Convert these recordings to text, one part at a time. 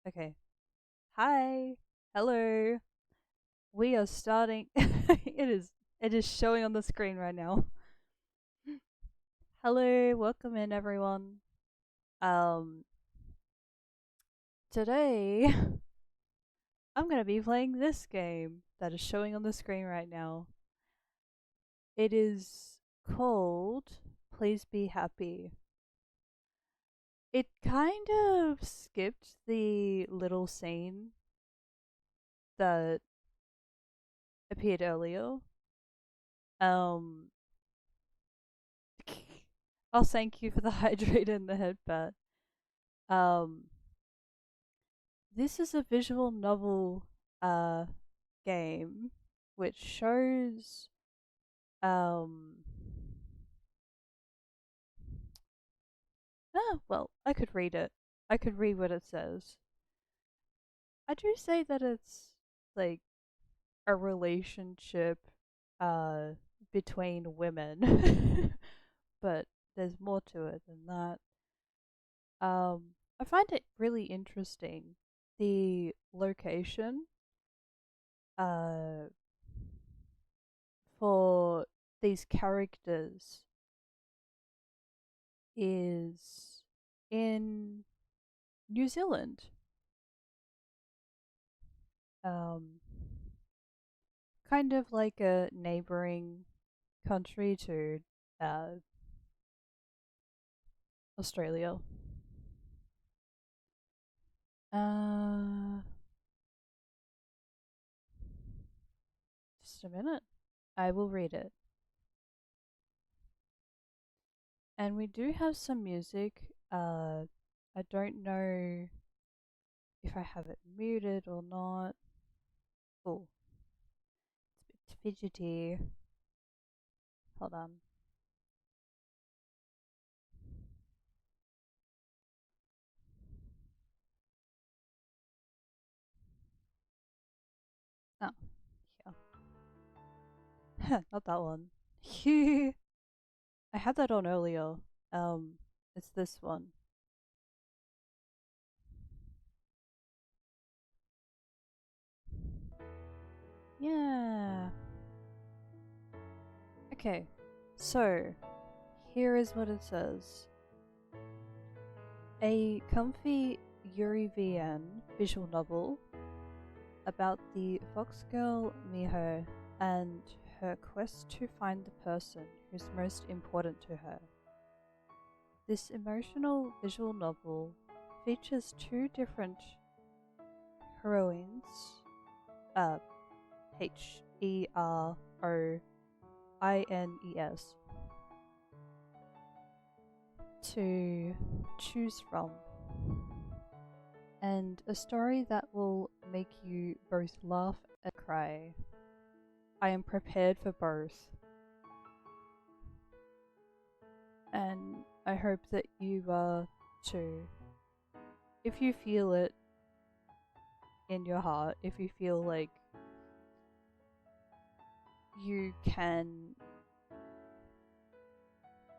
Okay. Hi. Hello. We are starting. It is showing on the screen right now. Hello, welcome in everyone. Um Today I'm going to be playing this game that is showing on the screen right now. It is called Please Be Happy. It kind of skipped the little scene that appeared earlier. Um I'll thank you for the hydrate and the headbutt. Um, this is a visual novel uh, game which shows. Um, well, I could read it. I could read what it says. I do say that it's like a relationship uh, between women, but there's more to it than that. I find it really interesting. The location uh, for these characters is in New Zealand. Um, Kind of like a neighboring country to uh, Australia. Uh, just a minute. I will read it. And we do have some music. I don't know if I have it muted or not. Oh, it's a bit fidgety. Hold on. Oh, yeah. Not that one. I had that on earlier. It's this one. Yeah. Okay. So, here is what it says. A comfy Yuri VN visual novel about the fox girl Miho and her quest to find the person who's most important to her. This emotional visual novel features two different heroines, uh, Heroines, to choose from, and a story that will make you both laugh and cry. I am prepared for both, and I hope that you are too. If you feel it in your heart, if you feel like you can,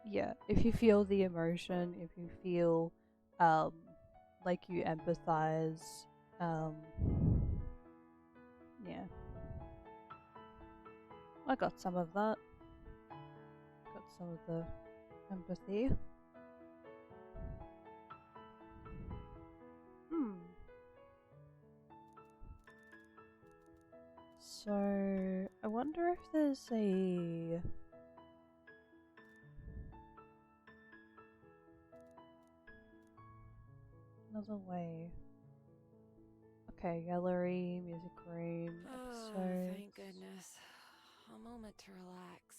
yeah, if you feel the emotion, if you feel um, like you empathize, um, yeah, I got some of that. Got some of the empathy. Hmm. So I wonder if there's another way. Okay, gallery, music room, Oh, episodes. thank goodness. A moment to relax.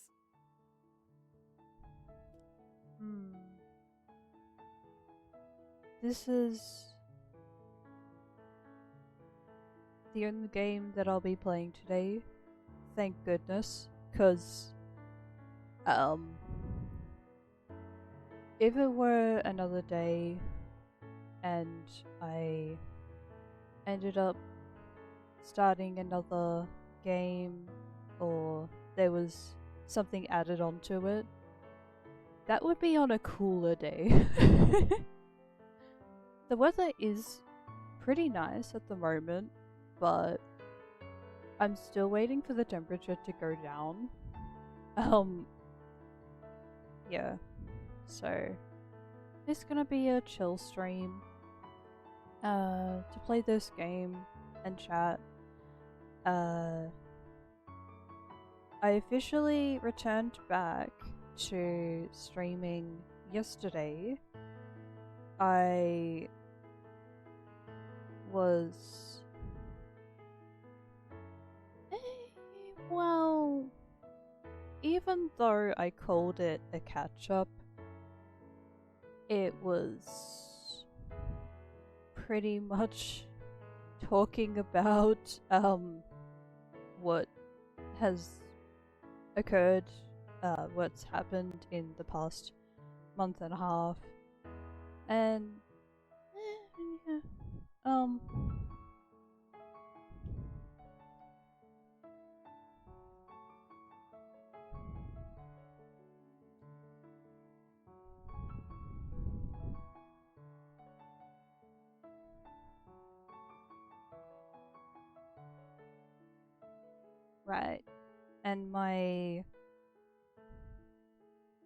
Hmm. This is the only game that I'll be playing today. Thank goodness, because um, if it were another day and I ended up starting another game or there was something added onto it, that would be on a cooler day. The weather is pretty nice at the moment, but I'm still waiting for the temperature to go down. Yeah. So it's gonna be a chill stream. To play this game and chat. I officially returned back to streaming yesterday. I was well, even though I called it a catch-up, it was pretty much talking about what has occurred, what's happened in the past month and a half, and yeah, right. And my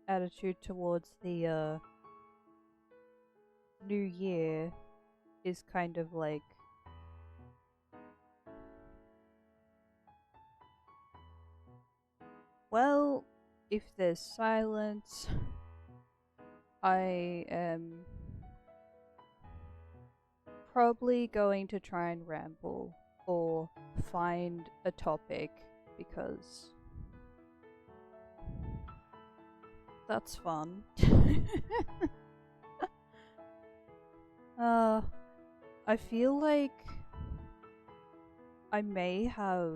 attitude towards the new year is kind of like, well, if there's silence, I am probably going to try and ramble or find a topic because that's fun. I feel like I may have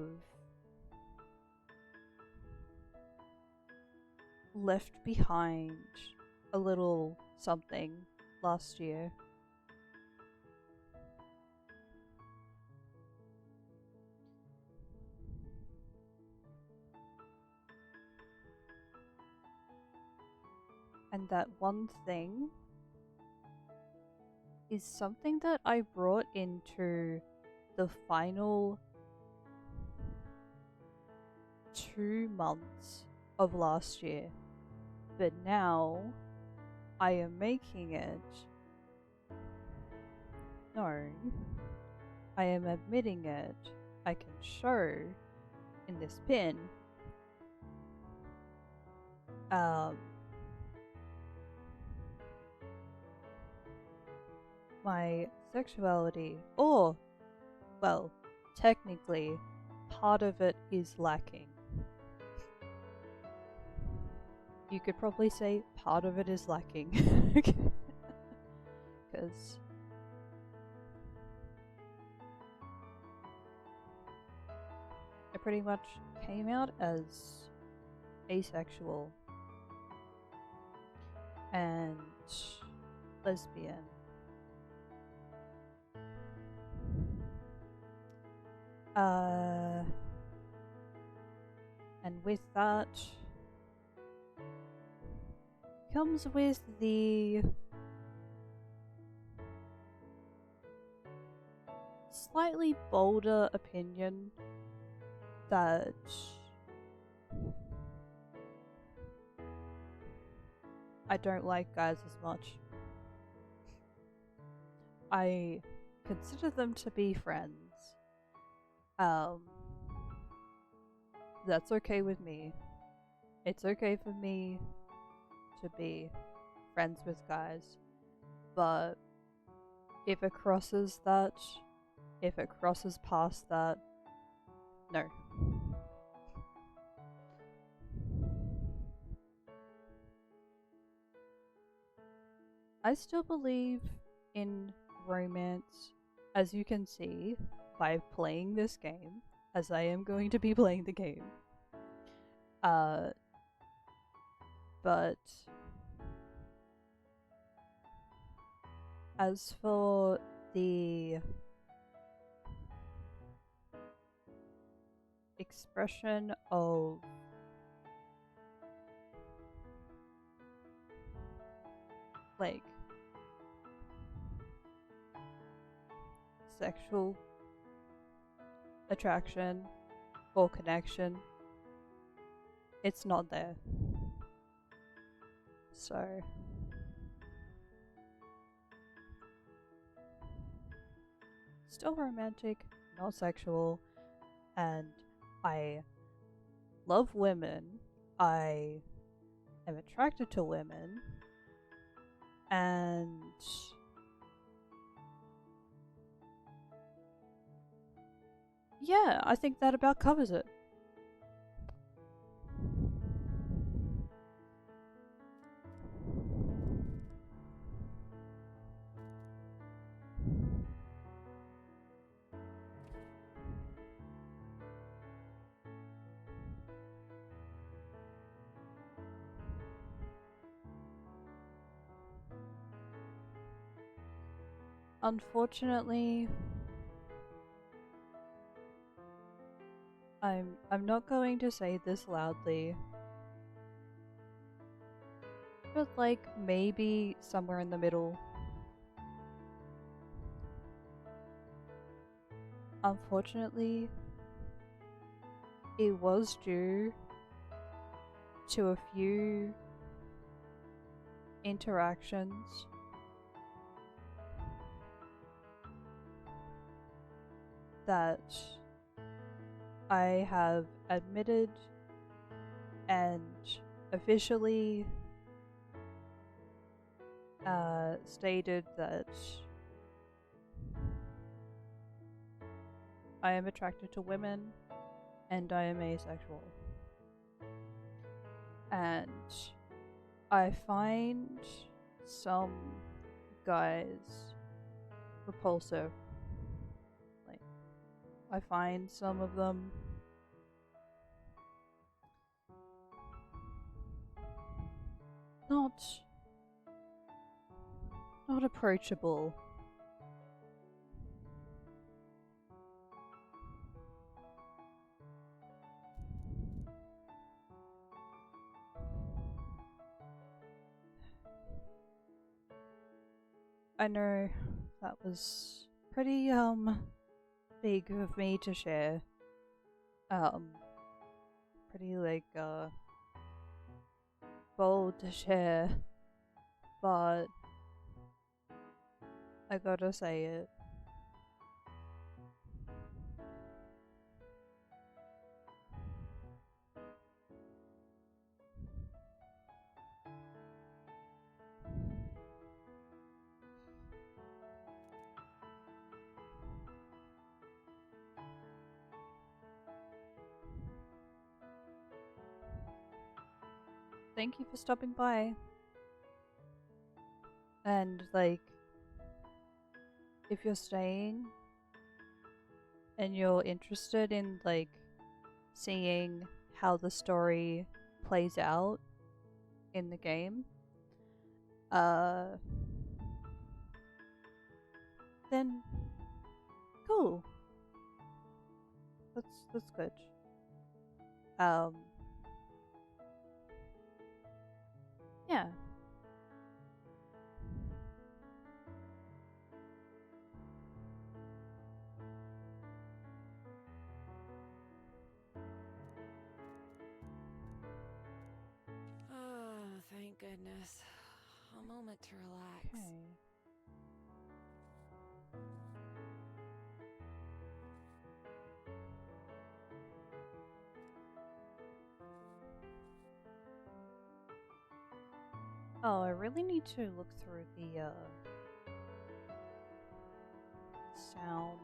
left behind a little something last year. And that one thing is something that I brought into the final 2 months of last year. But now I am making it known. I am admitting it. I can show in this pin. My sexuality, or, well, technically, part of it is lacking. You could probably say part of it is lacking. Because I pretty much came out as asexual and lesbian. And with that comes with the slightly bolder opinion that I don't like guys as much. I consider them to be friends. That's okay with me. It's okay for me to be friends with guys, but if it crosses that, if it crosses past that, no. I still believe in romance, as you can see by playing this game, as I am going to be playing the game. But as for the expression of like sexual attraction or connection, it's not there. So still romantic, not sexual, and I love women. I am attracted to women, and yeah, I think that about covers it. Unfortunately, I'm not going to say this loudly, but like maybe somewhere in the middle. Unfortunately, it was due to a few interactions that I have admitted and officially stated that I am attracted to women and I am asexual. And I find some guys repulsive. Like, I find some of them not approachable. I know that was pretty big of me to share. Pretty like bold to share, but I gotta say it. Thank you for stopping by. And like, if you're staying and you're interested in like seeing how the story plays out in the game, then cool. That's good. Yeah. Oh, thank goodness. A moment to relax. Okay. Oh, I really need to look through the sound.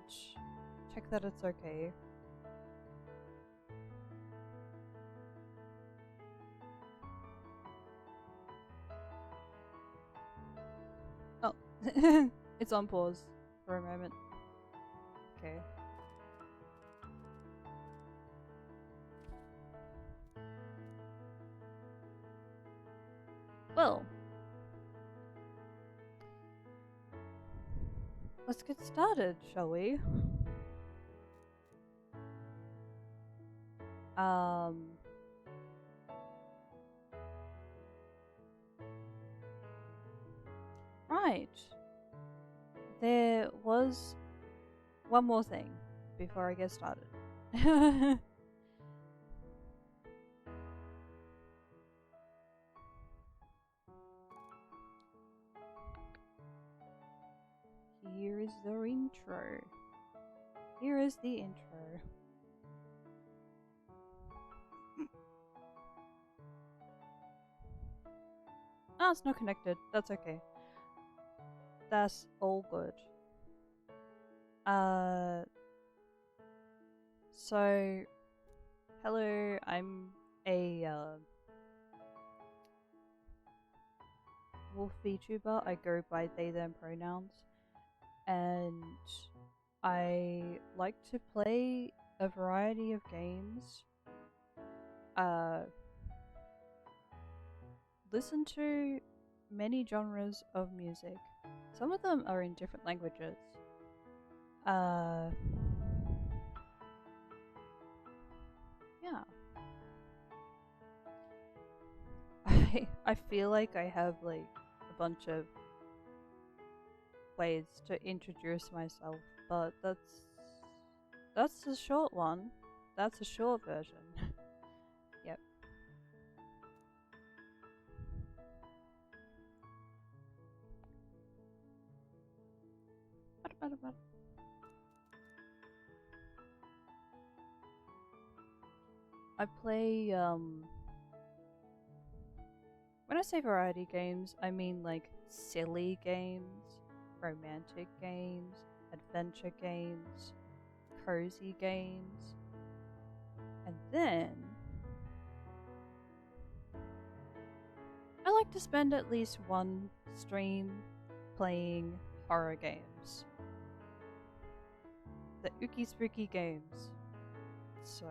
Check that it's okay. Oh, it's on pause for a moment. Okay. Well, let's get started, shall we? Right. There was one more thing before I get started. Here is the intro. Here is the intro. Oh, it's not connected. That's okay. That's all good. So, hello, I'm a wolf VTuber. I go by they, them pronouns. And I like to play a variety of games. Listen to many genres of music. Some of them are in different languages. Yeah. I feel like I have like a bunch of ways to introduce myself, but that's the short one. That's a short version. Yep. I play when I say variety games, I mean like silly games, romantic games, adventure games, cozy games. And then I like to spend at least one stream playing horror games. The Ookie Spooky games. So,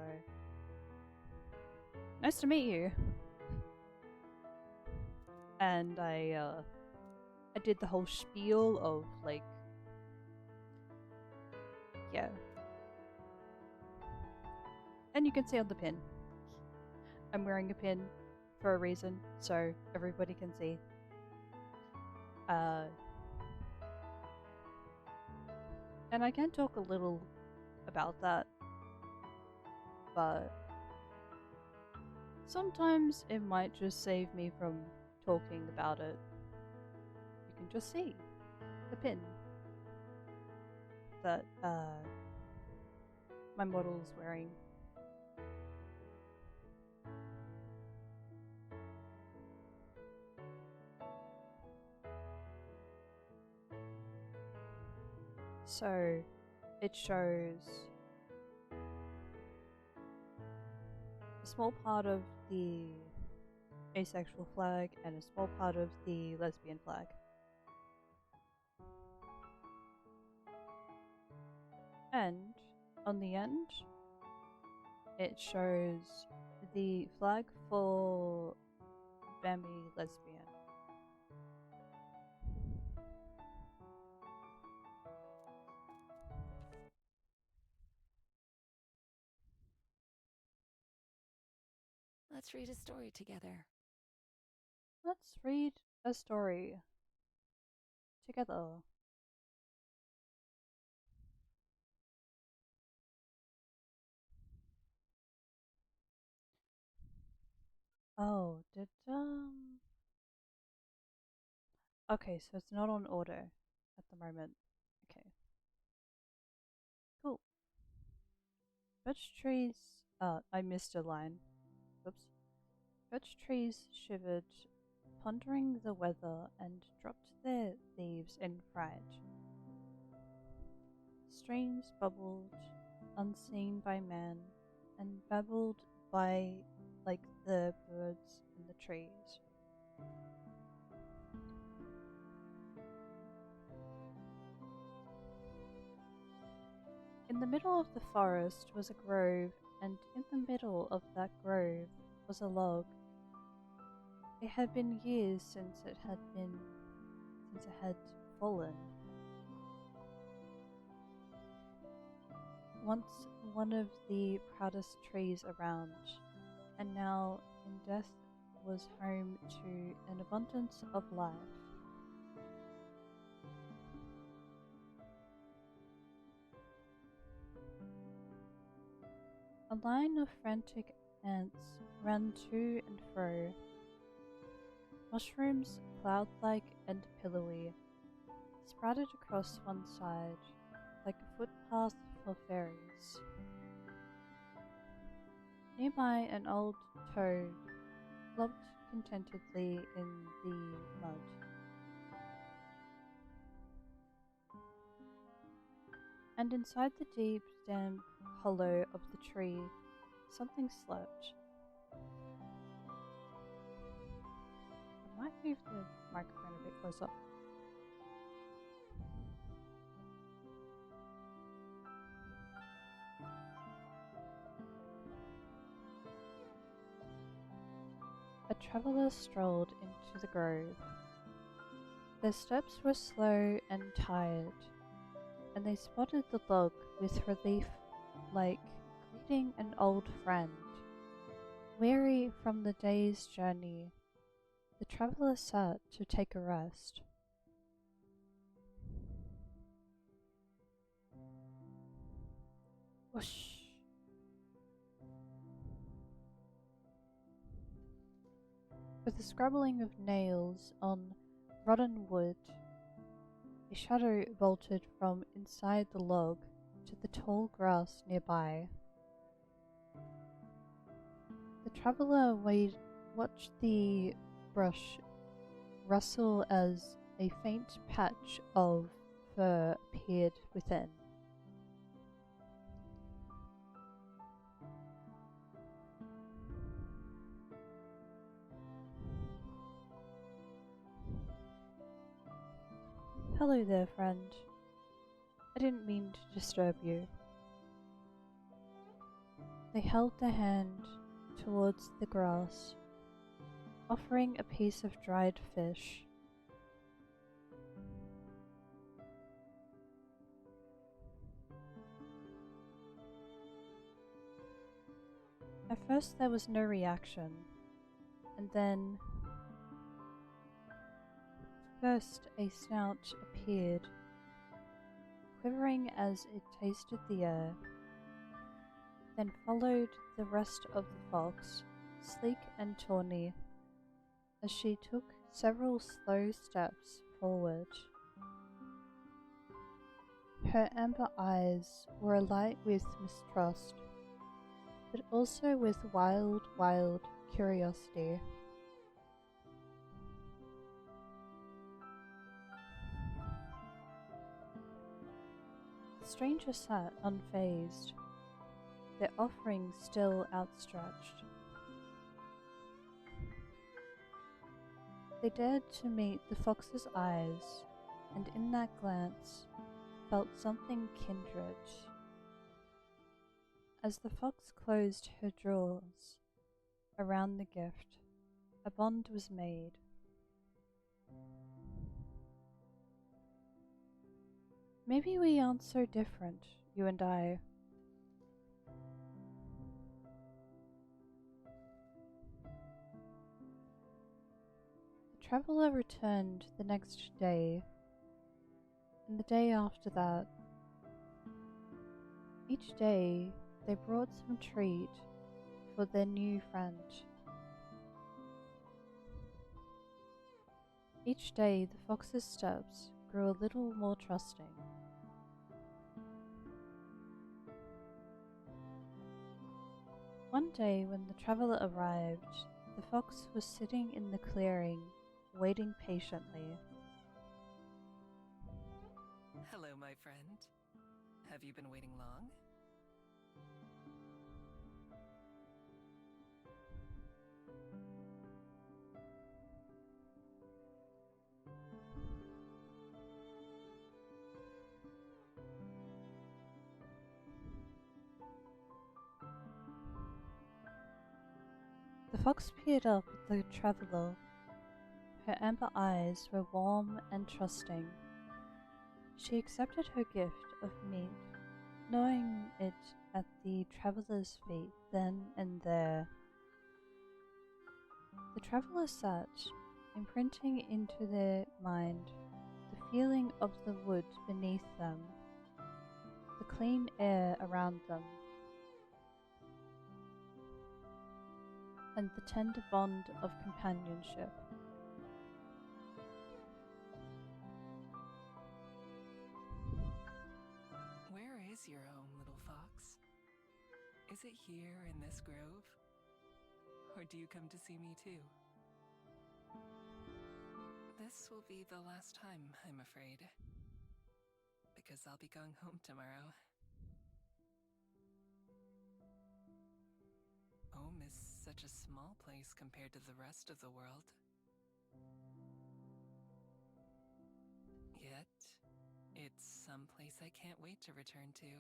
nice to meet you. And I did the whole spiel of like, yeah. And you can see on the pin. I'm wearing a pin for a reason, so everybody can see. And I can talk a little about that, but sometimes it might just save me from talking about it. You can just see the pin that my model's wearing. So it shows a small part of the asexual flag and a small part of the lesbian flag. And on the end, it shows the flag for Bambi lesbian. Let's read a story together. Let's read a story together. Oh, okay, so it's not on auto at the moment. Okay. Cool. Birch trees. I missed a line. Oops. Birch trees shivered, pondering the weather, and dropped their leaves in fright. Streams bubbled, unseen by man, and babbled by like the birds in the trees. In the middle of the forest was a grove, and in the middle of that grove was a log. It had been years since it had fallen. Once one of the proudest trees around, and now in death was home to an abundance of life. A line of frantic ants ran to and fro, mushrooms cloud-like and pillowy, sprouted across one side like a footpath for fairies. Nearby, an old toad flopped contentedly in the mud. And inside the deep, damp hollow of the tree, something slept. I might move the microphone a bit closer. A traveller strolled into the grove. Their steps were slow and tired, and they spotted the log with relief, like greeting an old friend. Weary from the day's journey, the traveller sat to take a rest. Whoosh! With the scrabbling of nails on rotten wood, a shadow vaulted from inside the log to the tall grass nearby. The traveller watched the brush rustle as a faint patch of fur appeared within. Hello there, friend. I didn't mean to disturb you. They held their hand towards the grass, offering a piece of dried fish. At first there was no reaction, and then first a snout appeared, quivering as it tasted the air. Then followed the rest of the fox, sleek and tawny, as she took several slow steps forward. Her amber eyes were alight with mistrust, but also with wild, wild curiosity. The stranger sat unfazed, their offering still outstretched. They dared to meet the fox's eyes, and in that glance felt something kindred. As the fox closed her jaws around the gift, a bond was made. Maybe we aren't so different, you and I. The traveller returned the next day, and the day after that. Each day they brought some treat for their new friend. Each day the fox's steps grew a little more trusting. One day when the traveller arrived, the fox was sitting in the clearing, waiting patiently. Hello, my friend. Have you been waiting long? The fox peered up at the traveller. Her amber eyes were warm and trusting. She accepted her gift of meat, knowing it at the traveller's feet then and there. The traveller sat, imprinting into their mind the feeling of the wood beneath them, the clean air around them. and the tender bond of companionship. Where is your home, little fox? Is it here in this grove? Or do you come to see me too? This will be the last time, I'm afraid. Because I'll be going home tomorrow. Home is such a small place compared to the rest of the world. Yet, it's some place I can't wait to return to.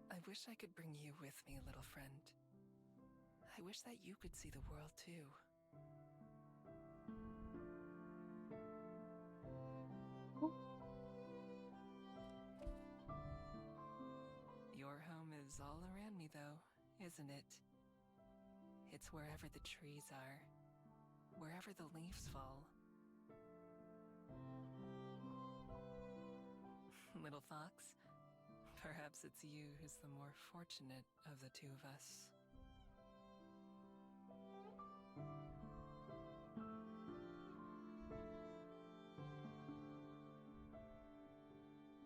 I wish I could bring you with me, little friend. I wish that you could see the world too. Your home is all around me, though, isn't it? It's wherever the trees are, wherever the leaves fall. Little fox, perhaps it's you who's the more fortunate of the two of us.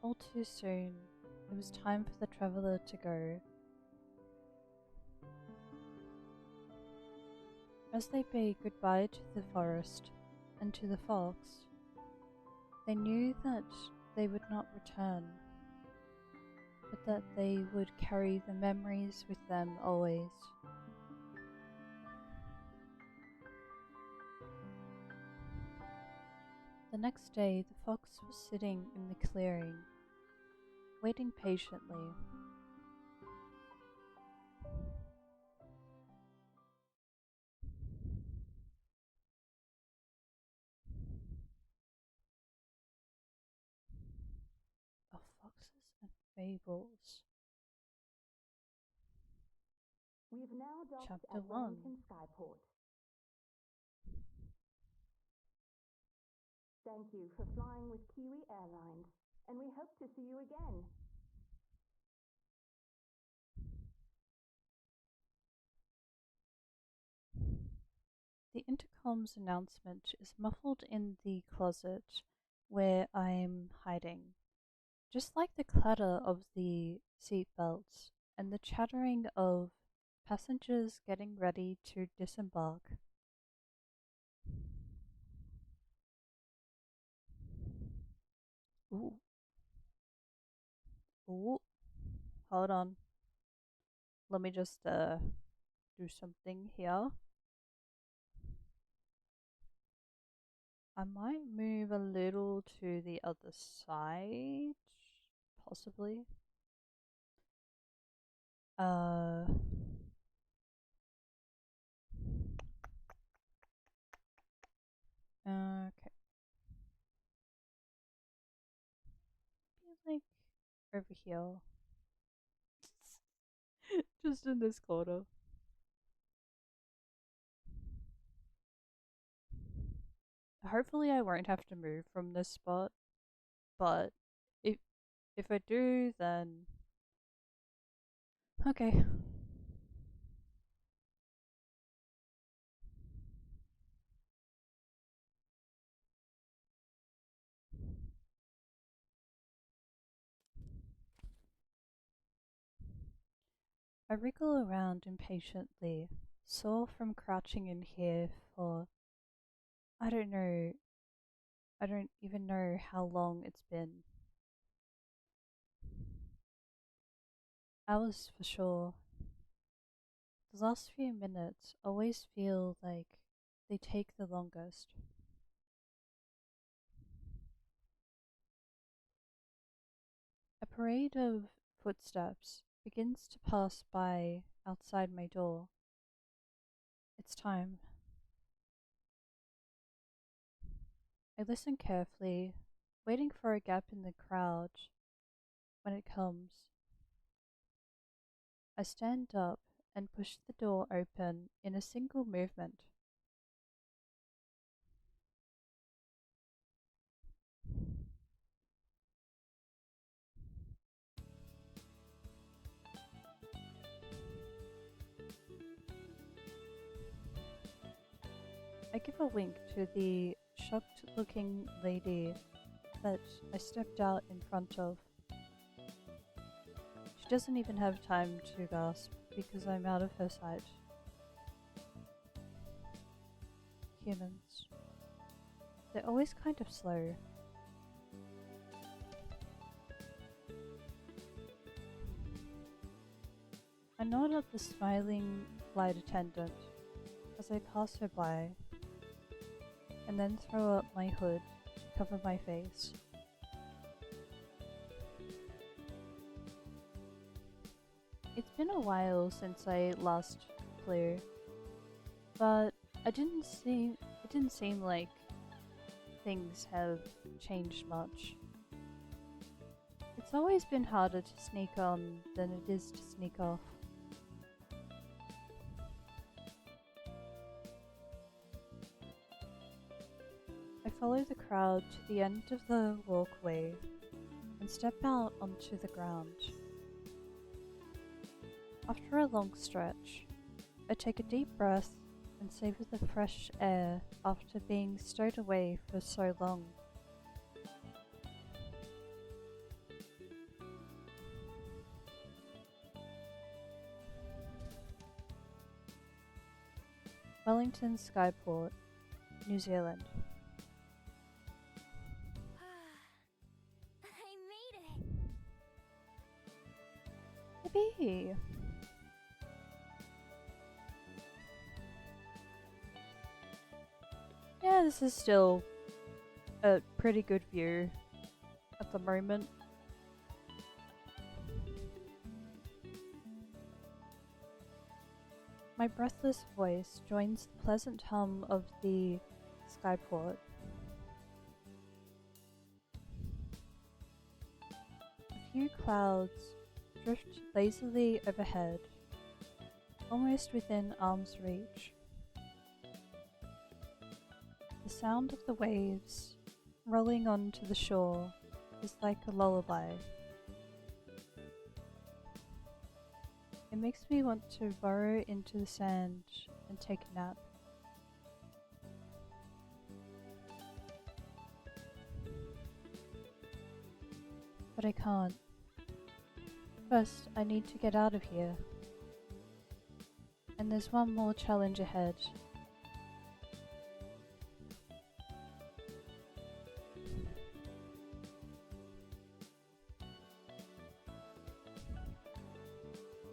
All too soon, it was time for the traveller to go. As they bade goodbye to the forest and to the fox, they knew that they would not return, but that they would carry the memories with them always. The next day, the fox was sitting in the clearing, waiting patiently. Of Foxes and Fables. We've now docked Chapter at 1. Wellington Skyport. Thank you for flying with Kiwi Airlines, and we hope to see you again. The intercom's announcement is muffled in the closet where I'm hiding, just like the clatter of the seatbelts and the chattering of passengers getting ready to disembark. Ooh. Ooh. Hold on. Let me just do something here. I might move a little to the other side, possibly. Okay. Be like over here. Just in this corner. Hopefully I won't have to move from this spot, but if I do, then okay. I wriggle around impatiently, sore from crouching in here for I don't even know how long it's been. Hours for sure. The last few minutes always feel like they take the longest. A parade of footsteps begins to pass by outside my door. It's time. I listen carefully, waiting for a gap in the crowd. When it comes, I stand up and push the door open in a single movement. I give a wink to the shocked looking lady that I stepped out in front of. She doesn't even have time to gasp because I'm out of her sight. Humans. They're always kind of slow. I nod at the smiling flight attendant as I pass her by, and then throw up my hood to cover my face. It's been a while since I last flew, but it didn't seem like things have changed much. It's always been harder to sneak on than it is to sneak off. I follow the crowd to the end of the walkway and step out onto the ground. After a long stretch, I take a deep breath and savor the fresh air after being stowed away for so long. Wellington Skyport, New Zealand. I made it! Yippee! Yeah, this is still a pretty good view at the moment. My breathless voice joins the pleasant hum of the skyport. A few clouds drift lazily overhead, almost within arm's reach. The sound of the waves rolling onto the shore is like a lullaby. It makes me want to burrow into the sand and take a nap. But I can't. First, I need to get out of here. And there's one more challenge ahead.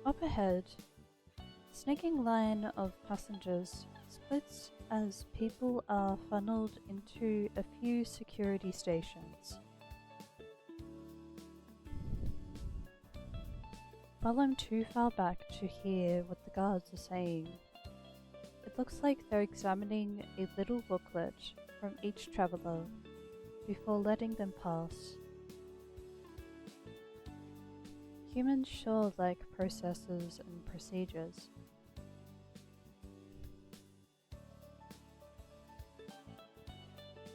Up ahead, the snaking line of passengers splits as people are funneled into a few security stations. While I'm too far back to hear what the guards are saying, it looks like they're examining a little booklet from each traveller before letting them pass. Humans sure like processes and procedures.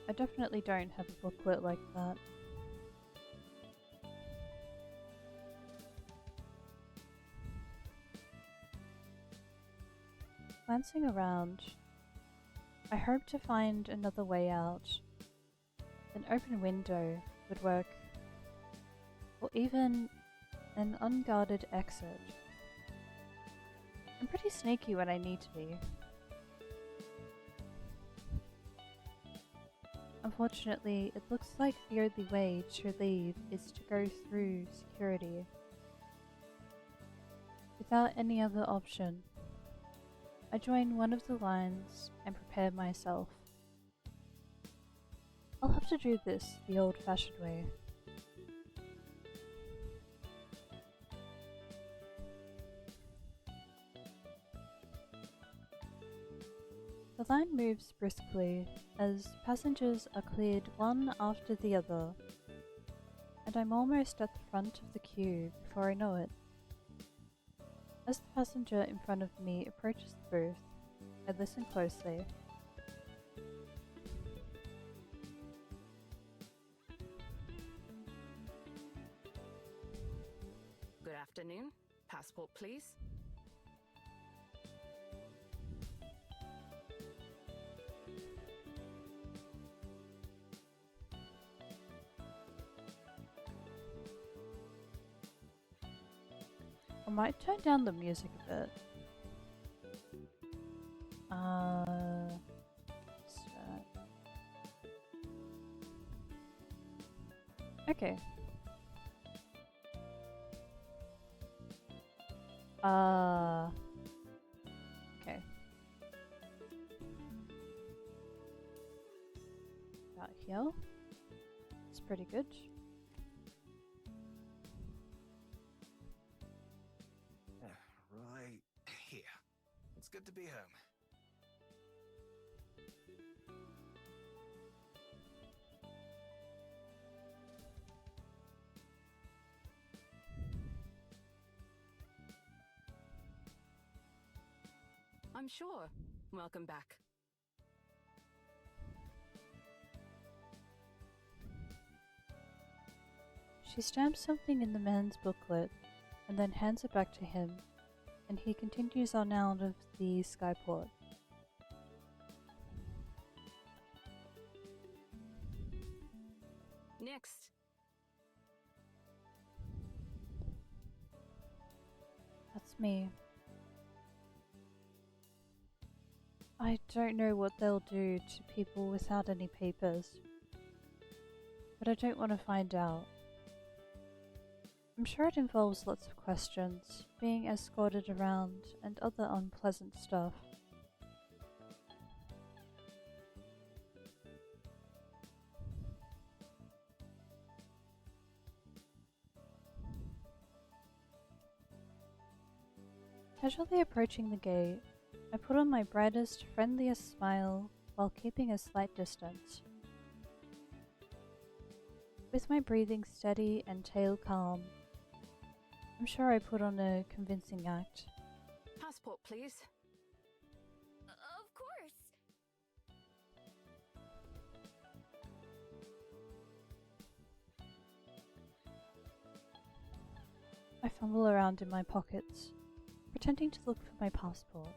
I definitely don't have a booklet like that. Glancing around, I hope to find another way out. An open window would work, or even an unguarded exit. I'm pretty sneaky when I need to be. Unfortunately, it looks like the only way to leave is to go through security. Without any other option, I join one of the lines and prepare myself. I'll have to do this the old-fashioned way. The line moves briskly as passengers are cleared one after the other, and I'm almost at the front of the queue before I know it. As the passenger in front of me approaches the booth, I listen closely. Good afternoon. Passport, please. I might turn down the music a bit. So- okay. Okay. About here. It's pretty good. Right here. It's good to be home. I'm sure. Welcome back. She stamps something in the man's booklet and then hands it back to him, and he continues on out of the skyport. Next. That's me. I don't know what they'll do to people without any papers, but I don't want to find out. I'm sure it involves lots of questions, being escorted around, and other unpleasant stuff. Casually approaching the gate, I put on my brightest, friendliest smile while keeping a slight distance. With my breathing steady and tail calm, I'm sure I put on a convincing act. Passport, please. Of course. I fumble around in my pockets, pretending to look for my passport.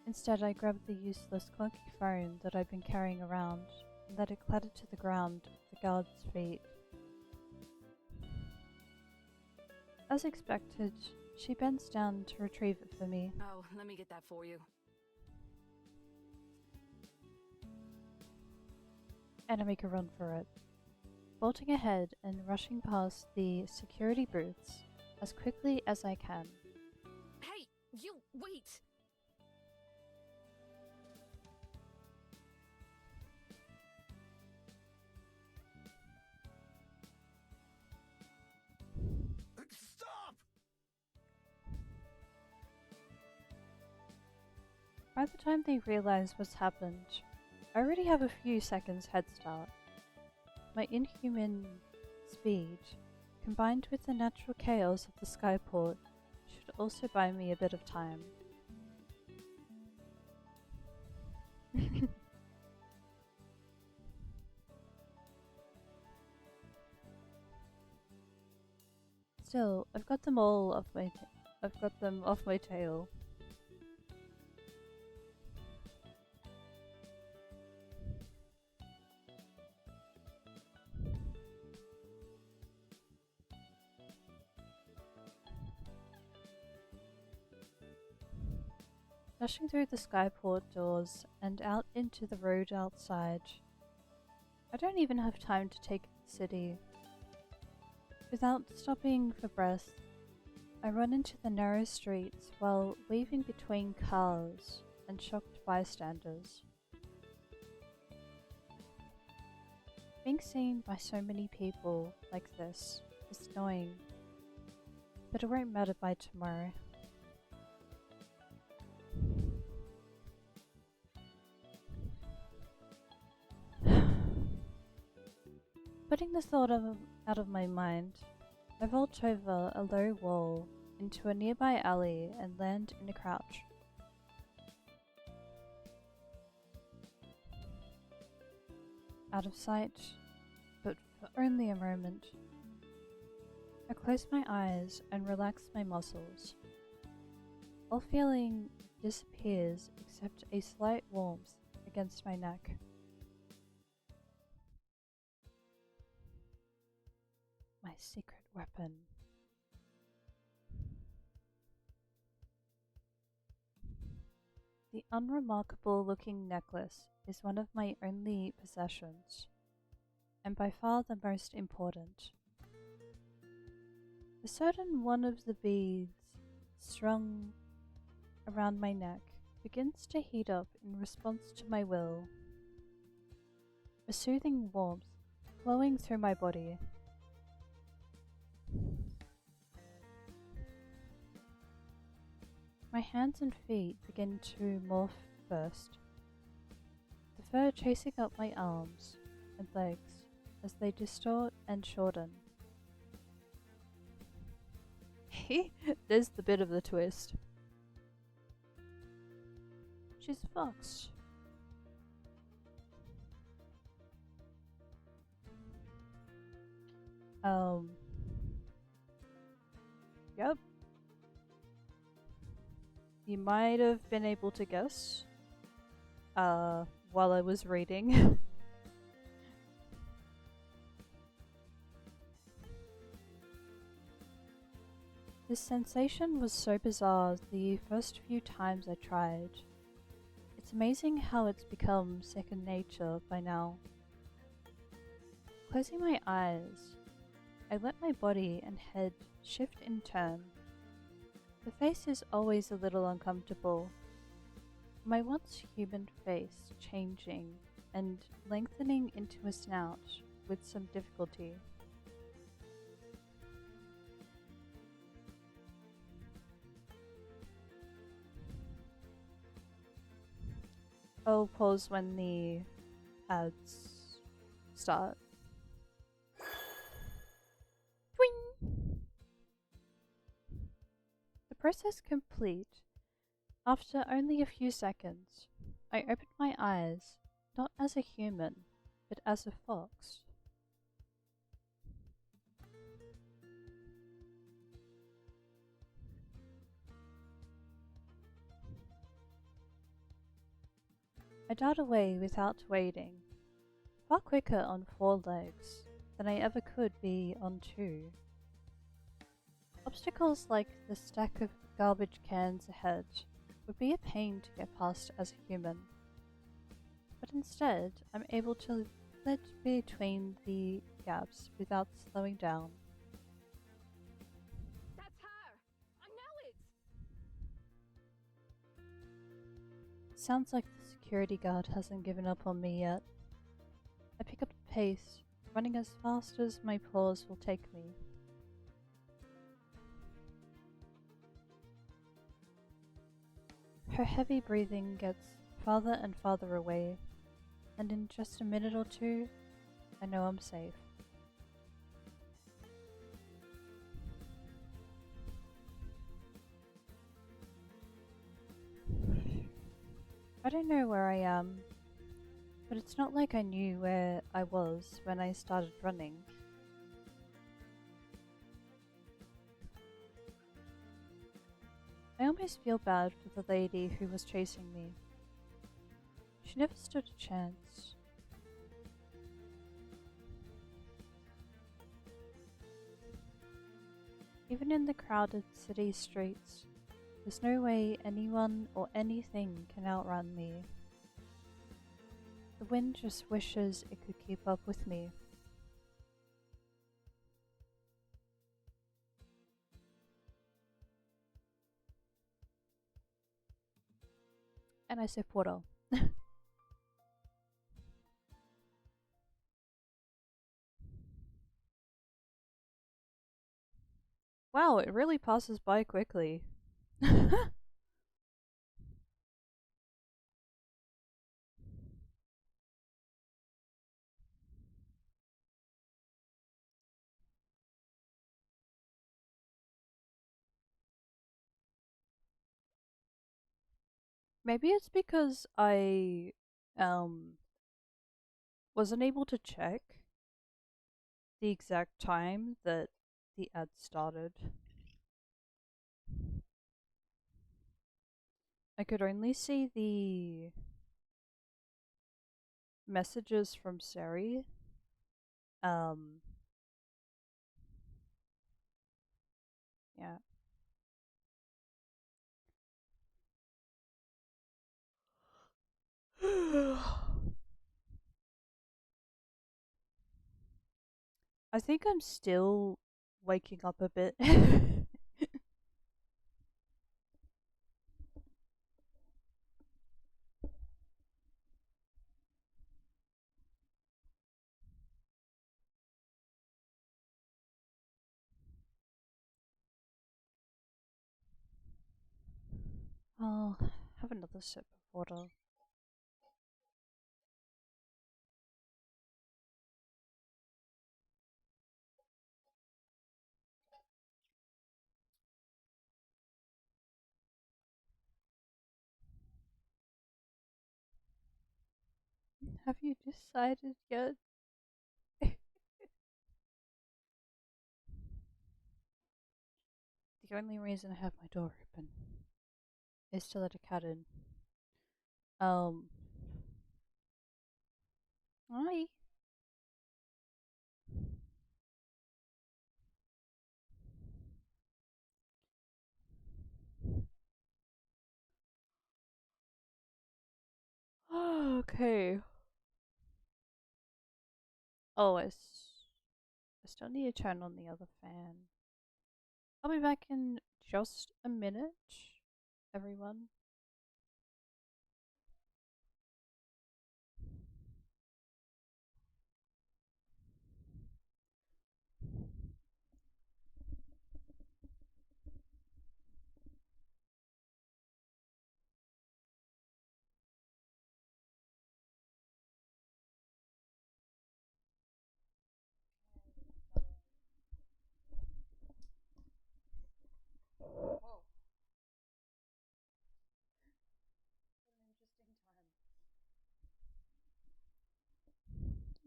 Instead, I grab the useless clunky phone that I've been carrying around and let it clatter to the ground at the guard's feet. As expected, she bends down to retrieve it for me. Oh, let me get that for you. And I make a run for it, bolting ahead and rushing past the security booths as quickly as I can. Hey, you wait! Stop! By the time they realize what's happened, I already have a few seconds head start. My inhuman speed, combined with the natural chaos of the skyport, should also buy me a bit of time. Still, I've got them off my tail. Dashing through the skyport doors and out into the road outside. I don't even have time to take the city. Without stopping for breath, I run into the narrow streets while weaving between cars and shocked bystanders. Being seen by so many people like this is annoying, but it won't matter by tomorrow. Putting the thought out of my mind, I vault over a low wall into a nearby alley and land in a crouch. Out of sight, but for only a moment. I close my eyes and relax my muscles. All feeling disappears except a slight warmth against my neck. My secret weapon. The unremarkable looking necklace is one of my only possessions, and by far the most important. A certain one of the beads strung around my neck begins to heat up in response to my will, a soothing warmth flowing through my body. My hands and feet begin to morph first, the fur chasing up my arms and legs as they distort and shorten. There's the bit of the twist. She's a fox. Yep. You might have been able to guess, while I was reading. This sensation was so bizarre the first few times I tried. It's amazing how it's become second nature by now. Closing my eyes, I let my body and head shift in turn. The face is always a little uncomfortable. My once human face changing and lengthening into a snout with some difficulty. I'll pause when the ads start. Twing! The process complete. After only a few seconds, I opened my eyes, not as a human, but as a fox. I dart away without waiting, far quicker on 4 legs than I ever could be on 2. Obstacles like the stack of garbage cans ahead would be a pain to get past as a human, but instead I'm able to flit between the gaps without slowing down. That's her! I know it! Sounds like the security guard hasn't given up on me yet. I pick up the pace, running as fast as my paws will take me. Her heavy breathing gets farther and farther away, and in just a minute or two, I know I'm safe. I don't know where I am, but it's not like I knew where I was when I started running. I almost feel bad for the lady who was chasing me. She never stood a chance. Even in the crowded city streets, there's no way anyone or anything can outrun me. The wind just wishes it could keep up with me. And I say Porto. Wow, it really passes by quickly. Maybe it's because I wasn't able to check the exact time that the ad started. I could only see the messages from Sari. I think I'm still waking up a bit. I'll have another sip of water. Have you decided yet? The only reason I have my door open is to let a cat in. Hi. Okay. Oh, I still need to turn on the other fan. I'll be back in just a minute, everyone. Whoa.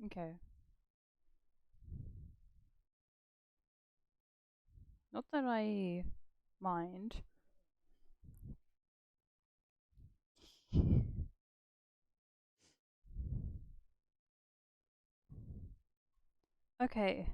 Okay. Not that I mind. Okay.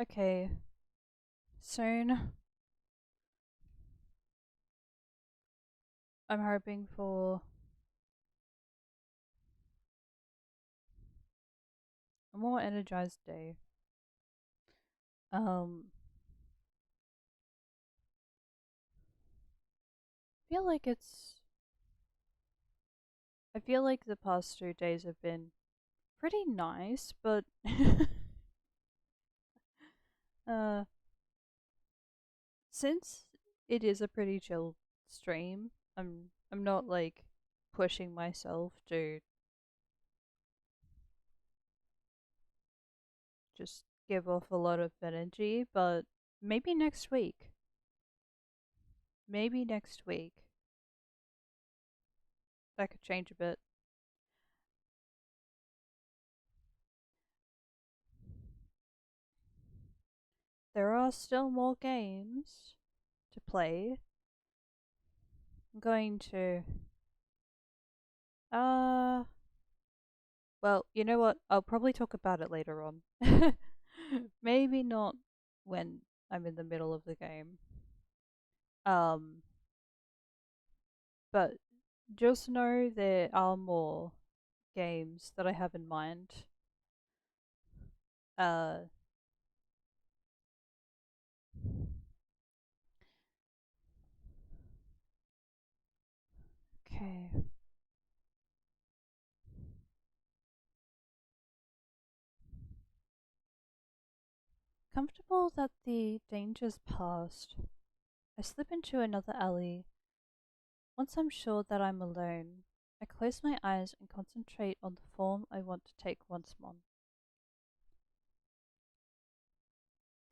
Okay. Soon. I'm hoping for a more energized day. Feel like it's I feel like the past 2 days have been pretty nice, but uh since it is a pretty chill stream, I'm not like pushing myself to just give off a lot of energy, but maybe next week. Maybe next week. That could change a bit. There are still more games to play. I'm going to well, you know what? I'll probably talk about it later on. Maybe not when I'm in the middle of the game. Um but just know there are more games that I have in mind. Uh okay. Comfortable that the danger's past, I slip into another alley. Once I'm sure that I'm alone, I close my eyes and concentrate on the form I want to take once more.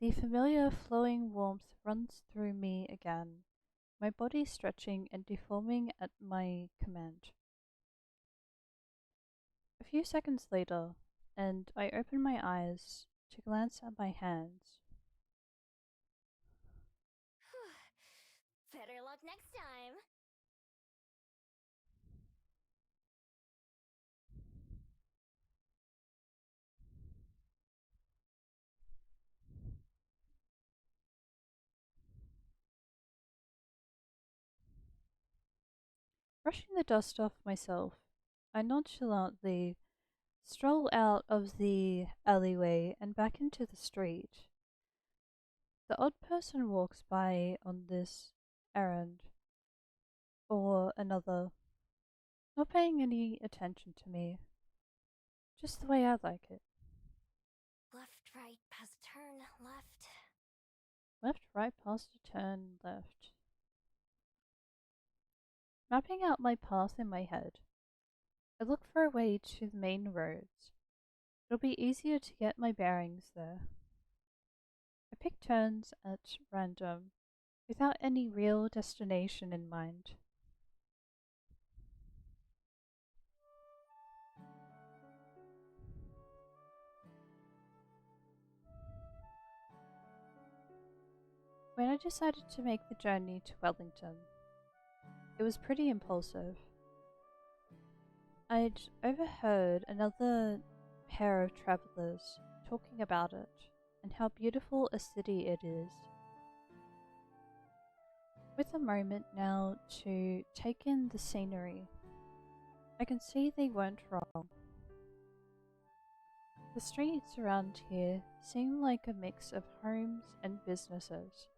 The familiar flowing warmth runs through me again, my body stretching and deforming at my command. A few seconds later, and I open my eyes to glance at my hands. Better luck next time. Brushing the dust off myself, I nonchalantly stroll out of the alleyway and back into the street. The odd person walks by on this errand or another, not paying any attention to me, just the way I like it. Left, right, past turn, left. Left, right, past a turn, left. Mapping out my path in my head, I look for a way to the main roads. It'll be easier to get my bearings there. I pick turns at random, without any real destination in mind. When I decided to make the journey to Wellington, it was pretty impulsive. I'd overheard another pair of travellers talking about it and how beautiful a city it is. With a moment now to take in the scenery, I can see they weren't wrong. The streets around here seem like a mix of homes and businesses.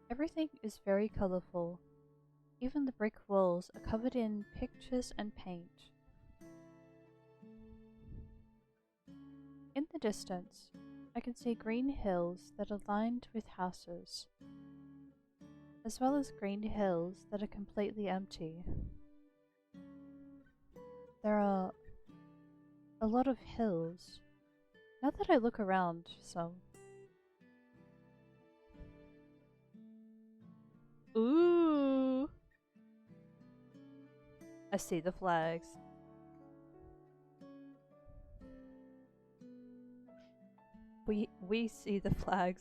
Everything is very colourful. Even the brick walls are covered in pictures and paint. In the distance, I can see green hills that are lined with houses, as well as green hills that are completely empty. There are a lot of hills, now that I look around some. Ooh! I see the flags. We see the flags.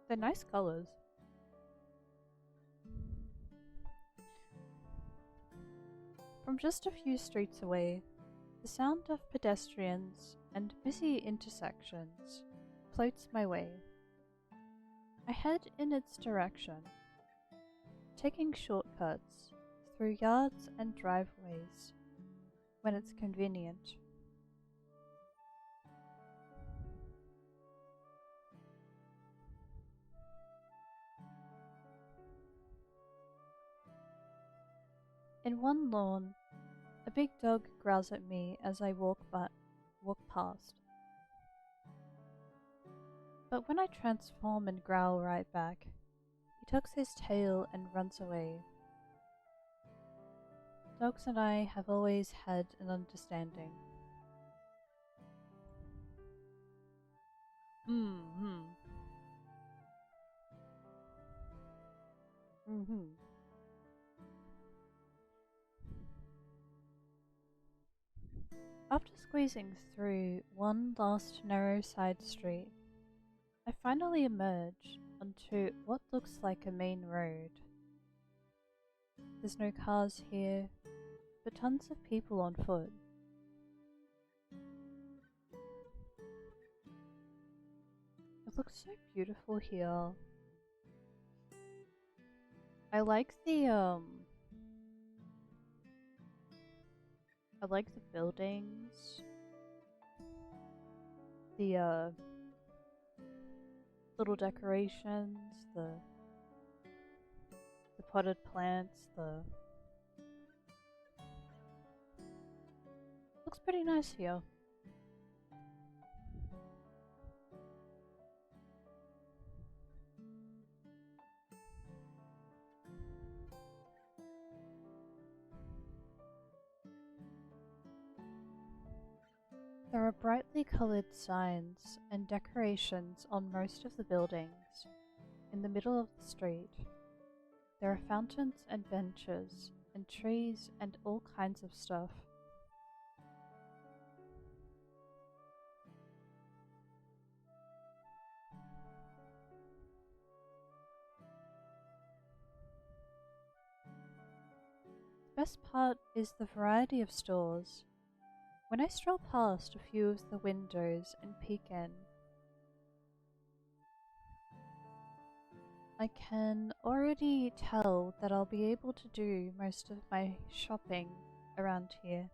They're nice colors. From just a few streets away, the sound of pedestrians and busy intersections floats my way. I head in its direction, taking shortcuts through yards and driveways when it's convenient. In one lawn, a big dog growls at me as I walk past. But when I transform and growl right back, he tucks his tail and runs away. Dogs and I have always had an understanding. After squeezing through one last narrow side street, I finally emerge onto what looks like a main road. There's no cars here, but tons of people on foot. It looks so beautiful here. I like the buildings. The little decorations, the potted plants, looks pretty nice here. There are brightly coloured signs and decorations on most of the buildings. In the middle of the street, there are fountains and benches and trees and all kinds of stuff. The best part is the variety of stores. When I stroll past a few of the windows and peek in, I can already tell that I'll be able to do most of my shopping around here.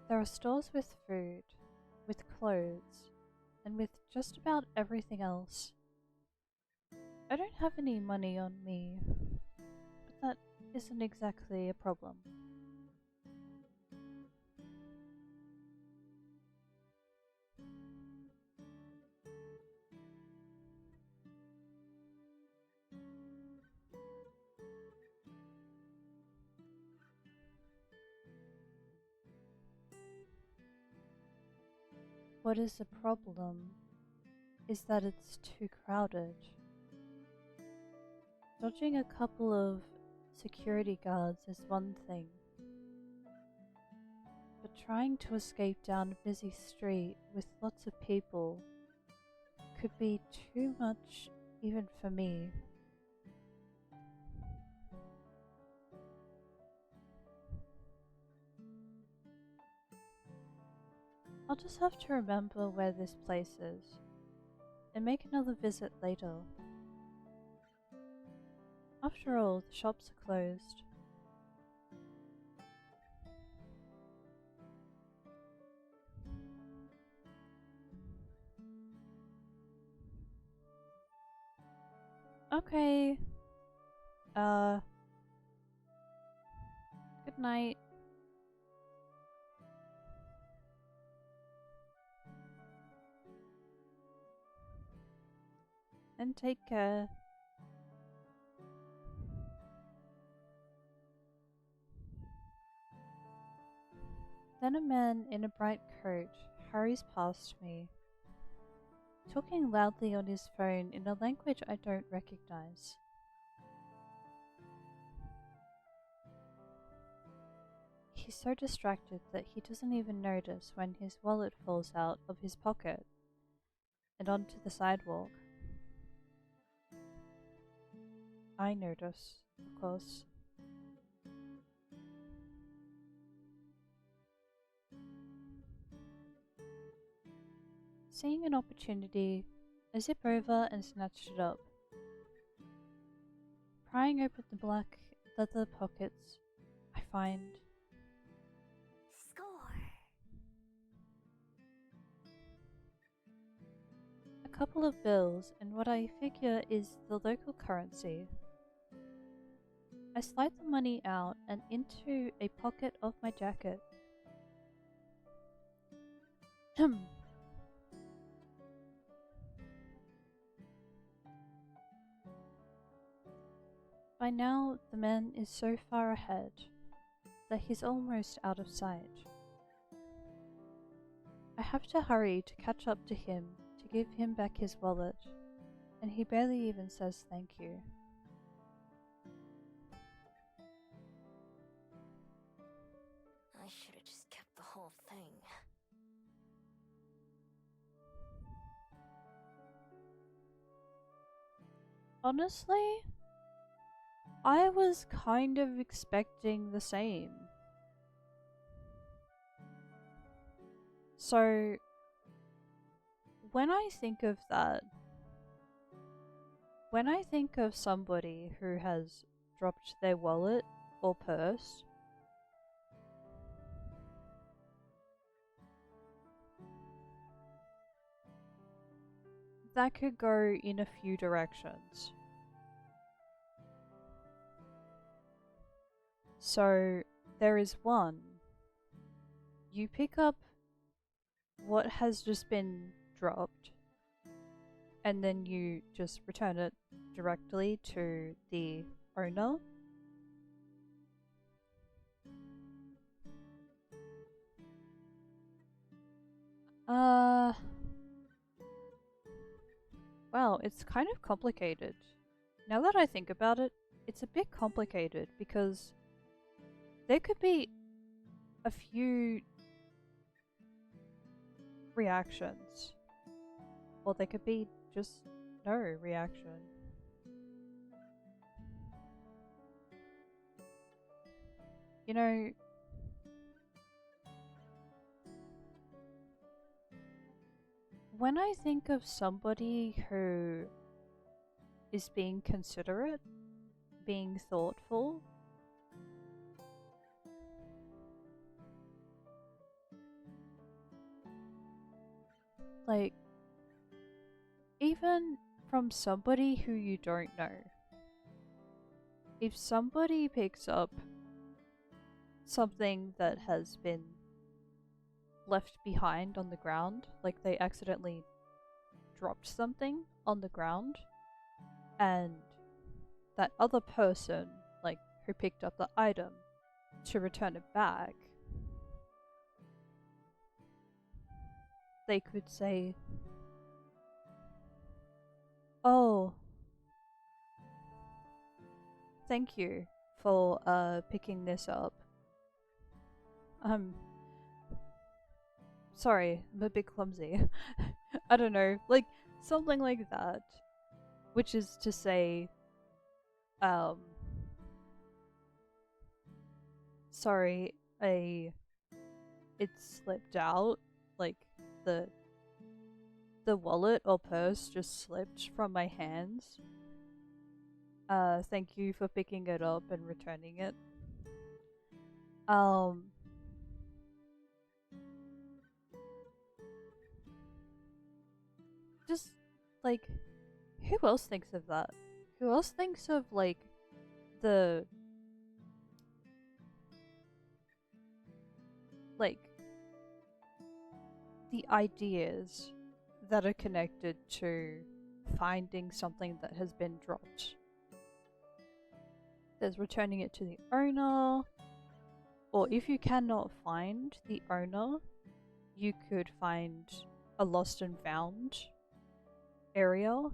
There are stores with food, with clothes, and with just about everything else. I don't have any money on me, but that isn't exactly a problem. What is the problem is that it's too crowded. Dodging a couple of security guards is one thing, but trying to escape down a busy street with lots of people could be too much even for me. I'll just have to remember where this place is and make another visit later. After all, the shops are closed. Okay. Good night. And take care. Then a man in a bright coat hurries past me, talking loudly on his phone in a language I don't recognize. He's so distracted that he doesn't even notice when his wallet falls out of his pocket and onto the sidewalk. I notice, of course. Seeing an opportunity, I zip over and snatch it up. Prying open the black leather pockets, I find Score. a couple of bills and what I figure is the local currency. I slide the money out and into a pocket of my jacket. By now, the man is so far ahead that he's almost out of sight. I have to hurry to catch up to him to give him back his wallet, and he barely even says thank you. I should have just kept the whole thing. Honestly, I was kind of expecting the same. So, when I think of that, when I think of somebody who has dropped their wallet or purse, that could go in a few directions. So, there is one. You pick up what has just been dropped, and then you just return it directly to the owner. Well, it's kind of complicated. Now that I think about it, it's a bit complicated because there could be a few reactions, or there could be just no reaction. You know, when I think of somebody who is being considerate, being thoughtful, like, even from somebody who you don't know, if somebody picks up something that has been left behind on the ground, like they accidentally dropped something on the ground, and that other person, like, who picked up the item to return it back, they could say, "Oh, thank you for picking this up. Sorry, I'm a bit clumsy." I don't know, like something like that. Which is to say, sorry, it slipped out, like the wallet or purse just slipped from my hands. Thank you for picking it up and returning it. Just, like, who else thinks of that? Who else thinks of, like, the, like, the ideas that are connected to finding something that has been dropped? There's returning it to the owner, or if you cannot find the owner, you could find a lost and found area,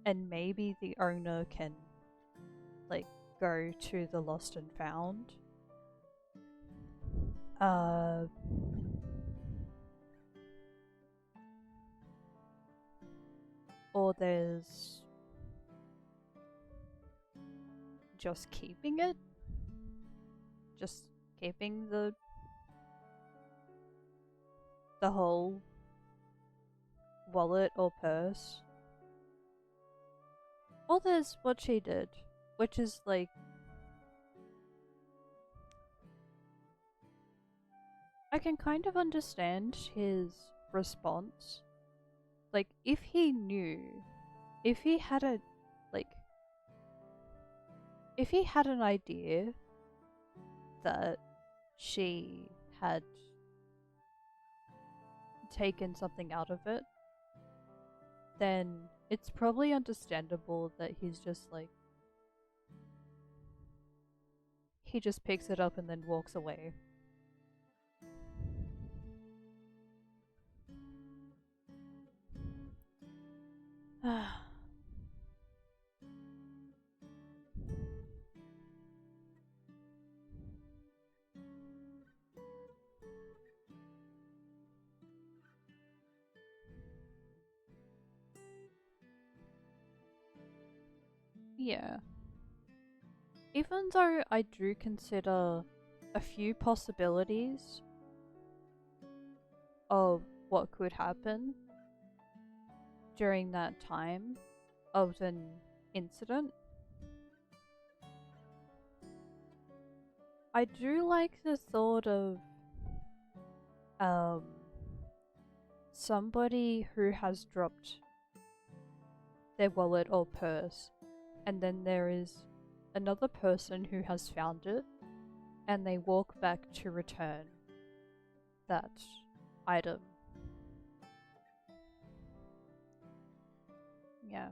and maybe the owner can, like, go to the lost and found. Or there's just keeping it. Just keeping the whole wallet or purse. Or there's what she did, which is like, I can kind of understand his response. Like, if he knew, if he had a, like, if he had an idea that she had taken something out of it, then it's probably understandable that he's just like, he just picks it up and then walks away. Yeah. Even though I do consider a few possibilities of what could happen during that time of an incident, I do like the thought of somebody who has dropped their wallet or purse, and then there is another person who has found it, and they walk back to return that item. Yeah.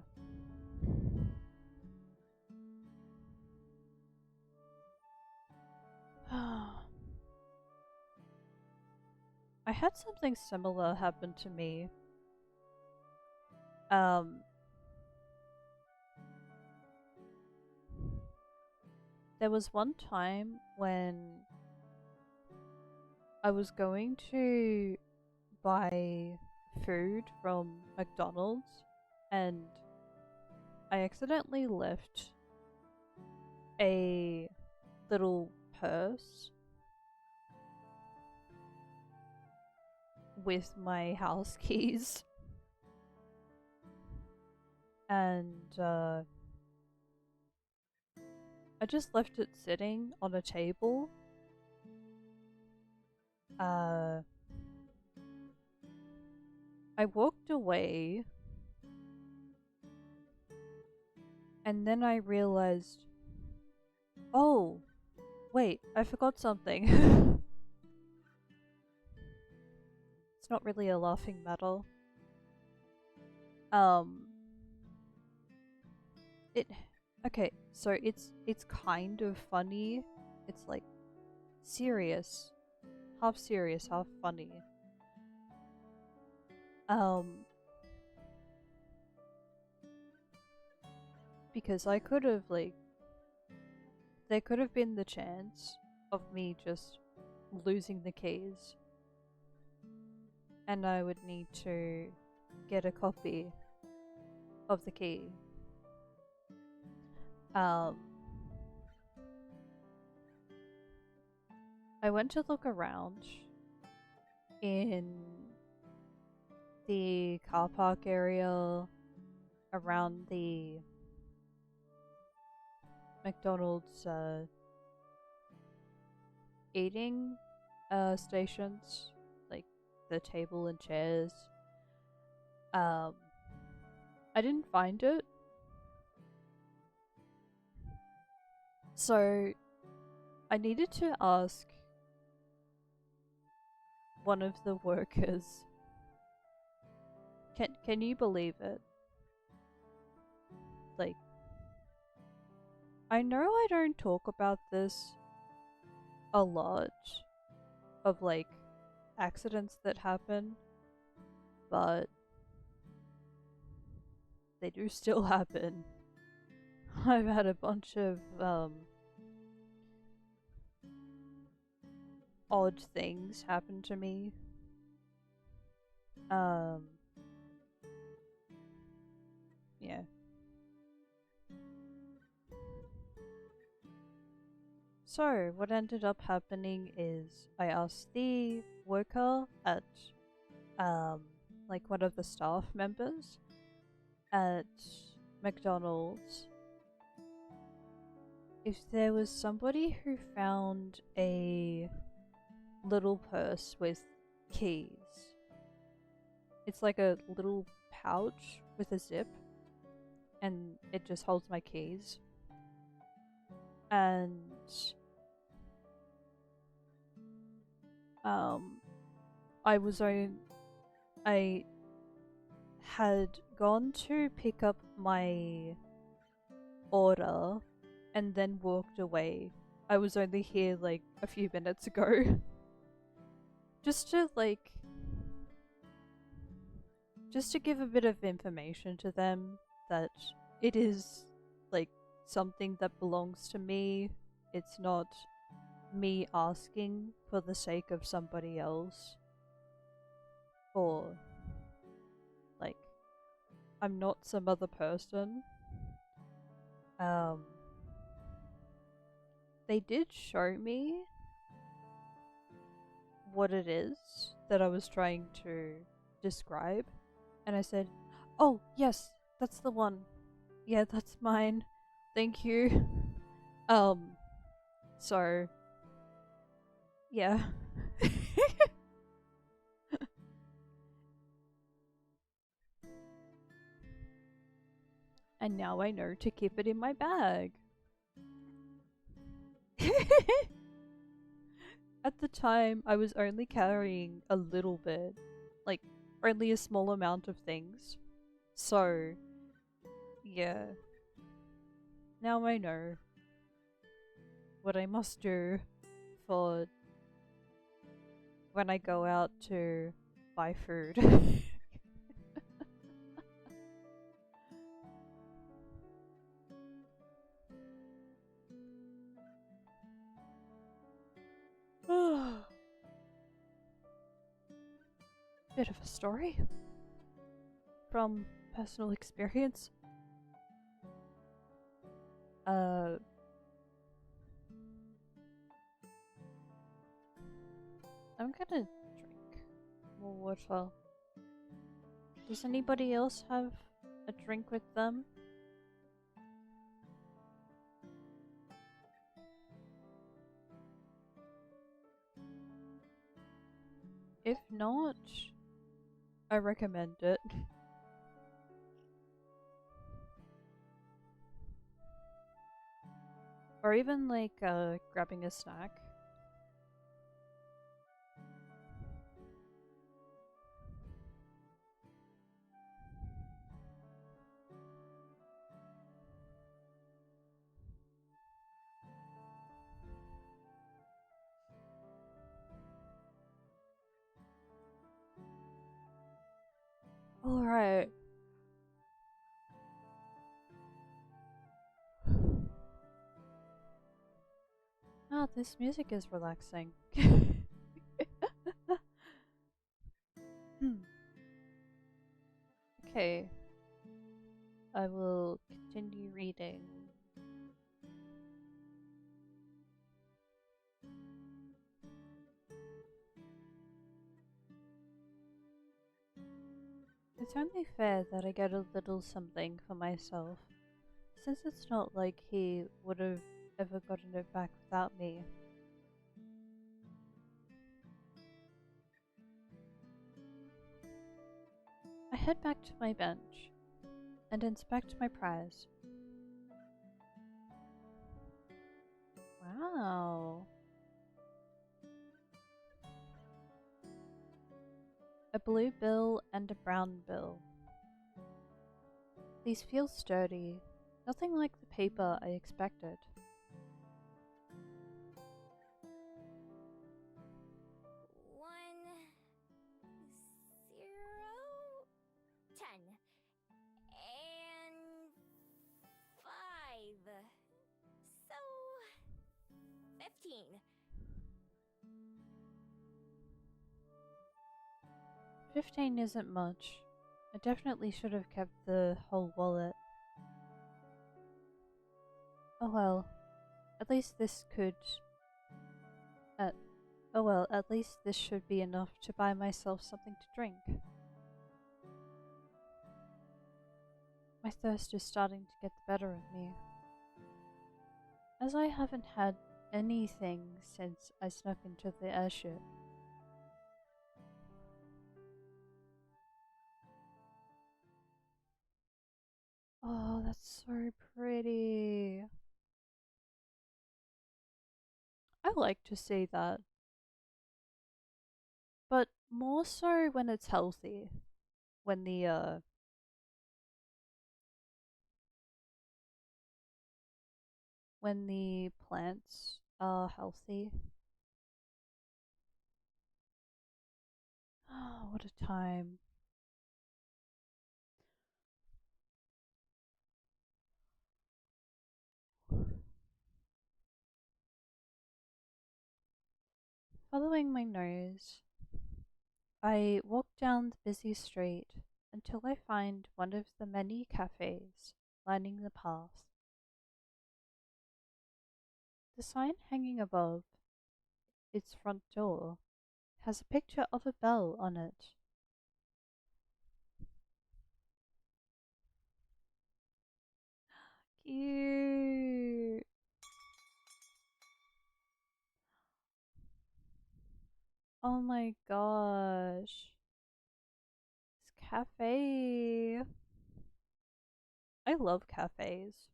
I had something similar happen to me. There was one time when I was going to buy food from McDonald's and I accidentally left a little purse with my house keys. And I just left it sitting on a table. I walked away and then I realized, oh, wait, I forgot something. It's not really a laughing matter. Okay, so it's kind of funny. It's like serious, half funny. Because I could have there could have been the chance of me just losing the keys, and I would need to get a copy of the key. I went to look around in the car park area around the McDonald's eating stations, like the table and chairs. I didn't find it. So I needed to ask one of the workers. Can you believe it? Like, I know I don't talk about this a lot, of like accidents that happen, but they do still happen. I've had a bunch of odd things happen to me. Yeah. So, what ended up happening is I asked the worker at like one of the staff members at McDonald's if there was somebody who found a little purse with keys. It's like a little pouch with a zip, and it just holds my keys. And I had gone to pick up my order and then walked away. I was only here like a few minutes ago. Just to give a bit of information to them that it is like something that belongs to me. It's not me asking for the sake of somebody else. Or like I'm not some other person. They did show me what it is that I was trying to describe, and I said, "Oh, yes, that's the one. Yeah, that's mine. Thank you." So yeah. And now I know to keep it in my bag. At the time, I was only carrying a little bit, like only a small amount of things. So, yeah. Now I know what I must do for when I go out to buy food. Bit of a story from personal experience. I'm gonna drink more water. Does anybody else have a drink with them? If not, I recommend it. Or even like grabbing a snack. Alright. Ah, this music is relaxing. Okay. I will continue reading. It's only fair that I get a little something for myself, since it's not like he would have ever gotten it back without me. I head back to my bench and inspect my prize. Wow. A blue bill and a brown bill. These feel sturdy, nothing like the paper I expected. One, 0, 10, and 5. So 15. 15 isn't much. I definitely should have kept the whole wallet. Oh well, at least this could... oh well, at least this should be enough to buy myself something to drink. My thirst is starting to get the better of me. As I haven't had anything since I snuck into the airship. Oh, that's so pretty. I like to see that. But more so when it's healthy. When the plants are healthy. Oh, what a time. Following my nose, I walk down the busy street until I find one of the many cafes lining the path. The sign hanging above its front door has a picture of a bell on it. Cute. Oh my gosh. This cafe. I love cafes.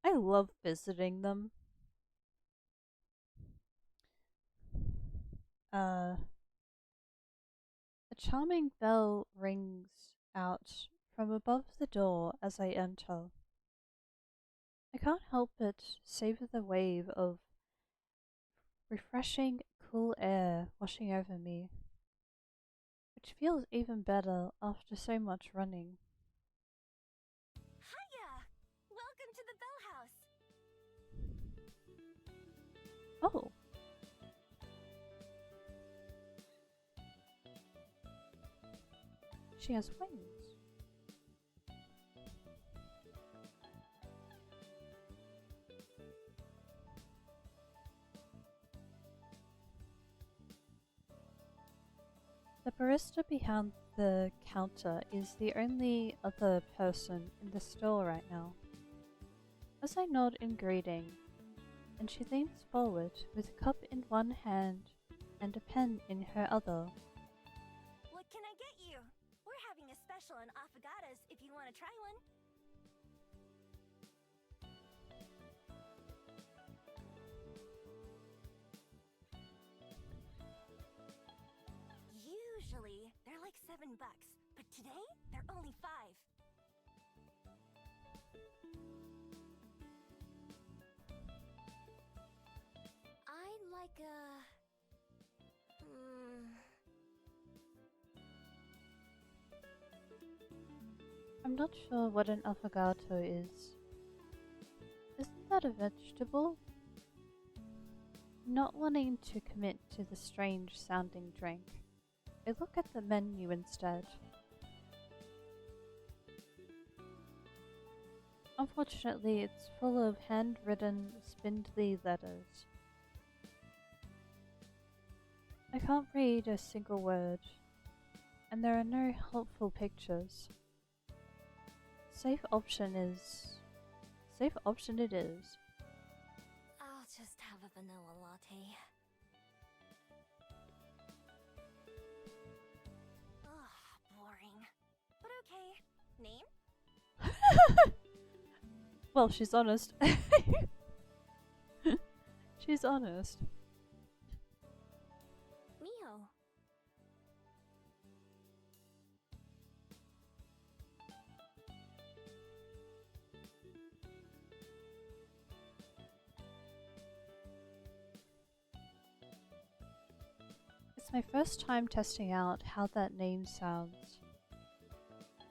I love visiting them. A charming bell rings out from above the door as I enter. I can't help but savor the wave of refreshing, cool air washing over me, which feels even better after so much running. Hiya! Welcome to the Bell House. Oh! She has wings. The barista behind the counter is the only other person in the store right now. As I nod in greeting, and she leans forward with a cup in one hand and a pen in her other. What can I get you? We're having a special on affogatos if you want to try one. Usually, they're like $7, but today, they're only 5. I'd like a... I'm not sure what an affogato is. Isn't that a vegetable? Not wanting to commit to the strange sounding drink, I look at the menu instead. Unfortunately, it's full of handwritten, spindly letters. I can't read a single word, and there are no helpful pictures. Safe option it is. I'll just have a vanilla latte. Ugh, boring. But okay. Name? Well, she's honest. She's honest. Miho. It's my first time testing out how that name sounds,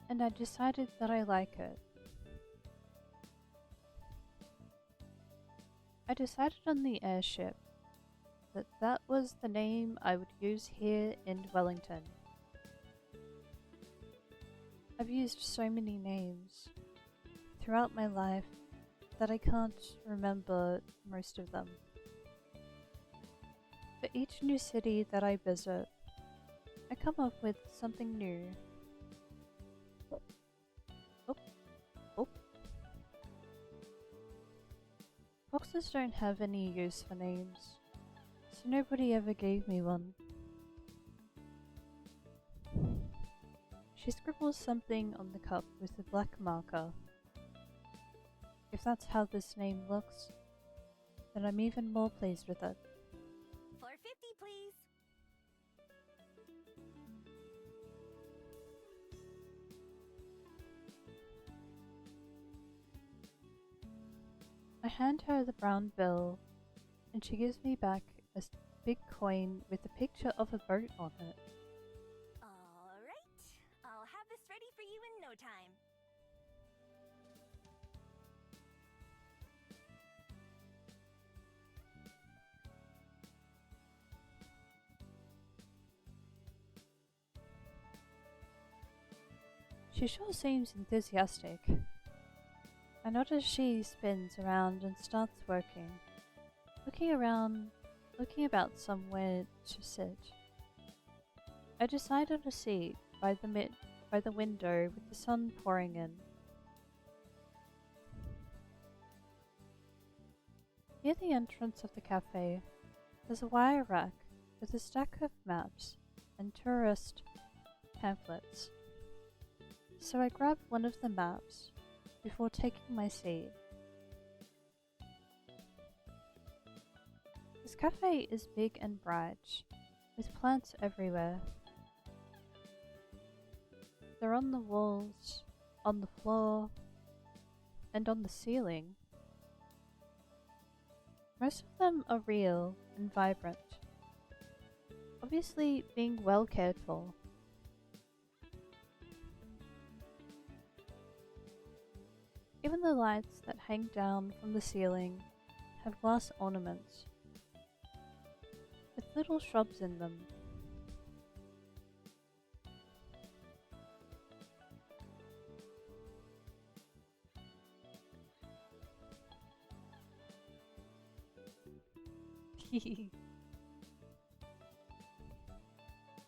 and I decided that I like it. I decided on the airship that that was the name I would use here in Wellington. I've used so many names throughout my life that I can't remember most of them. For each new city that I visit, I come up with something new. Oh. Foxes don't have any use for names, so nobody ever gave me one. She scribbles something on the cup with a black marker. If that's how this name looks, then I'm even more pleased with it. $4.50, please. I hand her the brown bill, and she gives me back a big coin with a picture of a boat on it. Alright, I'll have this ready for you in no time. She sure seems enthusiastic. I notice she spins around and starts working, looking about somewhere to sit. I decide on a seat by the window with the sun pouring in. Near the entrance of the cafe, there's a wire rack with a stack of maps and tourist pamphlets. So I grab one of the maps before taking my seat. This cafe is big and bright, with plants everywhere. They're on the walls, on the floor, and on the ceiling. Most of them are real and vibrant, obviously being well cared for. Even the lights that hang down from the ceiling have glass ornaments with little shrubs in them.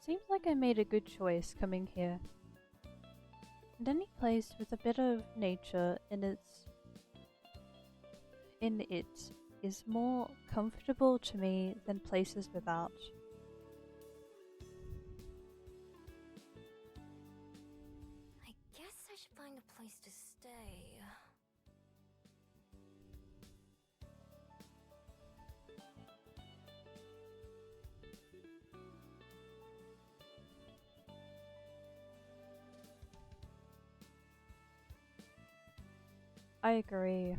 Seems like I made a good choice coming here. And any place with a bit of nature in it is more comfortable to me than places without. I guess I should find a place to stay. I agree.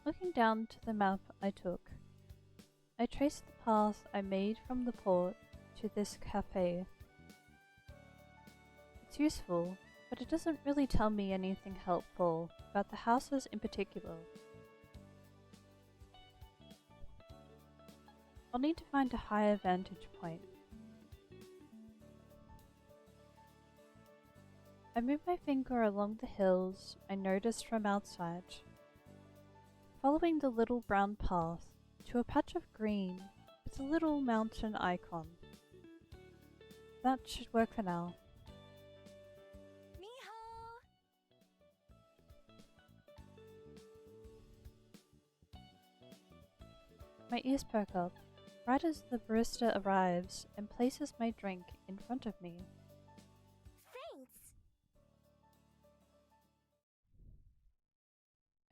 Looking down to the map I took, I traced the path I made from the port to this cafe. It's useful, but it doesn't really tell me anything helpful about the houses in particular. I'll need to find a higher vantage point. I move my finger along the hills I noticed from outside, following the little brown path to a patch of green with a little mountain icon. That should work for now. Miho! My ears perk up right as the barista arrives and places my drink in front of me. Thanks!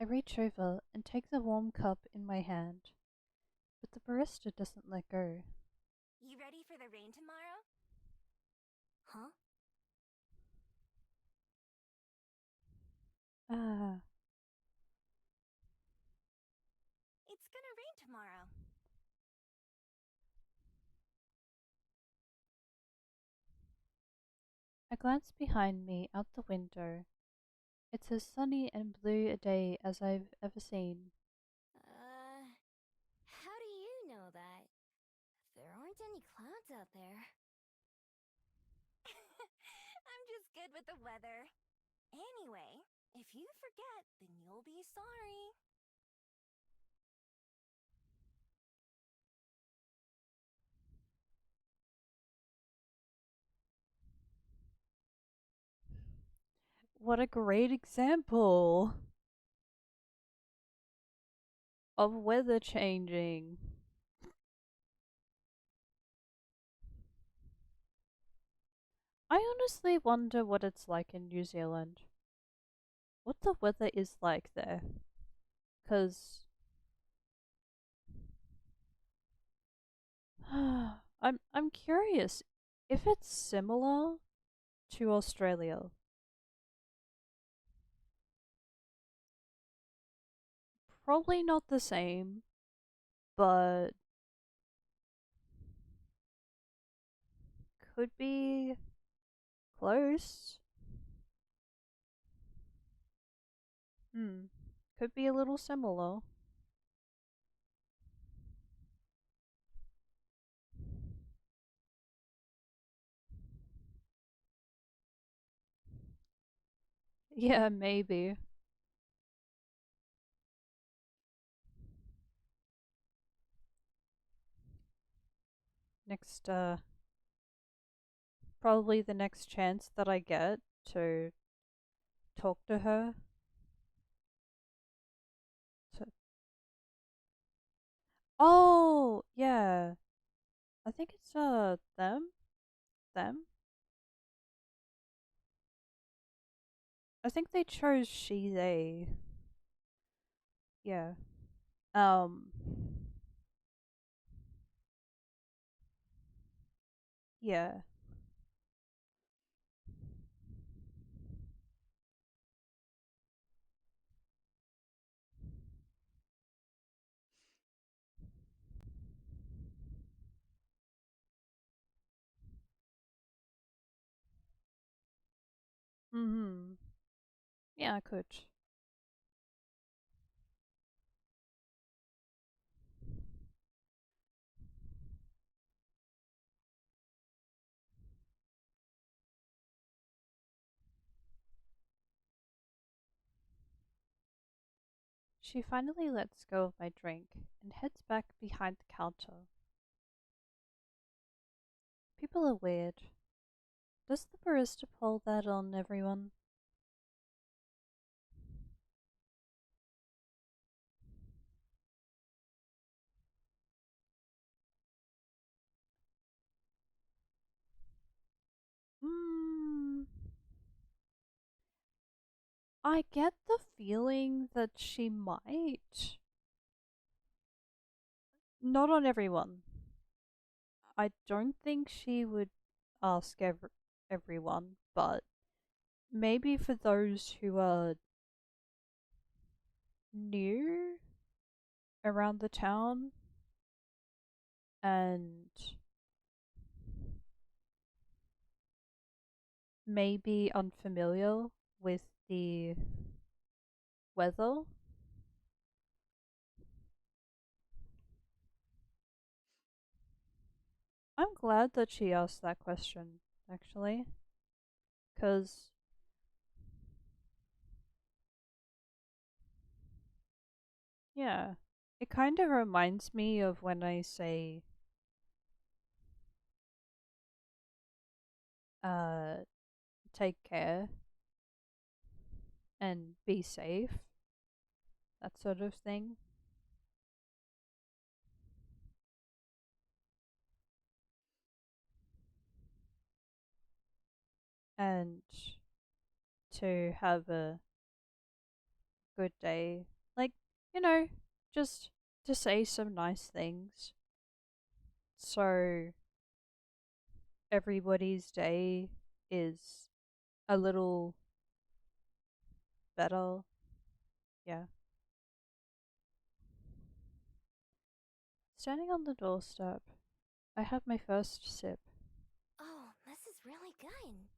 I reach over and take the warm cup in my hand, but the barista doesn't let go. You ready for the rain tomorrow? Huh? Ah, It's gonna rain tomorrow. I glance behind me out the window. It's as sunny and blue a day as I've ever seen. How do you know that? There aren't any clouds out there. I'm just good with the weather. Anyway, if you forget, then you'll be sorry. What a great example of weather changing. I honestly wonder what it's like in New Zealand. What the weather is like there. 'Cause I'm curious if it's similar to Australia. Probably not the same, but could be close. Could be a little similar. Yeah, maybe. Next, probably the next chance that I get to talk to her. So, oh, yeah. I think it's, them? Them? I think they chose she, they. Yeah. Um, yeah. Yeah, I could. She finally lets go of my drink and heads back behind the counter. People are weird. Does the barista pull that on everyone? Hmm. I get the feeling that she might. Not on everyone. I don't think she would ask everyone, but maybe for those who are new around the town and maybe unfamiliar with the weather. I'm glad that she asked that question, actually, because yeah, it kind of reminds me of when I say, uh, take care and be safe, that sort of thing. And to have a good day. Like, you know, just to say some nice things. So everybody's day is a little better. Yeah. Standing on the doorstep, I have my first sip. Oh, this is really good.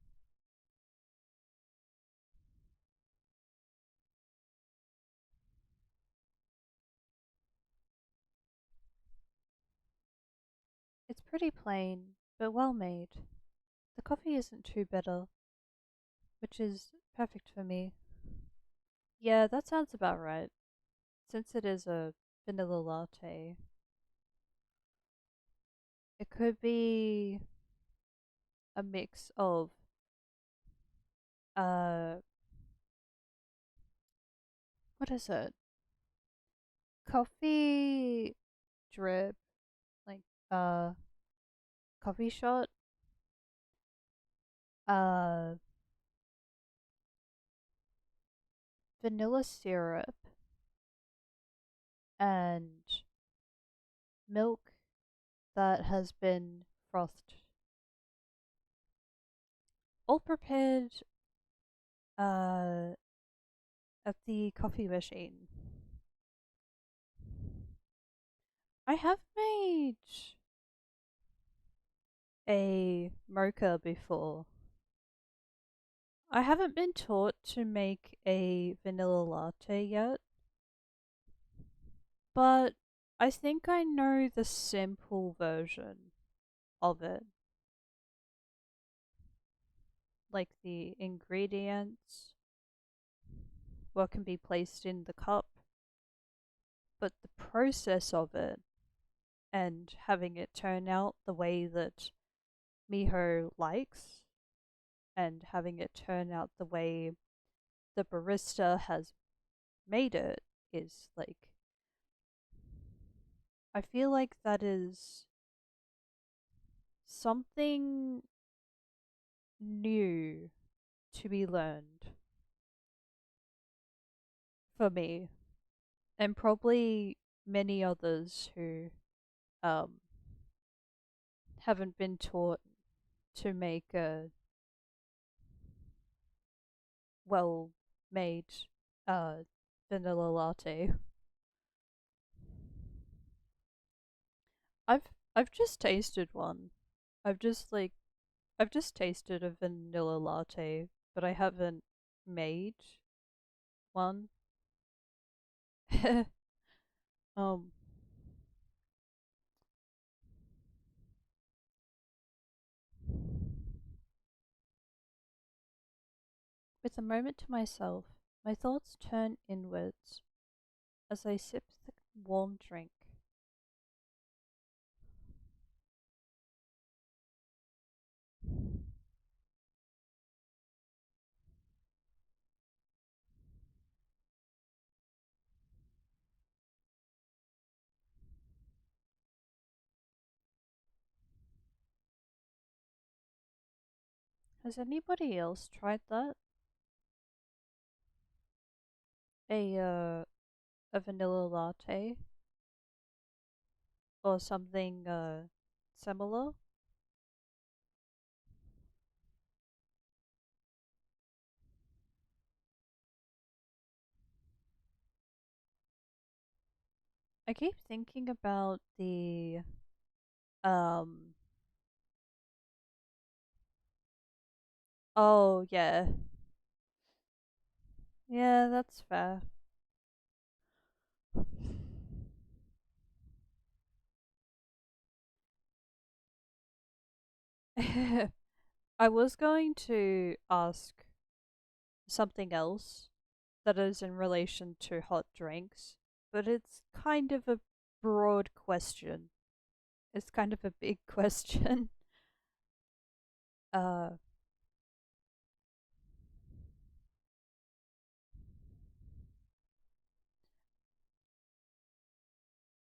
It's pretty plain, but well made. The coffee isn't too bitter, which is perfect for me. Yeah, that sounds about right. Since it is a vanilla latte, it could be a mix of uh what is it? Coffee drip, like uh coffee shot, uh vanilla syrup and milk that has been frothed. All prepared uh at the coffee machine. I have made a mocha before. I haven't been taught to make a vanilla latte yet, but I think I know the simple version of it. Like the ingredients, what can be placed in the cup, but the process of it and having it turn out the way that Miho likes and having it turn out the way the barista has made it is like, I feel like that is something new to be learned for me and probably many others who um haven't been taught to make a well made uh vanilla latte. I've I've just tasted one. I've just like I've just tasted a vanilla latte, but I haven't made one. um, with a moment to myself, my thoughts turn inwards as I sip the warm drink. Has anybody else tried that? A vanilla latte or something similar? I keep thinking about the um oh yeah. Yeah, that's fair. I was going to ask something else that is in relation to hot drinks, but it's kind of a broad question. It's kind of a big question. Uh,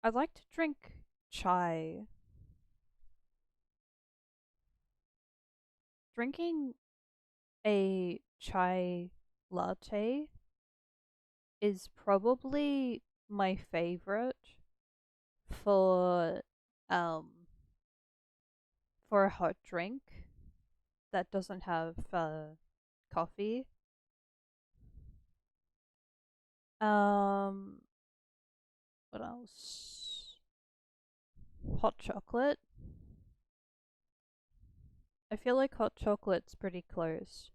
I like to drink chai. Drinking a chai latte is probably my favorite for um for a hot drink that doesn't have coffee. Um, what else? Hot chocolate. I feel like hot chocolate's pretty close.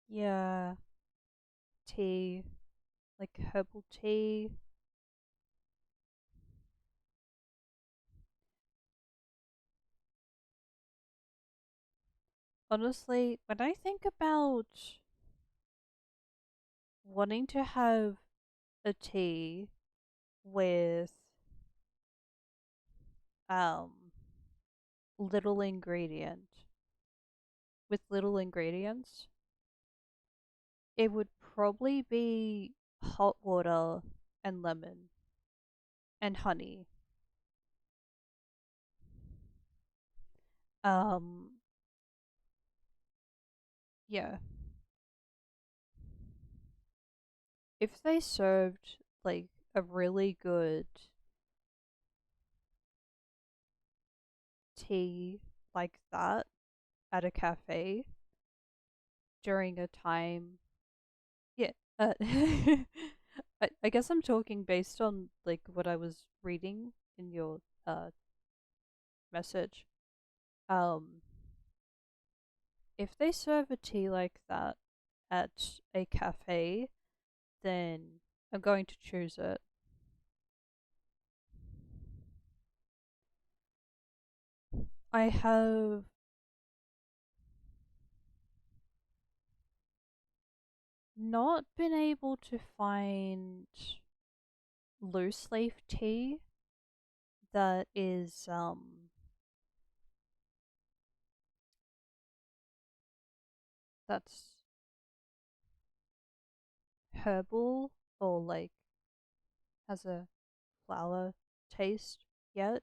Yeah, tea, like herbal tea. Honestly, when I think about wanting to have a tea with um little ingredient with little ingredients, it would probably be hot water and lemon and honey. Um, yeah. If they served like a really good tea like that at a cafe during a time, yeah. I guess I'm talking based on like what I was reading in your message. Um, if they serve a tea like that at a cafe, then I'm going to choose it. I have not been able to find loose leaf tea that is that's herbal or like has a flower taste yet,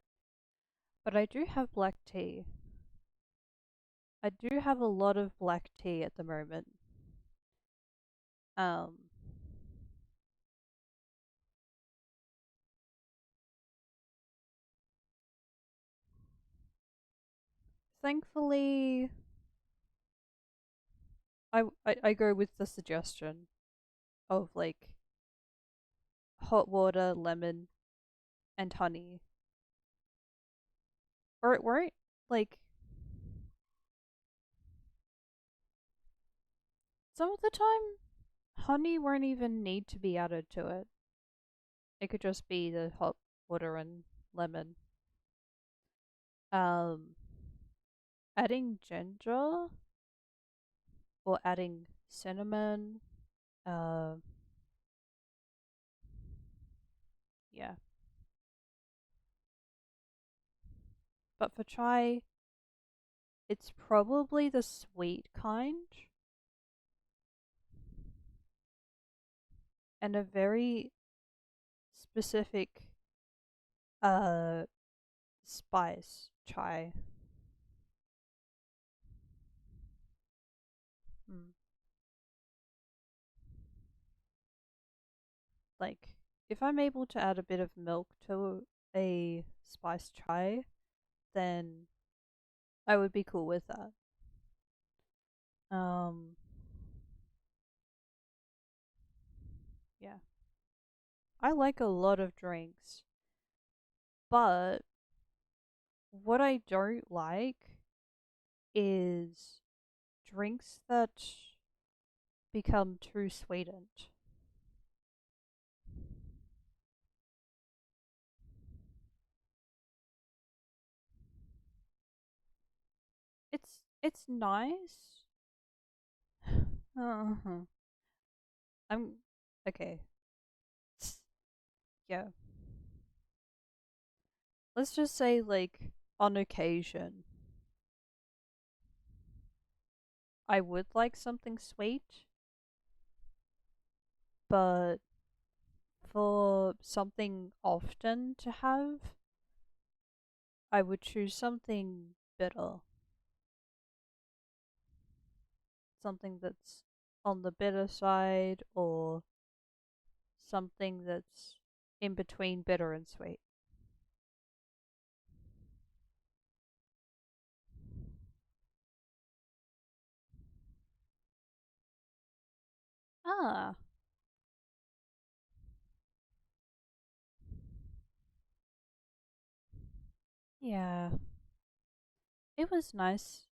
but I do have black tea. I do have a lot of black tea at the moment. Um thankfully, I go with the suggestion of like hot water, lemon, and honey. Or it won't like some of the time honey won't even need to be added to it. It could just be the hot water and lemon. Um Adding ginger or adding cinnamon, uh yeah. But for chai, it's probably the sweet kind and a very specific uh spice chai. Mm. Like if I'm able to add a bit of milk to a spice chai, then I would be cool with that. Um yeah. I like a lot of drinks, but what I don't like is drinks that become too sweetened. It's nice. Uh-huh. I'm okay. Yeah. Let's just say like on occasion I would like something sweet, but for something often to have, I would choose something bitter. Something that's on the bitter side or something that's in between bitter and sweet. Ah, yeah. It was nice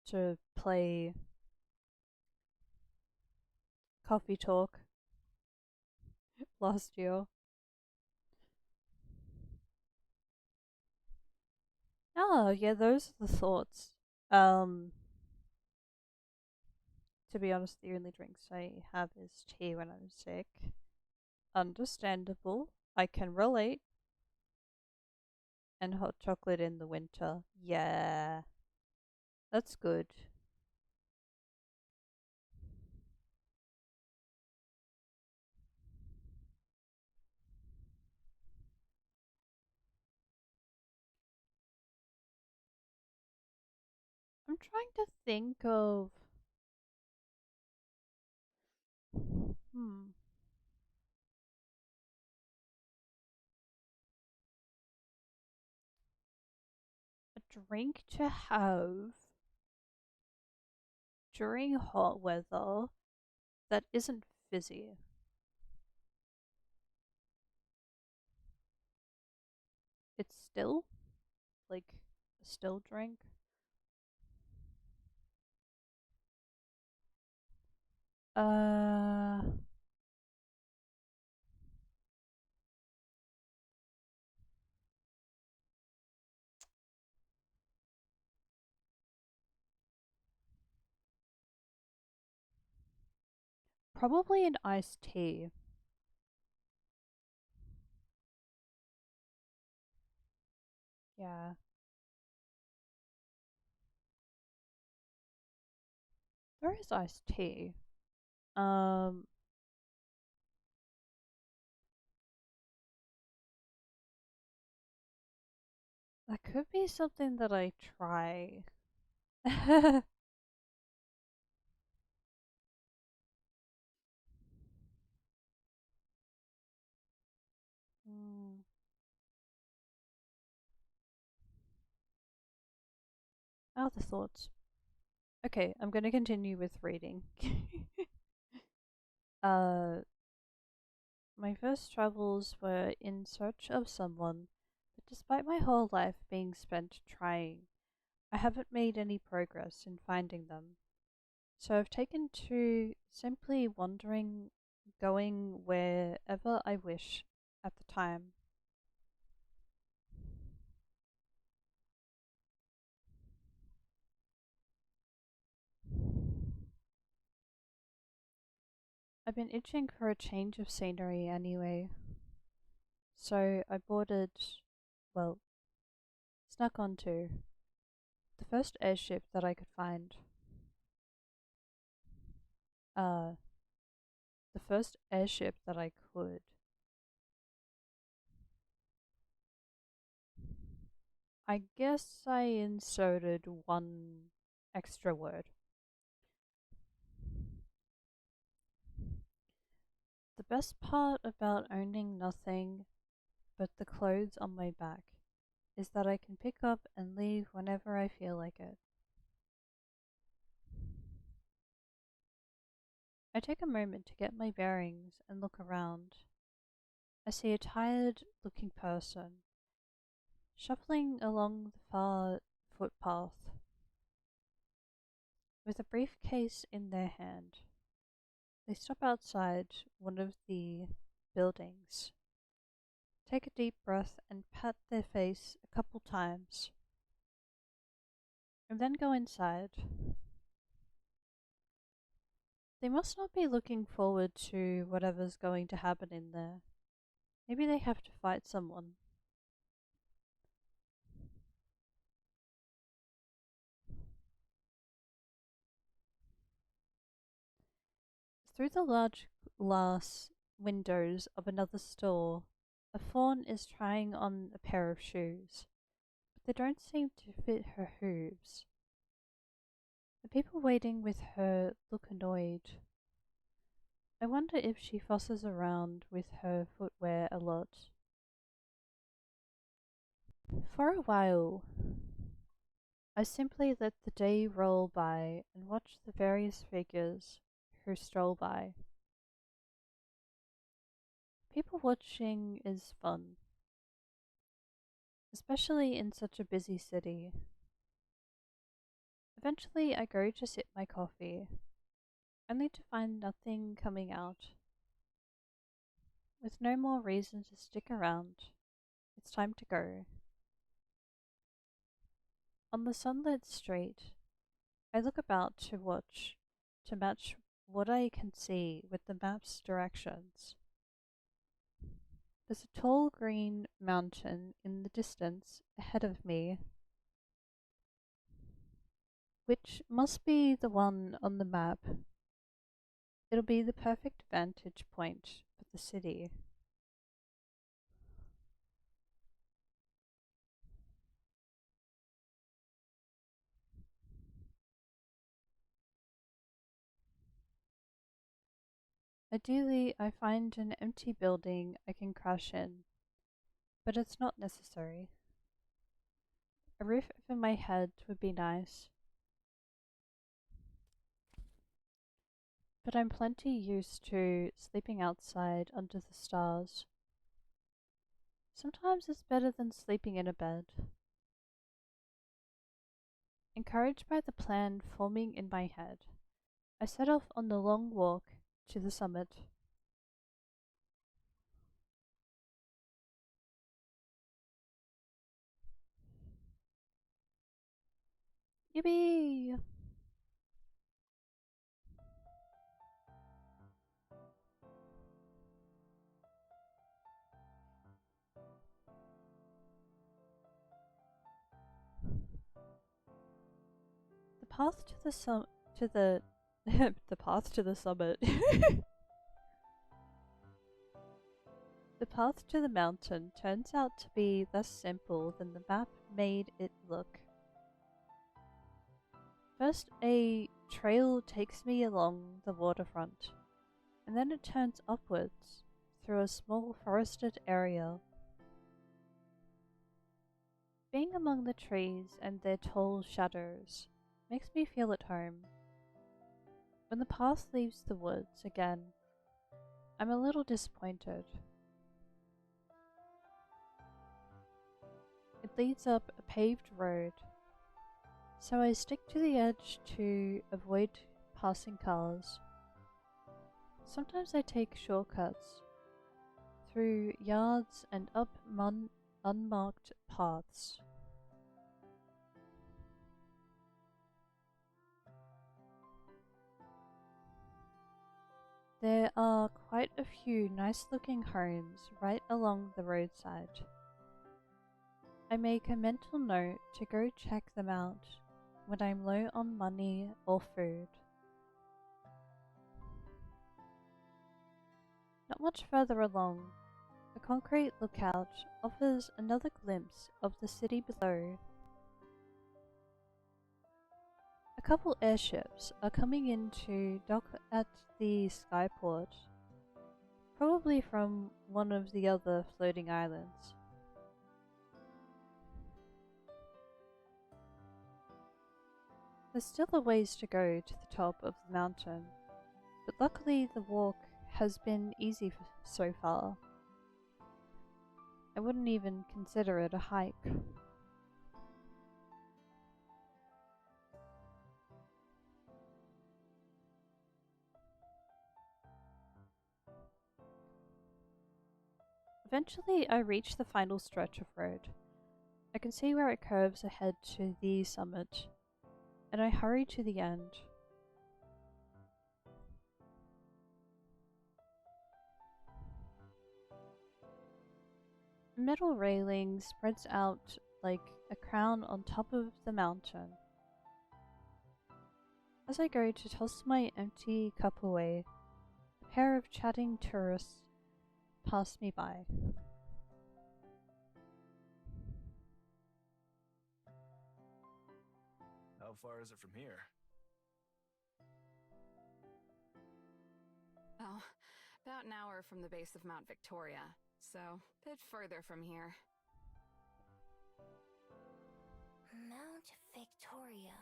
to play Coffee Talk last year. Oh, yeah, those are the thoughts. Um, to be honest, the only drinks I have is tea when I'm sick. Understandable. I can relate. And hot chocolate in the winter. Yeah, that's good. I'm trying to think of. Hmm. A drink to have during hot weather that isn't fizzy. It's still like a still drink. Uh, Probably an iced tea. Yeah, there is iced tea. Um, that could be something that I try. Mm. How are the thoughts? Okay, I'm gonna continue with reading. My first travels were in search of someone, but despite my whole life being spent trying, I haven't made any progress in finding them. So I've taken to simply wandering, going wherever I wish at the time. I've been itching for a change of scenery anyway, so I boarded, well, snuck onto the first airship that I could find. The first airship that I could. I guess I inserted one extra word. The best part about owning nothing but the clothes on my back is that I can pick up and leave whenever I feel like it. I take a moment to get my bearings and look around. I see a tired looking person shuffling along the far footpath with a briefcase in their hand. They stop outside one of the buildings, take a deep breath and pat their face a couple times, and then go inside. They must not be looking forward to whatever's going to happen in there. Maybe they have to fight someone. Through the large glass windows of another store, a fawn is trying on a pair of shoes, but they don't seem to fit her hooves. The people waiting with her look annoyed. I wonder if she fusses around with her footwear a lot. For a while, I simply let the day roll by and watch the various figures who stroll by. People watching is fun, especially in such a busy city. Eventually, I go to sip my coffee, only to find nothing coming out. With no more reason to stick around, it's time to go. On the sunlit street, I look about to match what I can see with the map's directions. There's a tall green mountain in the distance ahead of me, which must be the one on the map. It'll be the perfect vantage point for the city. Ideally, I find an empty building I can crash in, but it's not necessary. A roof over my head would be nice, but I'm plenty used to sleeping outside under the stars. Sometimes it's better than sleeping in a bed. Encouraged by the plan forming in my head, I set off on the long walk to the summit. Yippee! The path to the the path to the summit. The path to the mountain turns out to be less simple than the map made it look. First, a trail takes me along the waterfront, and then it turns upwards through a small forested area. Being among the trees and their tall shadows makes me feel at home. When the path leaves the woods again, I'm a little disappointed. It leads up a paved road, so I stick to the edge to avoid passing cars. Sometimes I take shortcuts through yards and up unmarked paths. There are quite a few nice looking homes right along the roadside. I make a mental note to go check them out when I'm low on money or food. Not much further along, a concrete lookout offers another glimpse of the city below. A couple airships are coming in to dock at the skyport, probably from one of the other floating islands. There's still a ways to go to the top of the mountain, but luckily the walk has been easy so far. I wouldn't even consider it a hike. Eventually I reach the final stretch of road. I can see where it curves ahead to the summit, and I hurry to the end. A metal railing spreads out like a crown on top of the mountain. As I go to toss my empty cup away, a pair of chatting tourists pass me by. How far is it from here? Oh, about an hour from the base of Mount Victoria, so a bit further from here. Mount Victoria.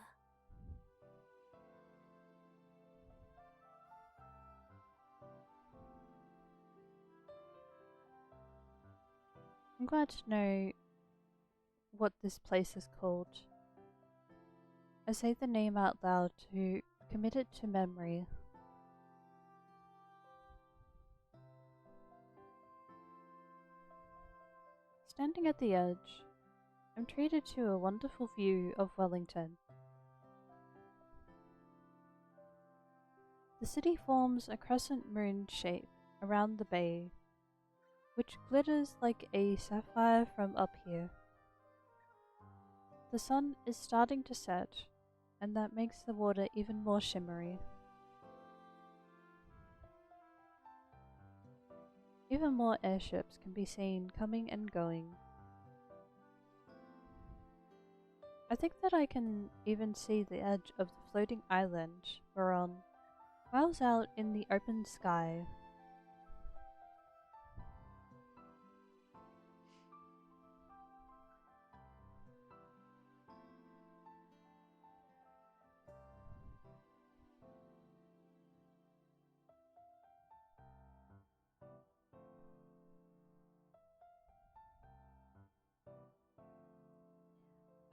I'm glad to know what this place is called. I say the name out loud to commit it to memory. Standing at the edge, I'm treated to a wonderful view of Wellington. The city forms a crescent moon shape around the bay, which glitters like a sapphire from up here. The sun is starting to set, and that makes the water even more shimmery. Even more airships can be seen coming and going. I think that I can even see the edge of the floating island we're on, miles out in the open sky.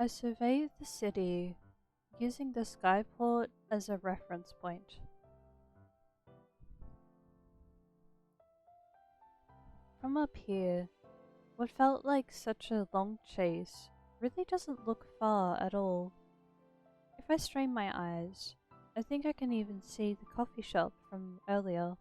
I survey the city using the skyport as a reference point. From up here, what felt like such a long chase really doesn't look far at all. If I strain my eyes, I think I can even see the coffee shop from earlier.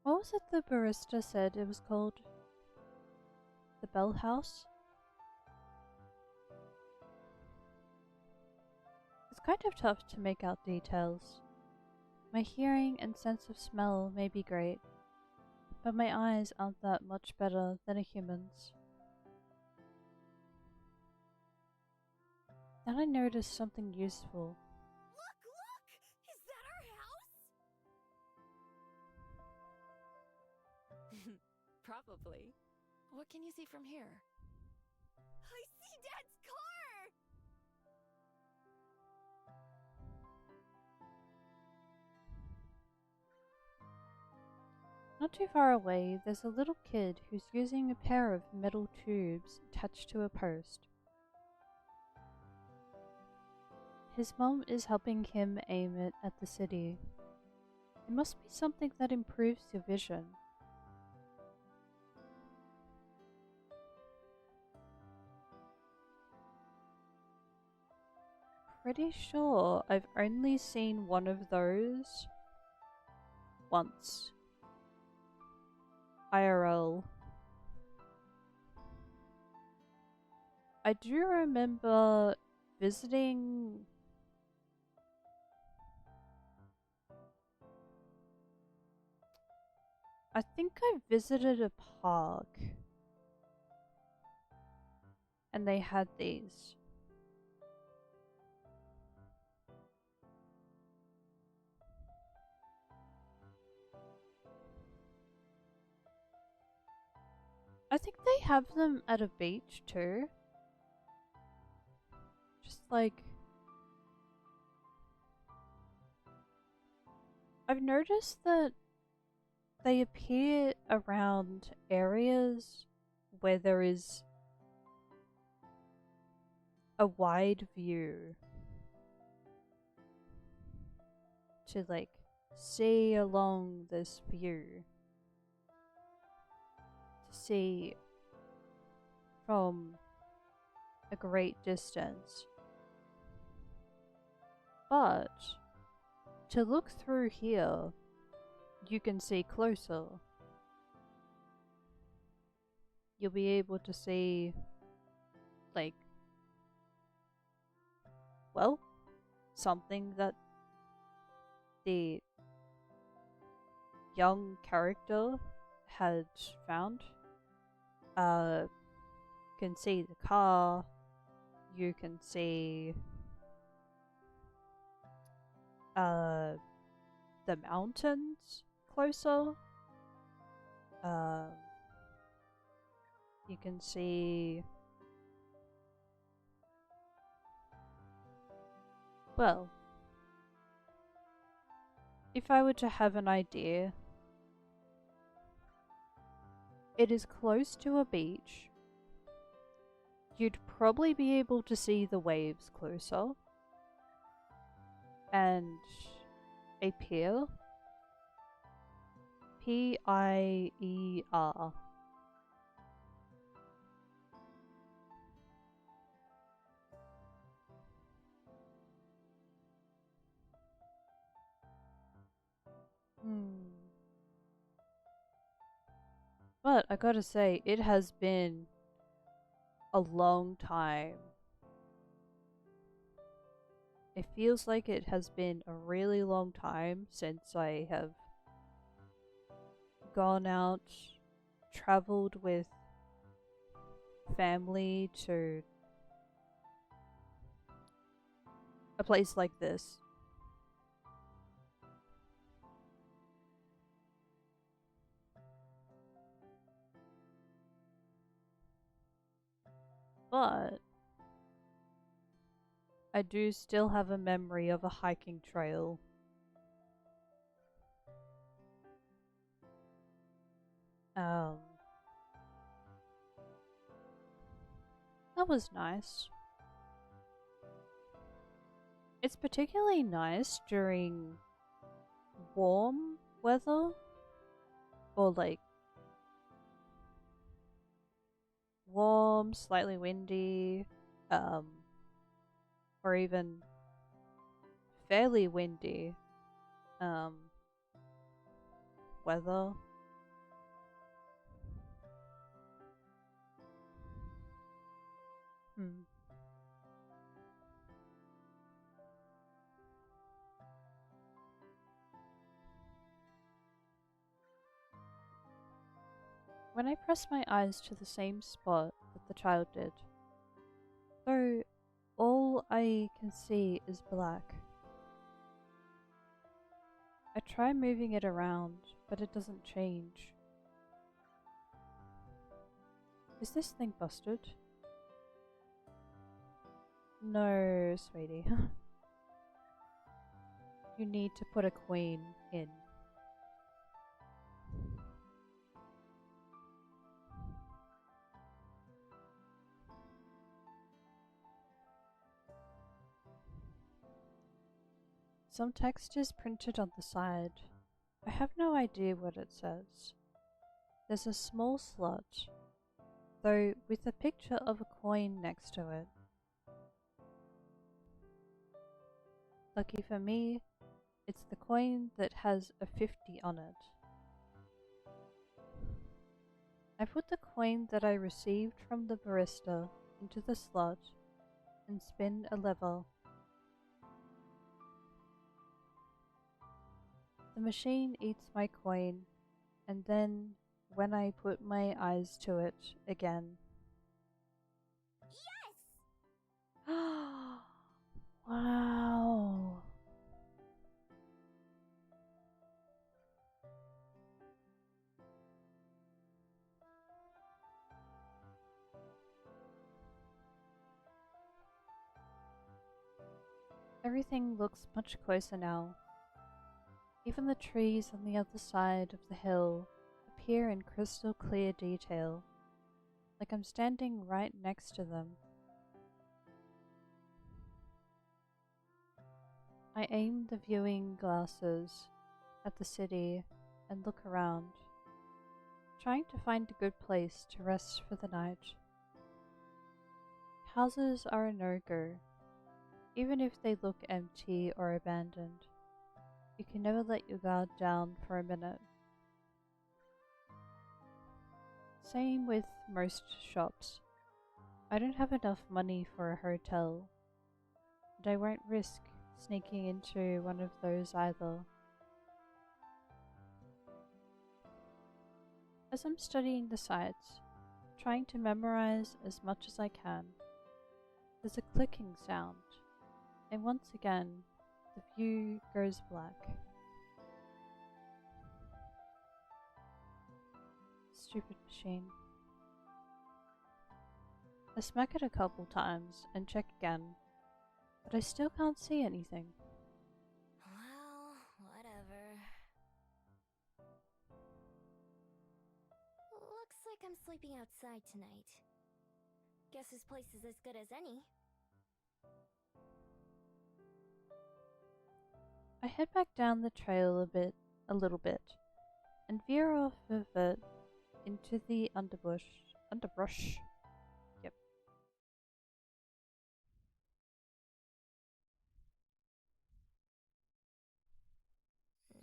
What was it the barista said it was called? The Bell House? It's kind of tough to make out details. My hearing and sense of smell may be great, but my eyes aren't that much better than a human's. Then I noticed something useful. Look, look! Is that our house? Probably. What can you see from here? I see Dad's car! Not too far away, there's a little kid who's using a pair of metal tubes attached to a post. His mom is helping him aim it at the city. It must be something that improves your vision. Pretty sure I've only seen one of those once. IRL. I do remember visiting I think I visited a park and they had these. I think they have them at a beach too. Just like I've noticed that they appear around areas where there is a wide view to like see along this view, to see from a great distance. But to look through here, you can see closer. You'll be able to see, like, well, something that the young character had found. You can see the car, you can see the mountains closer. You can see, well, if I were to have an idea, it is close to a beach. You'd probably be able to see the waves closer. And a pier. P-I-E-R. But I gotta say, it has been a long time. It feels like it has been a really long time since I have gone out, traveled with family to a place like this. But I do still have a memory of a hiking trail. That was nice. It's particularly nice during warm weather or like warm, slightly windy, or even fairly windy weather. when I press my eyes to the same spot that the child did, though all I can see is black. I try moving it around, but it doesn't change. Is this thing busted? No, sweetie. You need to put a queen in. Some text is printed on the side. I have no idea what it says. There's a small slot, though with a picture of a coin next to it. Lucky for me, it's the coin that has a 50 on it. I put the coin that I received from the barista into the slot and spin a lever. The machine eats my coin, and then when I put my eyes to it again. Yes! Wow. Everything looks much closer now. Even the trees on the other side of the hill appear in crystal clear detail, like I'm standing right next to them. I aim the viewing glasses at the city and look around, trying to find a good place to rest for the night. Houses are a no-go, even if they look empty or abandoned. You can never let your guard down for a minute. Same with most shops. I don't have enough money for a hotel, and I won't risk sneaking into one of those either. As I'm studying the sights, trying to memorize as much as I can, there's a clicking sound, and once again, the view goes black. Stupid machine. I smack it a couple times and check again, but I still can't see anything. Well, whatever. Looks like I'm sleeping outside tonight. Guess this place is as good as any. I head back down the trail a little bit, and veer off of it into the underbrush. Yep.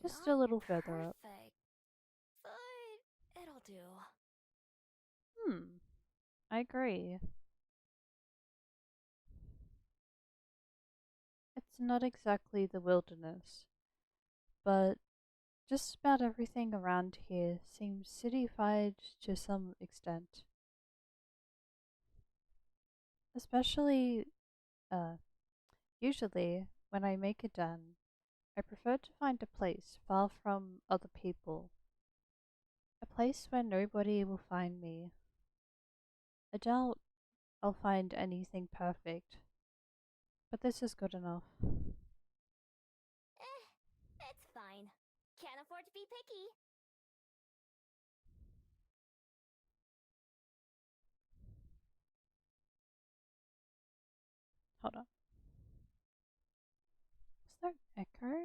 Just a Not little further up. perfect, but it'll do. I agree. It's not exactly the wilderness, but just about everything around here seems cityfied to some extent. Especially, usually when I make a den, I prefer to find a place far from other people. A place where nobody will find me. I doubt I'll find anything perfect, but this is good enough. It's fine. Can't afford to be picky. Hold on. Is there an echo?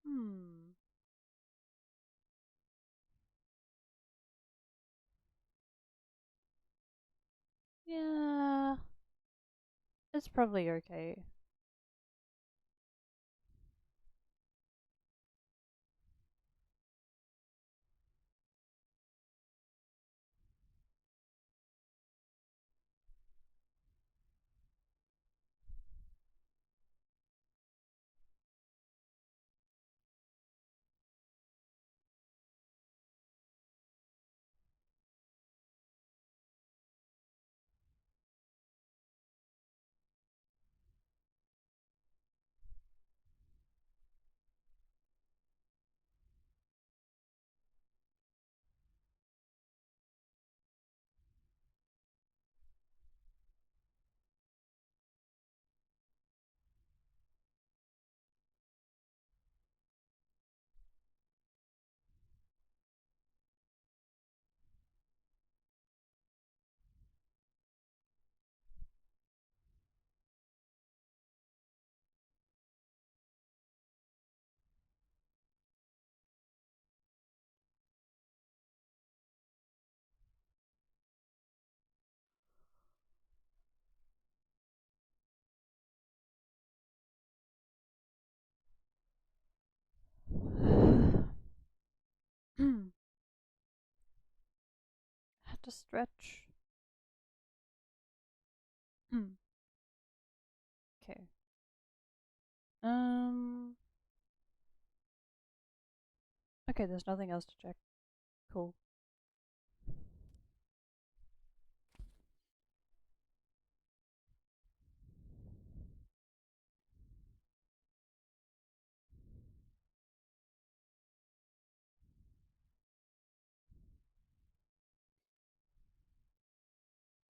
Hmm. Yeah. It's probably okay. to stretch. Okay. Okay, there's nothing else to check. Cool.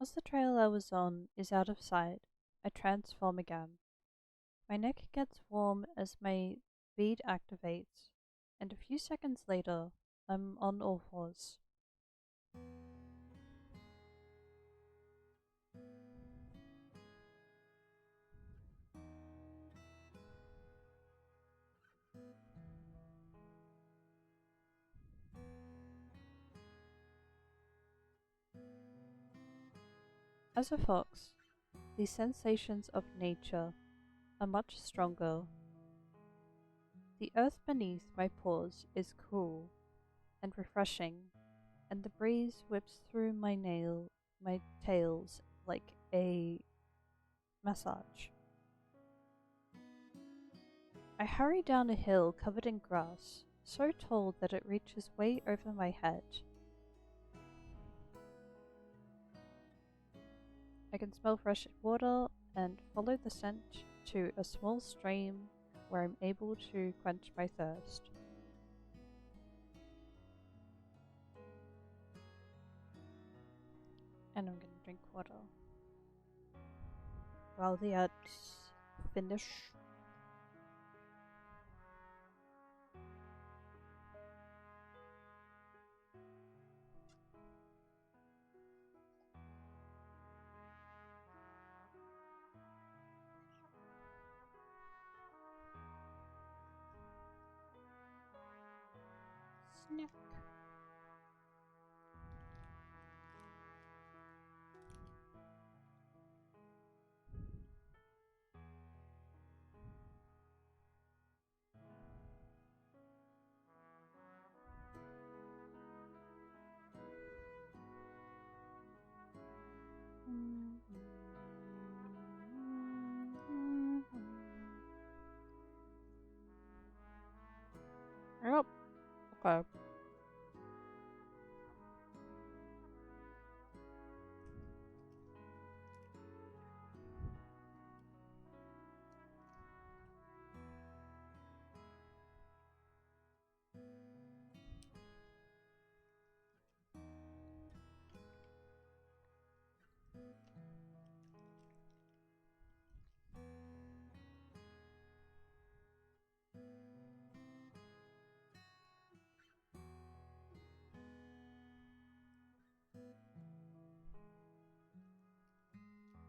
As the trail I was on is out of sight, I transform again. My neck gets warm as my bead activates, and a few seconds later, I'm on all fours. As a fox, the sensations of nature are much stronger. The earth beneath my paws is cool and refreshing, and the breeze whips through my tails like a massage. I hurry down a hill covered in grass, so tall that it reaches way over my head. I can smell fresh water and follow the scent to a small stream where I'm able to quench my thirst. And I'm gonna drink water while the ads finish. Snack. Yep. Okay.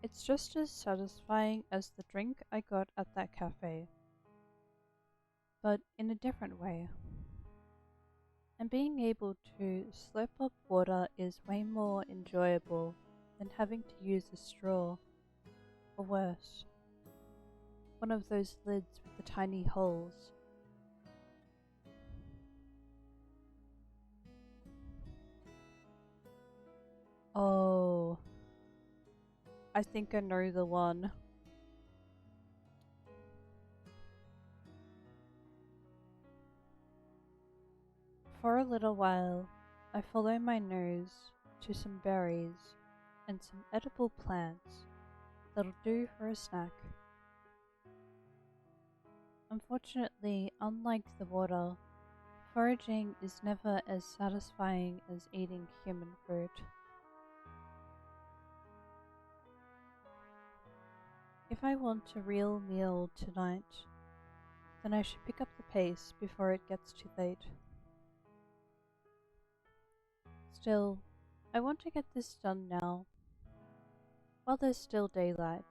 It's just as satisfying as the drink I got at that cafe, but in a different way. And being able to slurp up water is way more enjoyable than having to use a straw, or worse, one of those lids with the tiny holes. Oh, I think I know the one. For a little while, I follow my nose to some berries and some edible plants that'll do for a snack. Unfortunately, unlike the water, foraging is never as satisfying as eating human fruit. If I want a real meal tonight, then I should pick up the pace before it gets too late. Still, I want to get this done now, while there's still daylight.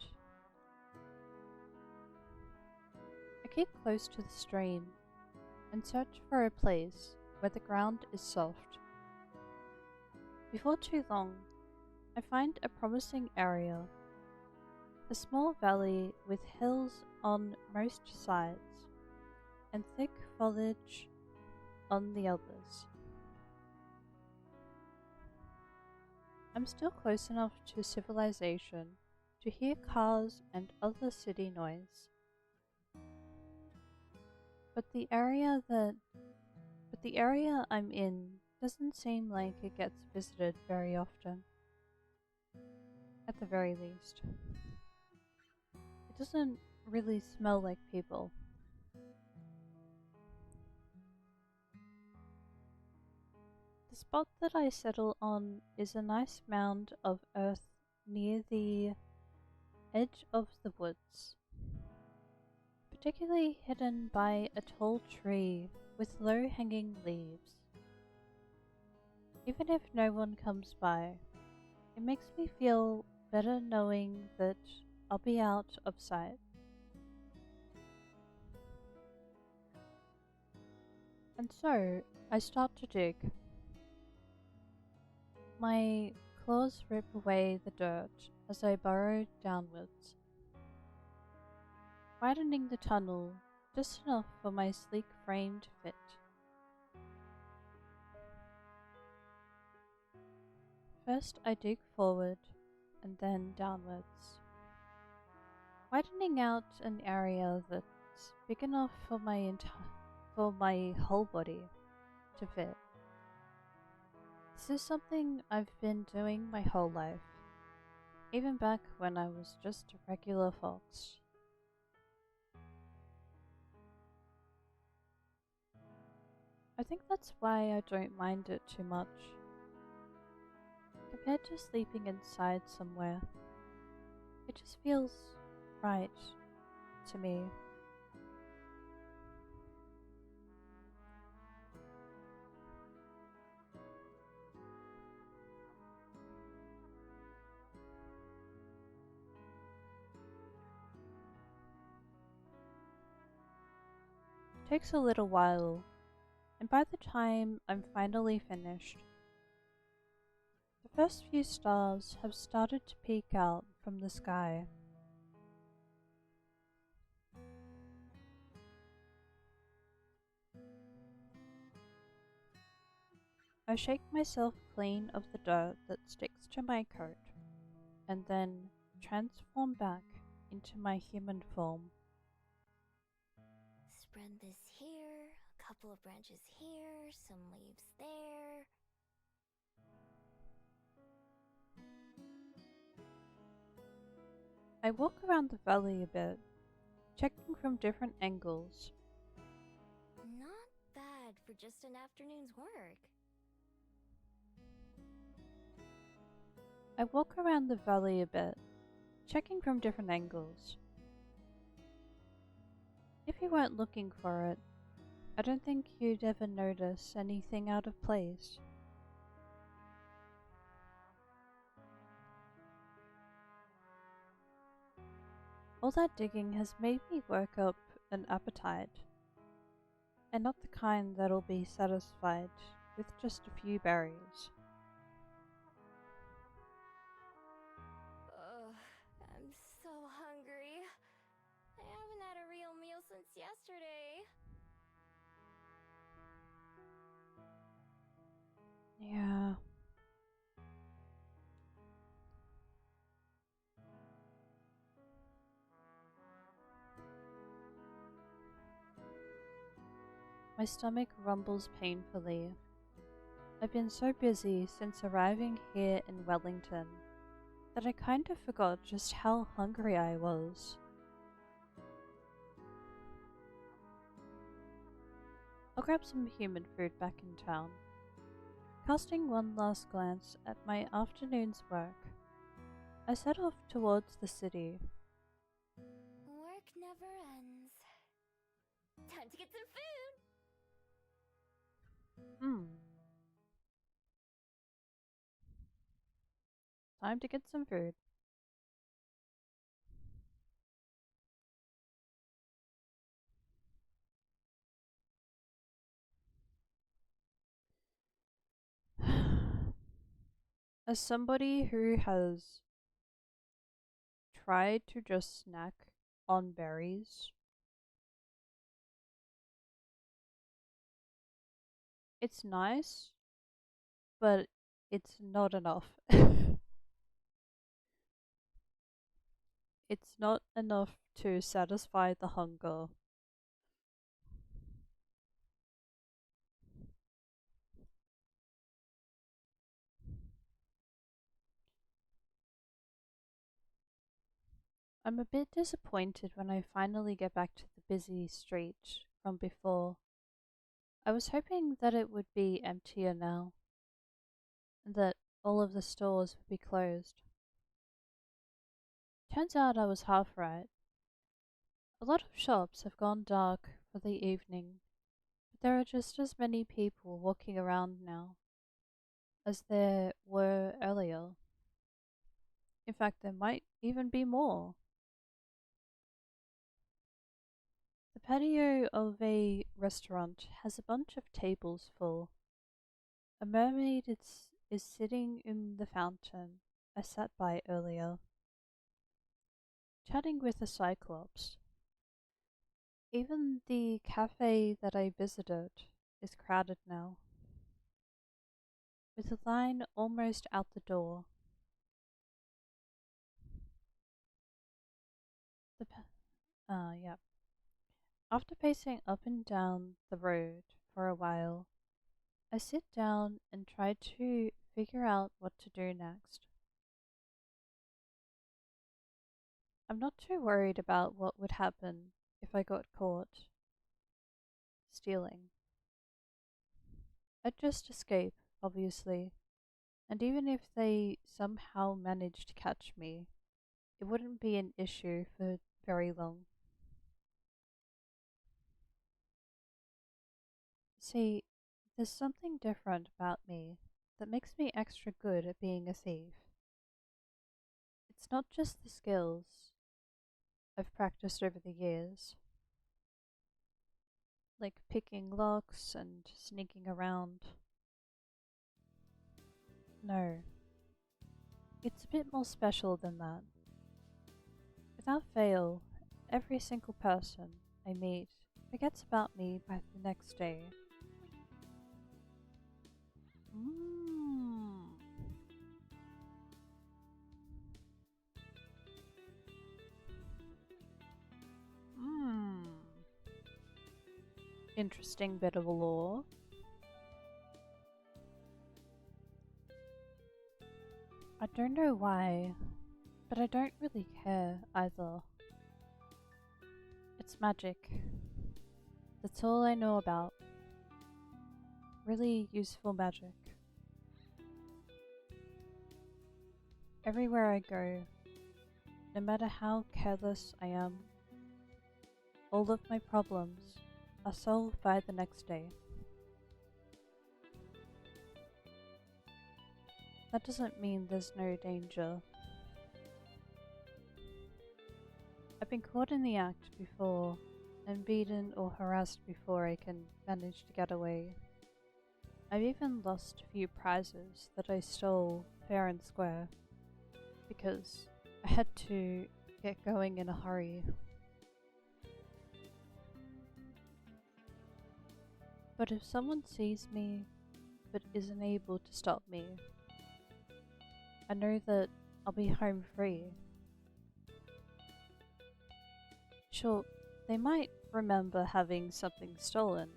I keep close to the stream and search for a place where the ground is soft. Before too long, I find a promising area, a small valley with hills on most sides and thick foliage on the others. I'm still close enough to civilization to hear cars and other city noise. But the area I'm in doesn't seem like it gets visited very often. At the very least. It doesn't really smell like people. The spot that I settle on is a nice mound of earth near the edge of the woods, particularly hidden by a tall tree with low-hanging leaves. Even if no one comes by, it makes me feel better knowing that I'll be out of sight. And so, I start to dig. My claws rip away the dirt as I burrow downwards, widening the tunnel just enough for my sleek frame to fit. First I dig forward and then downwards, widening out an area that's big enough for my whole body to fit. This is something I've been doing my whole life, even back when I was just a regular fox. I think that's why I don't mind it too much. Compared to sleeping inside somewhere, it just feels right to me. It takes a little while, and by the time I'm finally finished, the first few stars have started to peek out from the sky. I shake myself clean of the dirt that sticks to my coat, and then transform back into my human form. Spread this here, a couple of branches here, some leaves there. I walk around the valley a bit, checking from different angles. Not bad for just an afternoon's work. I walk around the valley a bit, checking from different angles. If you weren't looking for it, I don't think you'd ever notice anything out of place. All that digging has made me work up an appetite, and not the kind that'll be satisfied with just a few berries. Ugh, I'm so hungry. I haven't had a real meal since yesterday. Yeah. My stomach rumbles painfully. I've been so busy since arriving here in Wellington that I kind of forgot just how hungry I was. I'll grab some human food back in town. Casting one last glance at my afternoon's work, I set off towards the city. Work never ends. Time to get some food! Time to get some food. As somebody who has tried to just snack on berries, it's nice, but it's not enough. it's not enough to satisfy the hunger. I'm a bit disappointed when I finally get back to the busy street from before. I was hoping that it would be emptier now, and that all of the stores would be closed. Turns out I was half right. A lot of shops have gone dark for the evening, but there are just as many people walking around now as there were earlier. In fact, there might even be more. The patio of a restaurant has a bunch of tables full. A mermaid is sitting in the fountain I sat by earlier, chatting with a cyclops. Even the cafe that I visited is crowded now, with a line almost out the door. Yeah. After pacing up and down the road for a while, I sit down and try to figure out what to do next. I'm not too worried about what would happen if I got caught stealing. I'd just escape, obviously, and even if they somehow managed to catch me, it wouldn't be an issue for very long. See, there's something different about me that makes me extra good at being a thief. It's not just the skills I've practiced over the years, like picking locks and sneaking around. No, it's a bit more special than that. Without fail, every single person I meet forgets about me by the next day. Mmm. Mmm. Interesting bit of lore. I don't know why, but I don't really care either. It's magic. That's all I know about. Really useful magic. Everywhere I go, no matter how careless I am, all of my problems are solved by the next day. That doesn't mean there's no danger. I've been caught in the act before, and beaten or harassed before I can manage to get away. I've even lost a few prizes that I stole fair and square, because I had to get going in a hurry. But if someone sees me but isn't able to stop me, I know that I'll be home free. Sure, they might remember having something stolen,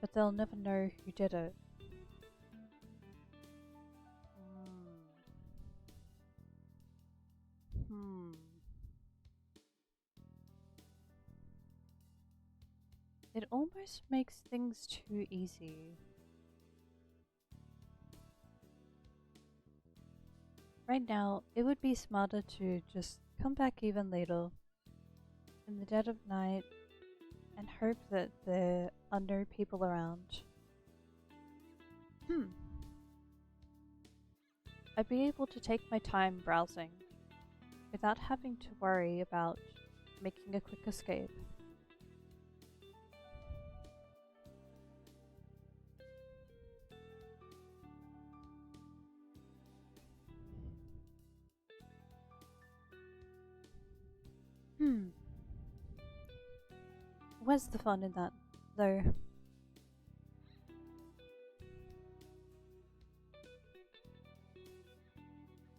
but they'll never know who did it. It almost makes things too easy. Right now, it would be smarter to just come back even later, in the dead of night, and hope that there are no people around. I'd be able to take my time browsing, without having to worry about making a quick escape. Where's the fun in that, though?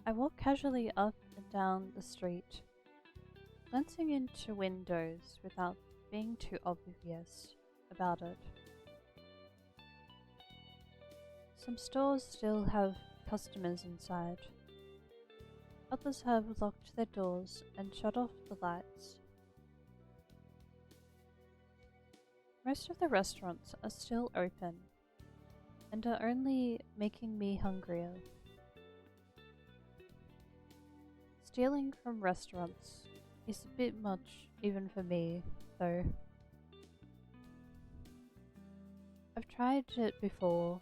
I walk casually up and down the street, glancing into windows without being too obvious about it. Some stores still have customers inside. Others have locked their doors and shut off the lights. Most of the restaurants are still open and are only making me hungrier. Stealing from restaurants is a bit much even for me, though. I've tried it before,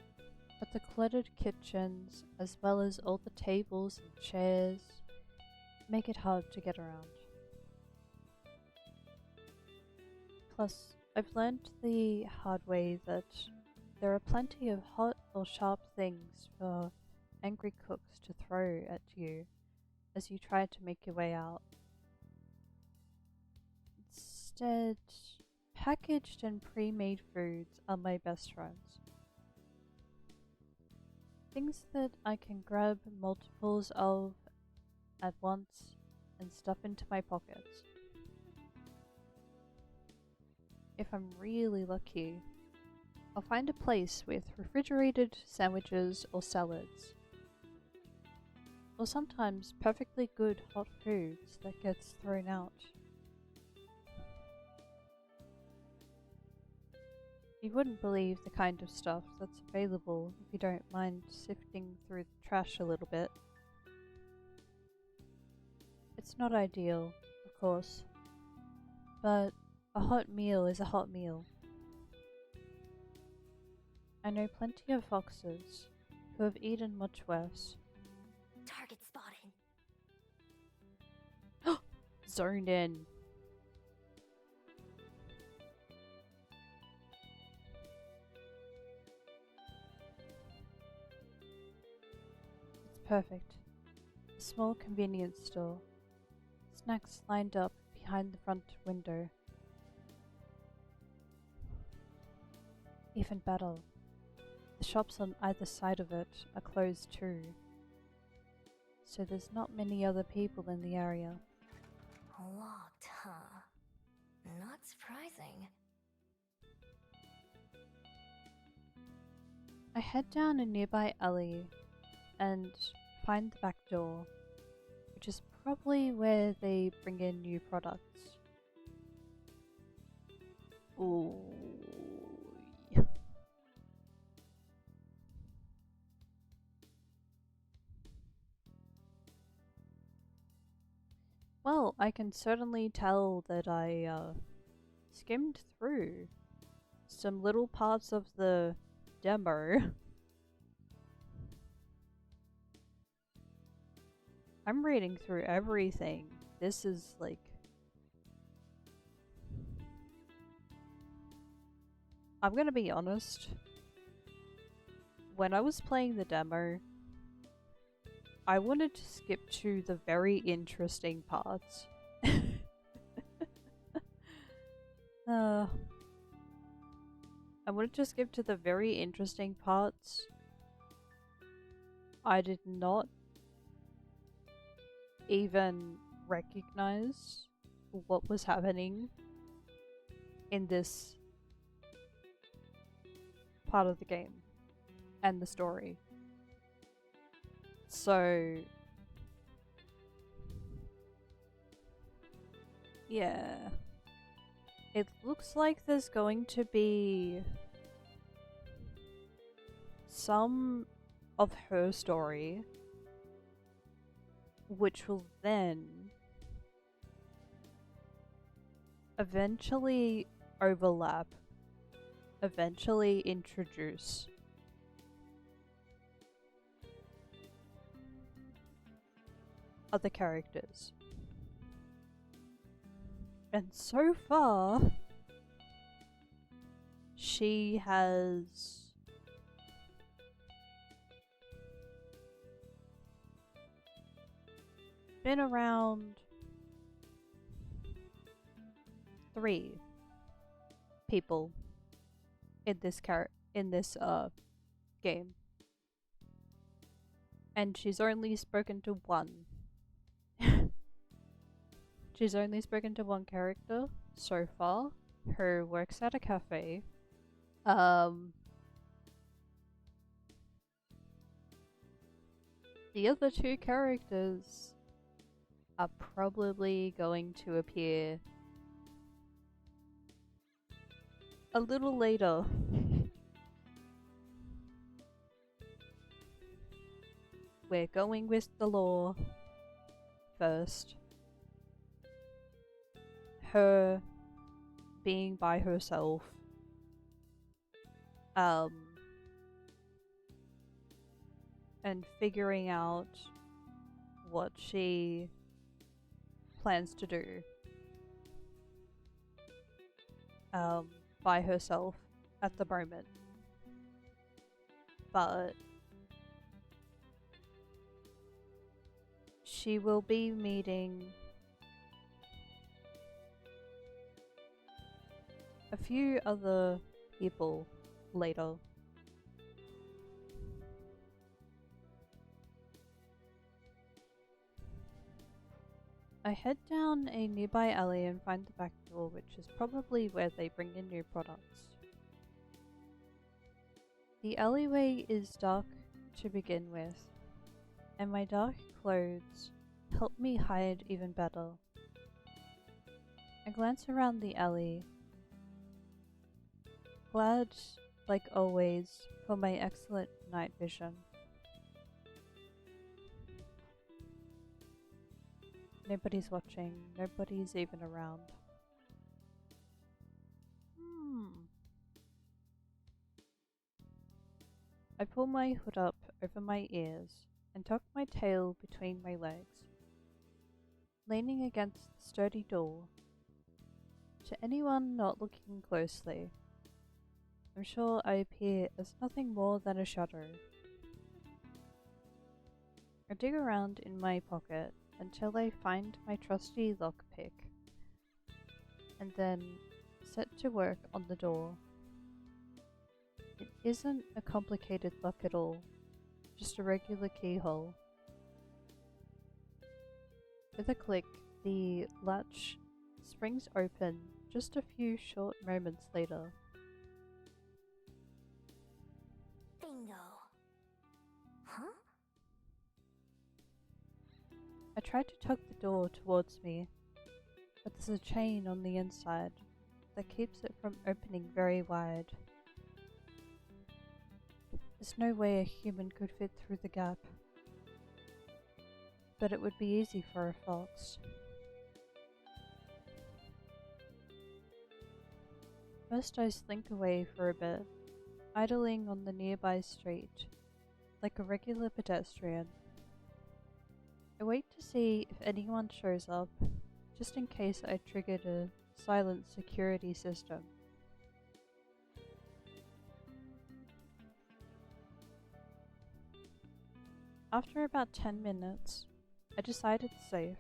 but the cluttered kitchens, as well as all the tables and chairs, make it hard to get around. Plus, I've learned the hard way that there are plenty of hot or sharp things for angry cooks to throw at you as you try to make your way out. Instead, packaged and pre-made foods are my best friends. Things that I can grab multiples of at once and stuff into my pockets. If I'm really lucky, I'll find a place with refrigerated sandwiches or salads. Or sometimes perfectly good hot foods that gets thrown out. You wouldn't believe the kind of stuff that's available if you don't mind sifting through the trash a little bit. It's not ideal, of course, but a hot meal is a hot meal. I know plenty of foxes who have eaten much worse. Target spotted. Zoned in. It's perfect. A small convenience store. Snacks lined up behind the front window. Even better, the shops on either side of it are closed too, so there's not many other people in the area. Locked, huh? Not surprising. I head down a nearby alley and find the back door, which is probably where they bring in new products. Ooh. Well, I can certainly tell that I skimmed through some little parts of the demo. I'm reading through everything. This is like... I'm gonna be honest. When I was playing the demo, I wanted to skip to the very interesting parts. I wanted to skip to the very interesting parts. I did not even recognize what was happening in this part of the game and the story. So, yeah. It looks like there's going to be some of her story, which will then eventually overlap, eventually introduce other characters. And so far, she has been around 3 people in this game, and she's only spoken to 1. She's only spoken to one character so far, who works at a cafe. The other two characters are probably going to appear a little later. We're going with the lore first. Her being by herself. And figuring out what she plans to do by herself at the moment. But she will be meeting a few other people later. I head down a nearby alley and find the back door, which is probably where they bring in new products. The alleyway is dark to begin with, and my dark clothes help me hide even better. I glance around the alley, glad, like always, for my excellent night vision. Nobody's watching, nobody's even around. I pull my hood up over my ears and tuck my tail between my legs, leaning against the sturdy door. To anyone not looking closely, I'm sure I appear as nothing more than a shadow. I dig around in my pocket until I find my trusty lockpick, and then set to work on the door. It isn't a complicated lock at all, just a regular keyhole. With a click, the latch springs open just a few short moments later. Bingo. Huh? I try to tug the door towards me, but there's a chain on the inside that keeps it from opening very wide. There's no way a human could fit through the gap, but it would be easy for a fox. First I slink away for a bit, idling on the nearby street, like a regular pedestrian. I wait to see if anyone shows up, just in case I triggered a silent security system. After about 10 minutes, I decide it's safe.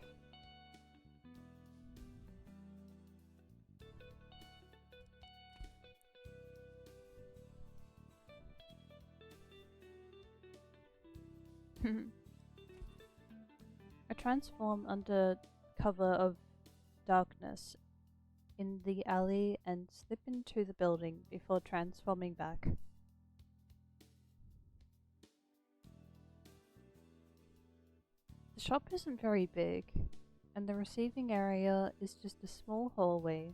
I transform under cover of darkness in the alley and slip into the building before transforming back. The shop isn't very big, and the receiving area is just a small hallway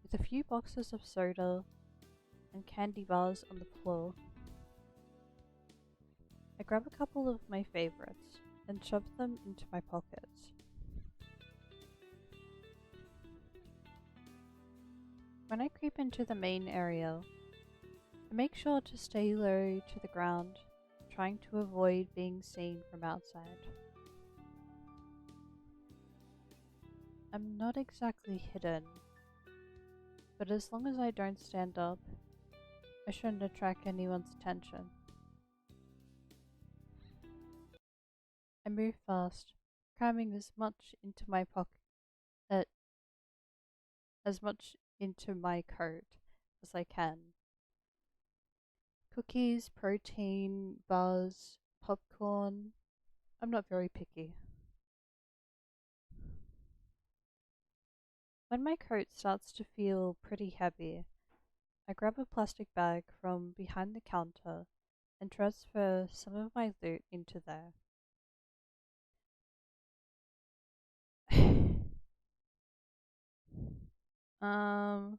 with a few boxes of soda and candy bars on the floor. I grab a couple of my favorites and shove them into my pockets. When I creep into the main area, I make sure to stay low to the ground, trying to avoid being seen from outside. I'm not exactly hidden, but as long as I don't stand up, I shouldn't attract anyone's attention. I move fast, cramming as much into my pocket, as much into my coat as I can. Cookies, protein, bars, popcorn. I'm not very picky. When my coat starts to feel pretty heavy, I grab a plastic bag from behind the counter and transfer some of my loot into there. um.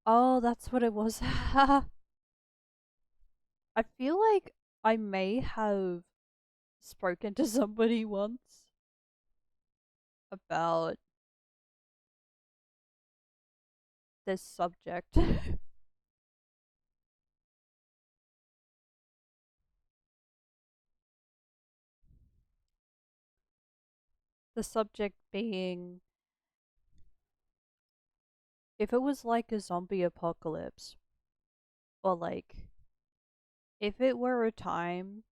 Oh, that's what it was. I feel like I may have spoken to somebody once about this subject. The subject being if it was like a zombie apocalypse, or like if it were a time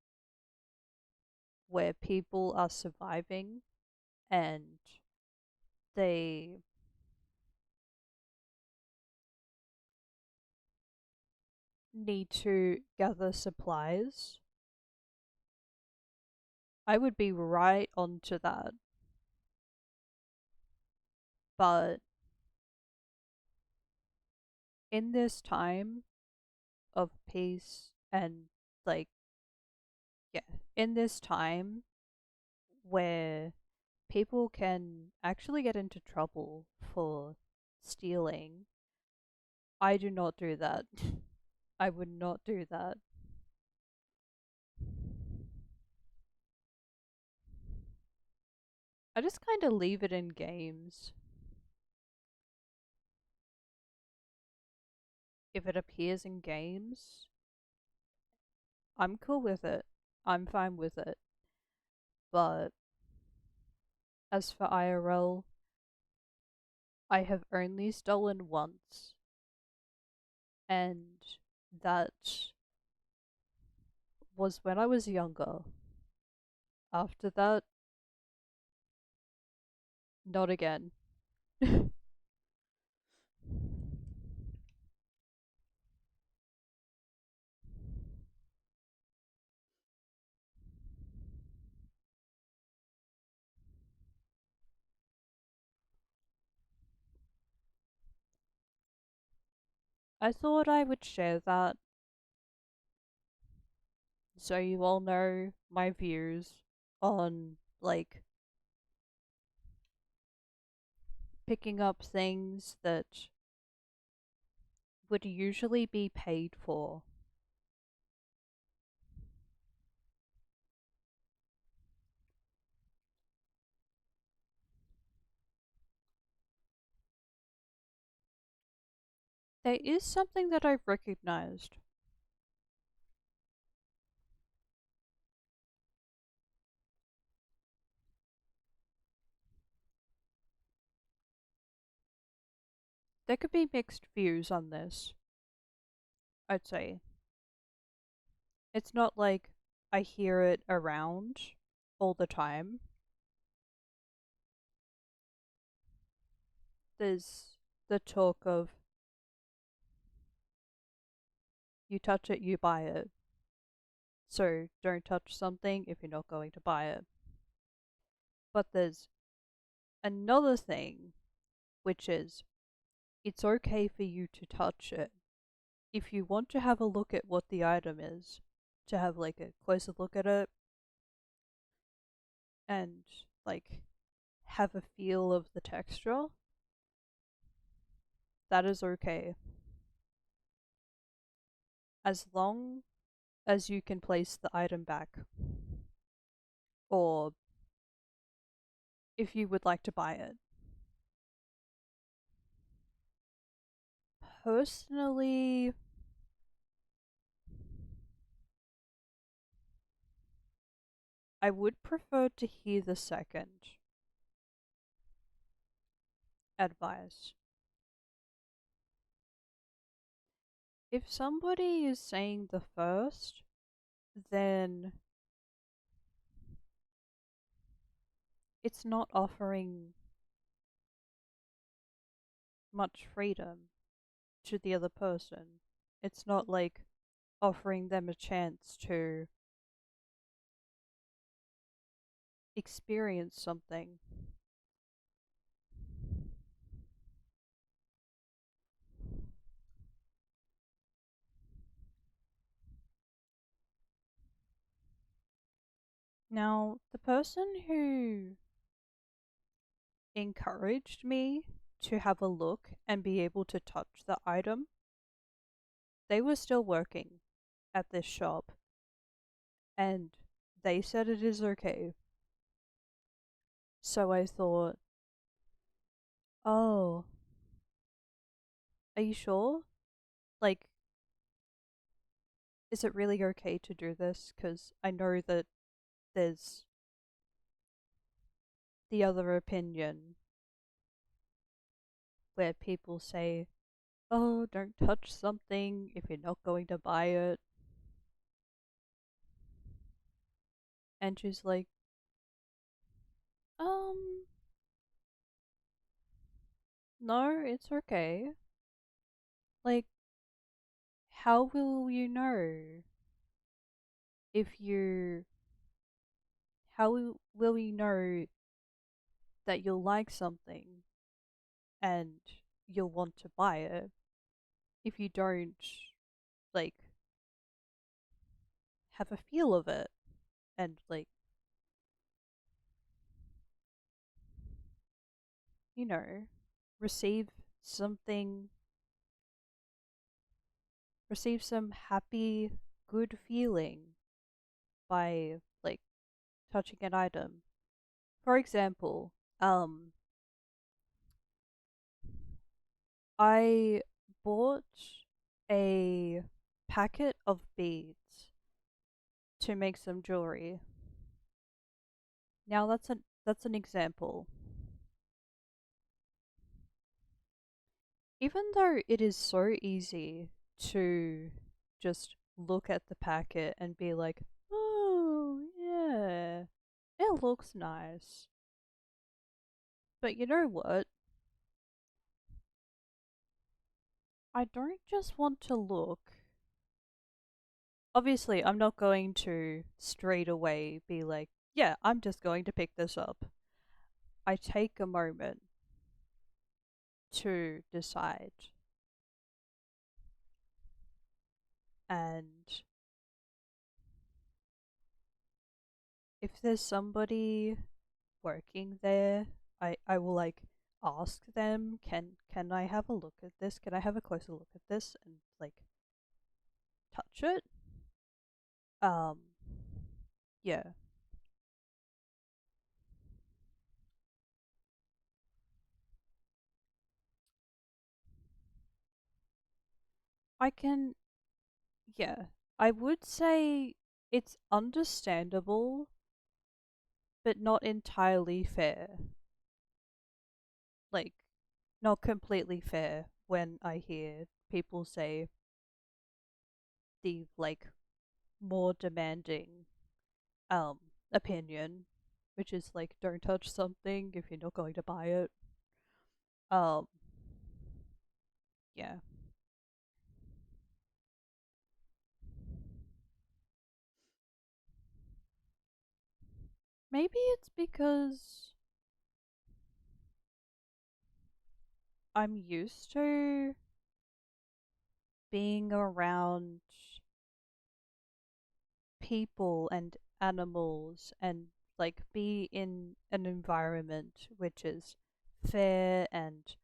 where people are surviving and they need to gather supplies, I would be right onto that. But in this time of peace and like, yeah, in this time where people can actually get into trouble for stealing, I do not do that. I would not do that. I just kind of leave it in games. If it appears in games, I'm cool with it. I'm fine with it. But as for IRL, I have only stolen once. And that was when I was younger. After that, not again. I thought I would share that so you all know my views on, like, picking up things that would usually be paid for. There is something that I've recognized. There could be mixed views on this, I'd say. It's not like I hear it around all the time. There's the talk of you touch it, you buy it. So don't touch something if you're not going to buy it. But there's another thing, which is it's okay for you to touch it. If you want to have a look at what the item is, to have like a closer look at it and like have a feel of the texture, that is okay. As long as you can place the item back. Or if you would like to buy it. Personally, I would prefer to hear the second advice. If somebody is saying the first, then it's not offering much freedom to the other person. It's not like offering them a chance to experience something. Now, the person who encouraged me to have a look and be able to touch the item, they were still working at this shop, and they said it is okay. So I thought, oh, are you sure? Like, is it really okay to do this? Because I know that there's the other opinion where people say, oh, don't touch something if you're not going to buy it. And she's like, no, it's okay. Like, how will you know if you. How will you know that you'll like something and you'll want to buy it if you don't, like, have a feel of it and, like, you know, receive something, receive some happy, good feeling by, like, touching an item. For example, I bought a packet of beads to make some jewelry. Now that's an example. Even though it is so easy to just look at the packet and be like, oh, yeah, it looks nice. But you know what? I don't just want to look. Obviously, I'm not going to straight away be like, yeah, I'm just going to pick this up. I take a moment to decide. And if there's somebody working there, I will like ask them, can I have a look at this? Can I have a closer look at this and like touch it? Yeah. I can yeah. I would say it's understandable but not entirely fair. Like not completely fair when I hear people say the like more demanding opinion, which is like don't touch something if you're not going to buy it. Um yeah. Maybe it's because I'm used to being around people and animals and like be in an environment which is fair and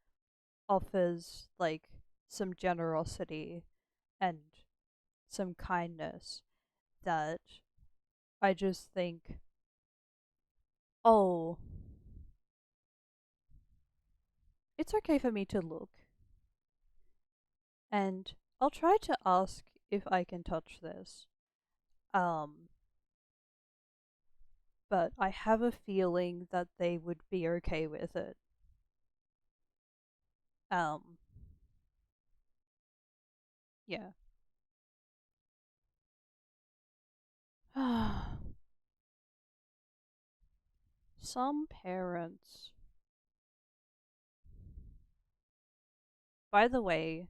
offers like some generosity and some kindness that I just think, oh, it's okay for me to look and I'll try to ask if I can touch this. Um, but I have a feeling that they would be okay with it. Um, yeah. Some parents. By the way,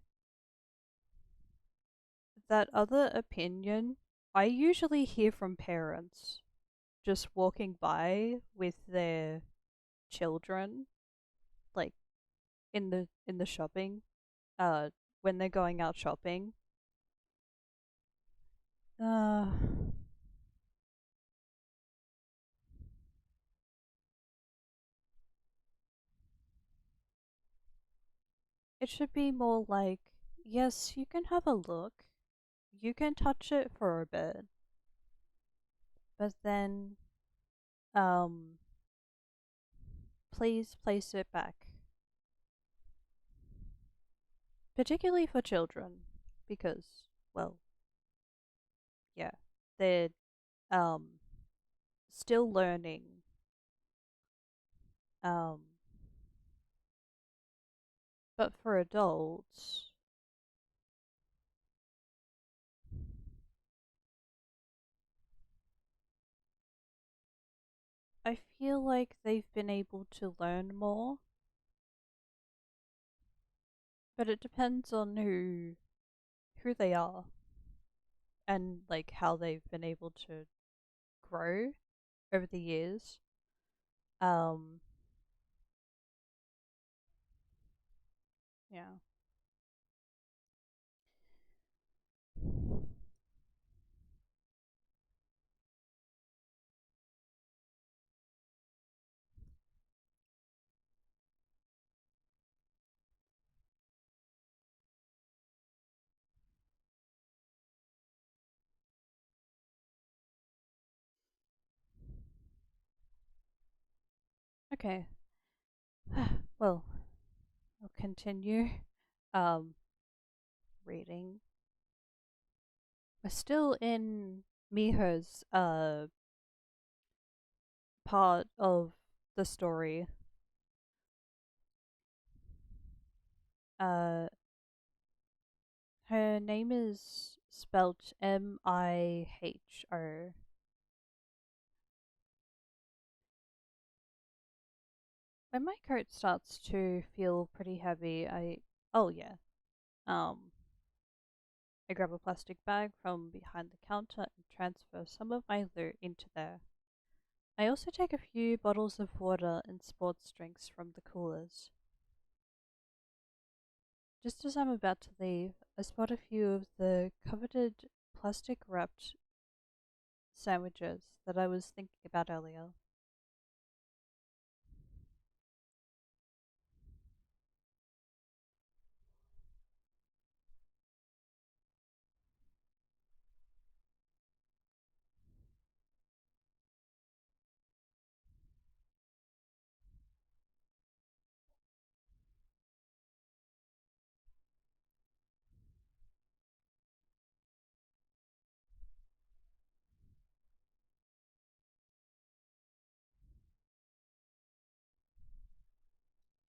that other opinion I usually hear from parents just walking by with their children, like in the shopping, when they're going out shopping. Uh, it should be more like, yes, you can have a look, you can touch it for a bit, but then, um, please place it back. Particularly for children, because, well, yeah, they're, um, still learning. Um, but for adults, I feel like they've been able to learn more, but it depends on who they are and like how they've been able to grow over the years. Um, yeah. Okay. Well, I'll continue um reading. We're still in Miho's part of the story. Uh Her name is spelt Miho. When my coat starts to feel pretty heavy, oh yeah. Um I grab a plastic bag from behind the counter and transfer some of my loot into there. I also take a few bottles of water and sports drinks from the coolers. Just as I'm about to leave, I spot a few of the coveted plastic wrapped sandwiches that I was thinking about earlier.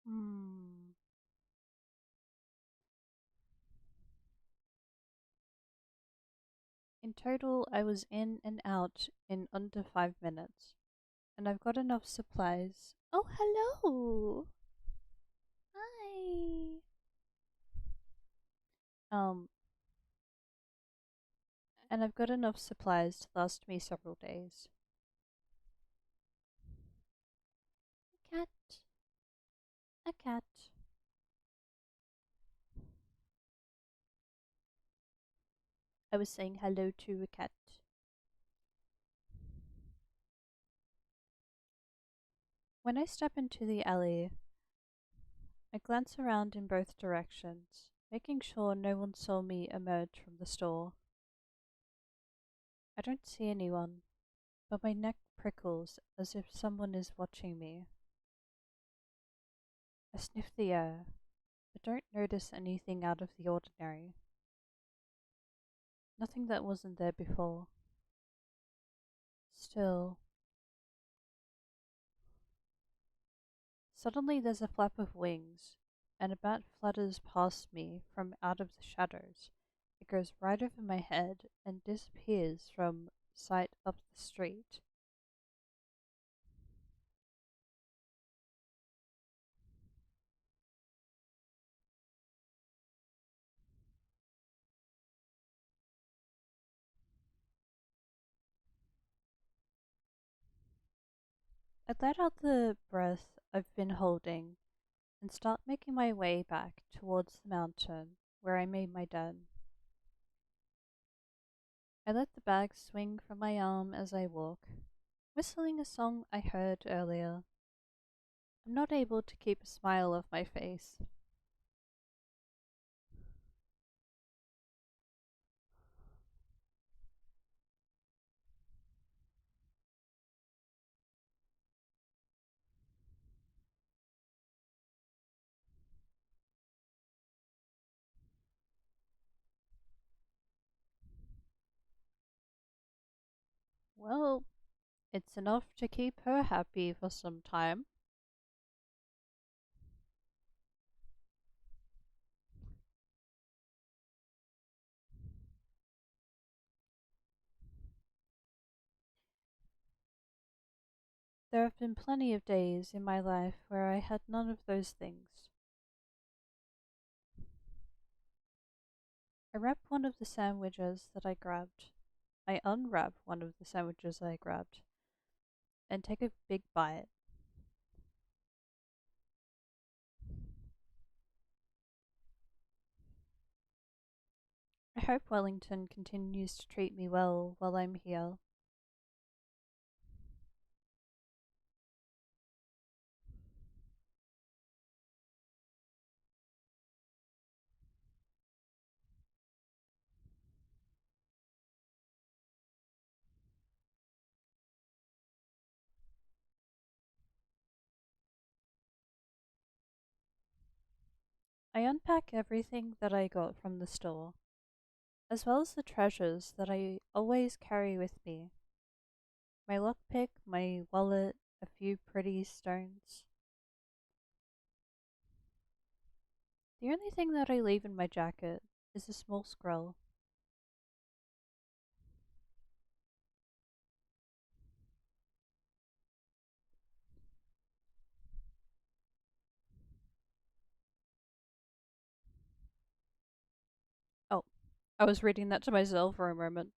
Hmm. In total, I was in and out in under 5 minutes, and I've got enough supplies. Oh, hello! Hi! Um, and I've got enough supplies to last me several days. A cat. A cat. I was saying hello to a cat. When I step into the alley, I glance around in both directions, making sure no one saw me emerge from the store. I don't see anyone, but my neck prickles as if someone is watching me. I sniff the air, but don't notice anything out of the ordinary. Nothing that wasn't there before. Still, suddenly there's a flap of wings, and a bat flutters past me from out of the shadows. It goes right over my head and disappears from sight up the street. I'd let out the breath I've been holding and start making my way back towards the mountain where I made my den. I let the bag swing from my arm as I walk, whistling a song I heard earlier. I'm not able to keep a smile off my face. Well, it's enough to keep her happy for some time. There have been plenty of days in my life where I had none of those things. I wrap one of the sandwiches that I grabbed. I unwrap one of the sandwiches I grabbed and take a big bite. I hope Wellington continues to treat me well while I'm here. I unpack everything that I got from the store, as well as the treasures that I always carry with me. My lockpick, my wallet, a few pretty stones. The only thing that I leave in my jacket is a small scroll. Oh, I was reading that to myself for a moment.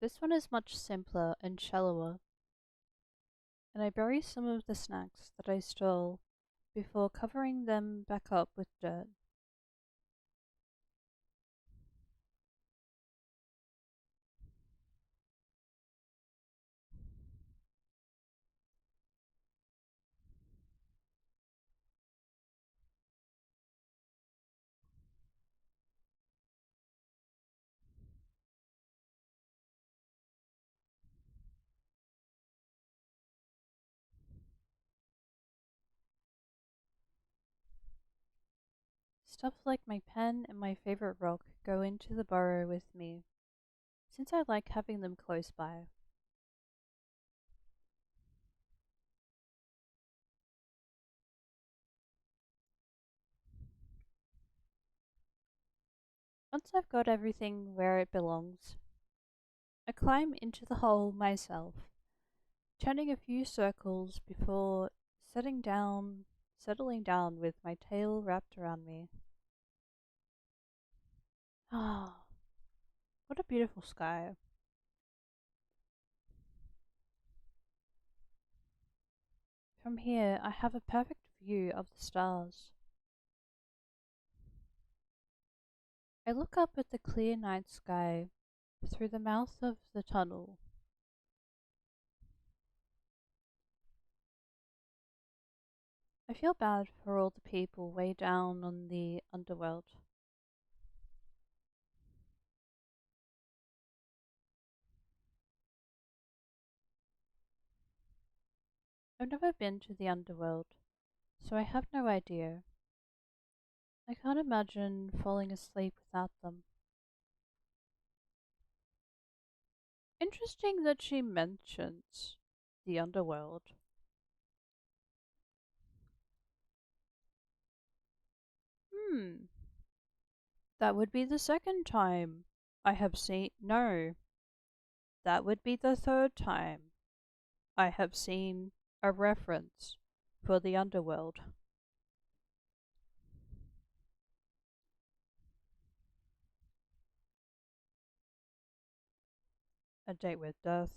This one is much simpler and shallower, and I bury some of the snacks that I stole before covering them back up with dirt. Stuff like my pen and my favorite rock go into the burrow with me, since I like having them close by. Once I've got everything where it belongs, I climb into the hole myself, turning a few circles before settling down with my tail wrapped around me. Ah, what a beautiful sky. From here, I have a perfect view of the stars. I look up at the clear night sky through the mouth of the tunnel. I feel bad for all the people way down on the underworld. I've never been to the underworld, so I have no idea. I can't imagine falling asleep without them. Interesting that she mentions the underworld. Hmm, that would be the second time I have seen. No, that would be the third time I have seen a reference for the underworld. A date with death.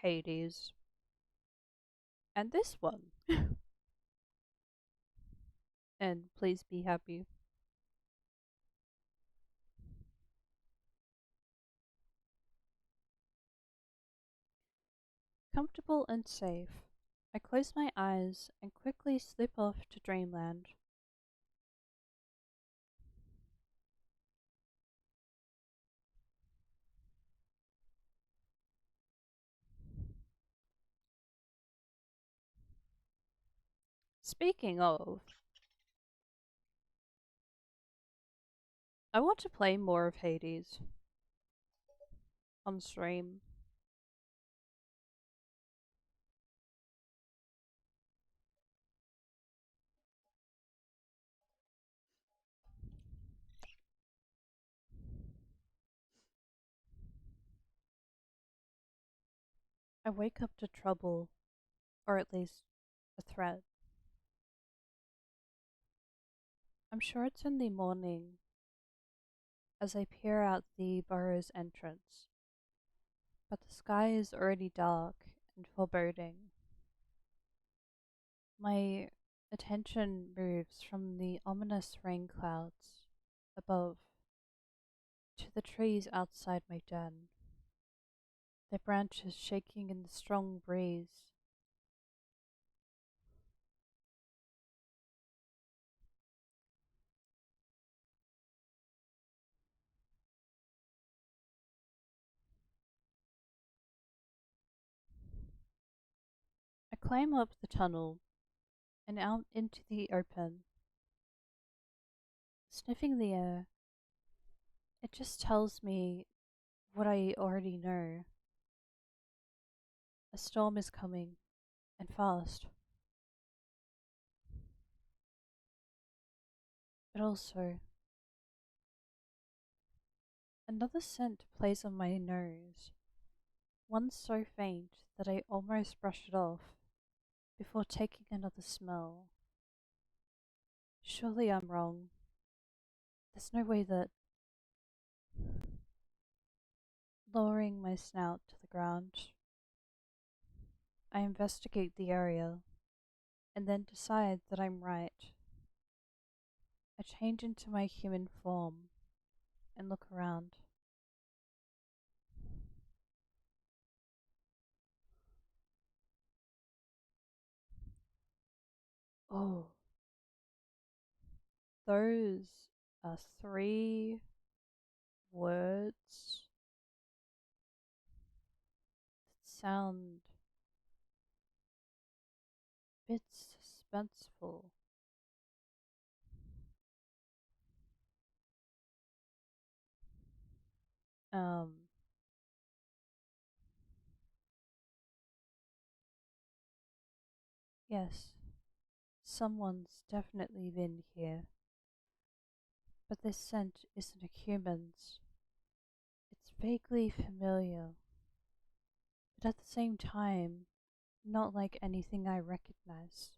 Hades. And this one. And please be happy. Comfortable and safe, I close my eyes and quickly slip off to dreamland. Speaking of, I want to play more of Hades on stream. I wake up to trouble, or at least a threat. I'm sure it's in the morning as I peer out the burrow's entrance, but the sky is already dark and foreboding. My attention moves from the ominous rain clouds above to the trees outside my den, their branches shaking in the strong breeze. I climb up the tunnel and out into the open. Sniffing the air, it just tells me what I already know. A storm is coming, and fast. But also, another scent plays on my nose, one so faint that I almost brush it off before taking another smell. Surely I'm wrong. There's no way that. Lowering my snout to the ground, I investigate the area and then decide that I'm right. I change into my human form and look around. Oh, those are 3 words that sound a bit suspenseful. Um, yes, someone's definitely been here, but this scent isn't a human's. It's vaguely familiar, but at the same time, not like anything I recognize.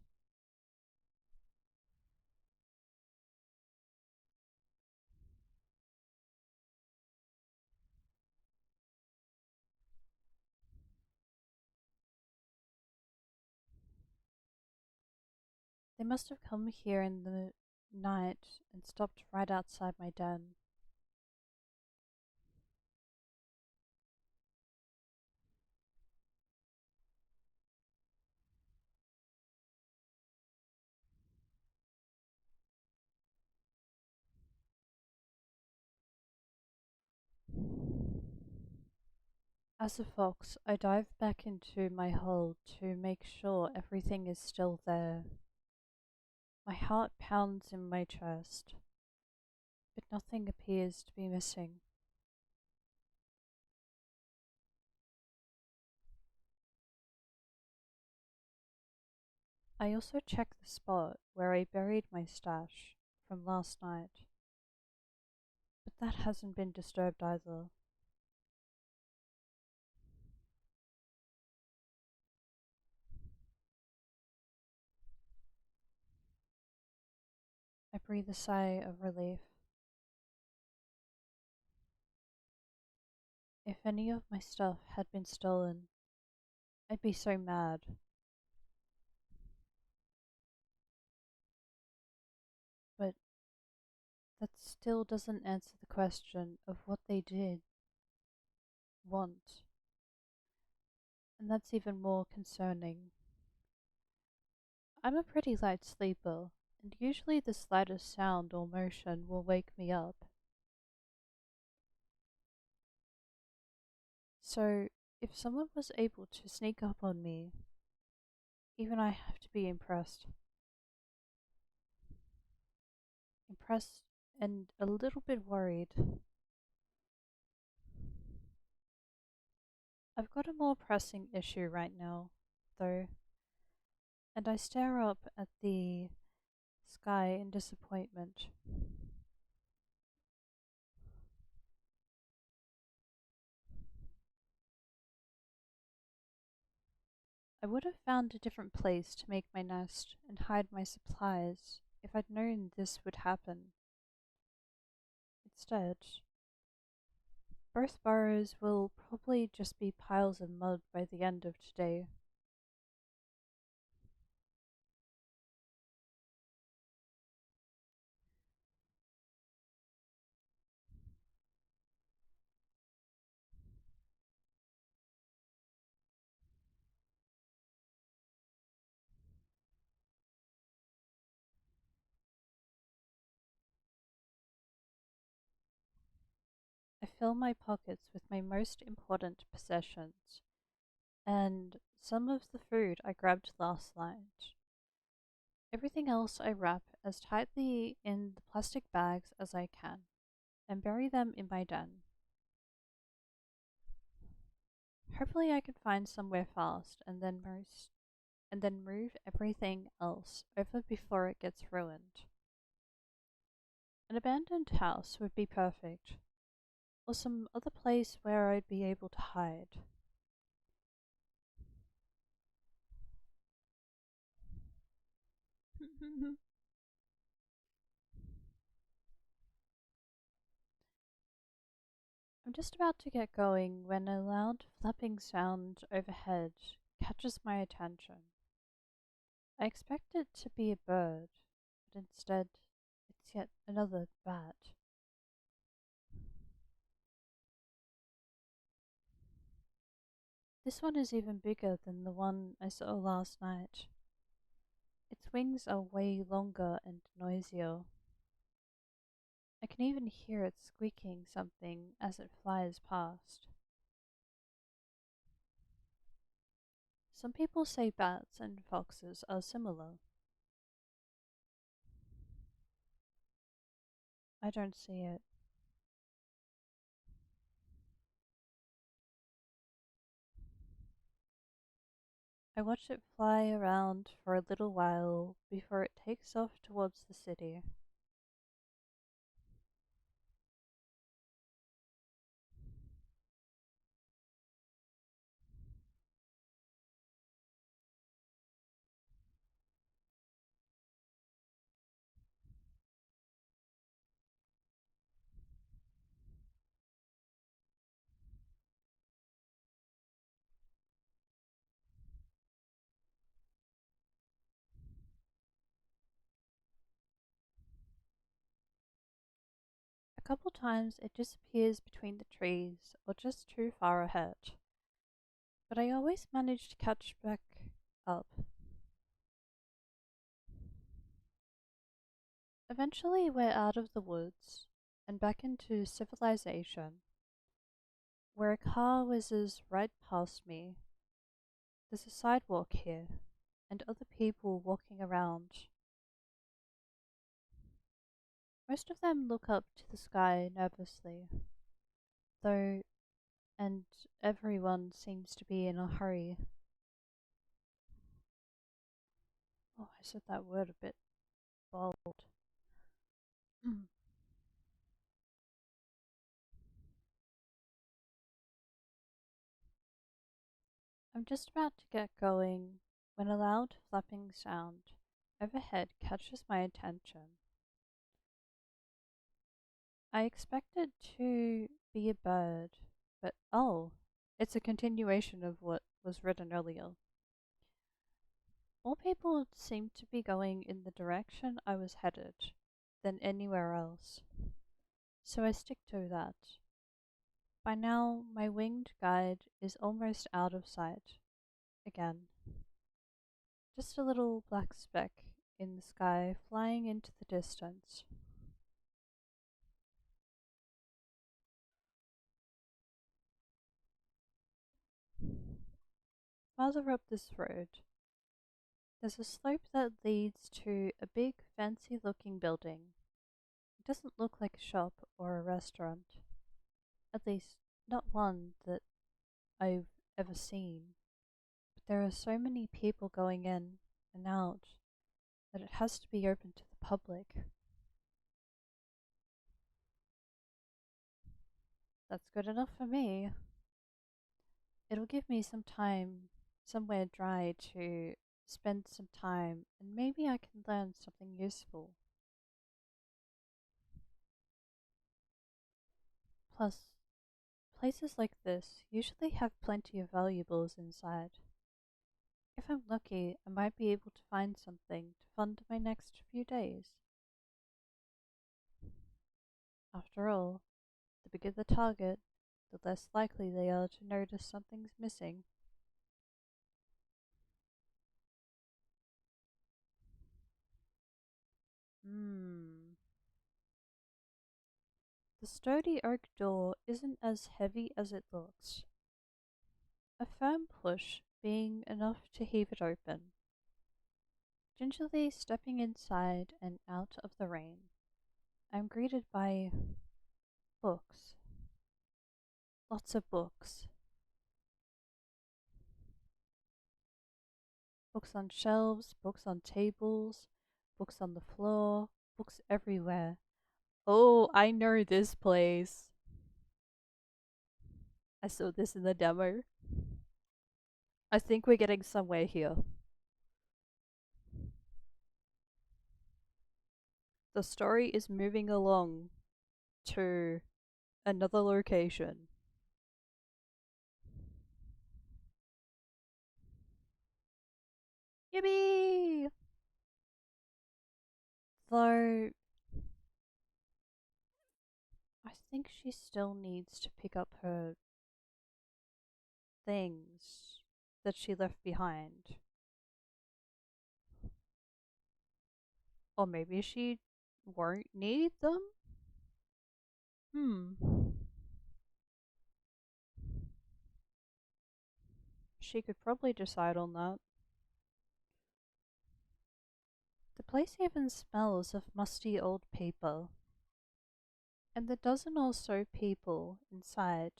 They must have come here in the night and stopped right outside my den. As a fox, I dive back into my hole to make sure everything is still there. My heart pounds in my chest, but nothing appears to be missing. I also check the spot where I buried my stash from last night, but that hasn't been disturbed either. I breathe a sigh of relief. If any of my stuff had been stolen, I'd be so mad. But that still doesn't answer the question of what they did want. And that's even more concerning. I'm a pretty light sleeper, and usually the slightest sound or motion will wake me up. So, if someone was able to sneak up on me, even I have to be impressed. Impressed and a little bit worried. I've got a more pressing issue right now, though, and I stare up at the sky in disappointment. I would have found a different place to make my nest and hide my supplies if I'd known this would happen. Instead, both burrows will probably just be piles of mud by the end of today. I fill my pockets with my most important possessions and some of the food I grabbed last night. Everything else I wrap as tightly in the plastic bags as I can and bury them in my den. Hopefully I can find somewhere fast and then move everything else over before it gets ruined. An abandoned house would be perfect, or some other place where I'd be able to hide. I'm just about to get going when a loud flapping sound overhead catches my attention. I expect it to be a bird, but instead it's yet another bat. This one is even bigger than the one I saw last night. Its wings are way longer and noisier. I can even hear it squeaking something as it flies past. Some people say bats and foxes are similar. I don't see it. I watch it fly around for a little while before it takes off towards the city. A couple times it disappears between the trees or just too far ahead, but I always manage to catch back up. Eventually, we're out of the woods and back into civilization, where a car whizzes right past me. There's a sidewalk here, and other people walking around. Most of them look up to the sky nervously, though, and everyone seems to be in a hurry. Oh, I said that word a bit bold. I'm just about to get going when a loud flapping sound overhead catches my attention. I expected to be a bird, but oh, it's a continuation of what was written earlier. More people seemed to be going in the direction I was headed than anywhere else, so I stick to that. By now, my winged guide is almost out of sight again. Just a little black speck in the sky flying into the distance. Farther up this road, there's a slope that leads to a big, fancy looking building. It doesn't look like a shop or a restaurant, at least not one that I've ever seen. But there are so many people going in and out that it has to be open to the public. That's good enough for me. It'll give me some time, somewhere dry to spend some time, and maybe I can learn something useful. Plus, places like this usually have plenty of valuables inside. If I'm lucky, I might be able to find something to fund my next few days. After all, the bigger the target, the less likely they are to notice something's missing. The sturdy oak door isn't as heavy as it looks. A firm push being enough to heave it open. Gingerly stepping inside and out of the rain, I'm greeted by books. Lots of books. Books on shelves, books on tables, books on the floor, books everywhere. Oh, I know this place. I saw this in the demo. I think we're getting somewhere here. The story is moving along to another location. Yippee! Though, I think she still needs to pick up her things that she left behind. Or maybe she won't need them? She could probably decide on that. The place even smells of musty old paper. And the dozen or so people inside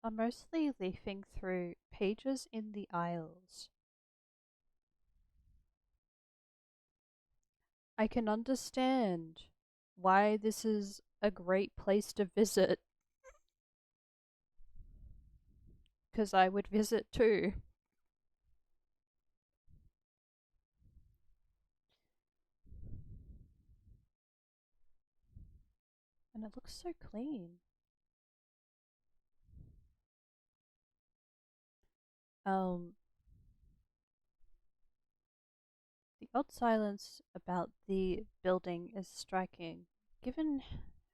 are mostly leafing through pages in the aisles. I can understand why this is a great place to visit. Because I would visit too. And it looks so clean. The odd silence about the building is striking, given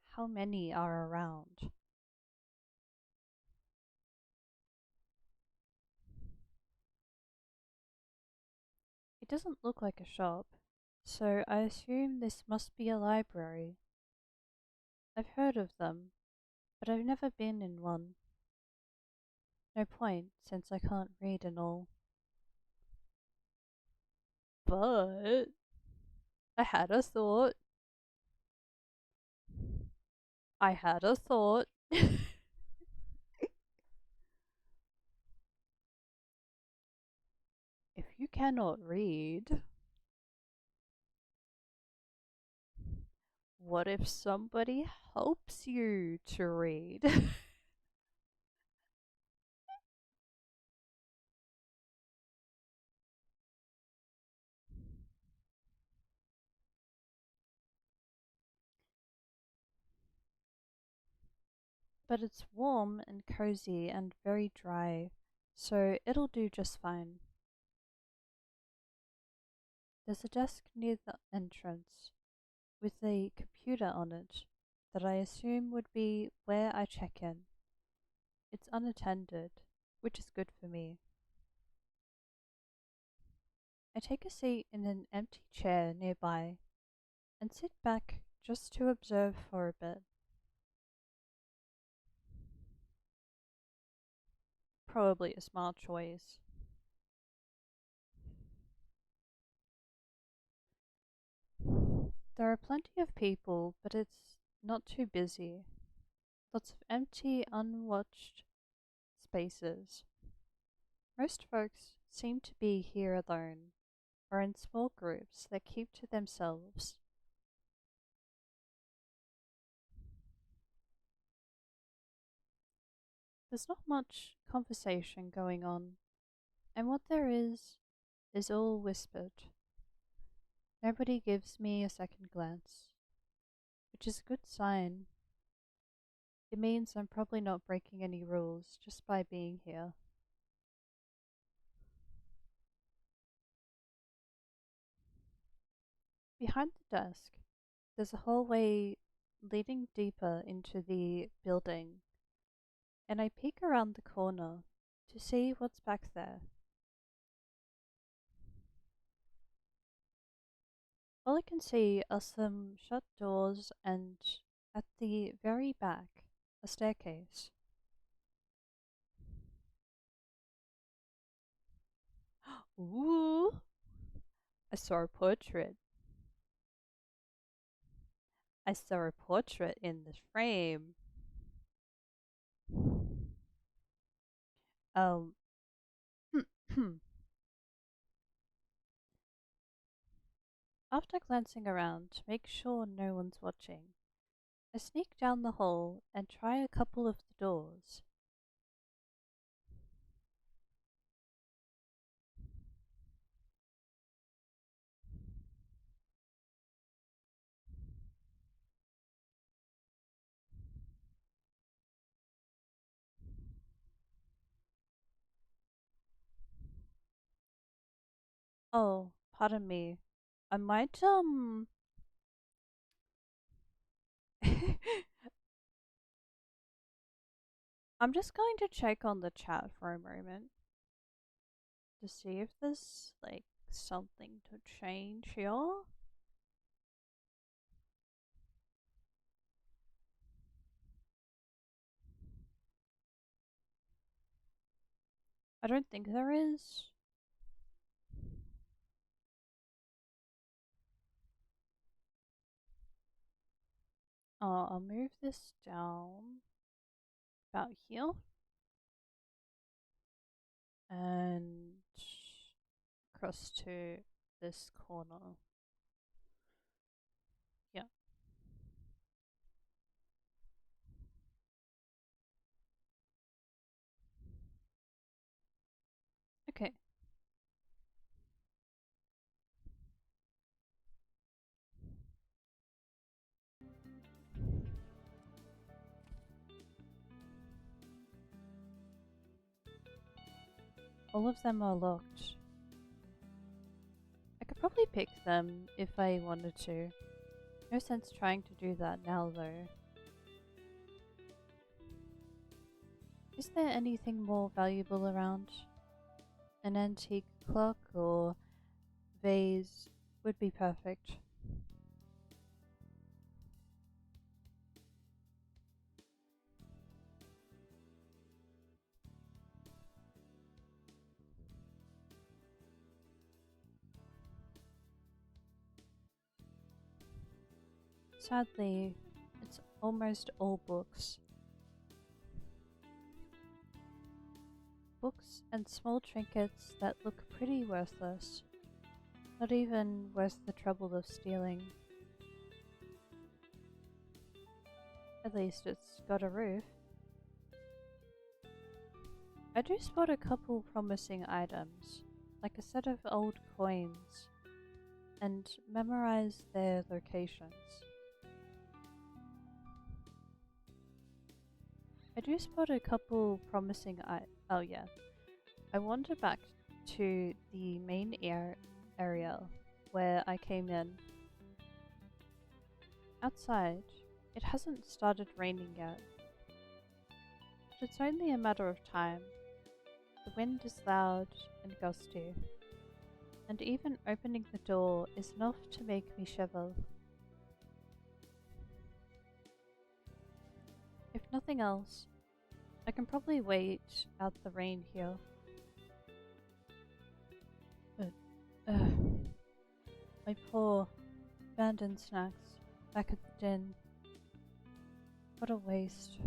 how many are around. It doesn't look like a shop, so I assume this must be a library. I've heard of them, but I've never been in one. No point, since I can't read and all. But I had a thought. I had a thought. If you cannot read, what if somebody helps you to read? But it's warm and cozy and very dry, so it'll do just fine. There's a desk near the entrance with a computer on it that I assume would be where I check in. It's unattended, which is good for me. I take a seat in an empty chair nearby and sit back just to observe for a bit. Probably a smart choice. There are plenty of people, but it's not too busy. Lots of empty, unwatched spaces. Most folks seem to be here alone, or in small groups that keep to themselves. There's not much conversation going on, and what there is all whispered. Nobody gives me a second glance, which is a good sign. It means I'm probably not breaking any rules just by being here. Behind the desk, there's a hallway leading deeper into the building, and I peek around the corner to see what's back there. All I can see are some shut doors and, at the very back, a staircase. Ooh! I saw a portrait. I saw a portrait in the frame. After glancing around to make sure no one's watching, I sneak down the hall and try a couple of the doors. Oh, pardon me. I might, I'm just going to check on the chat for a moment to see if there's, like, something to change here. I don't think there is. I'll move this down about here and across to this corner. Yeah. Okay. All of them are locked. I could probably pick them if I wanted to. No sense trying to do that now though. Is there anything more valuable around? An antique clock or vase would be perfect. Sadly, it's almost all books. Books and small trinkets that look pretty worthless. Not even worth the trouble of stealing. At least it's got a roof. I do spot a couple promising items, like a set of old coins, and memorize their locations. I do spot a couple promising oh yeah. I wander back to the main area where I came in. Outside, it hasn't started raining yet, but it's only a matter of time. The wind is loud and gusty, and even opening the door is enough to make me shiver. If nothing else, I can probably wait out the rain here. But, my poor abandoned snacks back at the den. What a waste.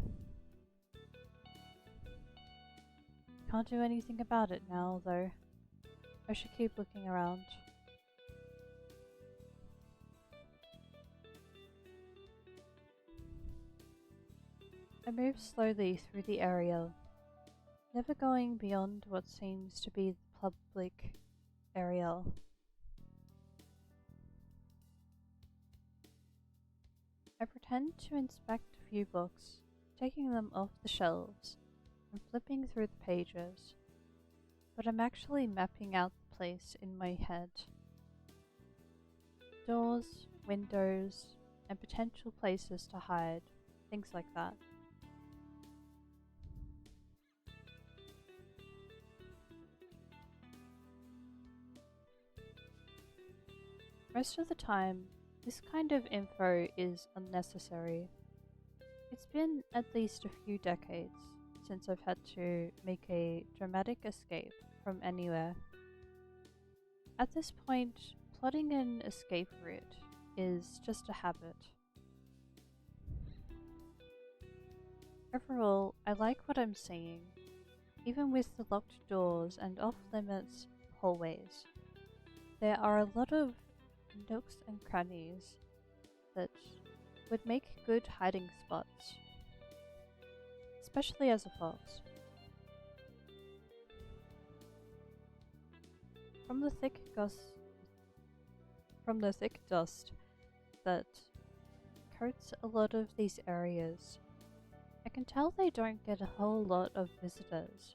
Can't do anything about it now, though. I should keep looking around. I move slowly through the area, never going beyond what seems to be the public area. I pretend to inspect a few books, taking them off the shelves and flipping through the pages, but I'm actually mapping out the place in my head. Doors, windows, and potential places to hide, things like that. Most of the time, this kind of info is unnecessary. It's been at least a few decades since I've had to make a dramatic escape from anywhere. At this point, plotting an escape route is just a habit. Overall, I like what I'm seeing, even with the locked doors and off-limits hallways. There are a lot of nooks and crannies that would make good hiding spots, especially as a fox. From the thick dust that coats a lot of these areas, I can tell they don't get a whole lot of visitors.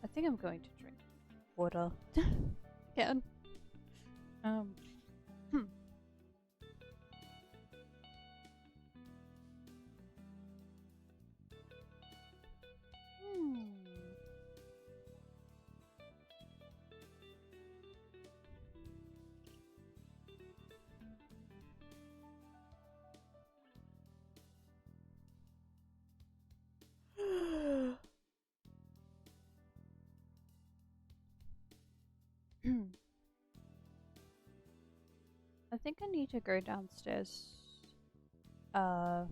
I think I'm going to drink water again. I think I need to go downstairs. Yup.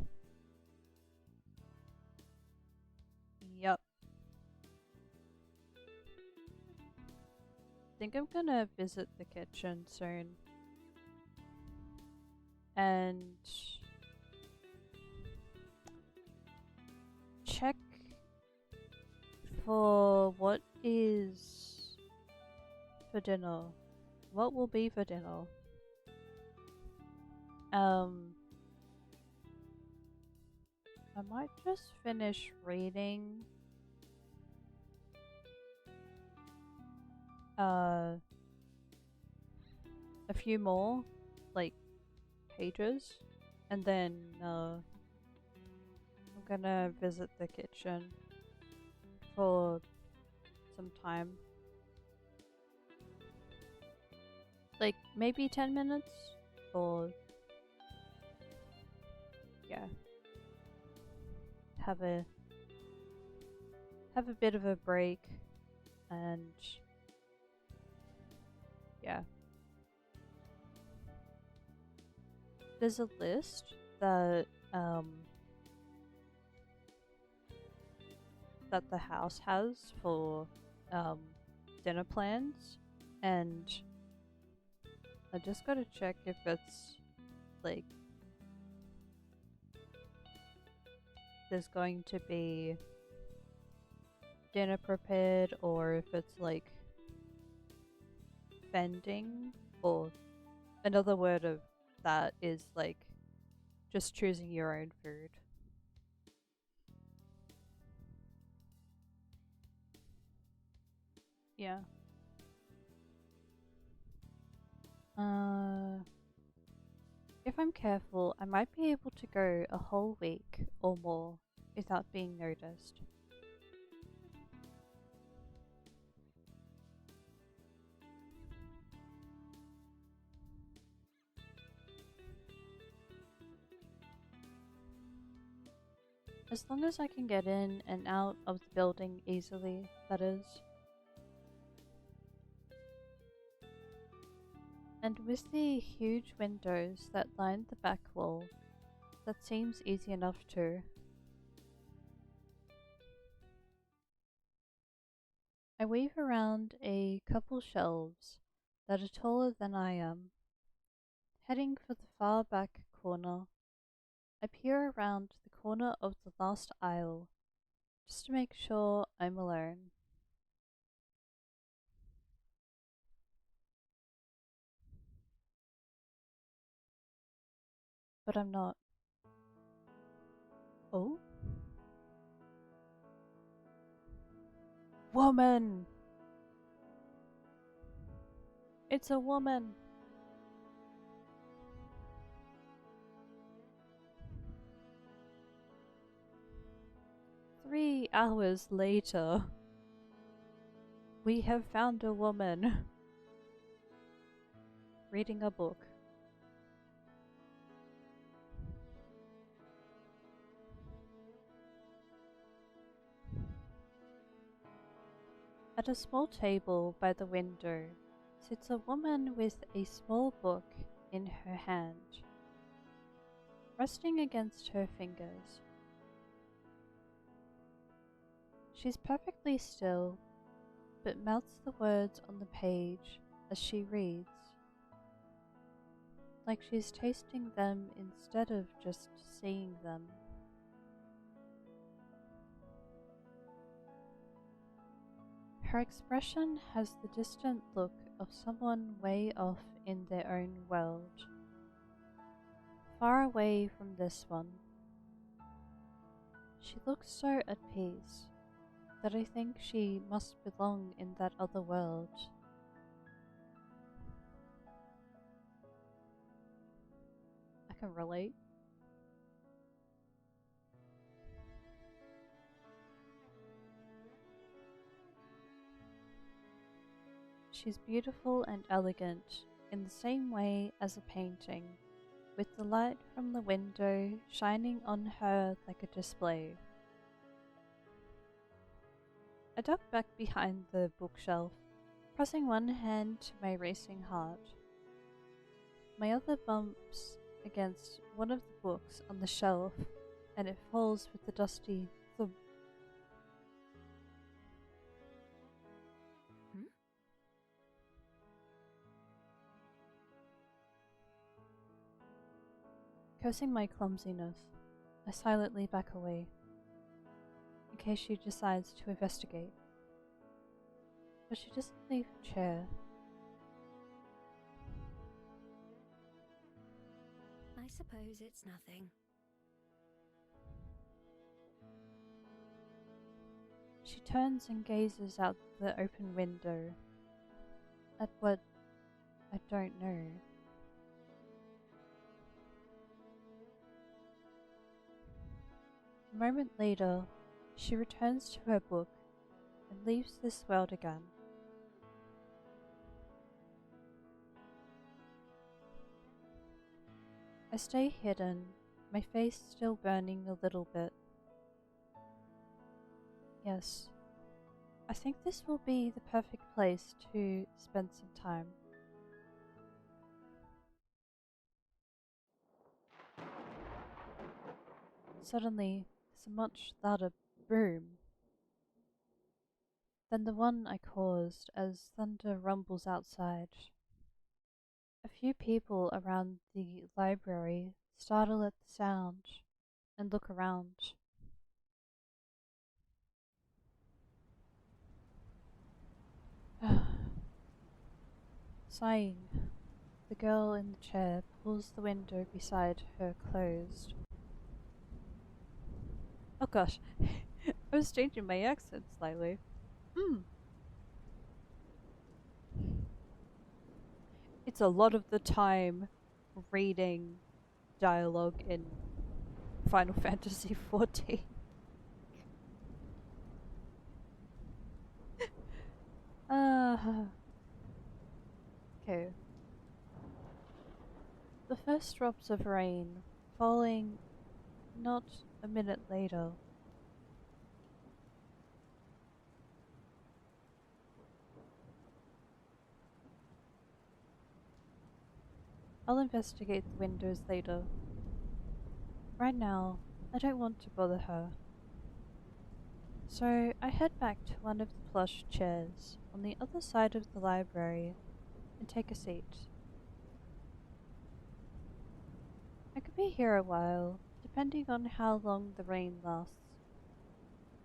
I think I'm gonna visit the kitchen soon. And check for what is for dinner. What will be for dinner? I might just finish reading a few more, like, pages, and then I'm gonna visit the kitchen for some time. Like, maybe 10 minutes? Or yeah, have a bit of a break, and yeah, there's a list that that the house has for dinner plans, and I just gotta check if it's like there's going to be dinner prepared, or if it's like vending, or another word of that is like just choosing your own food. Yeah. If I'm careful, I might be able to go a whole week or more without being noticed. As long as I can get in and out of the building easily, that is. And with the huge windows that line the back wall, that seems easy enough too. I weave around a couple shelves that are taller than I am. Heading for the far back corner, I peer around the corner of the last aisle just to make sure I'm alone. But I'm not. Oh? Woman! It's a woman! 3 hours later, we have found a woman reading a book. At a small table by the window sits a woman with a small book in her hand, resting against her fingers. She's perfectly still, but mouths the words on the page as she reads, like she's tasting them instead of just seeing them. Her expression has the distant look of someone way off in their own world, far away from this one. She looks so at peace that I think she must belong in that other world. I can relate. She's beautiful and elegant in the same way as a painting, with the light from the window shining on her like a display. I duck back behind the bookshelf, pressing one hand to my racing heart. My other bumps against one of the books on the shelf, and it falls with a dusty thump. Cursing my clumsiness, I silently back away, in case she decides to investigate. But she doesn't leave the chair. I suppose it's nothing. She turns and gazes out the open window at what I don't know. A moment later, she returns to her book and leaves this world again. I stay hidden, my face still burning a little bit. Yes, I think this will be the perfect place to spend some time. Suddenly, there's a much louder boom than the one I caused as thunder rumbles outside. A few people around the library startle at the sound and look around. Sighing, the girl in the chair pulls the window beside her closed. Oh gosh, I was changing my accent slightly. it's a lot of the time reading dialogue in Final Fantasy XIV. Okay. The first drops of rain falling not a minute later. I'll investigate the windows later. Right now, I don't want to bother her. So I head back to one of the plush chairs on the other side of the library and take a seat. I could be here a while, depending on how long the rain lasts,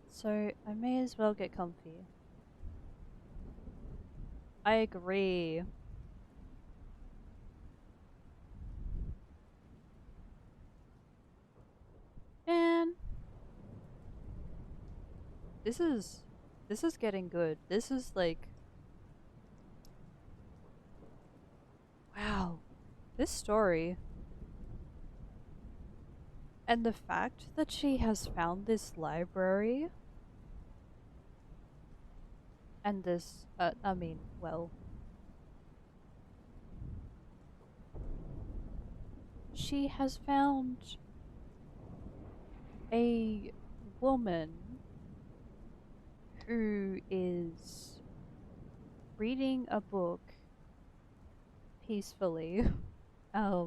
so I may as well get comfy. I agree. Man, this is getting good. This is like, wow, this story. And the fact that she has found this library and this, I mean, well, she has found a woman who is reading a book peacefully. Yeah,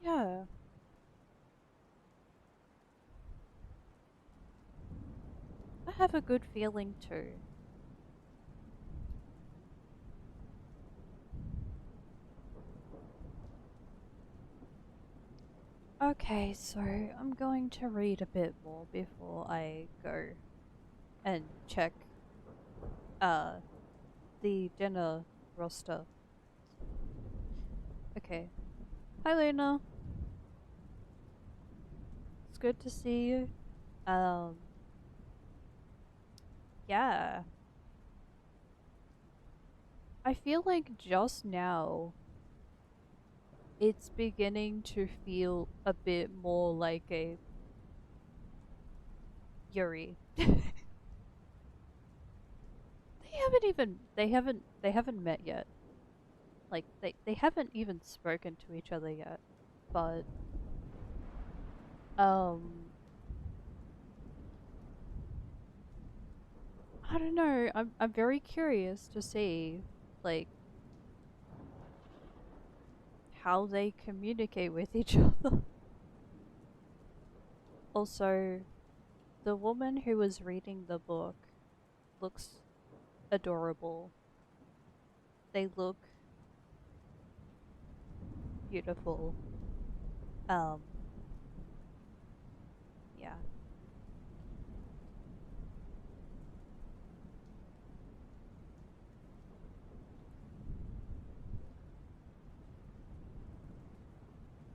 yeah. I have a good feeling too. Okay, so I'm going to read a bit more before I go and check the dinner roster. Okay. Hi Luna. It's good to see you. Yeah. I feel like just now it's beginning to feel a bit more like a Yuri. They haven't met yet. Like they haven't even spoken to each other yet. But I don't know. I'm very curious to see like how they communicate with each other. Also, the woman who was reading the book looks adorable. They look beautiful. Yeah.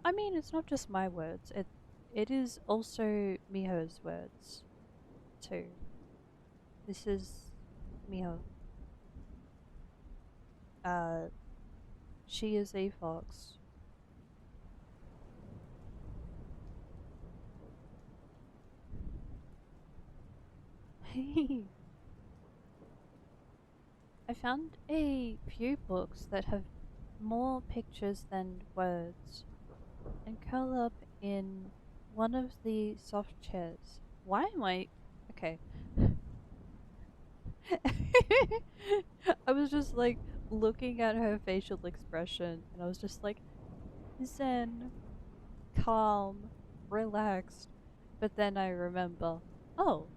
I mean, it's not just my words. It is also Miho's words too. This is Miho. Uh, she is a fox. I found a few books that have more pictures than words and curl up in one of the soft chairs. Why am I. Okay. I was just like looking at her facial expression and I was just like, zen, calm, relaxed. But then I remember, oh,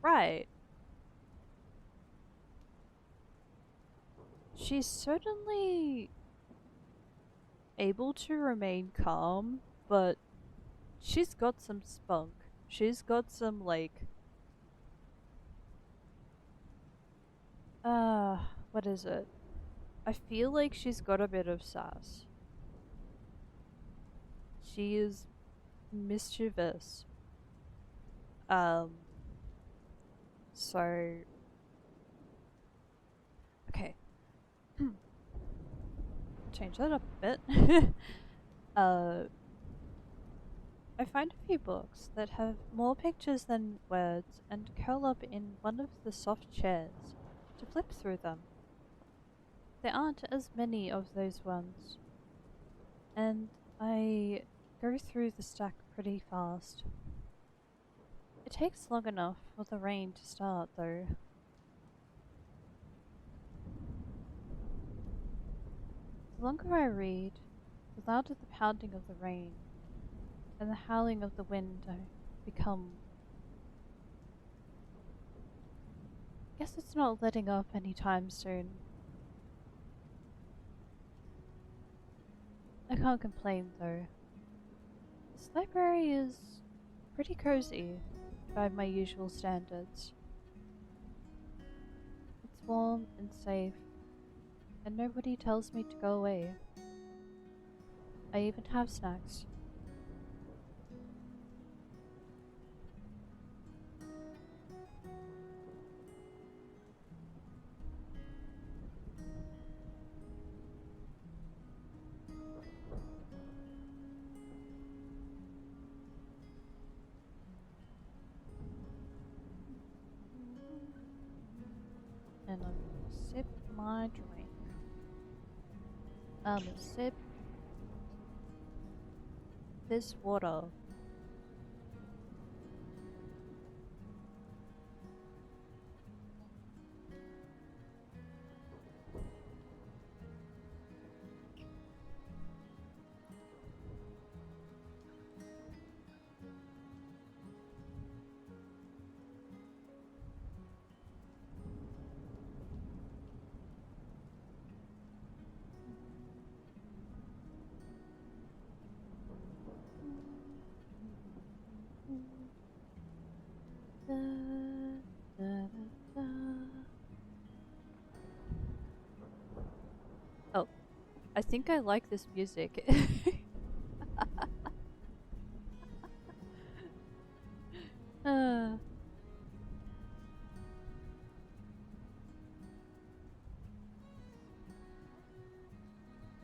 right. She's certainly able to remain calm, but she's got some spunk. She's got some, like, what is it? I feel like she's got a bit of sass. She is mischievous. So okay. Change that up a bit. I find a few books that have more pictures than words and curl up in one of the soft chairs to flip through them. There aren't as many of those ones, and I go through the stack pretty fast. It takes long enough for the rain to start, though. The longer I read, the louder the pounding of the rain and the howling of the wind become. Guess it's not letting up anytime soon. I can't complain though. This library is pretty cozy by my usual standards. It's warm and safe, and nobody tells me to go away. I even have snacks. And I'm gonna sip my drink. I'm gonna sip this water. Da, da, da, da. Oh, I think I like this music. uh.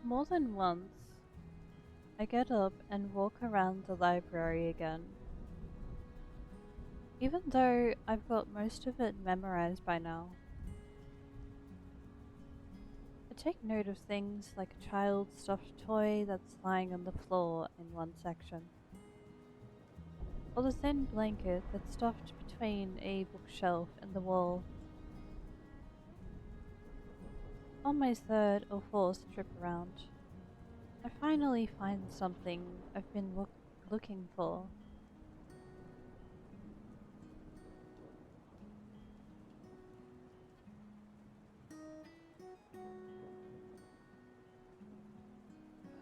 More than once, I get up and walk around the library again. Even though I've got most of it memorized by now. I take note of things like a child's stuffed toy that's lying on the floor in one section, or the thin blanket that's stuffed between a bookshelf and the wall. On my third or fourth trip around, I finally find something I've been looking for.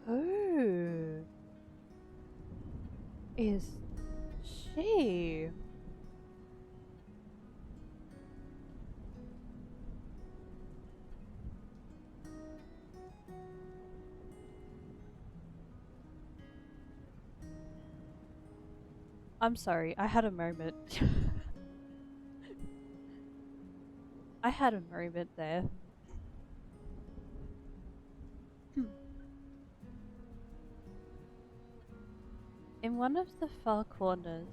Who is she? I'm sorry, I had a moment. I had a moment there. In one of the far corners,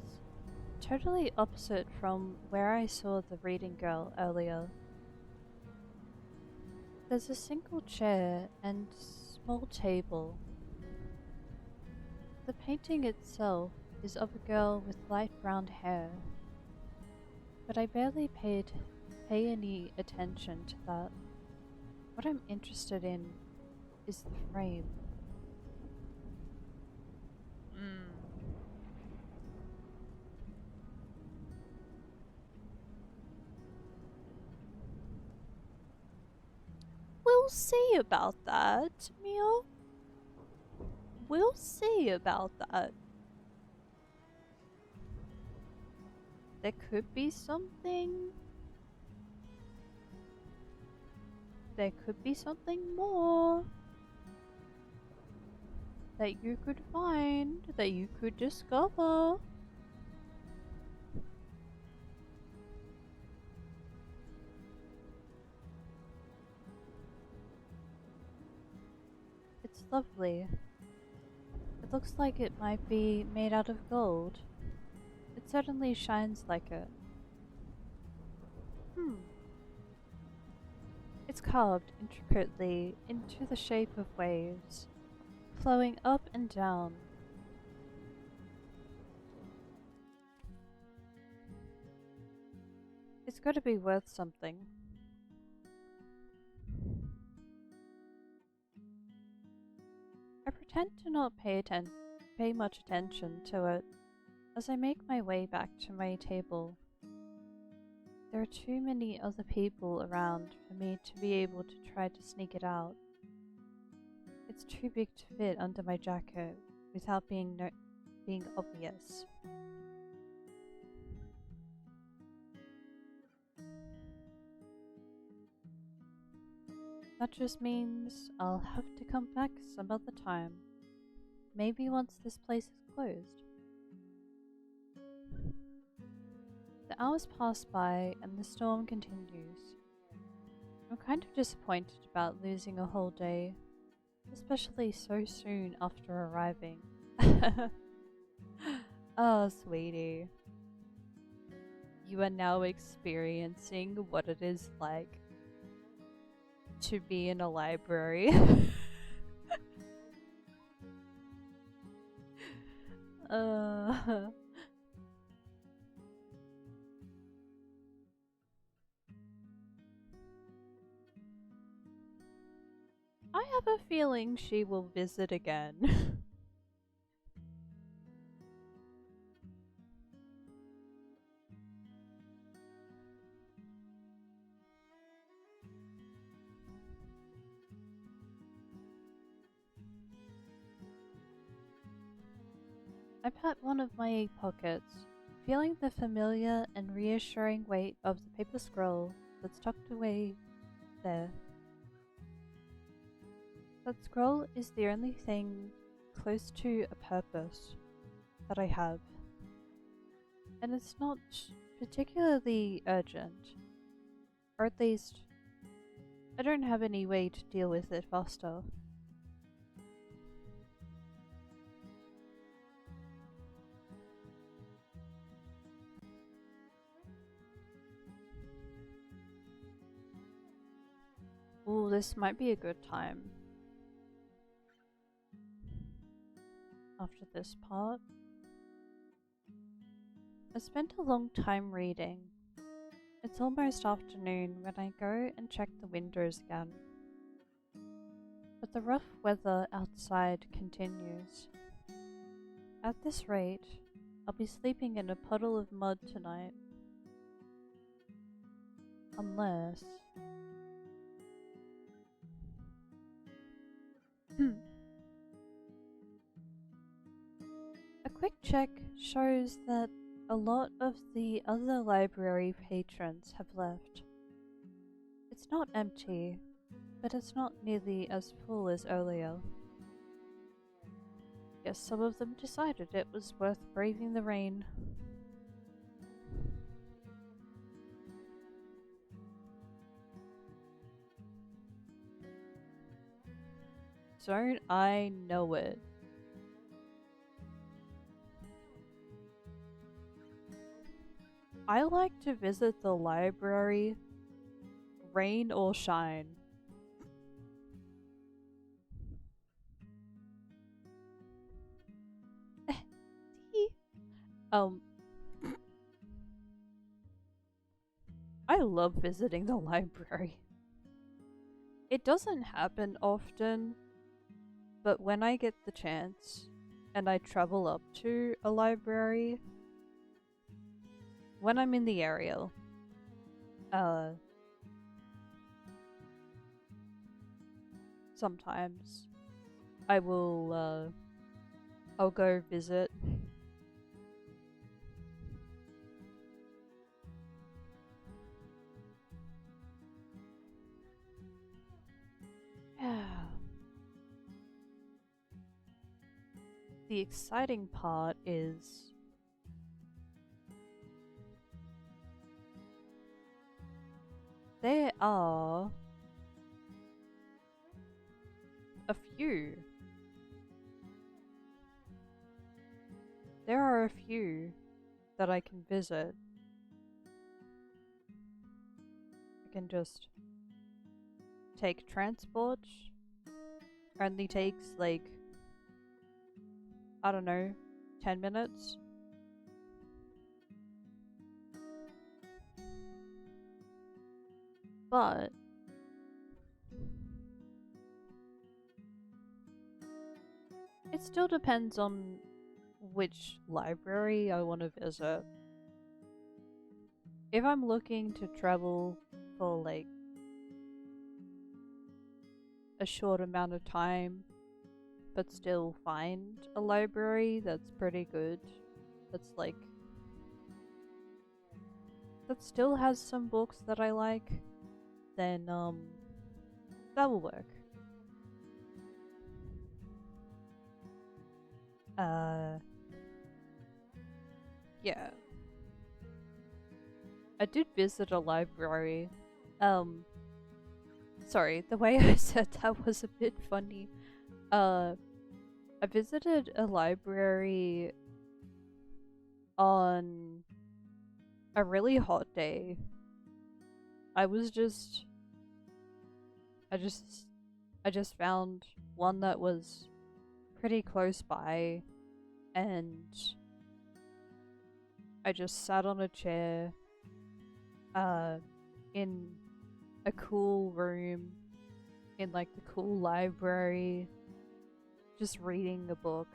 totally opposite from where I saw the reading girl earlier, there's a single chair and small table. The painting itself is of a girl with light brown hair, but I barely pay any attention to that. What I'm interested in is the frame. We'll see about that, Mio. We'll see about that. There could be something. There could be something more that you could find, that you could discover. It's lovely. It looks like it might be made out of gold. It certainly shines like it. It's carved intricately into the shape of waves, flowing up and down. It's got to be worth something. I pretend to not pay much attention to it as I make my way back to my table. There are too many other people around for me to be able to try to sneak it out. It's too big to fit under my jacket without being obvious. That just means I'll have to come back some other time. Maybe once this place is closed. The hours pass by and the storm continues. I'm kind of disappointed about losing a whole day, especially so soon after arriving. Oh, sweetie. You are now experiencing what it is like to be in a library. I have a feeling she will visit again. I pat one of my pockets, feeling the familiar and reassuring weight of the paper scroll that's tucked away there. That scroll is the only thing close to a purpose that I have, and it's not particularly urgent, or at least I don't have any way to deal with it faster. Ooh, this might be a good time. After this part, I spent a long time reading. It's almost afternoon when I go and check the windows again. But the rough weather outside continues. At this rate, I'll be sleeping in a puddle of mud tonight. Unless... A quick check shows that a lot of the other library patrons have left. It's not empty, but it's not nearly as full as earlier. Guess some of them decided it was worth braving the rain. Don't I know it? I like to visit the library, rain or shine. I love visiting the library. It doesn't happen often, but when I get the chance and I travel up to a library, when I'm in the area, sometimes I'll go visit. The exciting part is there are a few there are a few that I can visit. I can just take transport. Only takes like, I don't know, 10 minutes. But it still depends on which library I want to visit. If I'm looking to travel for like a short amount of time, but still find a library that's pretty good, that's like, that still has some books that I like, then that will work. Yeah. I did visit a library. Sorry, the way I said that was a bit funny. I visited a library on a really hot day. I just found one that was pretty close by, and I just sat on a chair in a cool room in like the cool library, just reading a book.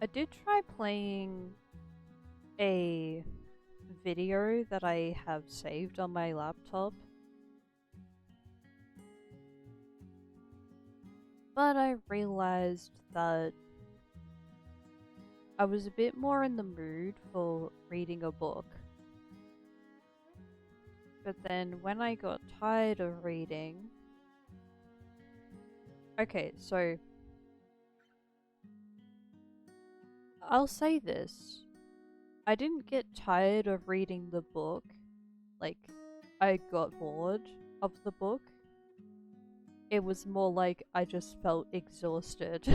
I did try playing a video that I have saved on my laptop, but I realized that I was a bit more in the mood for reading a book. But then when I got tired of reading... Okay, so I'll say this. I didn't get tired of reading the book. Like, I got bored of the book. It was more like I just felt exhausted.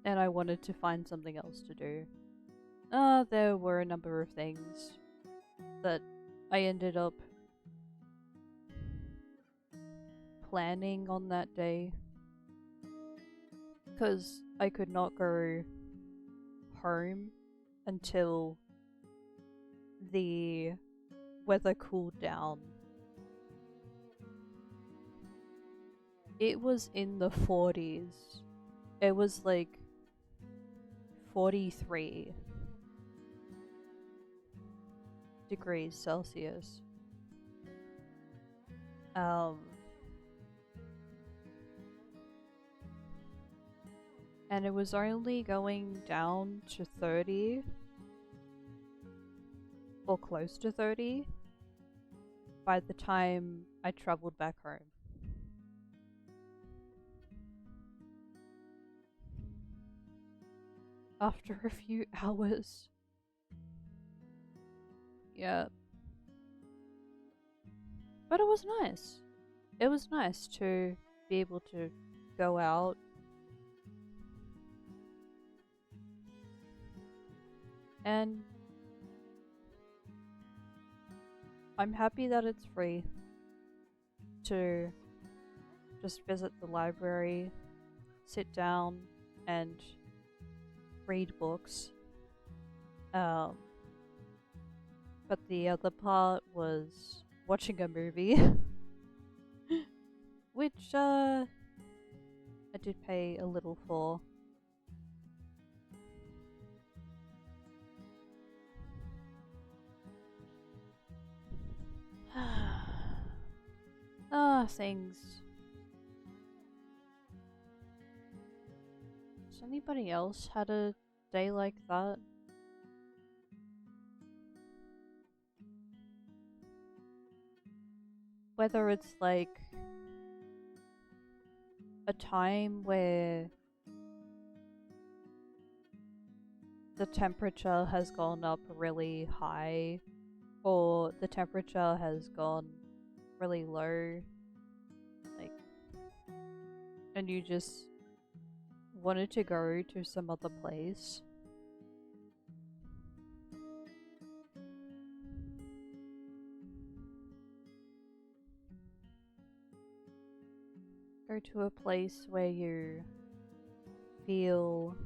And I wanted to find something else to do. There were a number of things that I ended up planning on that day, because I could not go home until the weather cooled down. It was in the 40s. It was like 43 degrees Celsius. And it was only going down to 30 or close to 30 by the time I traveled back home. After a few hours. Yeah. But it was nice. It was nice to be able to go out. And I'm happy that it's free to just visit the library, sit down and read books. But the other part was watching a movie, which I did pay a little for. Things. Has anybody else had a day like that? Whether it's like a time where the temperature has gone up really high or the temperature has gone really low, like, and you just wanted to go to some other place. Go to a place where you feel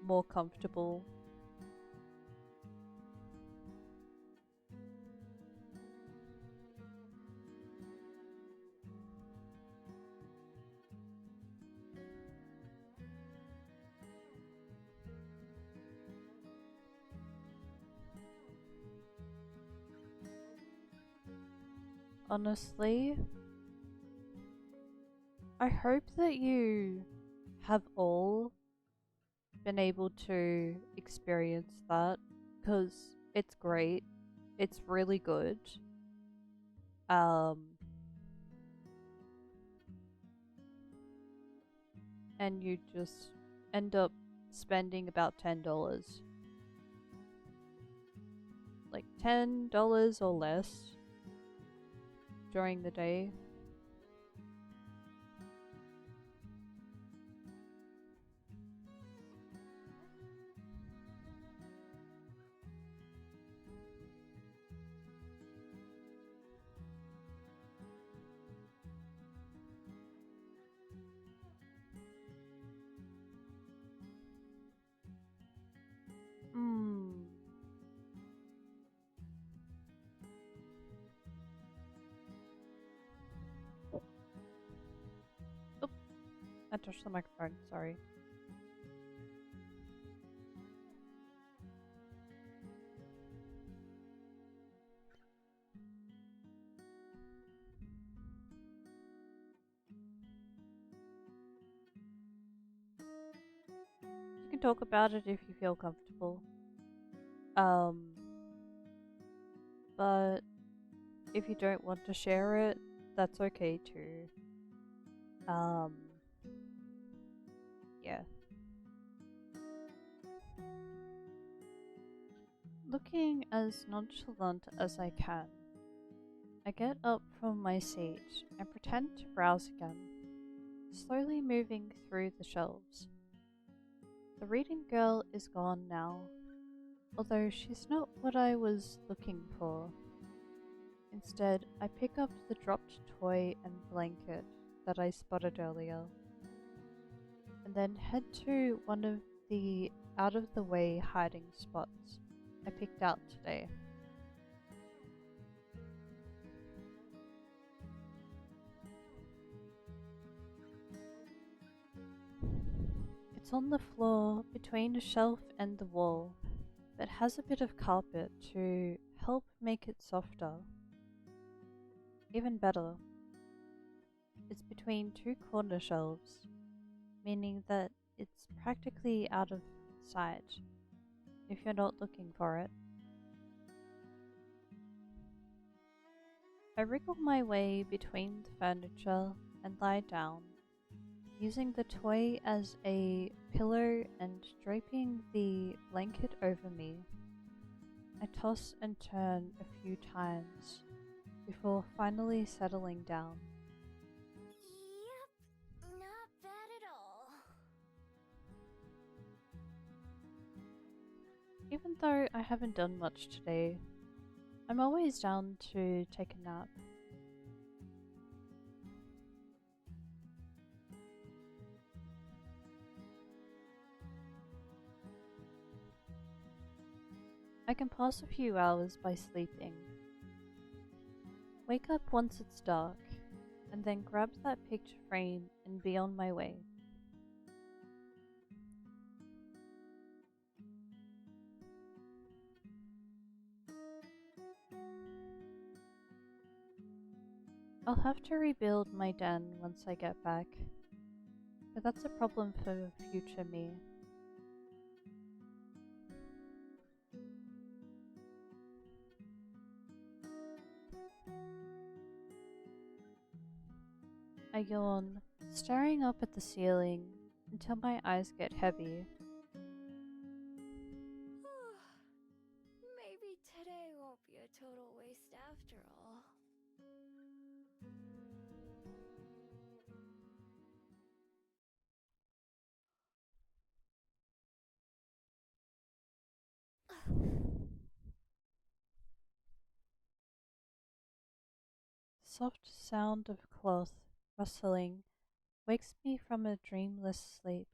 more comfortable. Honestly, I hope that you have all been able to experience that, because it's great. It's really good. And you just end up spending about $10. Like $10 or less during the day. Oop, I touched the microphone, sorry. You can talk about it if you feel comfortable. But if you don't want to share it, that's okay too. Yeah. Looking as nonchalant as I can, I get up from my seat and pretend to browse again, slowly moving through the shelves. The reading girl is gone now, although she's not what I was looking for. Instead, I pick up the dropped toy and blanket that I spotted earlier, and then head to one of the out-of-the-way hiding spots I picked out today. It's on the floor between a shelf and the wall, but has a bit of carpet to help make it softer. Even better, it's between two corner shelves, meaning that it's practically out of sight if you're not looking for it. I wriggle my way between the furniture and lie down, using the toy as a pillow and draping the blanket over me. I toss and turn a few times before finally settling down. Yep, not bad at all. Even though I haven't done much today, I'm always down to take a nap. I can pass a few hours by sleeping. Wake up once it's dark, and then grab that picture frame and be on my way. I'll have to rebuild my den once I get back, but that's a problem for future me. I yawn, staring up at the ceiling until my eyes get heavy. soft sound of cloth rustling wakes me from a dreamless sleep.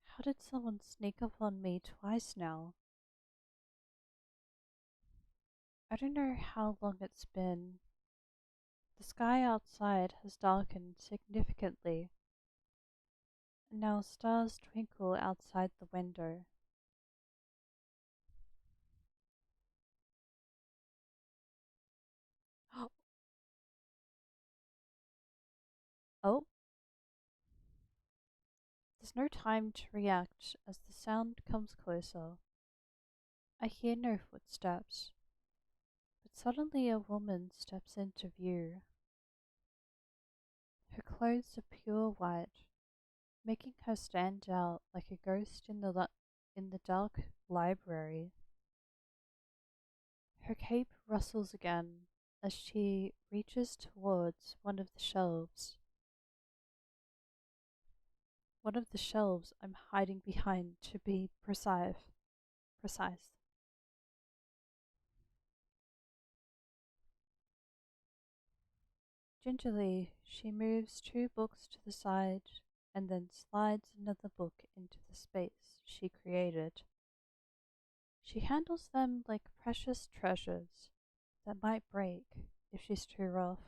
How did someone sneak up on me twice now? I don't know how long it's been. The sky outside has darkened significantly, and now stars twinkle outside the window. Oh, there's no time to react as the sound comes closer. I hear no footsteps, but suddenly a woman steps into view. Her clothes are pure white, making her stand out like a ghost in the dark library. Her cape rustles again as she reaches towards one of the shelves. One of the shelves I'm hiding behind, to be precise. Gingerly, she moves 2 books to the side and then slides another book into the space she created. She handles them like precious treasures that might break if she's too rough.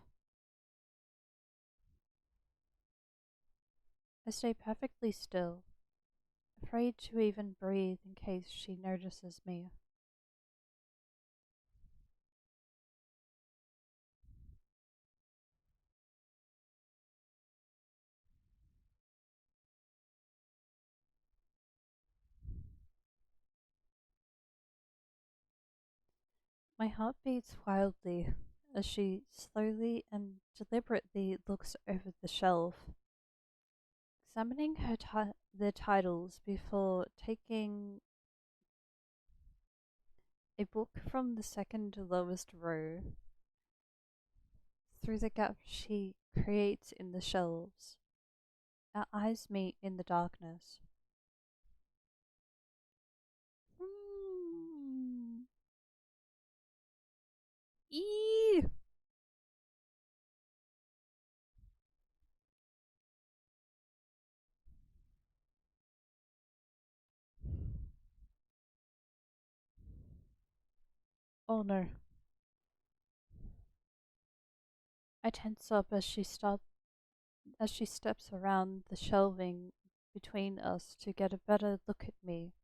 I stay perfectly still, afraid to even breathe in case she notices me. My heart beats wildly as she slowly and deliberately looks over the shelf, examining the titles before taking a book from the second lowest row. Through the gap she creates in the shelves, our eyes meet in the darkness. Eee! Oh no. I tense up as she steps around the shelving between us to get a better look at me,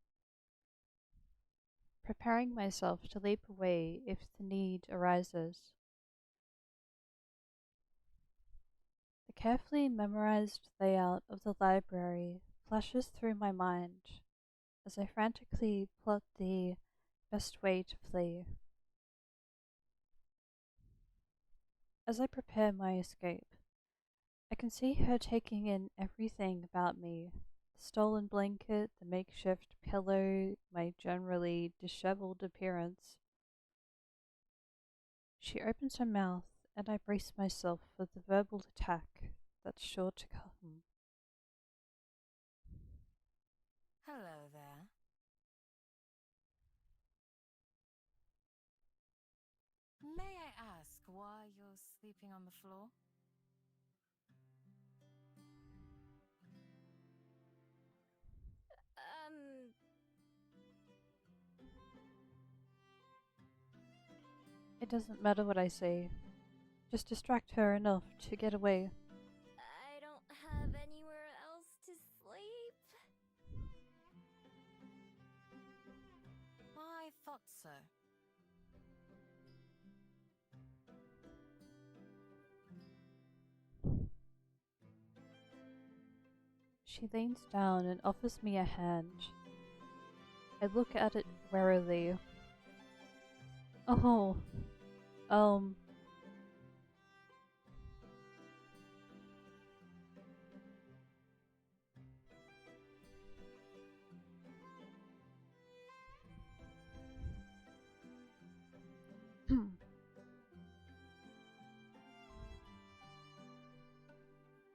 preparing myself to leap away if the need arises. The carefully memorized layout of the library flashes through my mind as I frantically plot the best way to flee. As I prepare my escape, I can see her taking in everything about me: the stolen blanket, the makeshift pillow, my generally disheveled appearance. She opens her mouth, and I brace myself for the verbal attack that's sure to come. Hello there. May I ask why you're sleeping on the floor? Um, It doesn't matter what I say, just distract her enough to get away. I don't have anywhere else to sleep. I thought so. She leans down and offers me a hand. I look at it warily. Oh, um,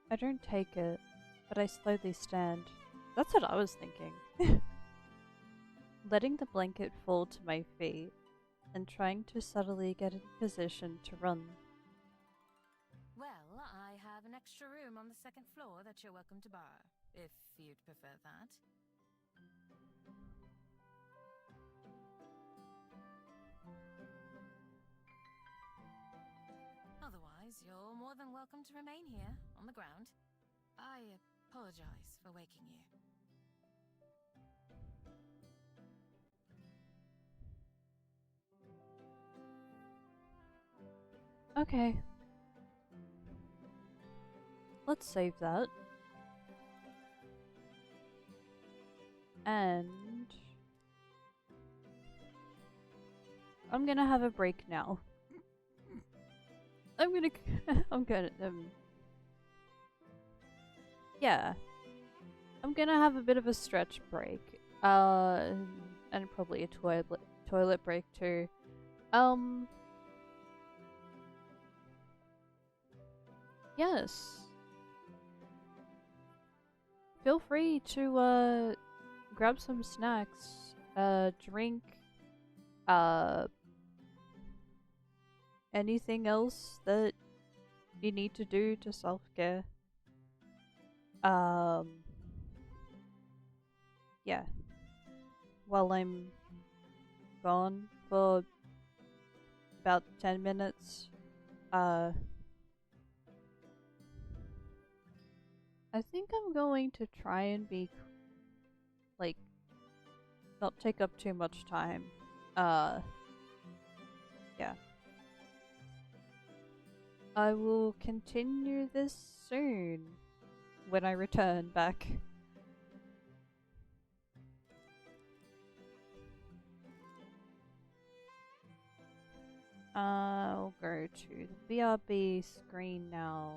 I don't take it, but I slowly stand. That's what I was thinking. Letting the blanket fall to my feet and trying to subtly get in position to run. extra room on the second floor that you're welcome to borrow, if you'd prefer that. Otherwise, you're more than welcome to remain here, on the ground. I apologize for waking you. Okay. Let's save that. And I'm gonna have a break now. I'm gonna yeah. I'm gonna have a bit of a stretch break. And probably a toilet break too. Yes. Feel free to grab some snacks, drink, anything else that you need to do to self-care. Yeah. While I'm gone for about 10 minutes, I think I'm going to try and be, like, not take up too much time. Yeah. I will continue this soon when I return back. I'll go to the BRB screen now.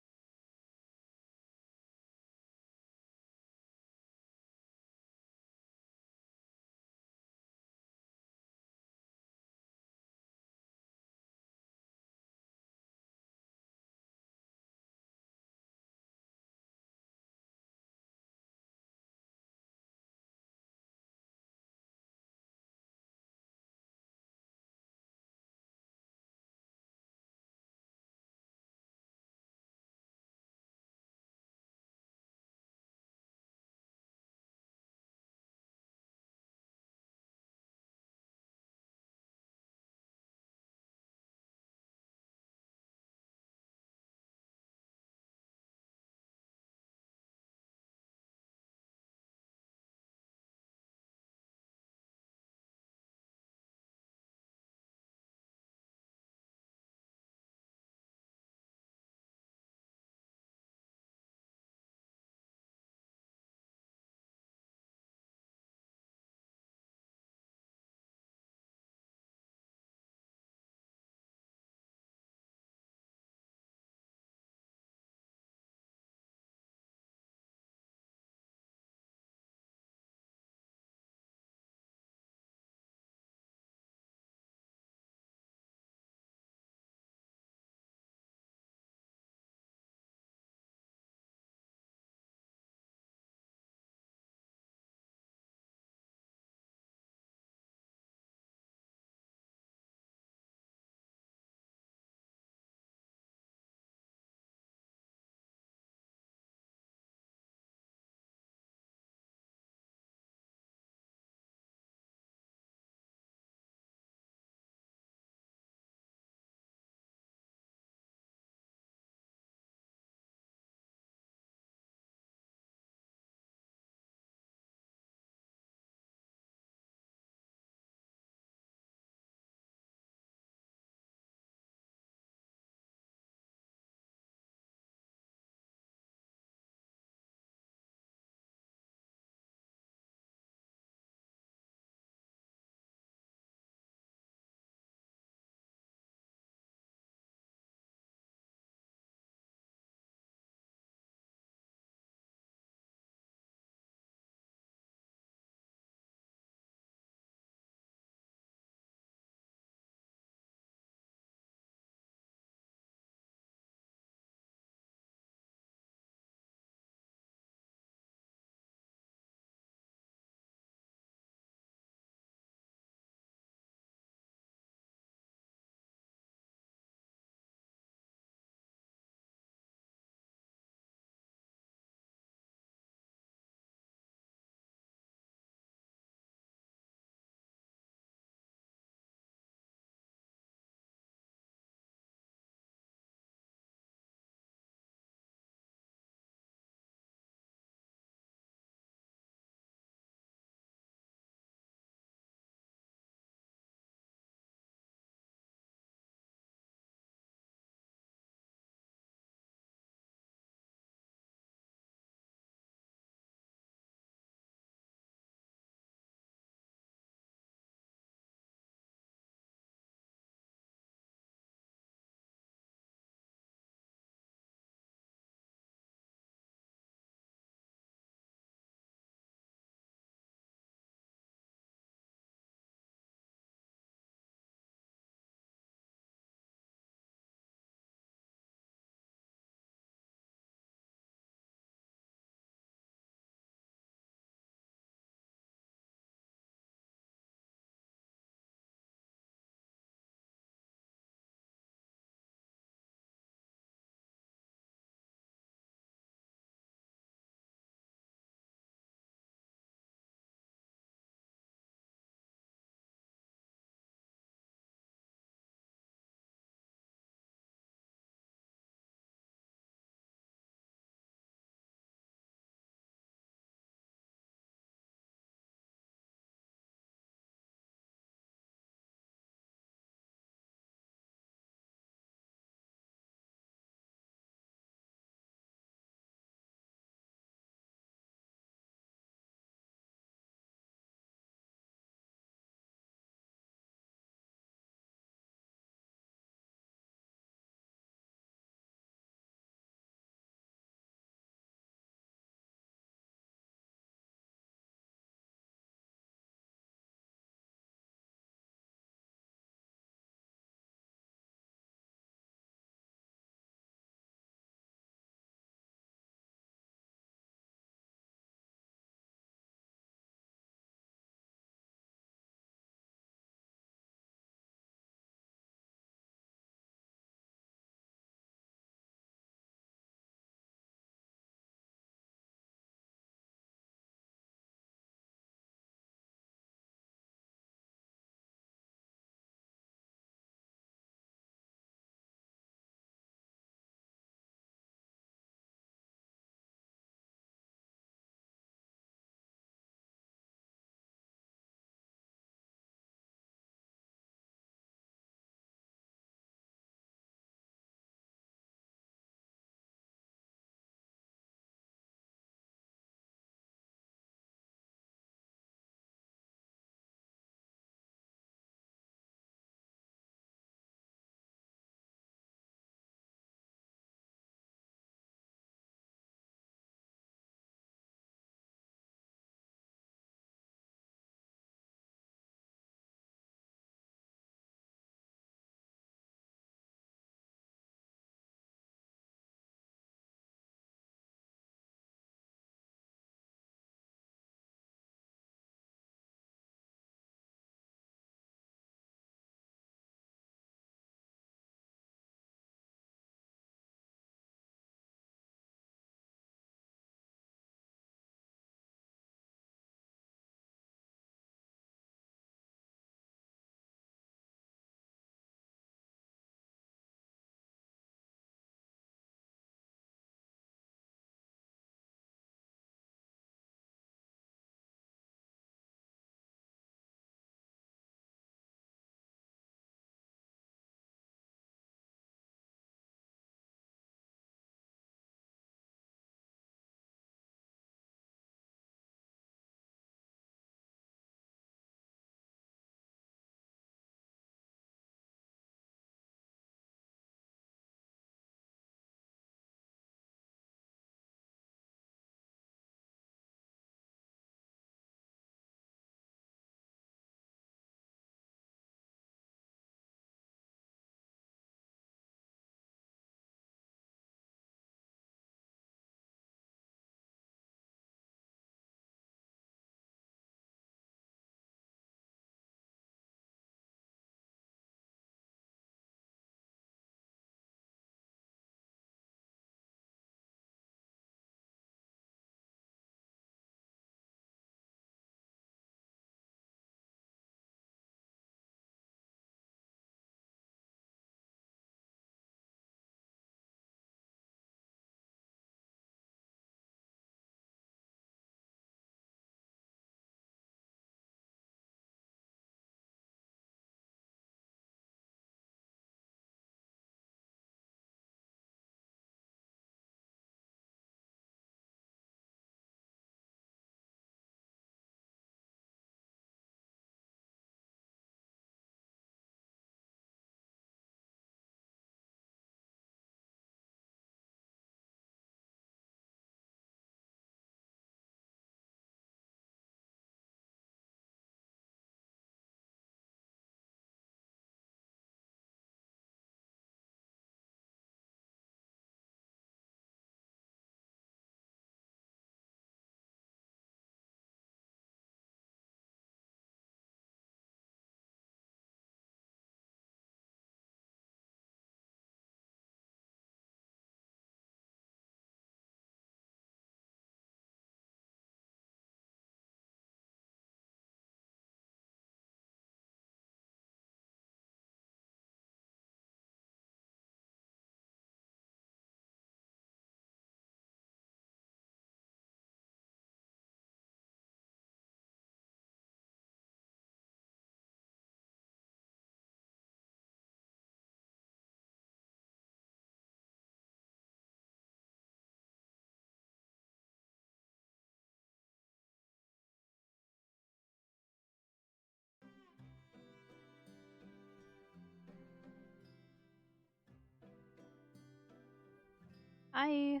Hi,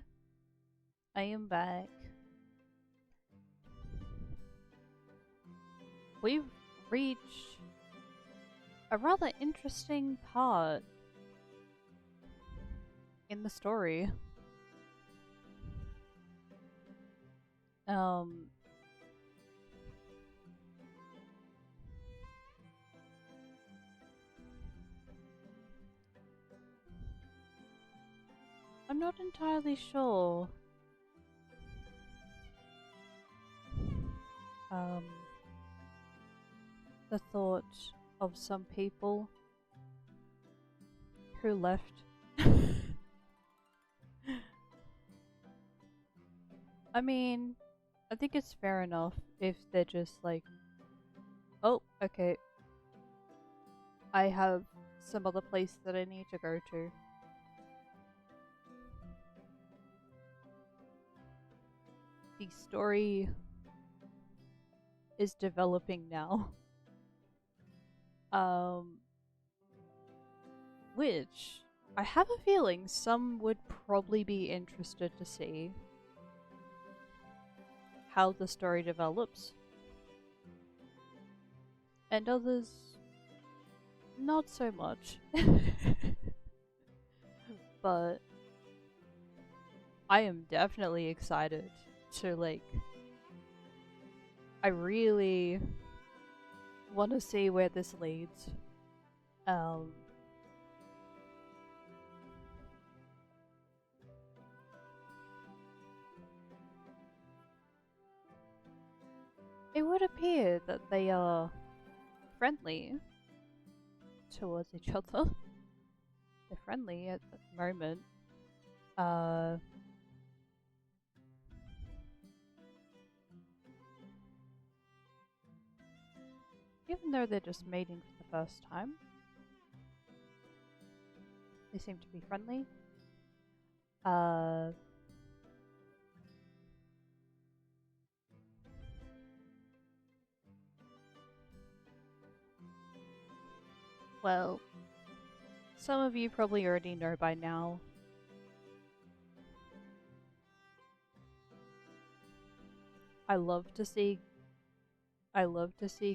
I am back. We've reached a rather interesting part in the story. I'm not entirely sure. The thought of some people who left. I mean, I think it's fair enough if they're just like, oh, okay, I have some other place that I need to go to. The story is developing now. Which I have a feeling some would probably be interested to see how the story develops. And others, not so much. But I am definitely excited to, like, I really want to see where this leads. It would appear that they are friendly towards each other. They're friendly at the moment. Even though they're just mating for the first time, they seem to be friendly. Well, some of you probably already know by now. I love to see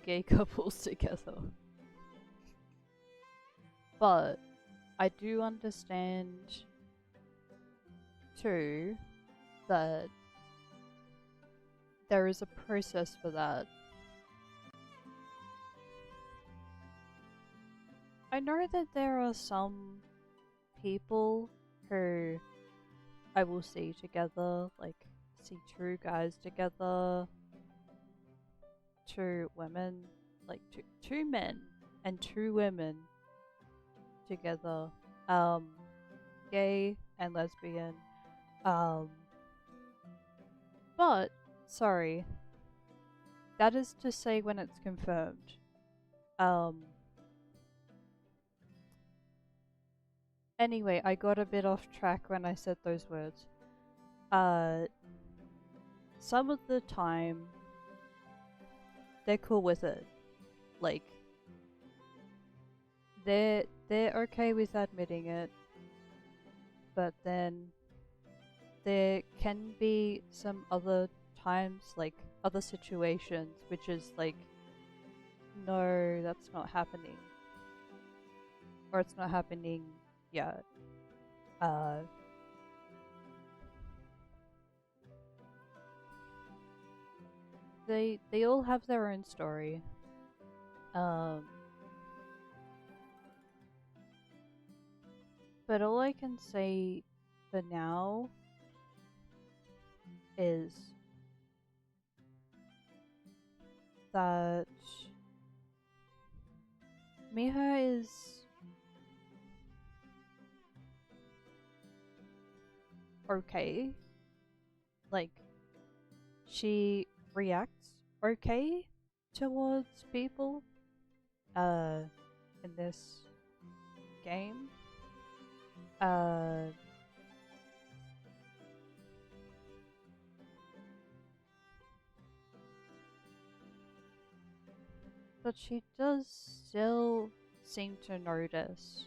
gay couples together. But I do understand too that there is a process for that. I know that there are some people who I will see together, like see two guys together, two women, like two men and two women together, gay and lesbian, but sorry, that is to say when it's confirmed. Anyway, I got a bit off track when I said those words. Some of the time, they're cool with it. Like, they're okay with admitting it. But then, there can be some other times, like, other situations, which is like, no, that's not happening. Or it's not happening yet. They all have their own story. But all I can say for now is that Miha is okay. Like, she reacts okay towards people in this game. But she does still seem to notice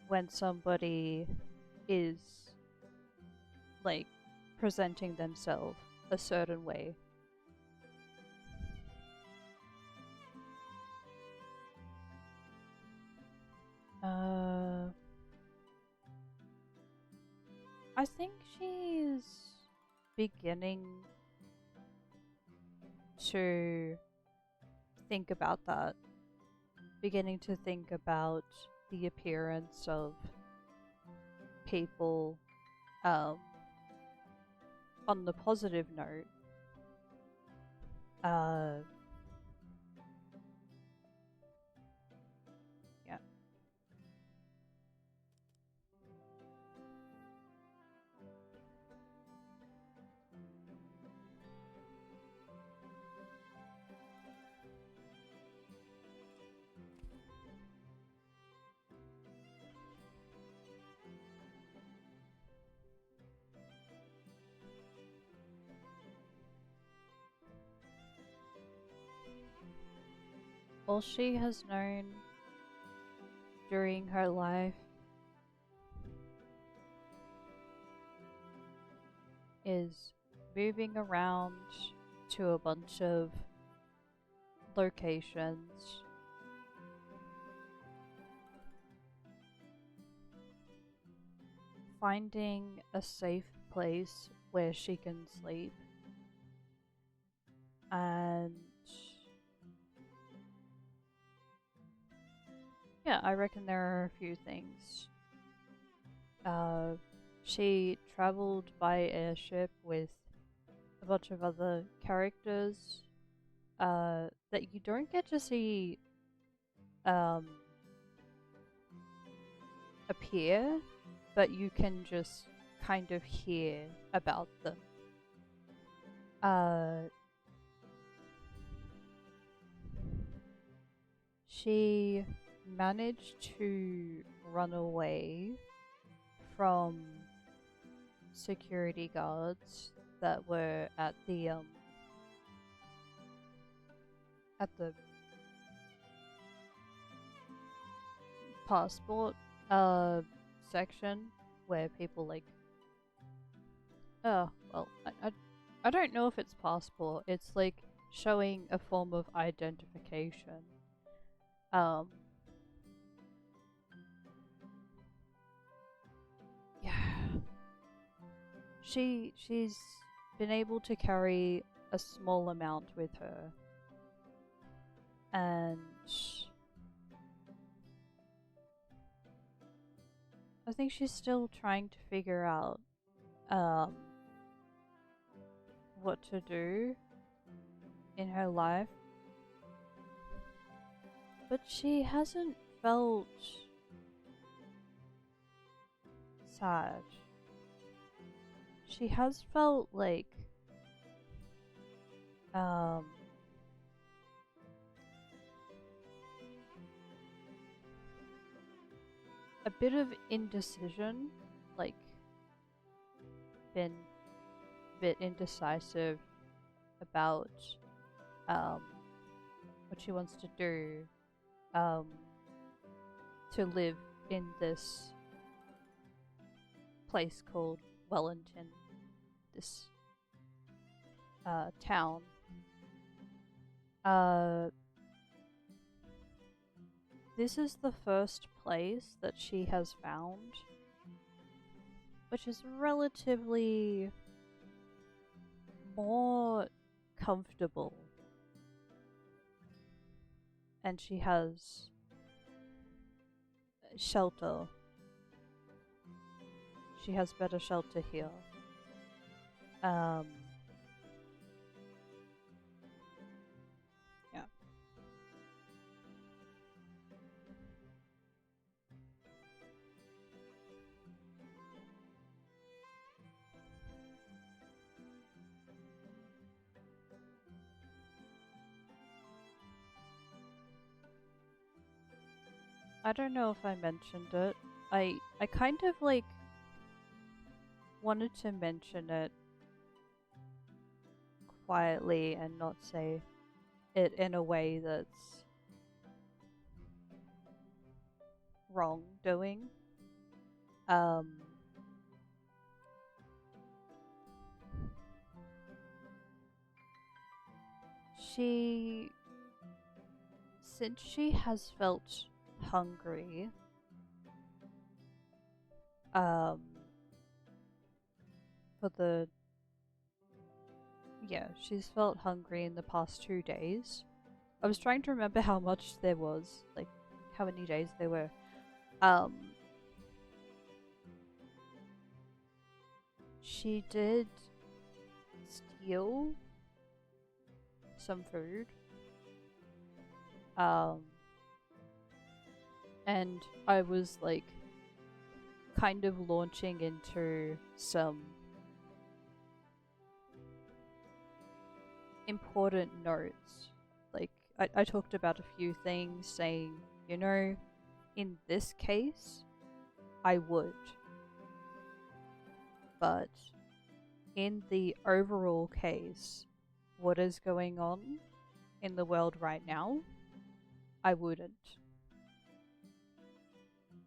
when somebody is like presenting themselves a certain way. I think she's beginning to think about that. Beginning to think about the appearance of people on the positive note. Yeah. All she has known during her life is moving around to a bunch of locations, finding a safe place where she can sleep, and yeah, I reckon there are a few things. She traveled by airship with a bunch of other characters that you don't get to see appear, but you can just kind of hear about them. She managed to run away from security guards that were at the passport section where people like I don't know if it's passport. It's like showing a form of identification. Yeah. She's been able to carry a small amount with her. And I think she's still trying to figure out what to do in her life. But she hasn't felt sad. She has felt like a bit of indecision, like been a bit indecisive about what she wants to do to live in this place called Wellington, this town. This is the first place that she has found, which is relatively more comfortable. And she has shelter. She has better shelter here. Yeah. I don't know if I mentioned it. I kind of like wanted to mention it quietly and not say it in a way that's wrongdoing. Um, she, since she has felt hungry, for the, yeah, she's felt hungry in the past 2 days. I was trying to remember how much there was, like, how many days there were. She did steal some food. And I was like kind of launching into some important notes. Like I talked about a few things saying, you know, in this case, I would. But in the overall case, what is going on in the world right now, I wouldn't.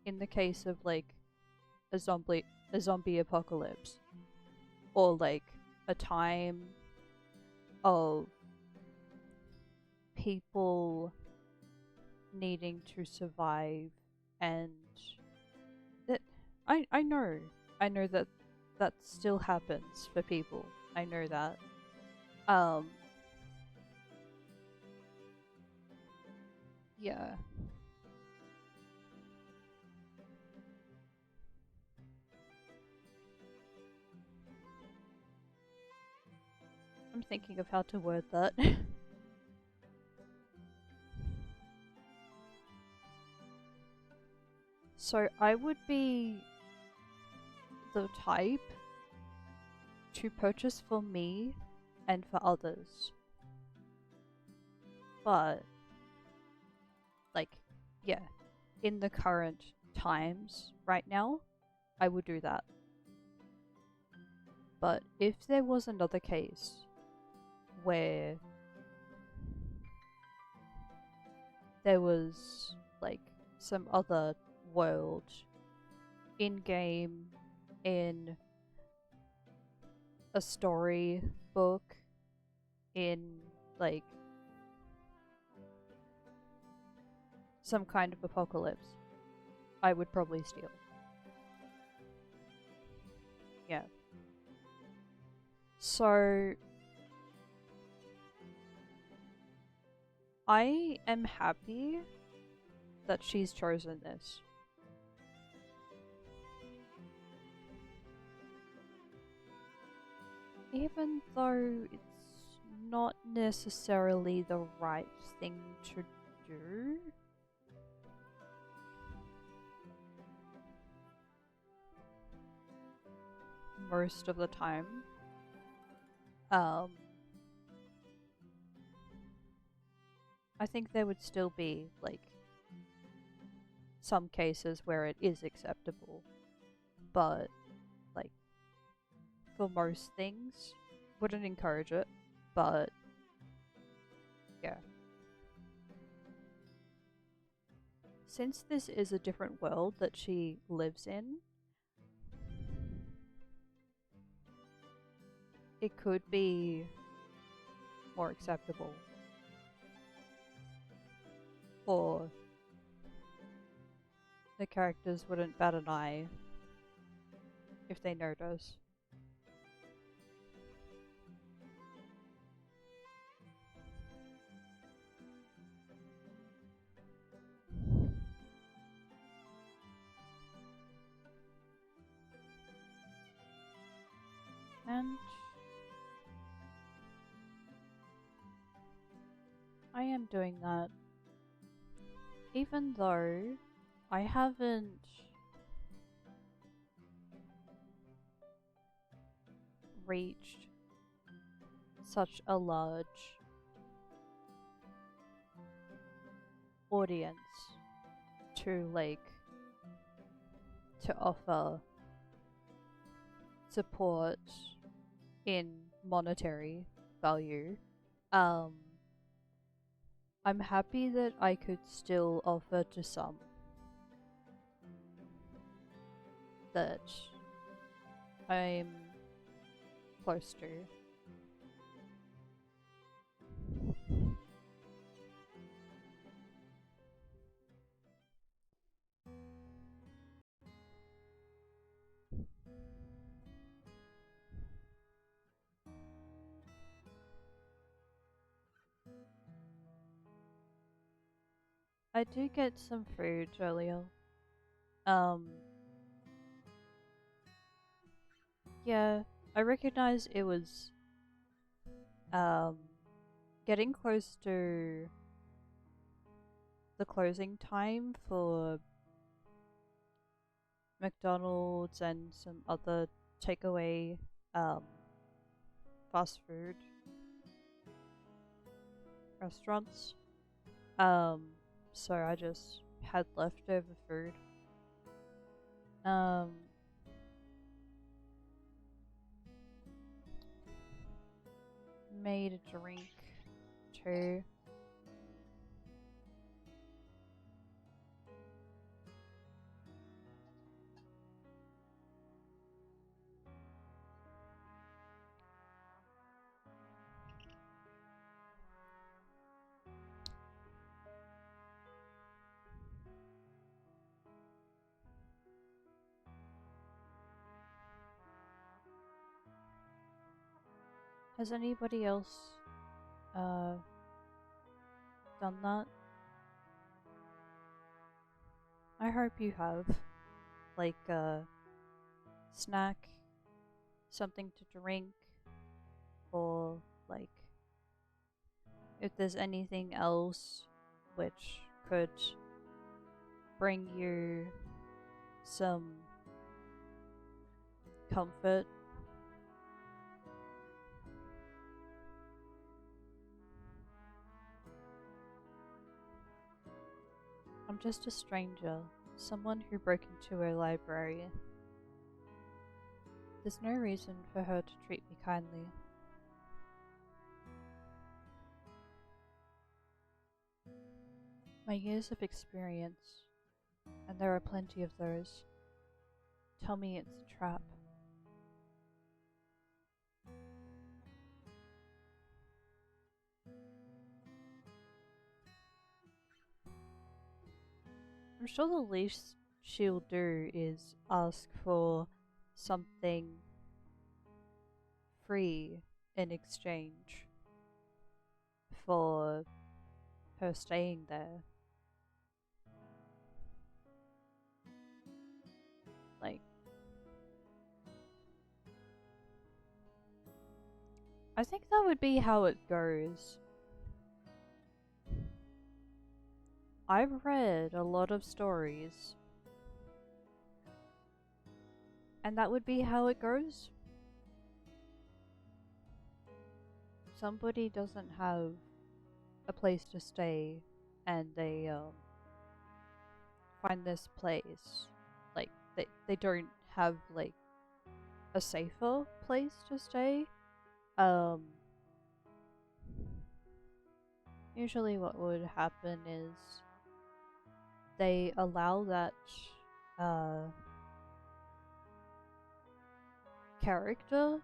In the case of like a zombie apocalypse, or like a time of people needing to survive, and that I know that still happens for people. I know that. Yeah. I'm thinking of how to word that. So I would be the type to purchase for me and for others. But, like, yeah, in the current times right now, I would do that. But if there was another case where there was, like, some other world in-game, in a story book, in, like, some kind of apocalypse, I would probably steal. Yeah. So I am happy that she's chosen this. Even though it's not necessarily the right thing to do. Most of the time. I think there would still be, like, some cases where it is acceptable. But, like, for most things, wouldn't encourage it, but yeah. Since this is a different world that she lives in, it could be more acceptable. Or the characters wouldn't bat an eye if they notice. And I am doing that. Even though I haven't reached such a large audience to, like, to offer support in monetary value. I'm happy that I could still offer to some that I'm close to. I did get some food earlier. Yeah, I recognize it was getting close to the closing time for McDonald's and some other takeaway fast food restaurants. So I just had leftover food. Made a drink too. Has anybody else done that? I hope you have. Like a snack, something to drink, or like if there's anything else which could bring you some comfort. I'm just a stranger, someone who broke into a library. There's no reason for her to treat me kindly. My years of experience, and there are plenty of those, tell me it's a trap. I'm sure the least she'll do is ask for something free in exchange for her staying there. Like, I think that would be how it goes. I've read a lot of stories, and that would be how it goes. Somebody doesn't have a place to stay, and they find this place. Like they don't have like a safer place to stay. Usually what would happen is they allow that character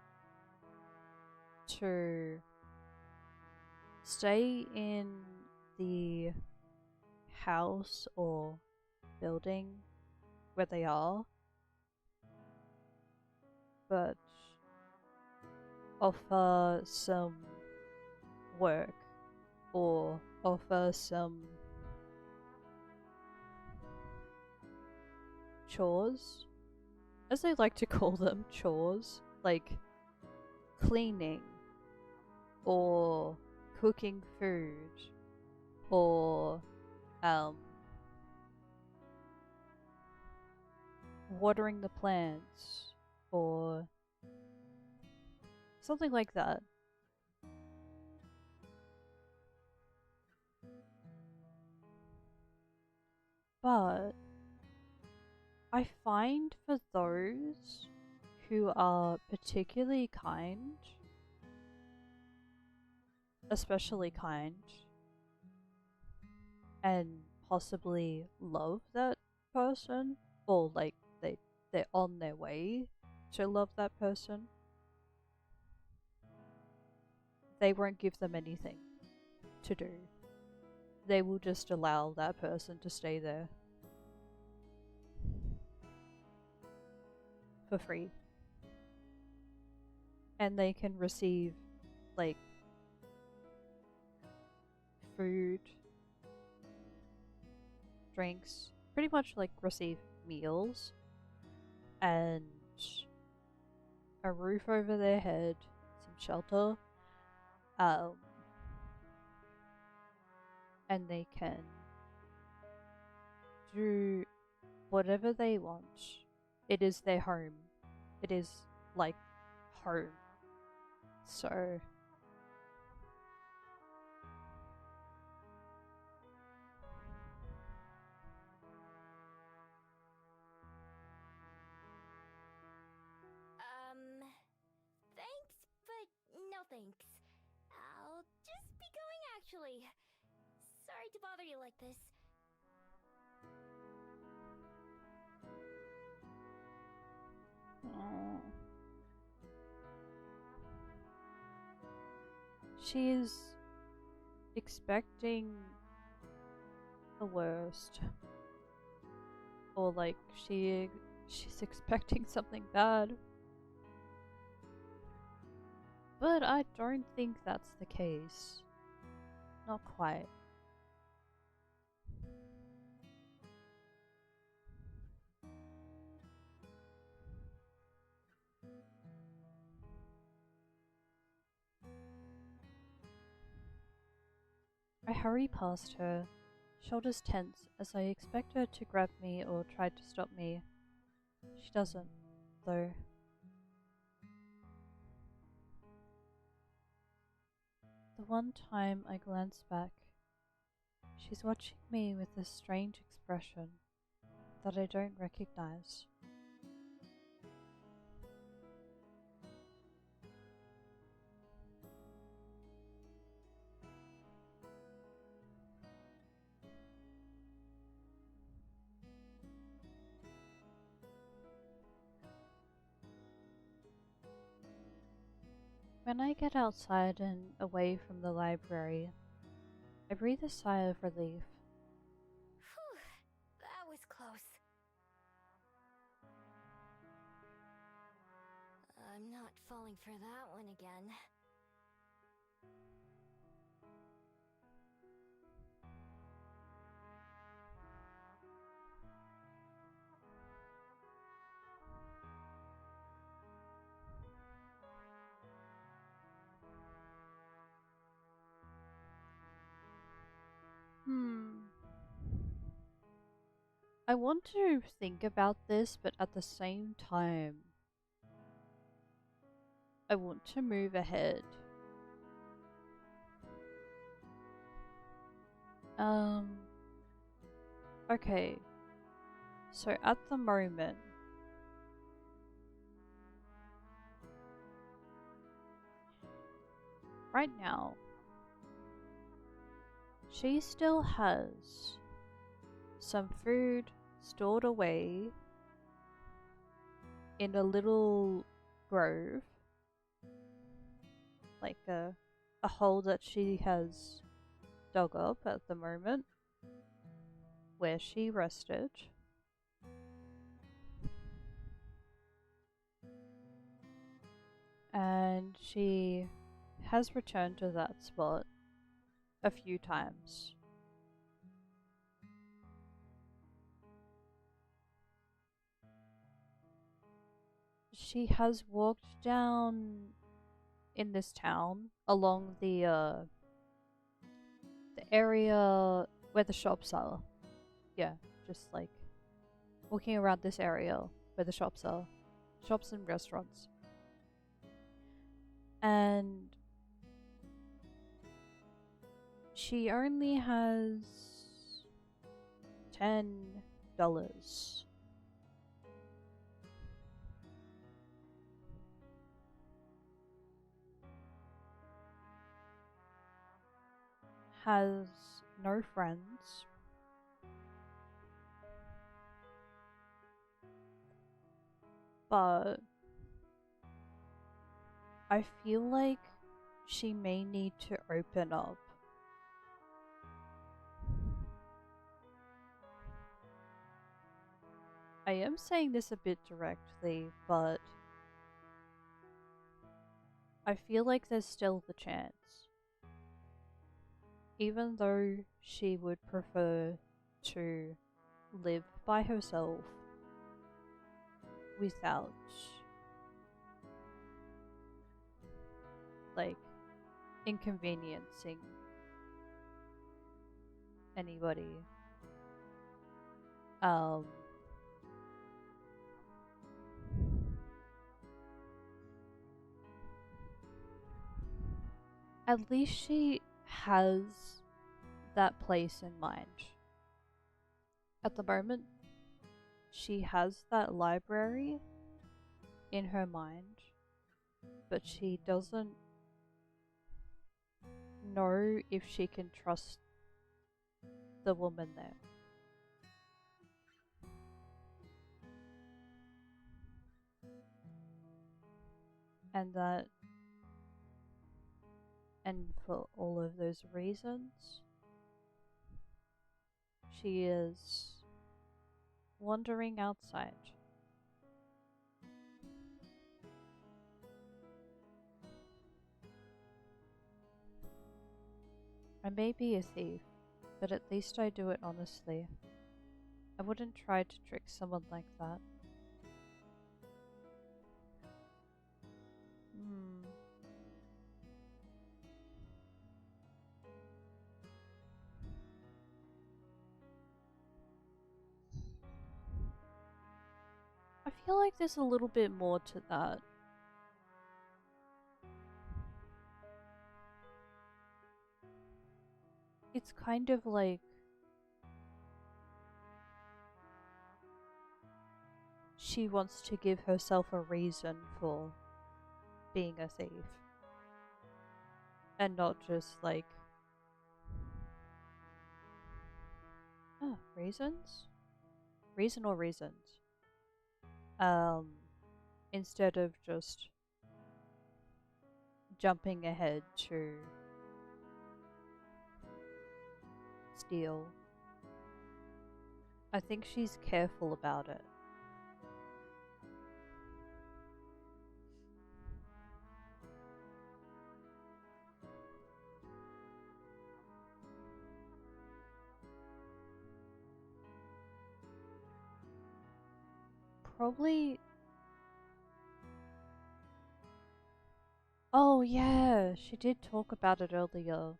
to stay in the house or building where they are, but offer some work or offer some chores, as they like to call them, chores, like cleaning or cooking food or watering the plants or something like that. But I find for those who are particularly kind, especially kind, and possibly love that person, or like they they're on their way to love that person, they won't give them anything to do. They will just allow that person to stay there for free. And they can receive, like, food, drinks, pretty much like receive meals and a roof over their head, some shelter, and they can do whatever they want. It is their home. It is like home. So Thanks, but no thanks. I'll just be going actually. Sorry to bother you like this. she's expecting the worst. Or like she's expecting something bad. But I don't think that's the case. Not quite. I hurry past her, shoulders tense as I expect her to grab me or try to stop me. She doesn't, though. The one time I glance back, she's watching me with a strange expression that I don't recognize. When I get outside and away from the library, I breathe a sigh of relief. Whew, that was close. I'm not falling for that one again. I want to think about this, but at the same time, I want to move ahead. Okay. So at the moment, right now, she still has some food stored away in a little grove, like a hole that she has dug up at the moment, where she rested. And she has returned to that spot a few times. She has walked down in this town along the area where the shops are. Yeah, just like walking around this area where the shops are. Shops and restaurants. And she only has $10. Has no friends. but I feel like she may need to open up. I am saying this a bit directly, but I feel like there's still the chance. Even though she would prefer to live by herself without, like, inconveniencing anybody. At least she has that place in mind. At the moment, she has that library in her mind, but she doesn't know if she can trust the woman there. And for all of those reasons, she is wandering outside. I may be a thief, but at least I do it honestly. I wouldn't try to trick someone like that. I feel like there's a little bit more to that. It's kind of like she wants to give herself a reason for being a thief. And not just like, reasons? Reason or reasons? Instead of just jumping ahead to steal. I think she's careful about it. Probably. Oh yeah, she did talk about it earlier.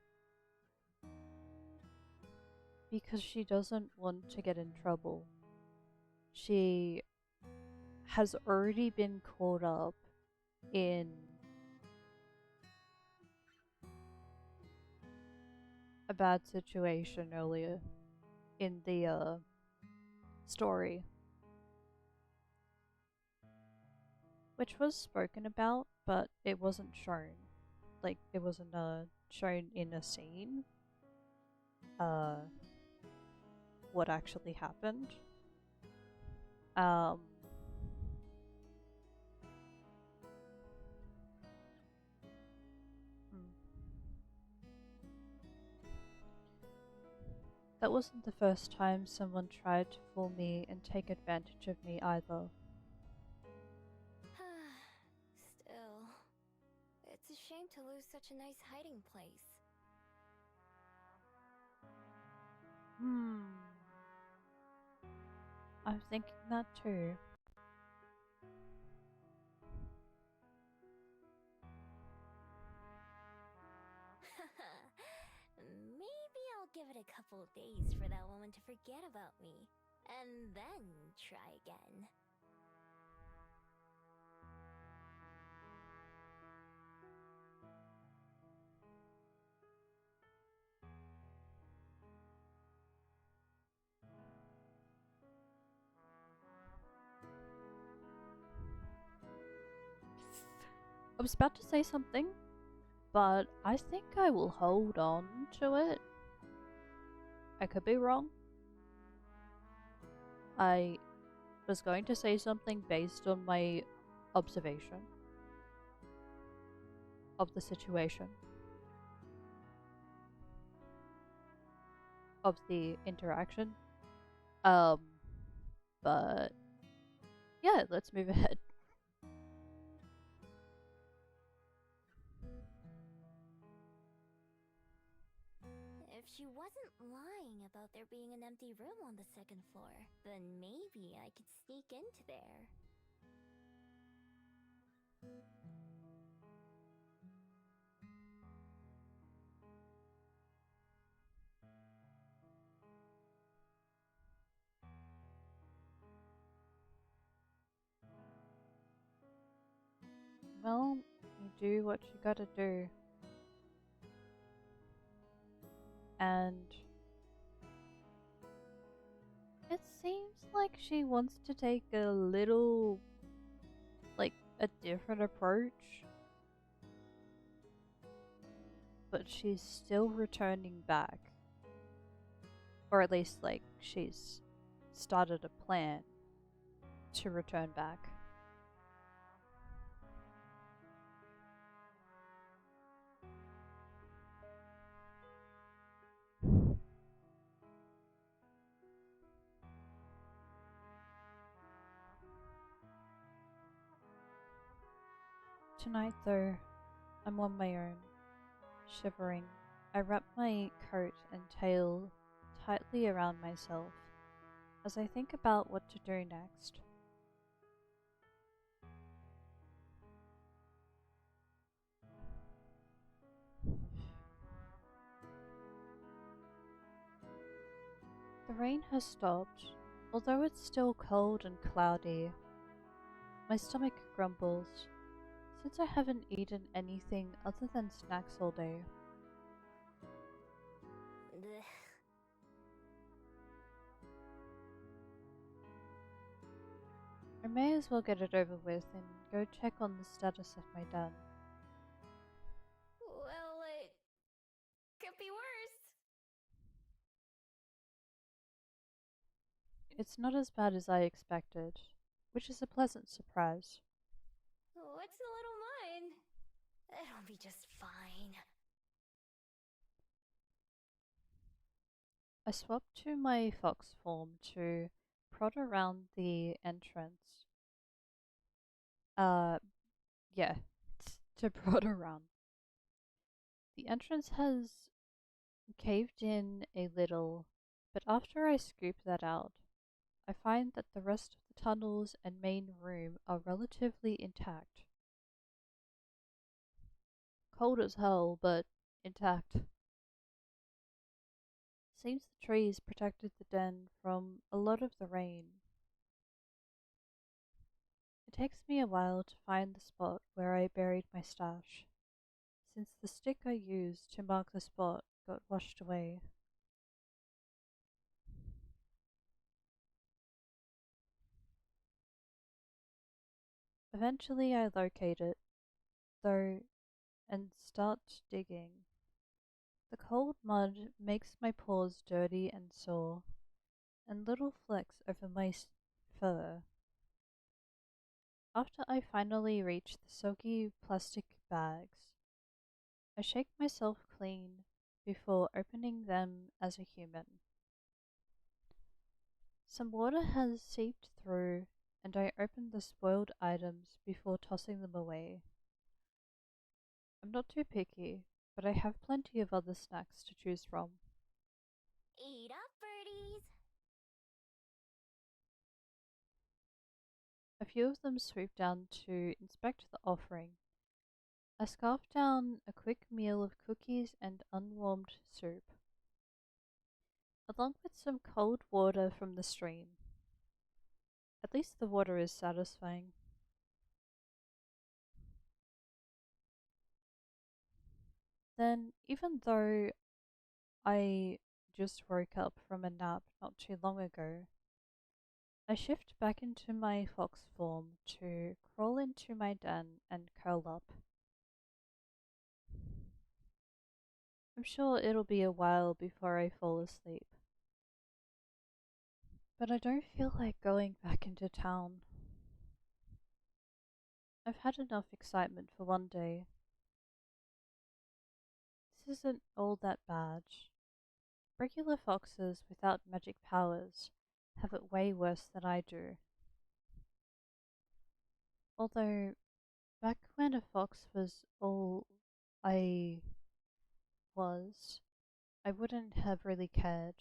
Because she doesn't want to get in trouble. She has already been caught up in a bad situation earlier in the story, which was spoken about, but it wasn't shown. Like, it wasn't shown in a scene what actually happened. That wasn't the first time someone tried to fool me and take advantage of me either. Still, it's a shame to lose such a nice hiding place. I'm thinking that too. Maybe I'll give it a couple of days for that woman to forget about me, and then try again. I was about to say something, but I think I will hold on to it. I could be wrong. I was going to say something based on my observation of the situation, of the interaction. But yeah, let's move ahead. If she wasn't lying about there being an empty room on the second floor, then maybe I could sneak into there. Well, you do what you gotta do. And it seems like she wants to take a little, like, a different approach. But she's still returning back. Or at least, like, she's started a plan to return back. Tonight, though, I'm on my own, shivering. I wrap my coat and tail tightly around myself as I think about what to do next. The rain has stopped, although it's still cold and cloudy. My stomach grumbles, since I haven't eaten anything other than snacks all day. Ugh. I may as well get it over with and go check on the status of my den. Well, it could be worse. It's not as bad as I expected, which is a pleasant surprise. What's a little mine? It'll be just fine. I swapped to my fox form to prod around the entrance. Yeah, to prod around. The entrance has caved in a little, but after I scoop that out, I find that the rest of the tunnels and main room are relatively intact. Cold as hell, but intact. Seems the trees protected the den from a lot of the rain. It takes me a while to find the spot where I buried my stash, since the stick I used to mark the spot got washed away. Eventually I locate it, though, and start digging. The cold mud makes my paws dirty and sore, and little flecks over my fur. After I finally reach the soggy plastic bags, I shake myself clean before opening them as a human. Some water has seeped through, and I open the spoiled items before tossing them away. I'm not too picky, but I have plenty of other snacks to choose from. Eat up, birdies! A few of them swoop down to inspect the offering. I scarf down a quick meal of cookies and unwarmed soup, along with some cold water from the stream. At least the water is satisfying. Then, even though I just woke up from a nap not too long ago, I shift back into my fox form to crawl into my den and curl up. I'm sure it'll be a while before I fall asleep. but I don't feel like going back into town. I've had enough excitement for one day. This isn't all that bad. Regular foxes without magic powers have it way worse than I do. Although, back when a fox was all I was, I wouldn't have really cared.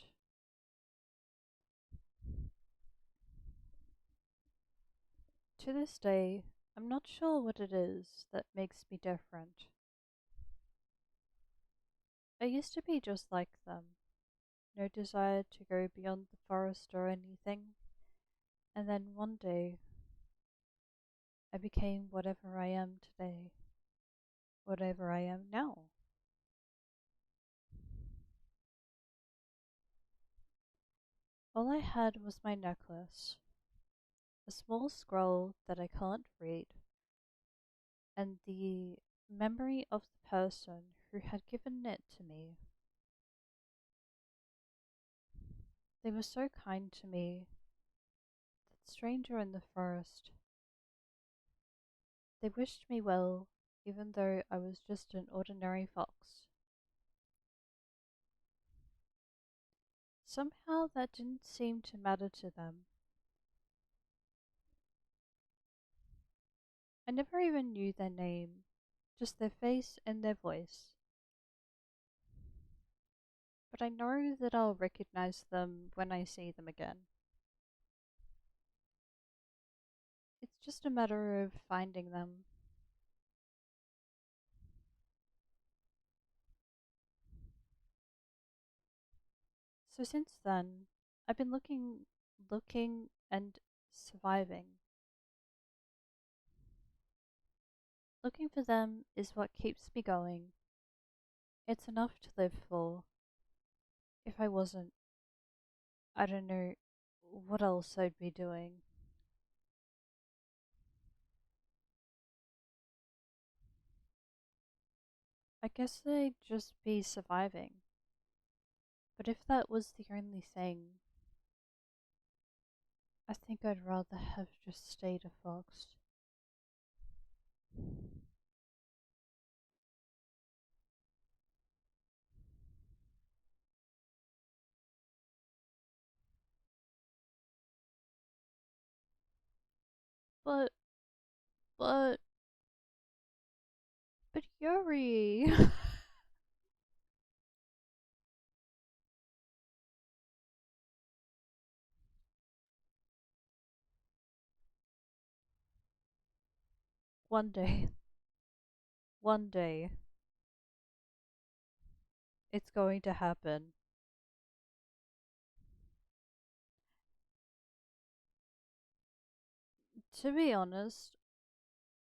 To this day, I'm not sure what it is that makes me different. I used to be just like them, no desire to go beyond the forest or anything, and then one day I became whatever I am today, whatever I am now. All I had was my necklace, a small scroll that I can't read, and the memory of the person who had given it to me. They were so kind to me, that stranger in the forest. They wished me well, even though I was just an ordinary fox. Somehow that didn't seem to matter to them. I never even knew their name, just their face and their voice. But I know that I'll recognize them when I see them again. It's just a matter of finding them. So since then, I've been looking and surviving. Looking for them is what keeps me going. It's enough to live for. If I wasn't, I don't know what else I'd be doing. I guess I'd just be surviving. But if that was the only thing, I think I'd rather have just stayed a fox. But, but, but Yuri! One day, one day, it's going to happen. To be honest,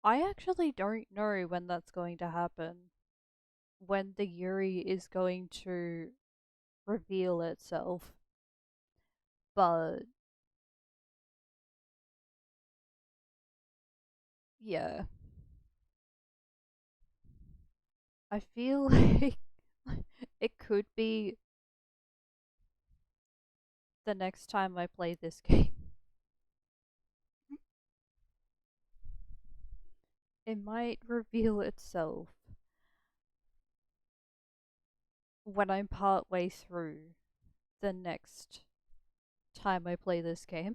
I actually don't know when that's going to happen. When the Yuri is going to reveal itself. But yeah. I feel like it could be the next time I play this game. It might reveal itself when I'm part way through the next time I play this game.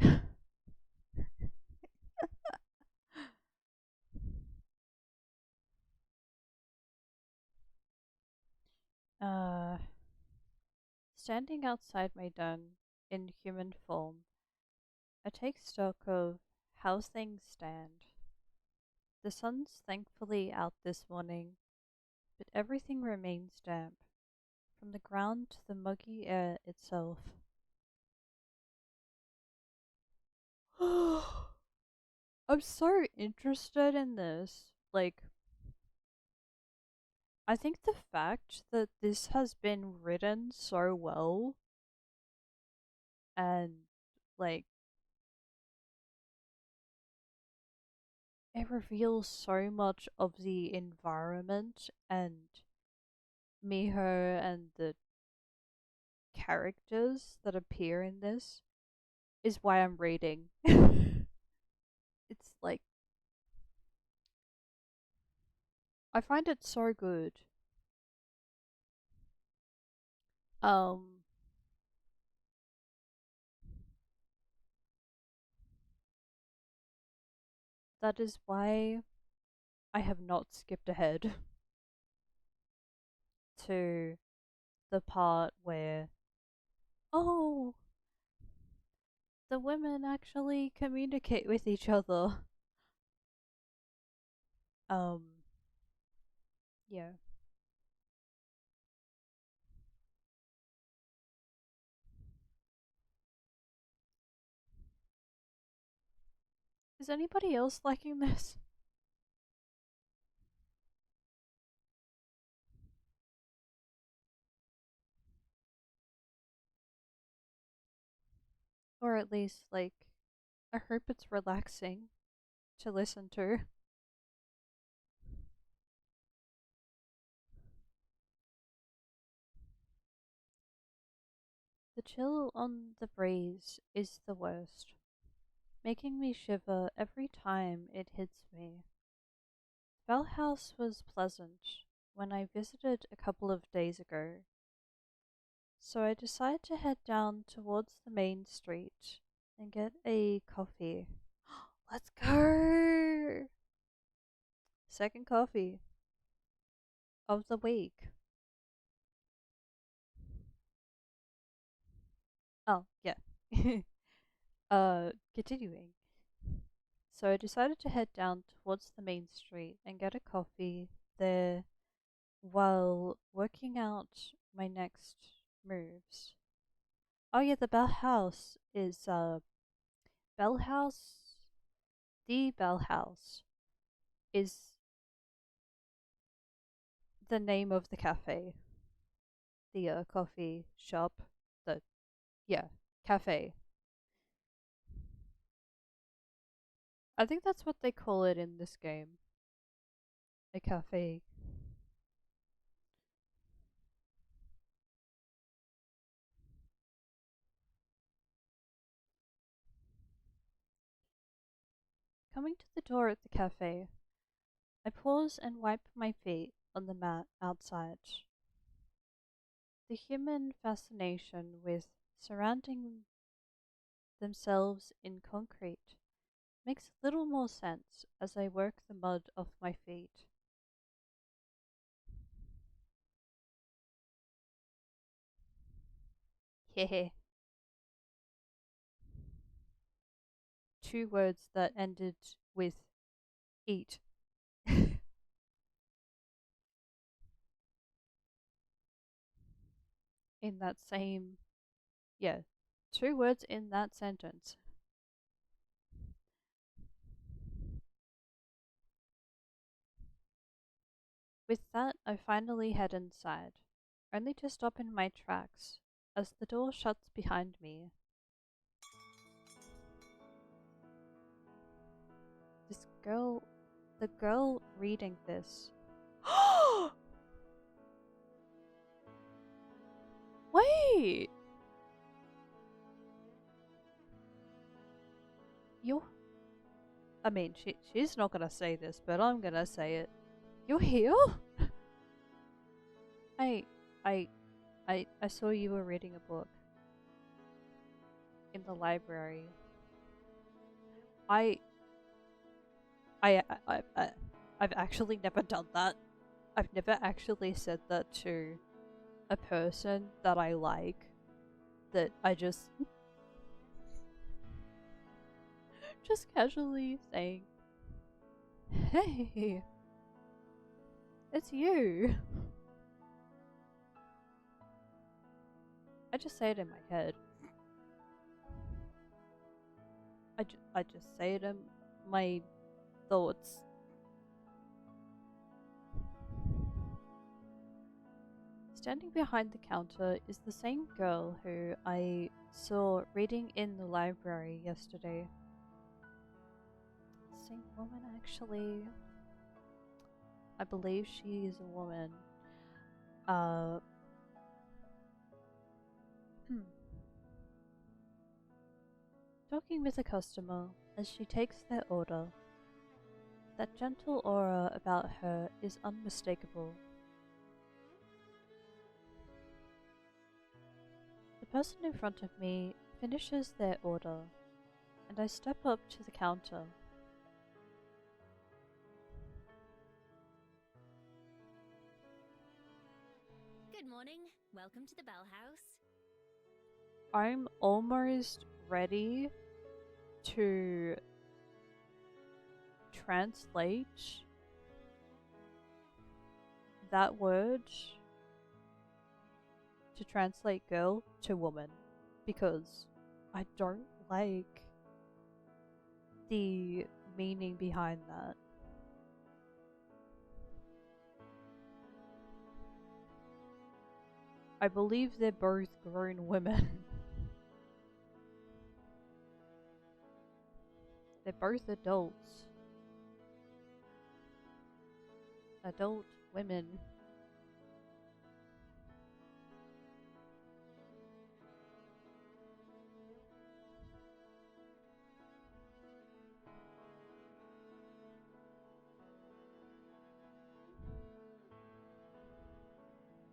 uh, Standing outside my den in human form, I take stock of how things stand. The sun's thankfully out this morning, but everything remains damp, from the ground to the muggy air itself. I'm so interested in this. Like, I think the fact that this has been written so well and, like, it reveals so much of the environment and Miho and the characters that appear in this. is why I'm reading. It's like I find it so good. Um that is why I have not skipped ahead to the part where, oh, the women actually communicate with each other. Um, yeah. Is anybody else liking this? Or at least, like, I hope it's relaxing to listen to. The chill on the breeze is the worst, making me shiver every time it hits me. Bell House was pleasant when I visited a couple of days ago, so I decided to head down towards the main street and get a coffee. Let's go! Second coffee of the week. Oh, yeah. Continuing. So I decided to head down towards the main street and get a coffee there while working out my next moves. Oh yeah, the Bell House is Bell House. The Bell House is the name of the cafe, the coffee shop, the yeah cafe. I think that's what they call it in this game, a cafe. Coming to the door at the cafe, I pause and wipe my feet on the mat outside. The human fascination with surrounding themselves in concrete makes little more sense as I work the mud off my feet. Hehe. Two words that ended with eat. In that same, yeah, two words in that sentence. With that, I finally head inside, only to stop in my tracks as the door shuts behind me. This girl, the girl reading this. Wait! You. I mean, she's not gonna say this, but I'm gonna say it. You're here? I, I, I saw you were reading a book in the library. I, I've actually never done that. I've never actually said that to a person that I like. That I just casually saying, "Hey, it's you." I just say it in my head. I just say it in my thoughts. Standing behind the counter is the same girl who I saw reading in the library yesterday. Same woman, actually. I believe she is a woman. talking with a customer as she takes their order. That gentle aura about her is unmistakable. The person in front of me finishes their order, and I step up to the counter. Good morning. Welcome to the Bell House. I'm almost ready to translate that word to translate girl to woman, because I don't like the meaning behind that. I believe they're both grown women. They're both adults. Adult women.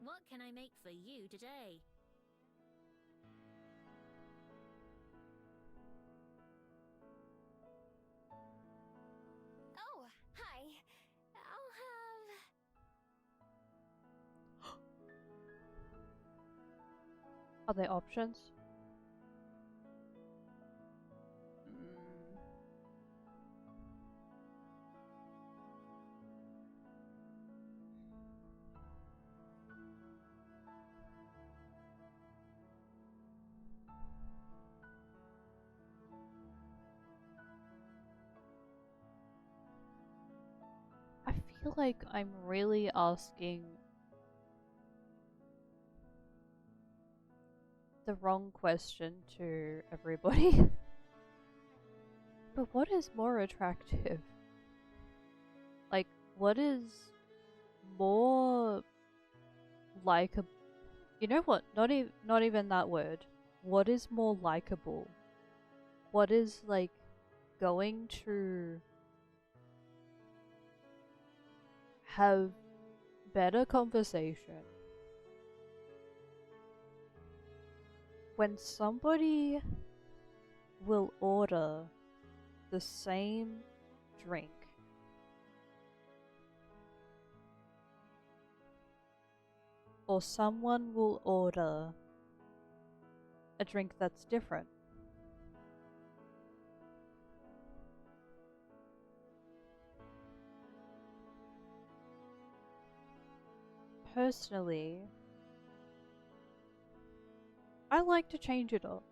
What can I make for you today? Oh, hi. I'll have... Are there options? I feel like I'm really asking the wrong question to everybody. But what is more attractive? Like, what is more likable? You know what? Not even that word. What is more likable? What is, like, going to have better conversation when somebody will order the same drink or someone will order a drink that's different? Personally, I like to change it up.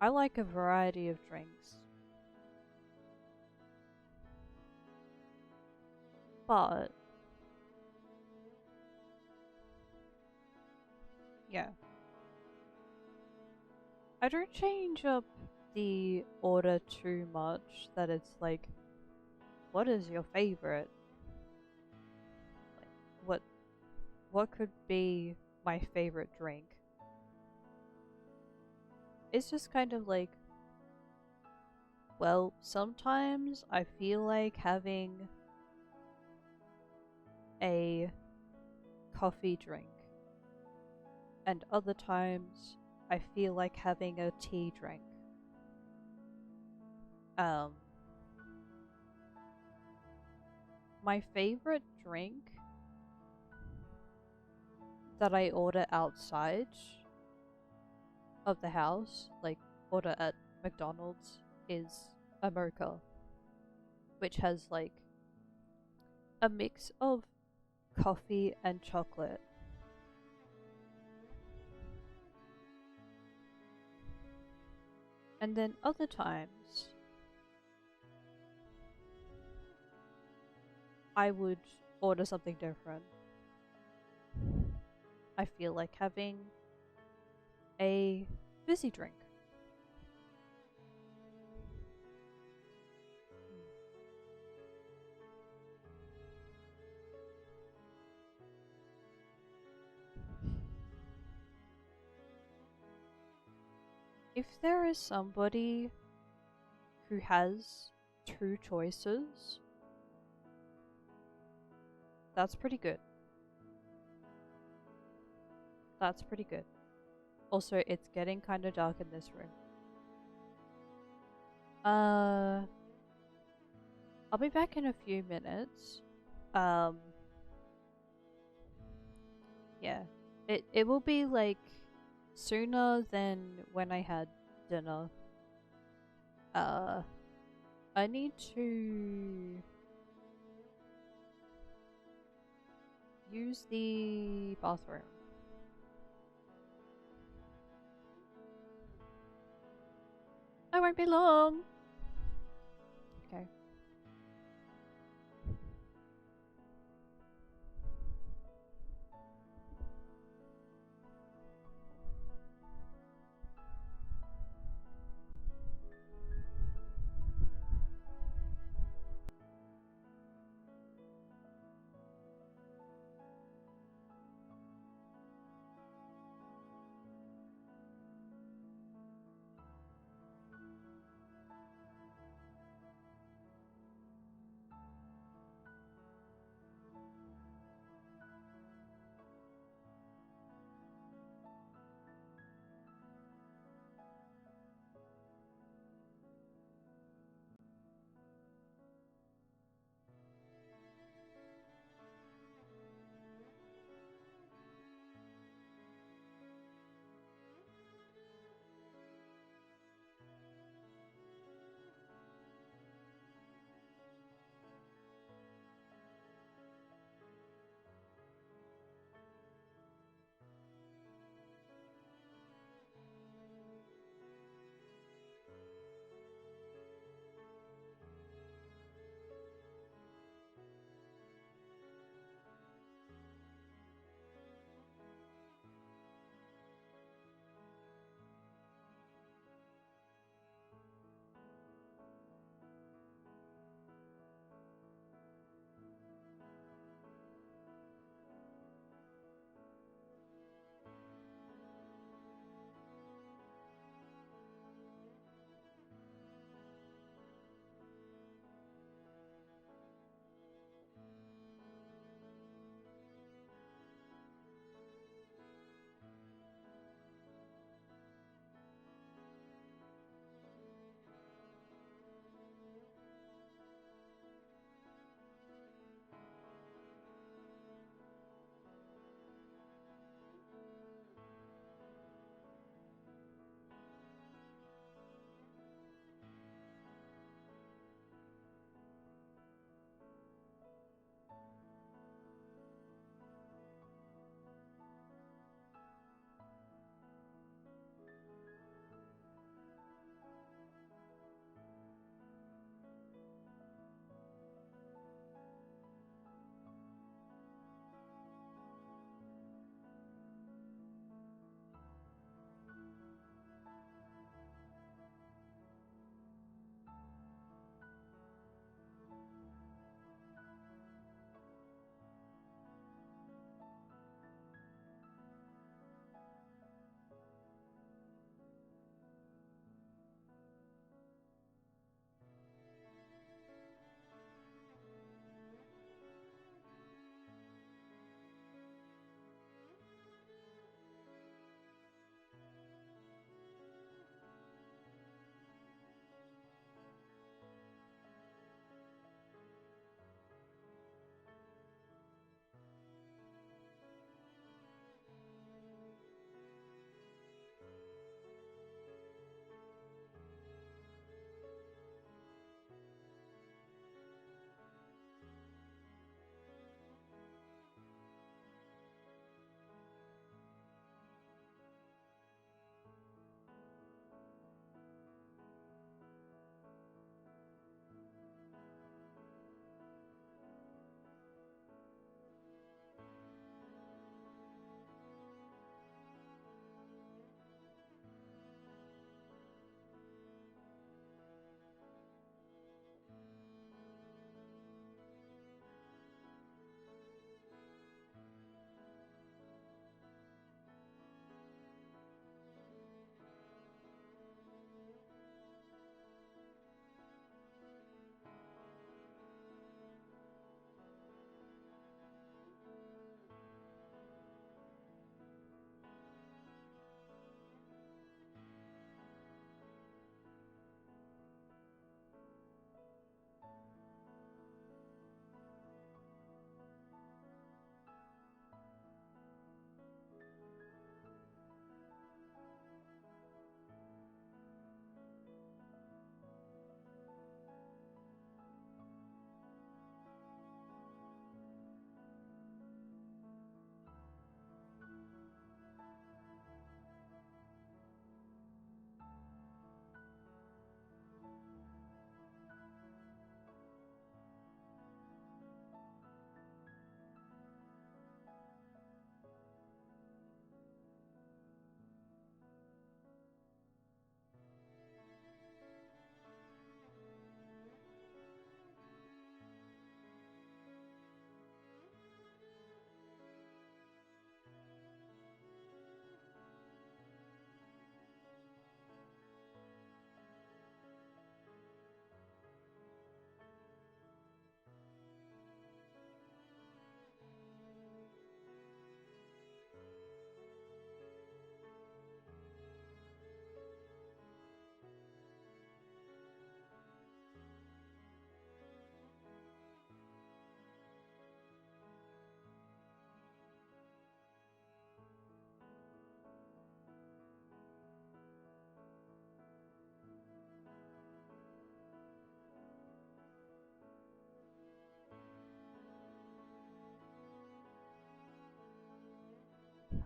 I like a variety of drinks. But yeah. I don't change up the order too much that it's like, what is your favorite? Like, what could be my favorite drink? It's just kind of like, well, sometimes I feel like having a coffee drink, and other times I feel like having a tea drink. My favorite drink that I order outside of the house, like order at McDonald's, is a mocha, which has like a mix of coffee and chocolate. And then other times I would order something different. I feel like having a fizzy drink. if there is somebody who has two choices, that's pretty good. That's pretty good. Also, it's getting kind of dark in this room. I'll be back in a few minutes. Yeah. It will be like sooner than when I had dinner. I need to use the bathroom. I won't be long. Okay.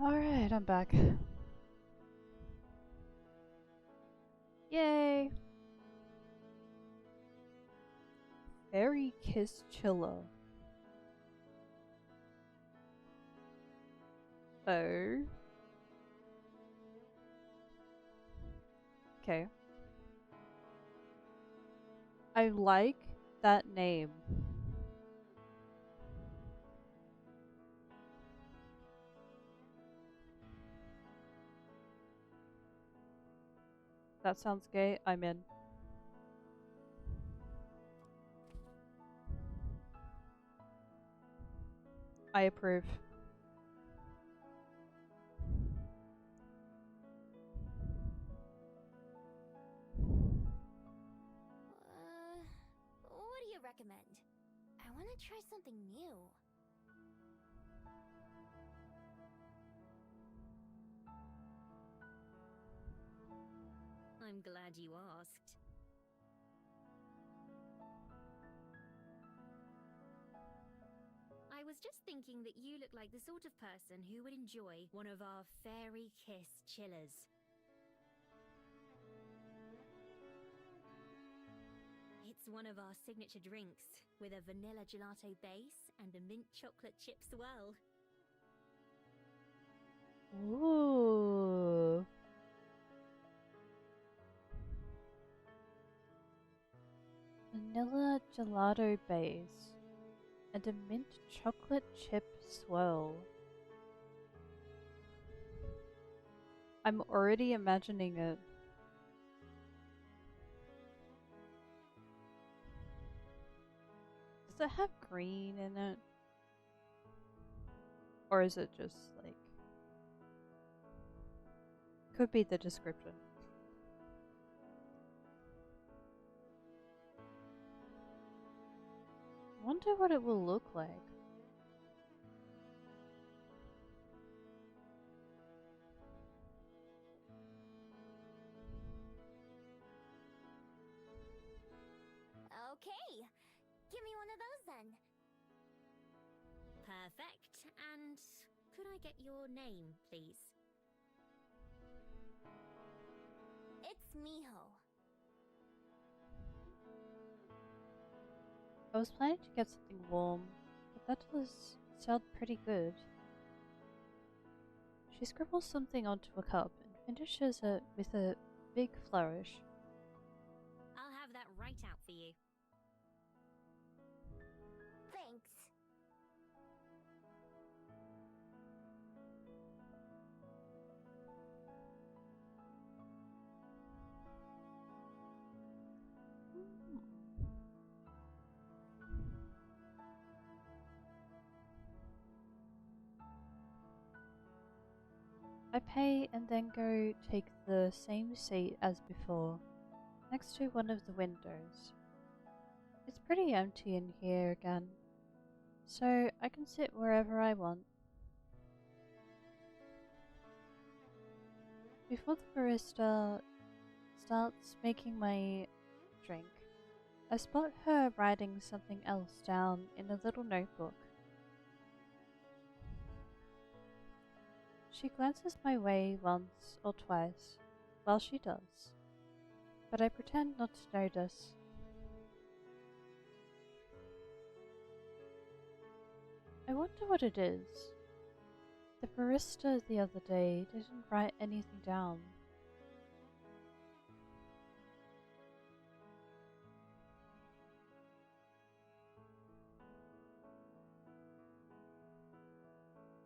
Alright, I'm back. Yay! Fairy Kiss Chiller. Oh. Okay. I like that name. That sounds gay. I'm in. I approve. What do you recommend? I want to try something new. I'm glad you asked. I was just thinking that you look like the sort of person who would enjoy one of our Fairy Kiss chillers. It's one of our signature drinks, with a vanilla gelato base and a mint chocolate chip swirl. Ooh. Vanilla gelato base and a mint chocolate chip swirl. I'm already imagining it. Does it have green in it? Or is it just like... Could be the description. Wonder what it will look like. Okay, give me one of those then. Perfect. And could I get your name, please? It's Miho. I was planning to get something warm, but that does sound pretty good. She scribbles something onto a cup and finishes it with a big flourish. I'll have that right out for you. Thanks. I pay and then go take the same seat as before, next to one of the windows. It's pretty empty in here again, so I can sit wherever I want. Before the barista starts making my drink, I spot her writing something else down in a little notebook. She glances my way once or twice, while she does, but I pretend not to notice. I wonder what it is. The barista the other day didn't write anything down.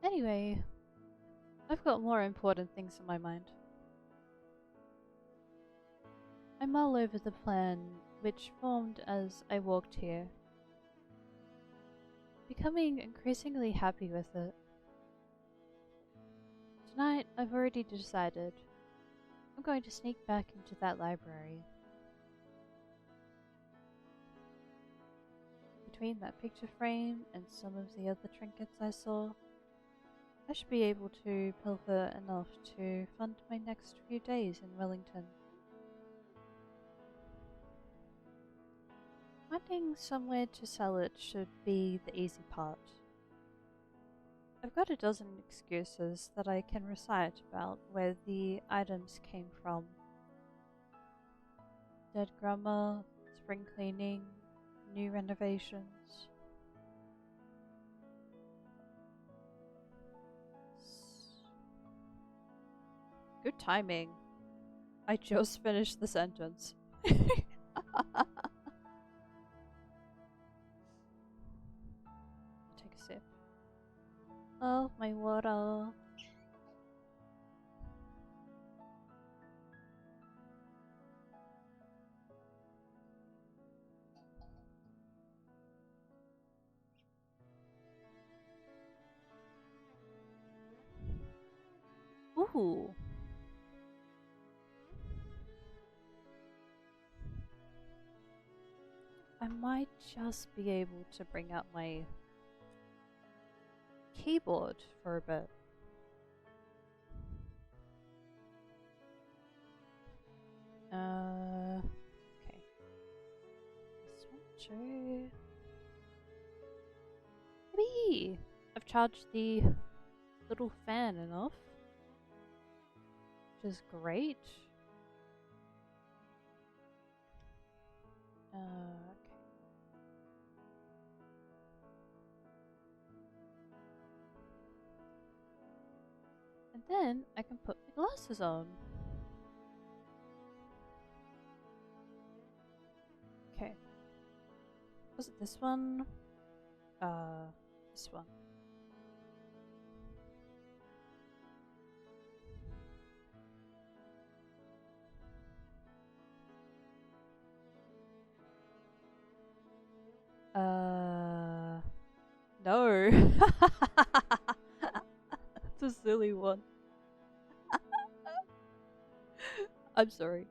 Anyway, I've got more important things in my mind. I mull over the plan which formed as I walked here, becoming increasingly happy with it. Tonight, I've already decided I'm going to sneak back into that library. Between that picture frame and some of the other trinkets I saw, I should be able to pilfer enough to fund my next few days in Wellington. Finding somewhere to sell it should be the easy part. I've got a dozen excuses that I can recite about where the items came from. Dead grandma, spring cleaning, new renovations. Good timing. I just finished the sentence. Take a sip. Oh, my water. Ooh. I might just be able to bring out my keyboard for a bit. Okay. This one too. Maybe I've charged the little fan enough, which is great. Okay. And then I can put my glasses on. Okay. Was it this one? This one. No. It's a silly one. I'm sorry.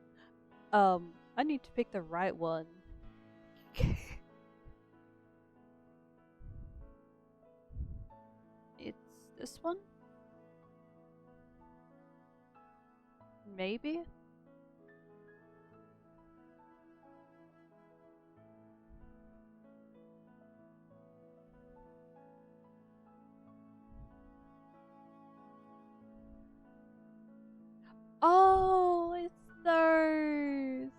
I need to pick the right one. It's this one? Maybe? Oh, it's those.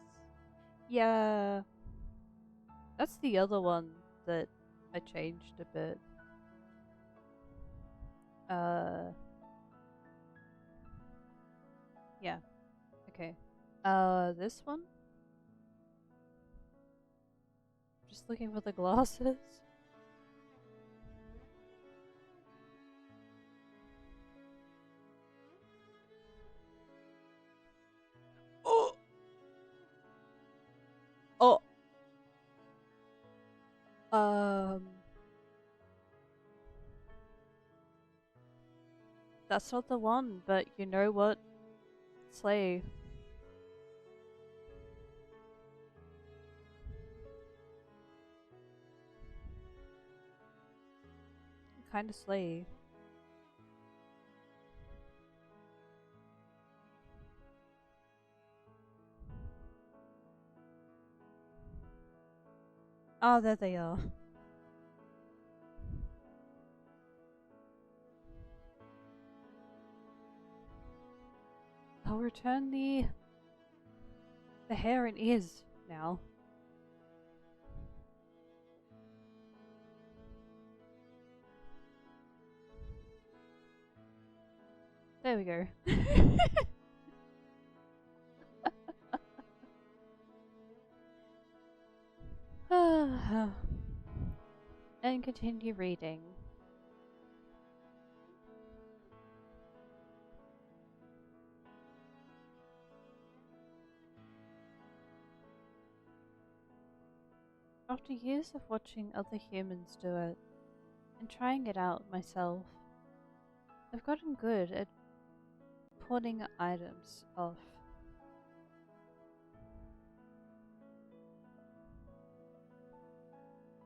Yeah. That's the other one that I changed a bit. Yeah. Okay. This one? Just looking for the glasses. Oh! Oh! That's not the one, but you know what? Slay. Kinda slay. Oh, there they are. I'll return the hair and ears now. There we go. And continue reading. After years of watching other humans do it, and trying it out myself, I've gotten good at pawning items off.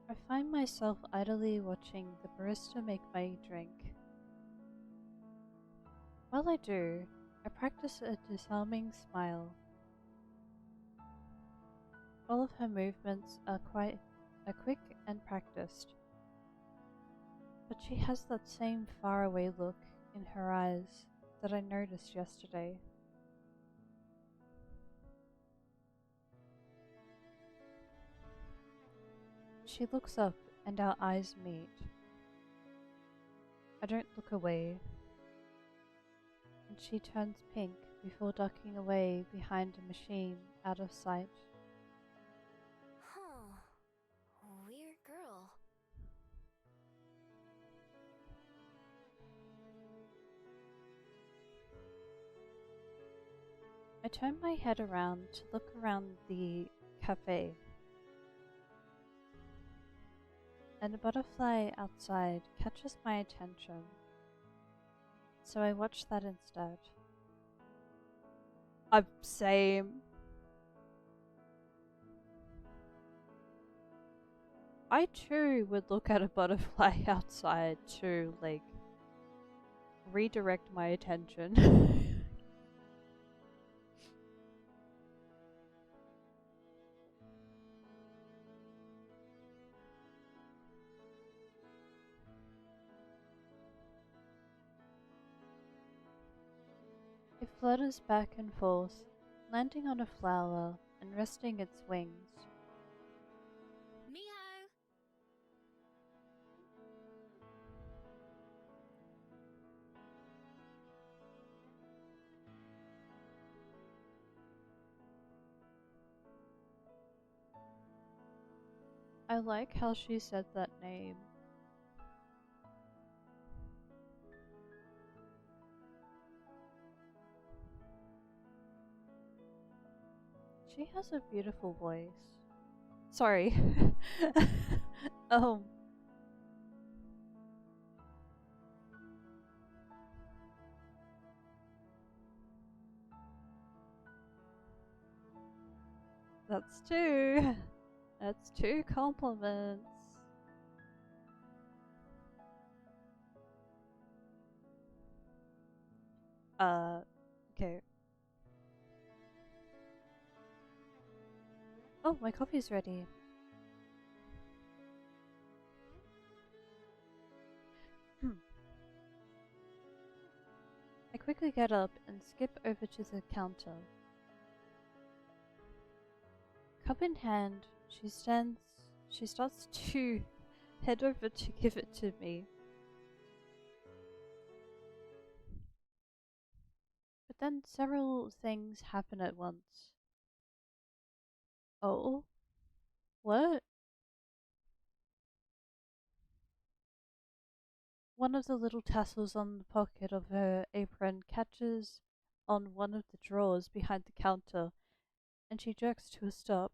I find myself idly watching the barista make my drink. While I do, I practice a disarming smile. All of her movements are quick and practiced. But she has that same faraway look in her eyes that I noticed yesterday. She looks up and our eyes meet. I don't look away, and she turns pink before ducking away behind a machine out of sight. Huh. Weird girl. I turn my head around to look around the cafe, and a butterfly outside catches my attention, so I watch that instead. Same. I too would look at a butterfly outside to, like, redirect my attention. It flutters back and forth, landing on a flower and resting its wings. Miho! I like how she said that name. She has a beautiful voice. Sorry. um. That's two. That's two compliments. Okay. Oh, my coffee's ready. I quickly get up and skip over to the counter. Cup in hand, she starts to head over to give it to me. But then several things happen at once. Oh? What? One of the little tassels on the pocket of her apron catches on one of the drawers behind the counter, and she jerks to a stop,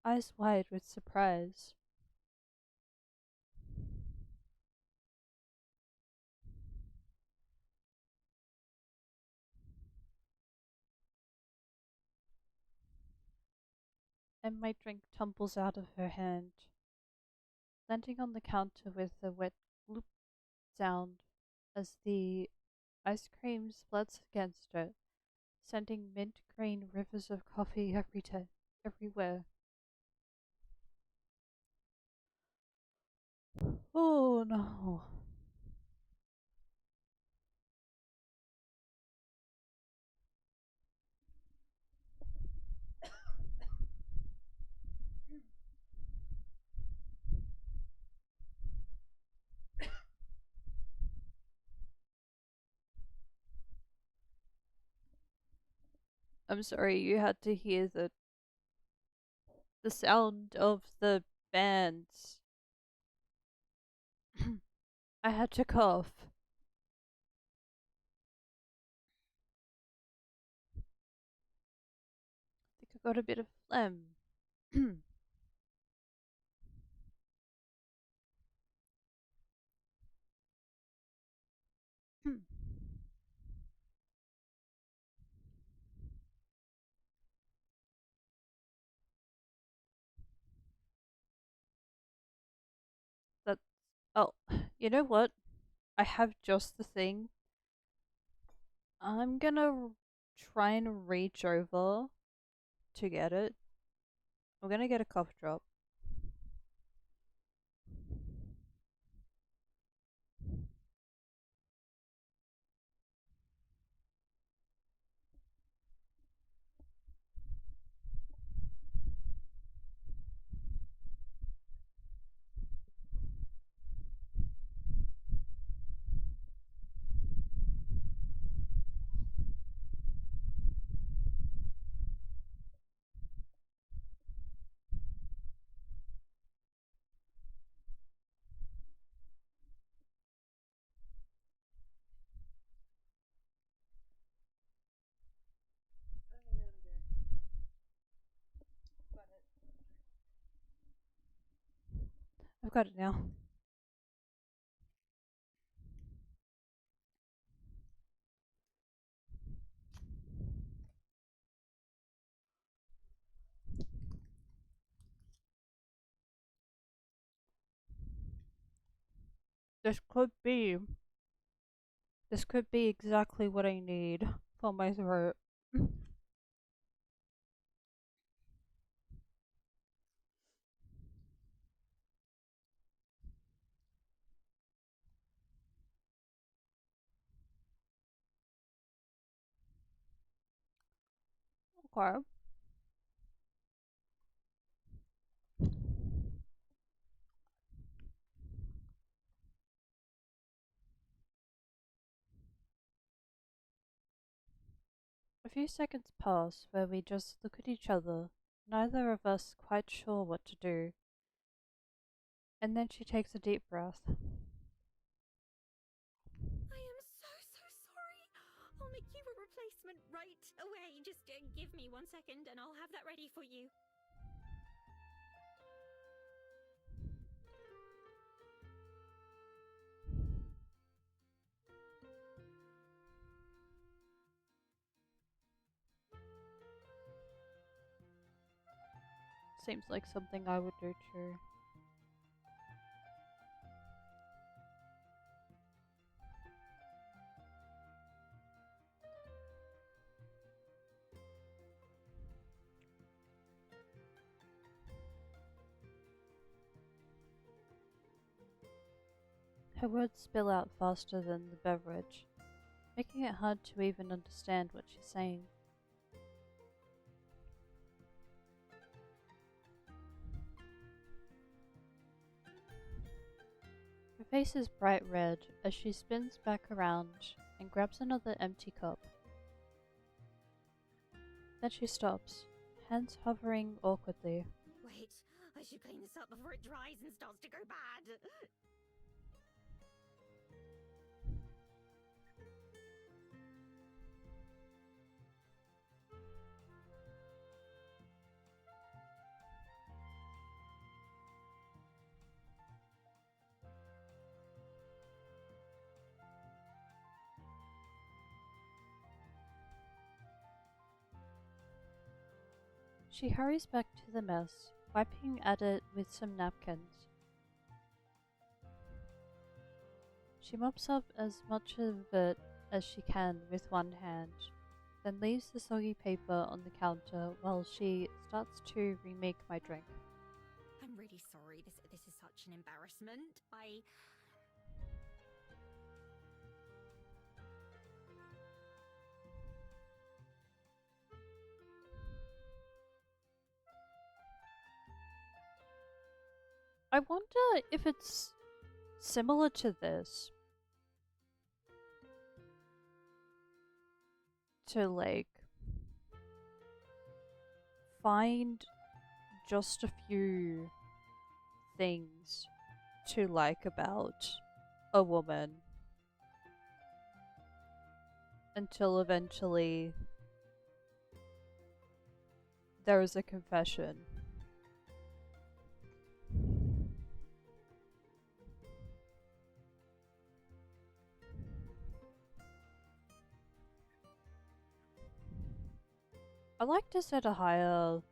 eyes wide with surprise. And my drink tumbles out of her hand, landing on the counter with a wet gloop sound as the ice cream splats against it, sending mint green rivers of coffee everywhere. Oh no. I'm sorry you had to hear the sound of the bands. I had to cough. I think I got a bit of phlegm. That oh, you know what? I have just the thing. I'm gonna try and reach over to get it. I'm gonna get a cough drop. I've got it now. This could be. This could be exactly what I need for my throat. Okay. A few seconds pass where we just look at each other, neither of us quite sure what to do. And then she takes a deep breath. I am so sorry. I'll make you a replacement right away. Just give me 1 second and I'll have that ready for you. Seems like something I would do too. Her words spill out faster than the beverage, making it hard to even understand what she's saying. Her face is bright red as she spins back around and grabs another empty cup. Then she stops, hands hovering awkwardly. Wait, I should clean this up before it dries and starts to go bad. She hurries back to the mess, wiping at it with some napkins. She mops up as much of it as she can with one hand, then leaves the soggy paper on the counter while she starts to remake my drink. I'm really sorry. This is such an embarrassment. I wonder if it's similar to this. To like find just a few things to like about a woman until eventually there is a confession. I like to set a higher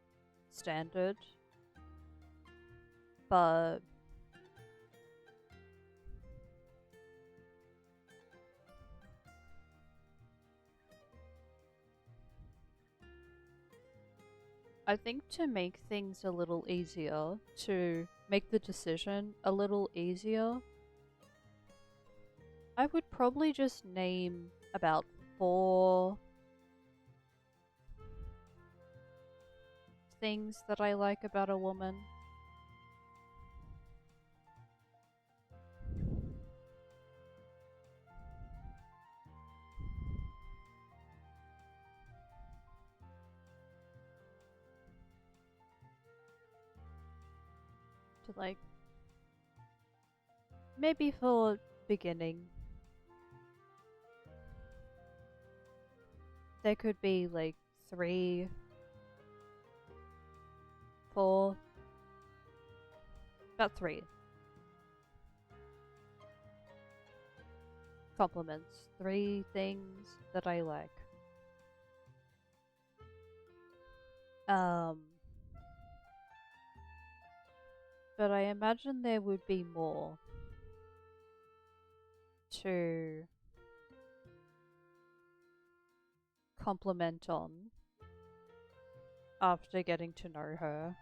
standard, but I think to make things a little easier, to make the decision a little easier, I would probably just name about 4 things that I like about a woman. To like, maybe for beginning, there could be like 3, 4, about 3. compliments. 3 things that I like. But I imagine there would be more to compliment on after getting to know her.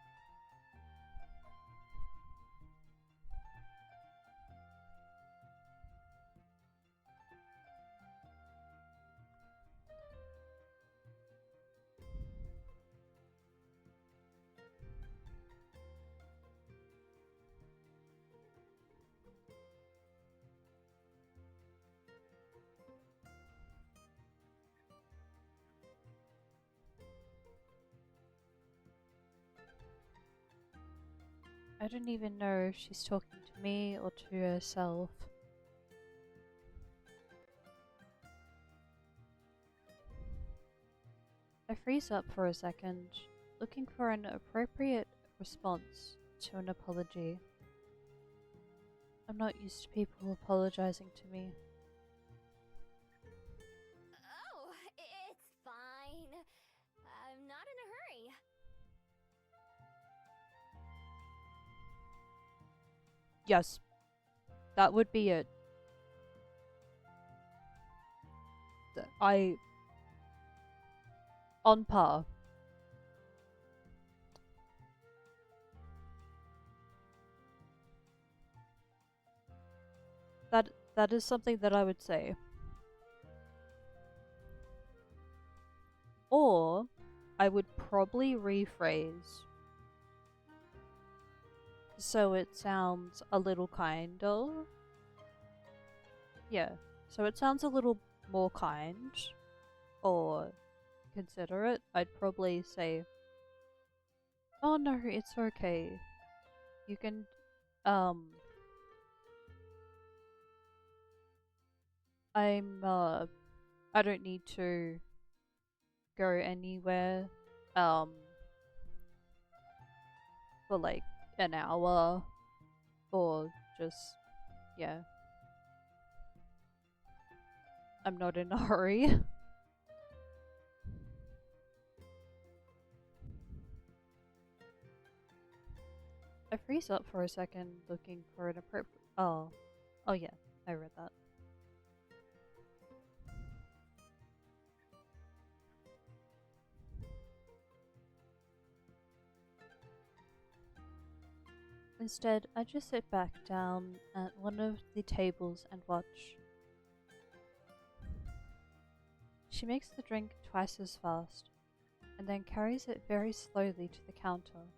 I don't even know if she's talking to me or to herself. I freeze up for a second, looking for an appropriate response to an apology. I'm not used to people apologizing to me. Oh, it's fine. I'm not in a hurry. Yes, that would be it. On par. That is something that I would say. Or I would probably rephrase so it sounds a little kinder. Yeah, so it sounds a little more kind or considerate. I'd probably say, "Oh no, it's okay. You can I don't need to go anywhere for like an hour or just yeah. I'm not in a hurry." I freeze up for a second looking for an appropriate oh yeah, I read that. Instead, I just sit back down at one of the tables and watch. She makes the drink twice as fast, and then carries it very slowly to the counter.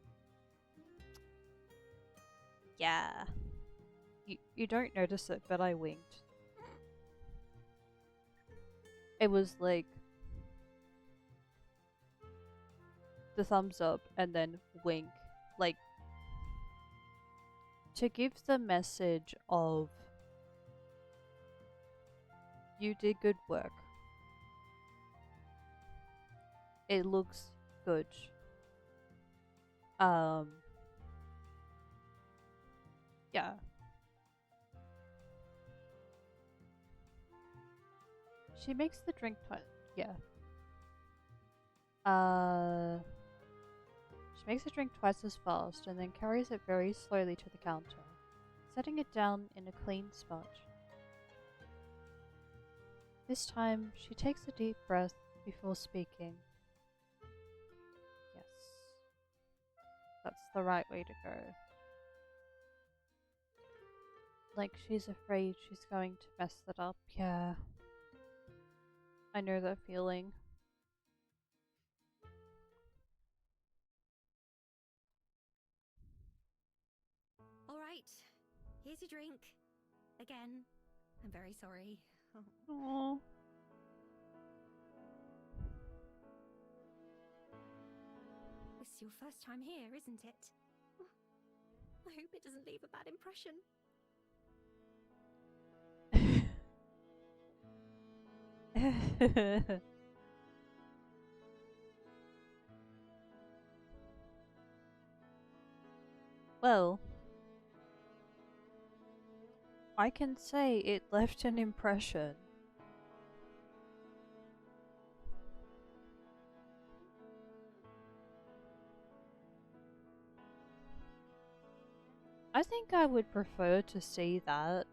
Yeah. You don't notice it, but I winked. It was like the thumbs up and then wink. Like to give the message of you did good work. It looks good. Yeah. She makes the drink yeah. She makes the drink twice as fast and then carries it very slowly to the counter, setting it down in a clean spot. This time, she takes a deep breath before speaking. Yes. That's the right way to go. Like she's afraid she's going to mess that up. Yeah. I know that feeling. Alright, here's your drink. Again, I'm very sorry. Aww. This is your first time here, isn't it? I hope it doesn't leave a bad impression. Well, I can say it left an impression. I think I would prefer to see that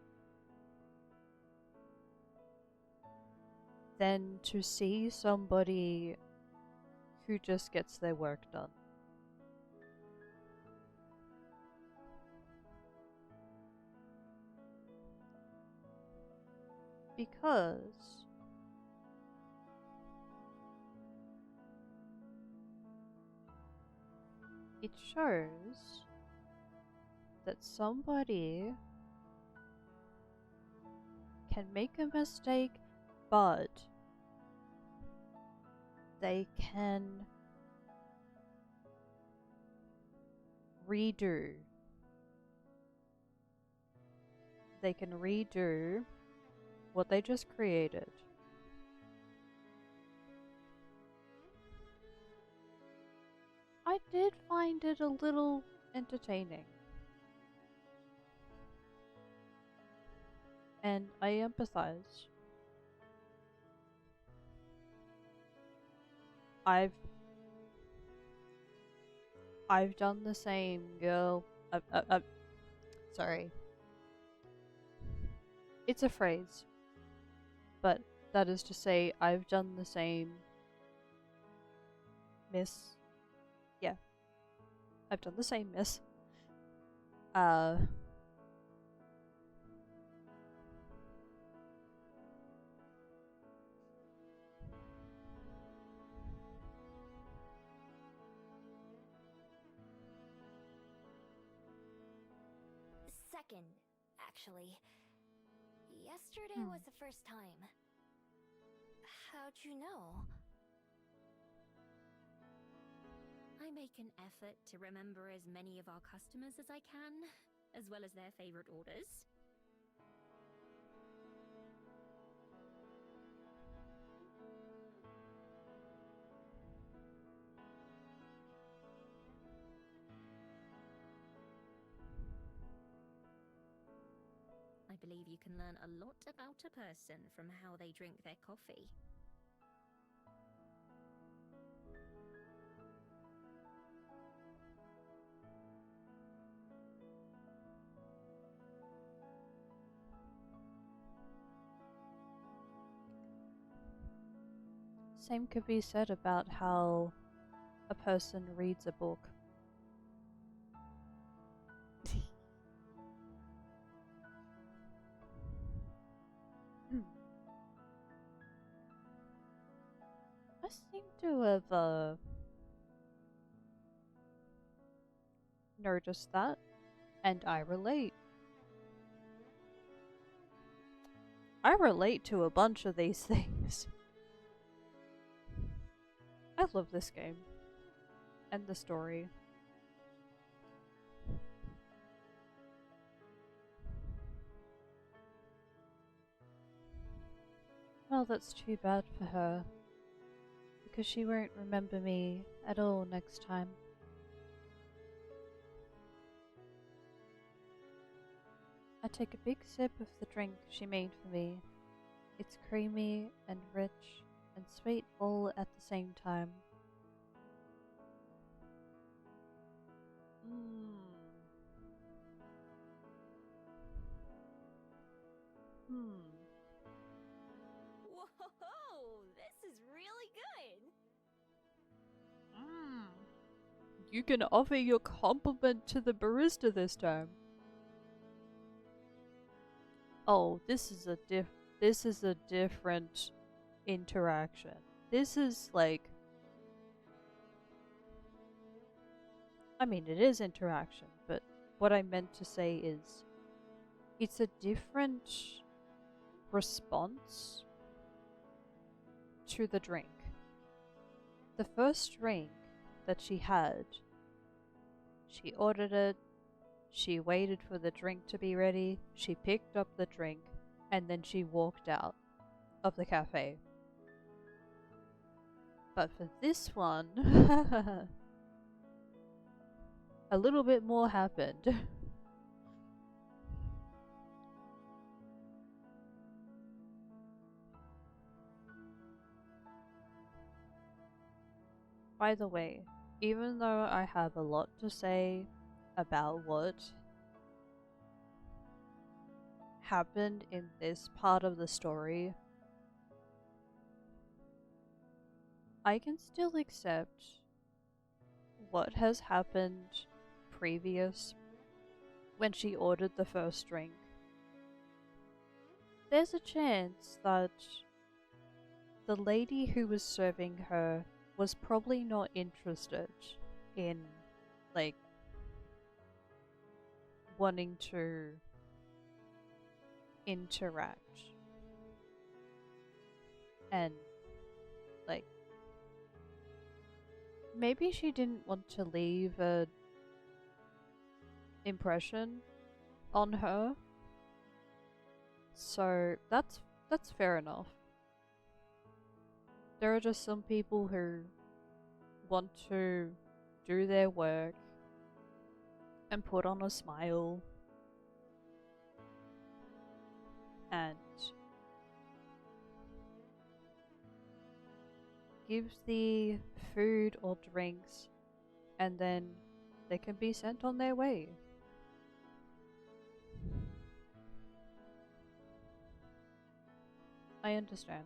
than to see somebody who just gets their work done. Because it shows that somebody can make a mistake, but they can redo. They can redo what they just created. I did find it a little entertaining. And I empathize. I've done the same, girl. Sorry. It's a phrase. But that is to say, I've done the same, miss. Yeah. I've done the same, miss. Second, actually. Yesterday was the first time. How'd you know? I make an effort to remember as many of our customers as I can, as well as their favorite orders. I believe you can learn a lot about a person from how they drink their coffee. Same could be said about how a person reads a book. I seem to have noticed that, and I relate. I relate to a bunch of these things. I love this game. And the story. Well, that's too bad for her. Because she won't remember me at all next time. I take a big sip of the drink she made for me. It's creamy and rich and sweet all at the same time. Whoa, this is really good! You can offer your compliment to the barista this time. Oh, this is a different interaction. This is like, I mean, it is interaction, but what I meant to say is it's a different response to the drink. The first drink that she had, she ordered it, she waited for the drink to be ready, she picked up the drink, and then she walked out of the cafe. But for this one, a little bit more happened. By the way, even though I have a lot to say about what happened in this part of the story, I can still accept what has happened previous when she ordered the first drink. There's a chance that the lady who was serving her was probably not interested in, like, wanting to interact. And, like, maybe she didn't want to leave a impression on her. So that's fair enough. There are just some people who want to do their work and put on a smile and give the food or drinks, and then they can be sent on their way. I understand.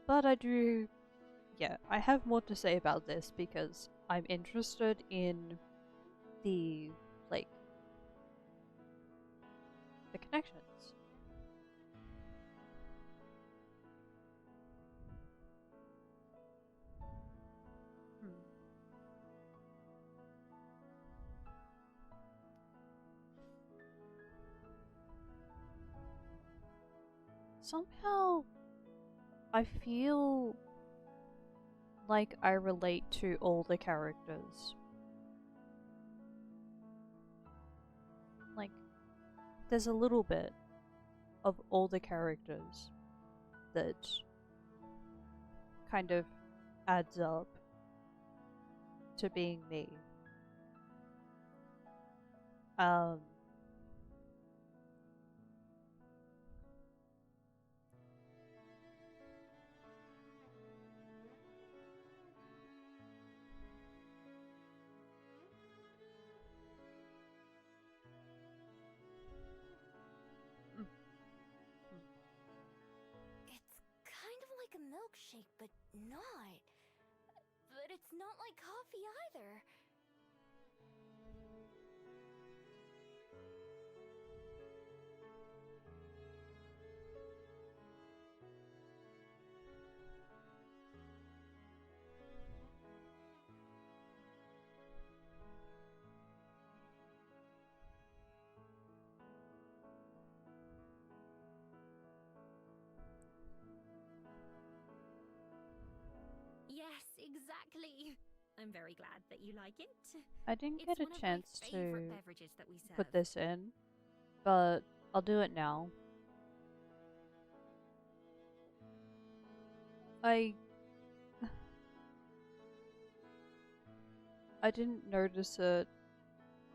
But I do... yeah, I have more to say about this because I'm interested in the, like, the connections. Somehow, I feel like I relate to all the characters. Like, there's a little bit of all the characters that kind of adds up to being me. It's kind of like a milkshake, but not. But it's not like coffee either. Yes, exactly. I'm very glad that you like it. I didn't It's get a one of my chance favorite to beverages that we serve. put this in, but I'll do it now. I didn't notice it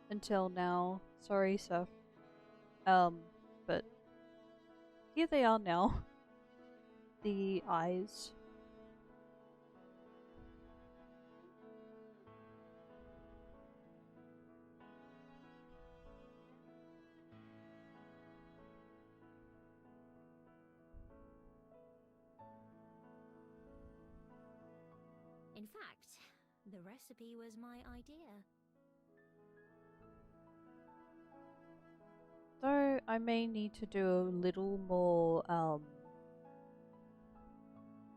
until now. Sorry, Seth. But here they are now. The eyes. In fact, the recipe was my idea. Though I may need to do a little more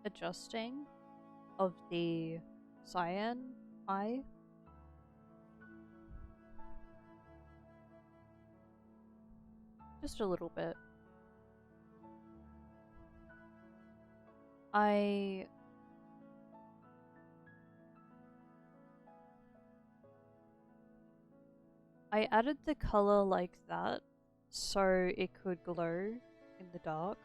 adjusting of the cyan eye. Just a little bit. I added the color like that so it could glow in the dark.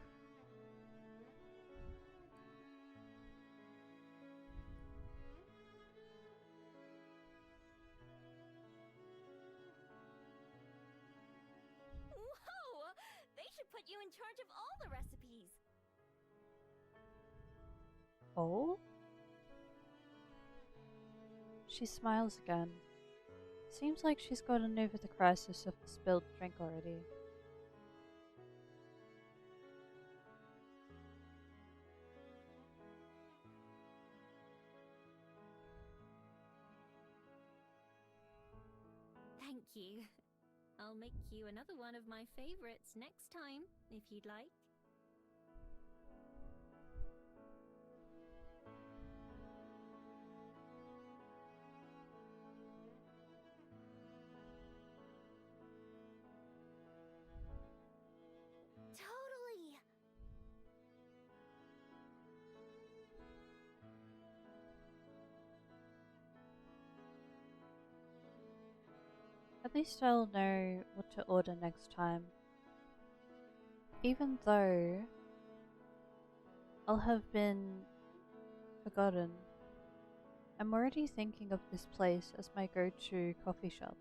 Whoa! They should put you in charge of all the recipes. Oh? She smiles again. Seems like she's gotten over the crisis of the spilled drink already. Thank you. I'll make you another one of my favorites next time, if you'd like. Totally! At least I'll know what to order next time. Even though I'll have been forgotten, I'm already thinking of this place as my go-to coffee shop.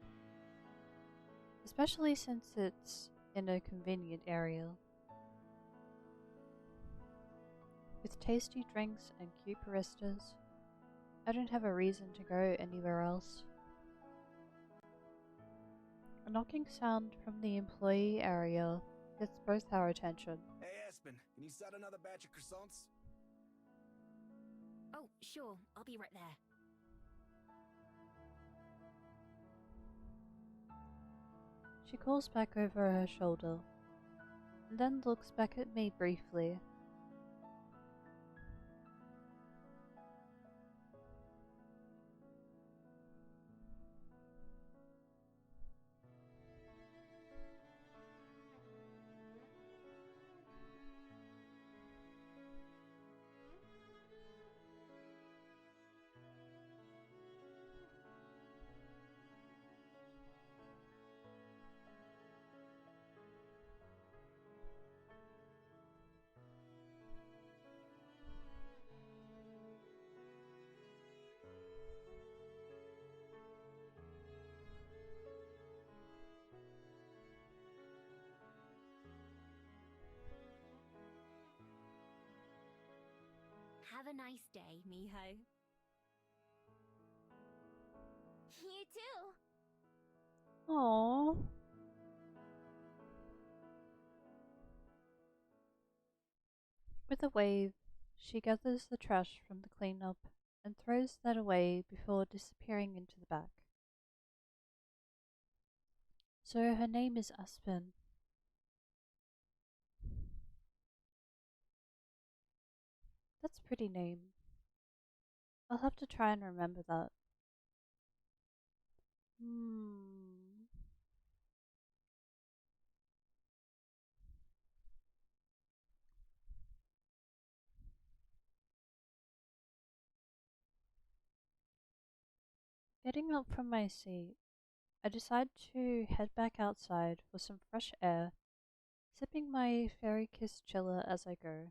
Especially since it's in a convenient area. With tasty drinks and cute baristas, I don't have a reason to go anywhere else. A knocking sound from the employee area gets both our attention. Hey, Aspen, can you set another batch of croissants? Oh, sure. I'll be right there. She calls back over her shoulder, and then looks back at me briefly. Have a nice day, Miho. You too. Aww. With a wave, she gathers the trash from the cleanup and throws that away before disappearing into the back. So her name is Aspen. That's a pretty name. I'll have to try and remember that. Getting up from my seat, I decide to head back outside for some fresh air, sipping my Fairy Kiss chiller as I go.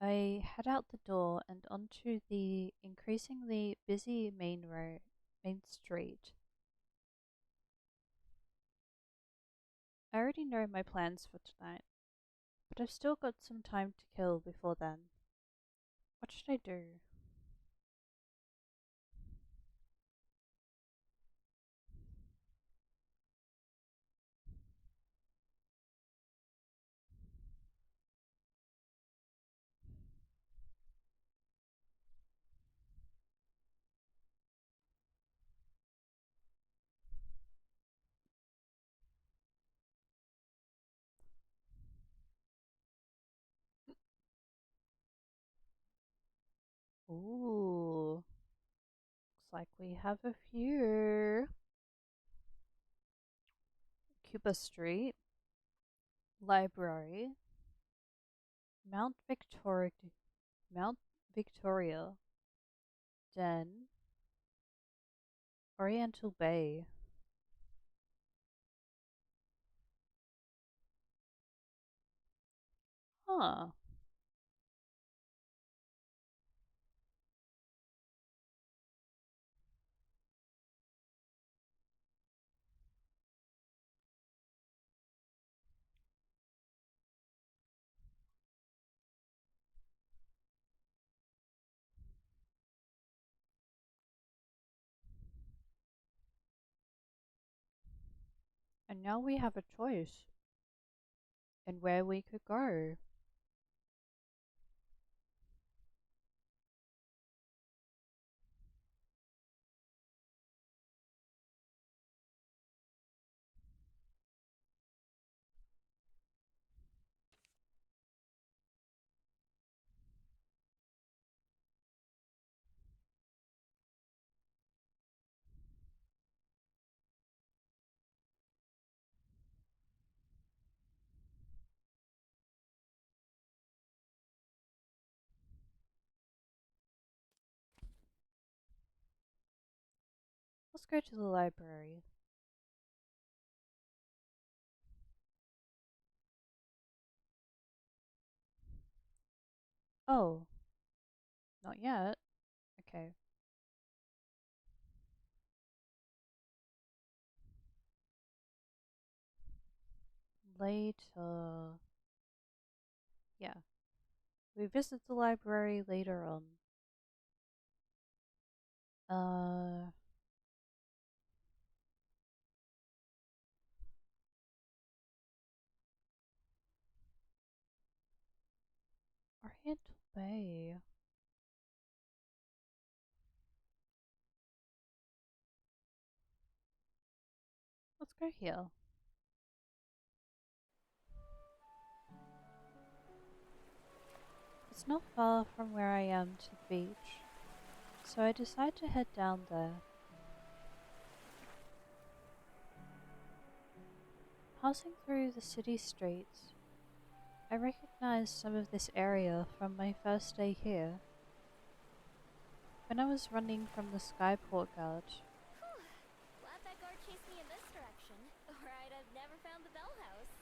I head out the door and onto the increasingly busy main street. I already know my plans for tonight, but I've still got some time to kill before then. What should I do? Ooh, looks like we have a few. Cuba Street, Library, Mount Victoria, Mount Victoria, Den, Oriental Bay. Huh. And now we have a choice in where we could go. Let's go to the library. Oh, not yet. Okay. Later. Yeah. We visit the library later on. Oriental Bay. Let's go here. It's not far from where I am to the beach, so I decide to head down there. Passing through the city streets, I recognize some of this area from my first day here. When I was running from the Skyport guard, Whew. Glad that guard chased me in this direction, or I'd have never found the Bell House.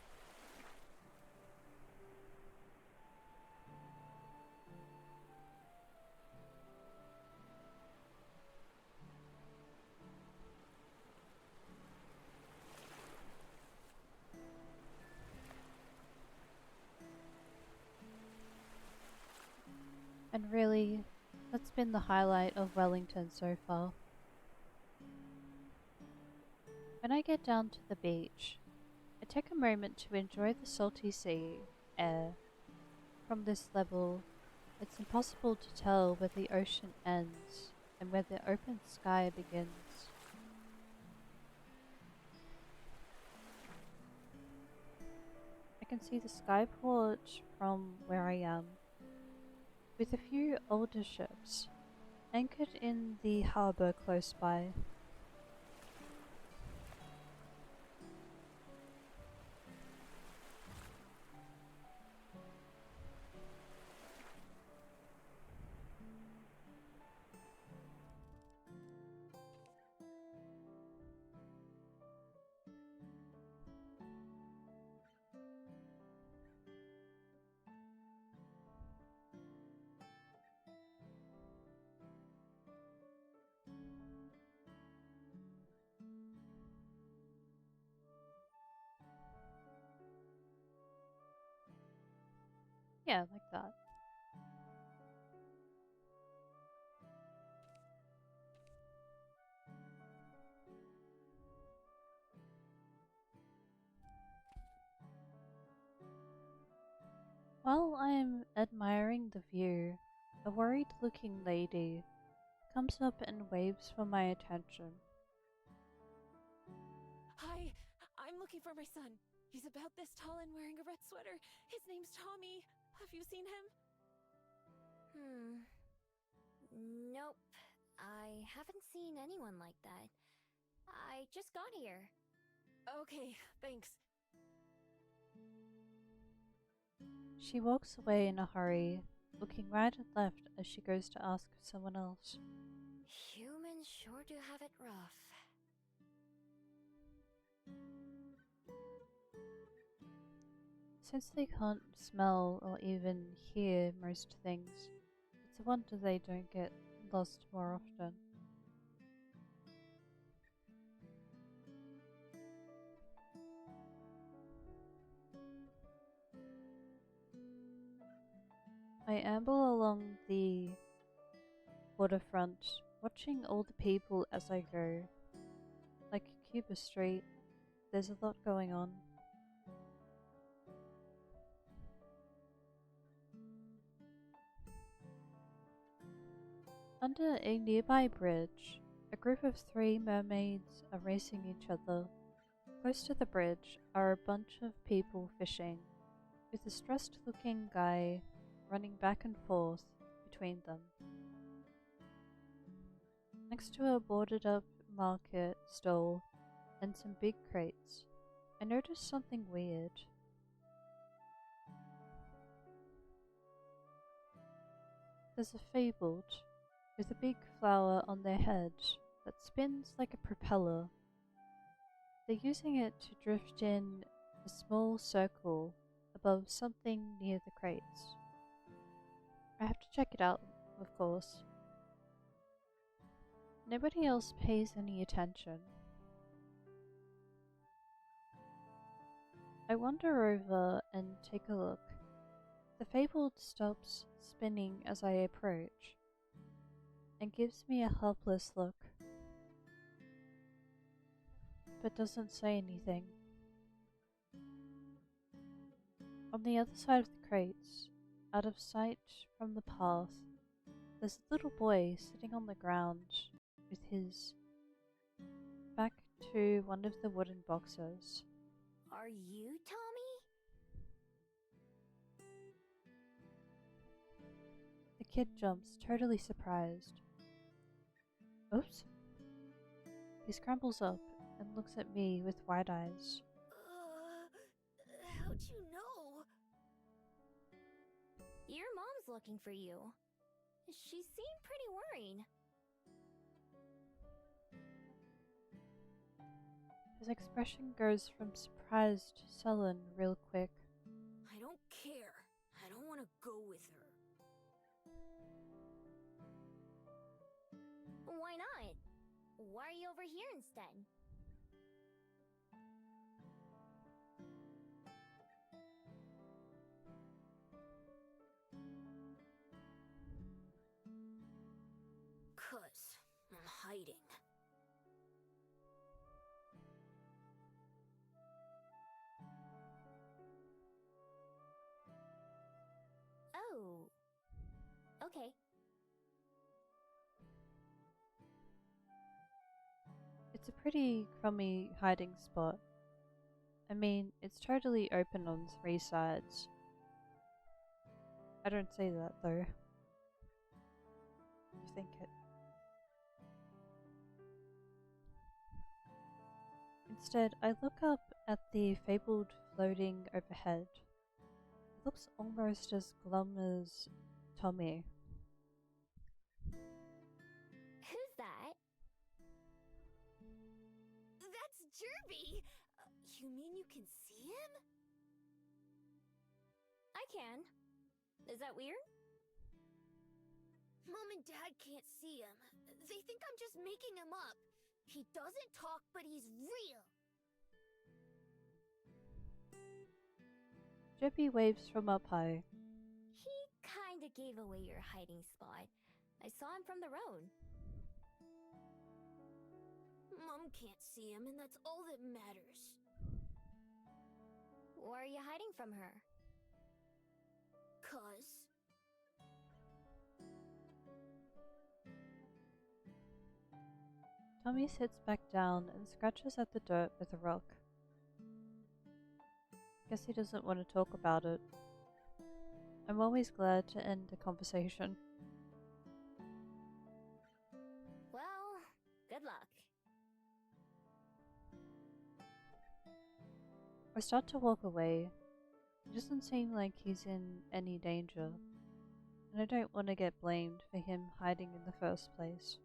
and really, that's been the highlight of Wellington so far. When I get down to the beach, I take a moment to enjoy the salty sea air. From this level, it's impossible to tell where the ocean ends and where the open sky begins. I can see the skyport from where I am, with a few older ships anchored in the harbour close by. Yeah, like that. While I am admiring the view, a worried looking lady comes up and waves for my attention. Hi, I'm looking for my son. He's about this tall and wearing a red sweater. His name's Tommy. Have you seen him? Nope. I haven't seen anyone like that. I just got here. Okay, thanks. She walks away in a hurry, looking right and left as she goes to ask someone else. Humans sure do have it rough. Since they can't smell or even hear most things, it's a wonder they don't get lost more often. I amble along the waterfront, watching all the people as I go. Like Cuba Street, There's a lot going on. Under a nearby bridge, a group of 3 mermaids are racing each other. Close to the bridge are a bunch of people fishing, with a stressed looking guy running back and forth between them. Next to a boarded up market stall and some big crates, I noticed something weird. There's a fabled with a big flower on their head that spins like a propeller. They're using it to drift in a small circle above something near the crates. I have to check it out, of course. Nobody else pays any attention. I wander over and take a look. The fabled stops spinning as I approach and gives me a helpless look, but doesn't say anything. On the other side of the crates, out of sight from the path, there's a little boy sitting on the ground with his back to one of the wooden boxes. Are you Tommy? The kid jumps, totally surprised. Oops. He scrambles up and looks at me with wide eyes. How'd you know? Your mom's looking for you. She seemed pretty worried. His expression goes from surprised to sullen real quick. I don't care. I don't want to go with her. Why not? Why are you over here instead? Cause I'm hiding. Oh. Okay. It's a pretty crummy hiding spot. I mean, it's totally open on 3 sides. I don't say that though. You think it. Instead, I look up at the fabled floating overhead. It looks almost as glum as Tommy. Who's that? That's Jerby! You mean you can see him? I can. Is that weird? Mom and Dad can't see him. They think I'm just making him up. He doesn't talk, but he's real. Jerby waves from up high. He kinda gave away your hiding spot. I saw him from the road. Mom can't see him, and that's all that matters. Why are you hiding from her? 'Cause... Tommy sits back down and scratches at the dirt with a rock. Guess he doesn't want to talk about it. I'm always glad to end a conversation. Well, good luck. I start to walk away. It doesn't seem like he's in any danger, and I don't want to get blamed for him hiding in the first place.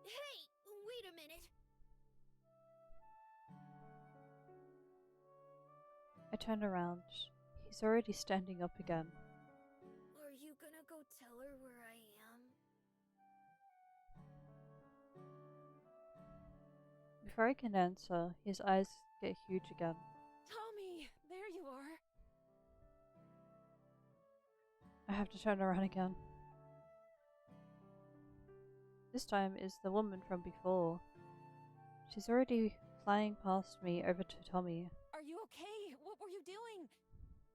Hey, wait a minute. I turn around. He's already standing up again. Are you gonna go tell her where I am? Before I can answer, his eyes get huge again. Tommy, there you are. I have to turn around again. This time is the woman from before. She's already flying past me over to Tommy. Are you okay? What were you doing?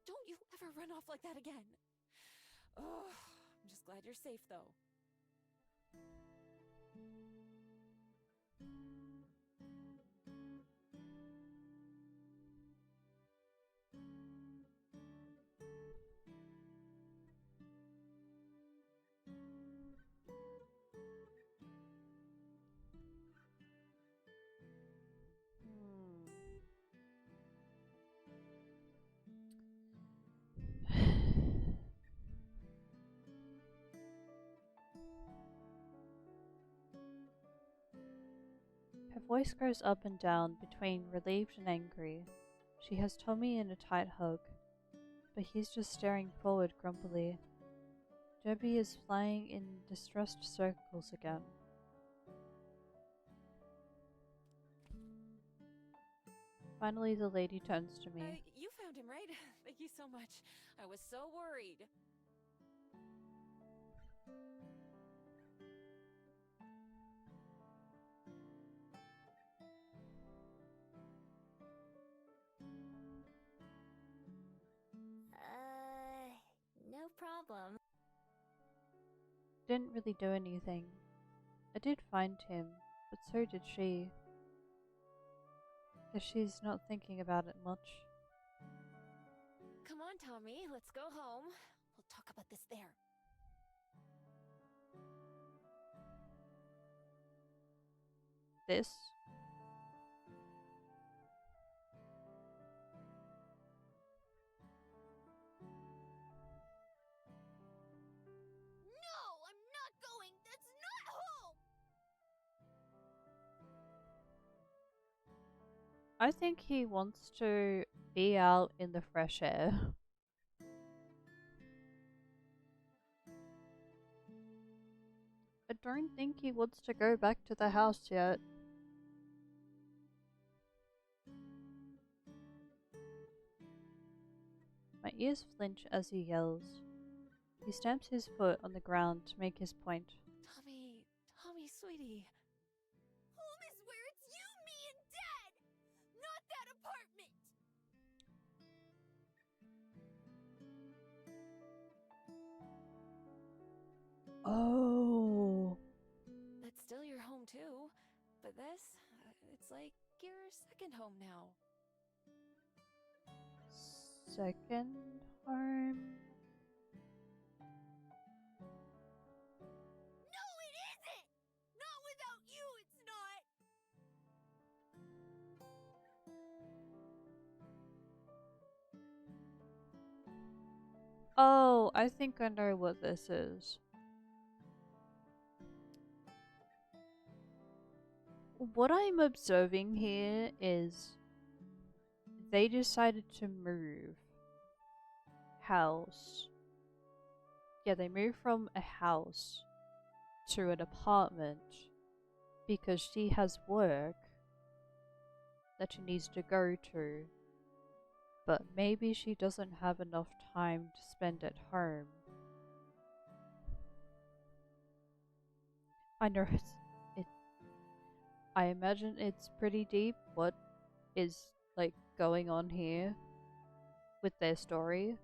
Don't you ever run off like that again. Oh, I'm just glad you're safe, though. Her voice goes up and down between relieved and angry. She has Tommy in a tight hug, but he's just staring forward grumpily. Debbie is flying in distressed circles again. Finally, the lady turns to me. You found him, right? Thank you so much. I was so worried. No problem. Didn't really do anything. I did find him, but so did she. Guess she's not thinking about it much. Come on, Tommy, let's go home. We'll talk about this there. This? No, I'm not going. That's not home. I think he wants to be out in the fresh air. I don't think he wants to go back to the house yet. My ears flinch as he yells. He stamps his foot on the ground to make his point. Tommy, sweetie. Home is where it's you, me, and Dad! Not that apartment! Oh. That's still your home, too. But this, it's like your second home now. Second home? No, it isn't! Not without you, it's not! Oh, I think I know what this is. What I'm observing here is they decided to move house. Yeah, they moved from a house to an apartment because she has work that she needs to go to, but maybe she doesn't have enough time to spend at home. I know I imagine it's pretty deep what is like going on here with their story.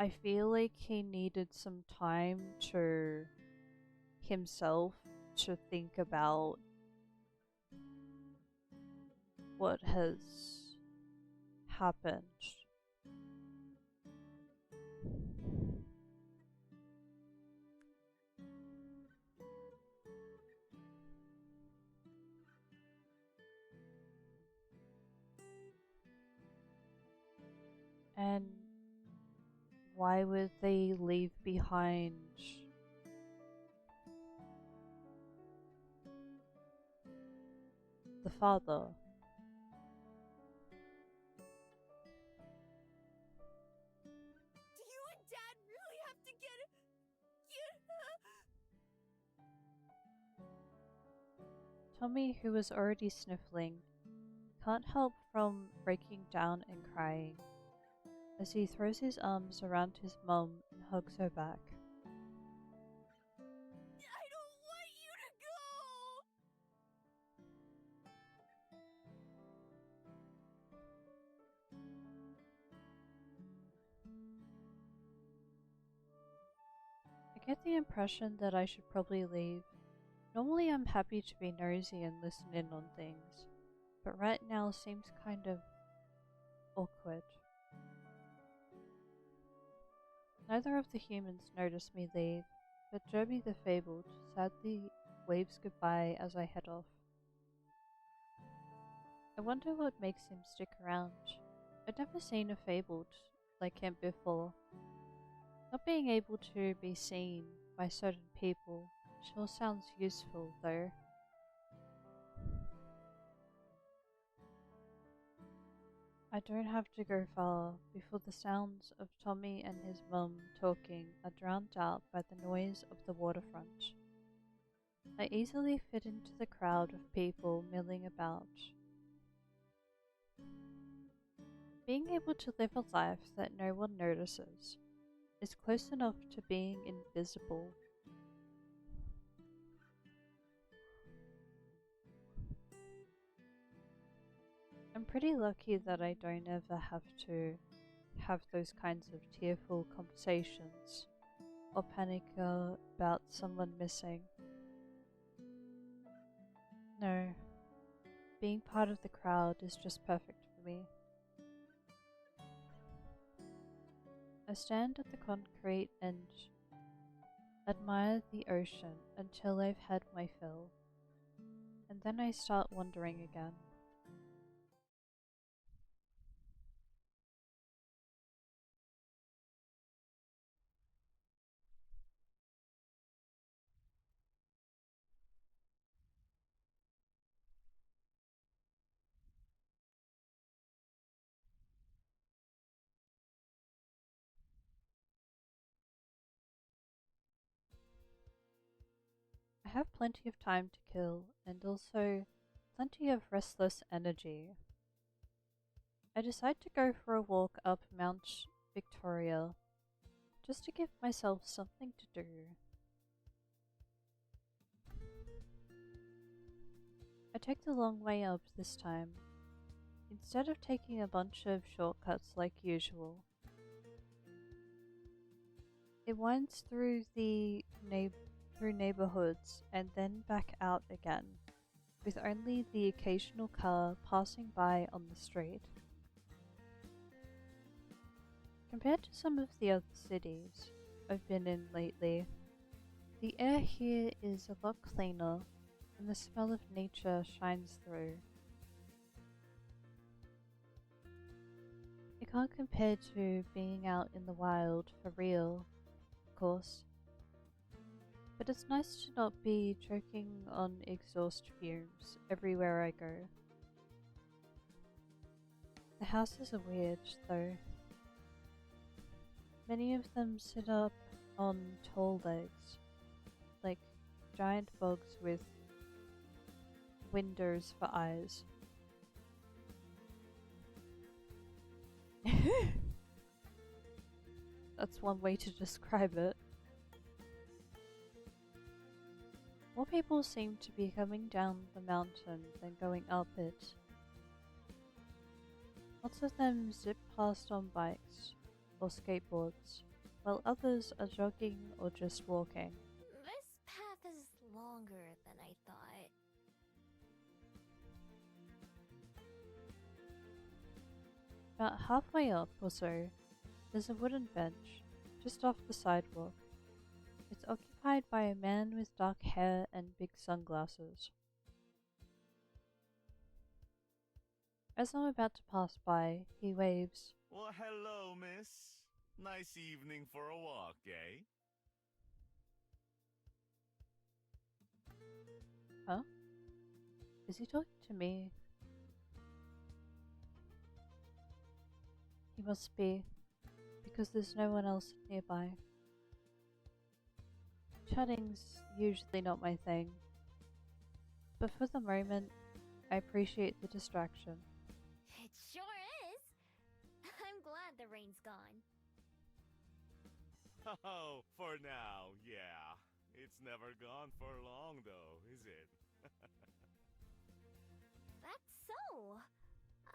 I feel like he needed some time to himself to think about what has happened. And why would they leave behind the father? Do you and Dad really have to get Tommy, who was already sniffling, can't help from breaking down and crying. as he throws his arms around his mum and hugs her back. I don't want you to go! I get the impression that I should probably leave. Normally I'm happy to be nosy and listen in on things, but right now seems kind of awkward. Neither of the humans notice me leave, but Joby the Fabled sadly waves goodbye as I head off. I wonder what makes him stick around. I'd never seen a Fabled like him before. Not being able to be seen by certain people sure sounds useful, though. I don't have to go far before the sounds of Tommy and his mum talking are drowned out by the noise of the waterfront. I easily fit into the crowd of people milling about. Being able to live a life that no one notices is close enough to being invisible. I'm pretty lucky that I don't ever have to have those kinds of tearful conversations or panic about someone missing. No, being part of the crowd is just perfect for me. I stand at the concrete and admire the ocean until I've had my fill, and then I start wandering again. I have plenty of time to kill, and also plenty of restless energy. I decide to go for a walk up Mount Victoria, just to give myself something to do. I take the long way up this time, instead of taking a bunch of shortcuts like usual. It winds through neighborhoods and then back out again, with only the occasional car passing by on the street. Compared to some of the other cities I've been in lately, the air here is a lot cleaner and the smell of nature shines through. It can't compare to being out in the wild for real, of course. But it's nice to not be choking on exhaust fumes everywhere I go. The houses are weird, though. Many of them sit up on tall legs, like giant bugs with windows for eyes. That's one way to describe it. More people seem to be coming down the mountain than going up it. Lots of them zip past on bikes or skateboards, while others are jogging or just walking. This path is longer than I thought. About halfway up or so, there's a wooden bench just off the sidewalk. It's occupied by a man with dark hair and big sunglasses. As I'm about to pass by, he waves. Well, hello, miss. Nice evening for a walk, eh? Huh? Is he talking to me? He must be, because there's no one else nearby. Chatting's usually not my thing, but for the moment, I appreciate the distraction. It sure is. I'm glad the rain's gone. Oh, for now, yeah. It's never gone for long, though, is it? That's so.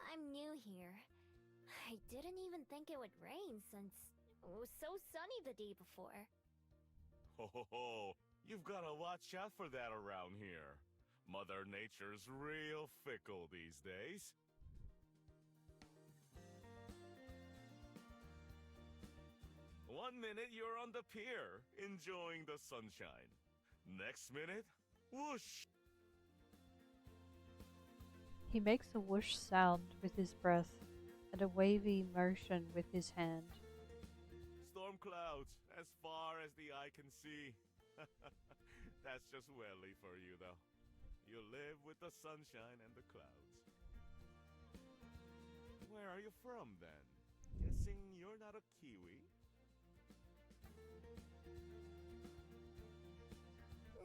I'm new here. I didn't even think it would rain since it was so sunny the day before. Ho ho ho! You've gotta watch out for that around here. Mother Nature's real fickle these days. One minute you're on the pier, enjoying the sunshine. Next minute, whoosh! He makes a whoosh sound with his breath and a wavy motion with his hand. Storm clouds, as far as the eye can see. That's just Welly for you, though. You live with the sunshine and the clouds. Where are you from, then? Guessing you're not a Kiwi?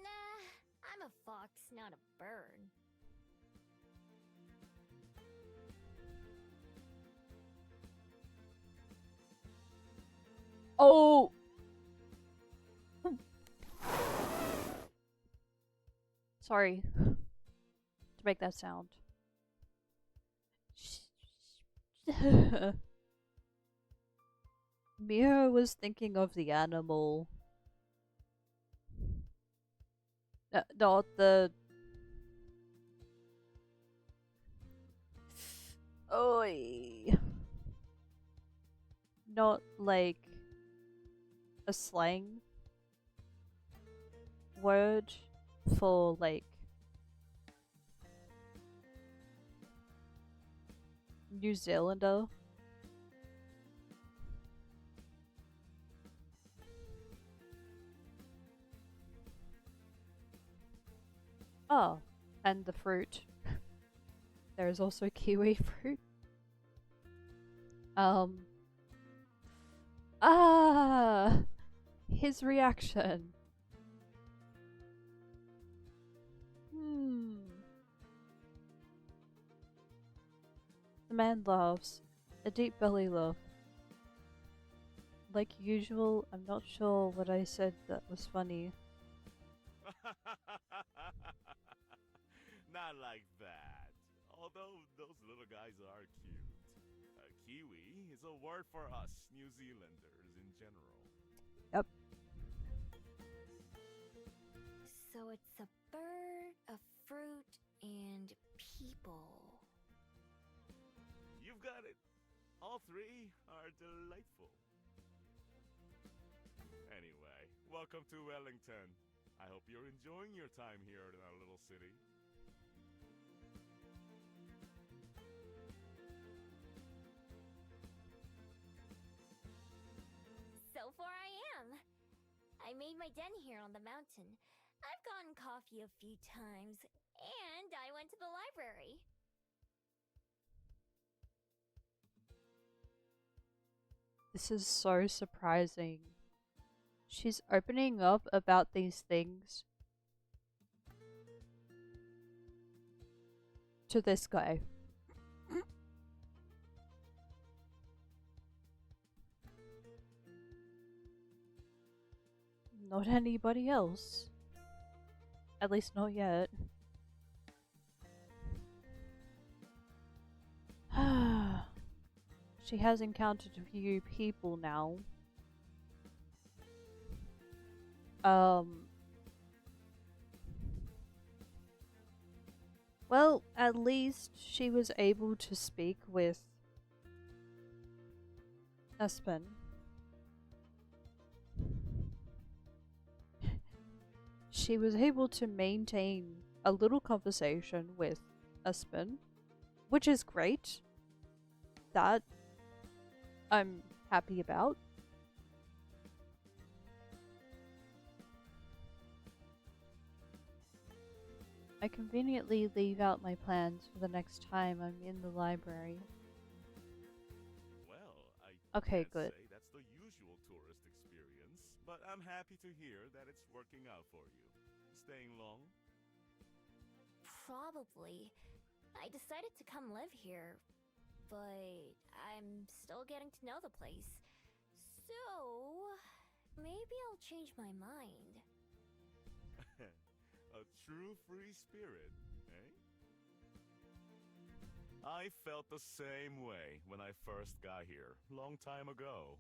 Nah, I'm a fox, not a bird. Oh! Sorry to make that sound. Mio was thinking of the animal. Not the... Oi. Not like a slang word for like New Zealander. Oh, and the fruit. There is also kiwi fruit. His reaction. The man laughs, a deep belly laugh. Like usual, I'm not sure what I said that was funny. Not like that. Although those little guys are cute. A Kiwi is a word for us New Zealanders in general. Yep. So it's a bird, a fruit, and people. You've got it. All three are delightful. Anyway, welcome to Wellington. I hope you're enjoying your time here in our little city. So far I am. I made my den here on the mountain. I've gotten coffee a few times, and I went to the library. This is so surprising. She's opening up about these things to this guy. Not anybody else. At least not yet. She has encountered a few people now. Well, at least she was able to speak with Espen. She was able to maintain a little conversation with Espen, which is great. That I'm happy about. I conveniently leave out my plans for the next time I'm in the library. Well, Okay, can't good. say that's the usual tourist experience, but I'm happy to hear that it's working out for you. Staying long? Probably. I decided to come live here but I'm still getting to know the place. So, maybe I'll change my mind. A true free spirit, eh? I felt the same way when I first got here, long time ago.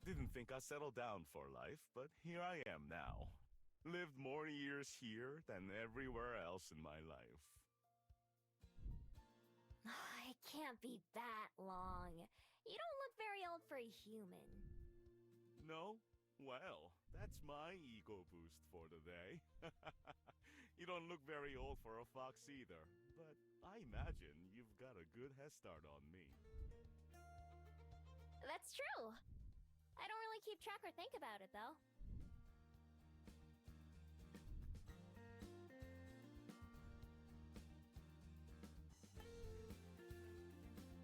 Didn't think I settled down for life, but here I am now. Lived more years here than everywhere else in my life. It can't be that long. You don't look very old for a human. No? Well, that's my ego boost for the day. You don't look very old for a fox either, but I imagine you've got a good head start on me. That's true. I don't really keep track or think about it, though.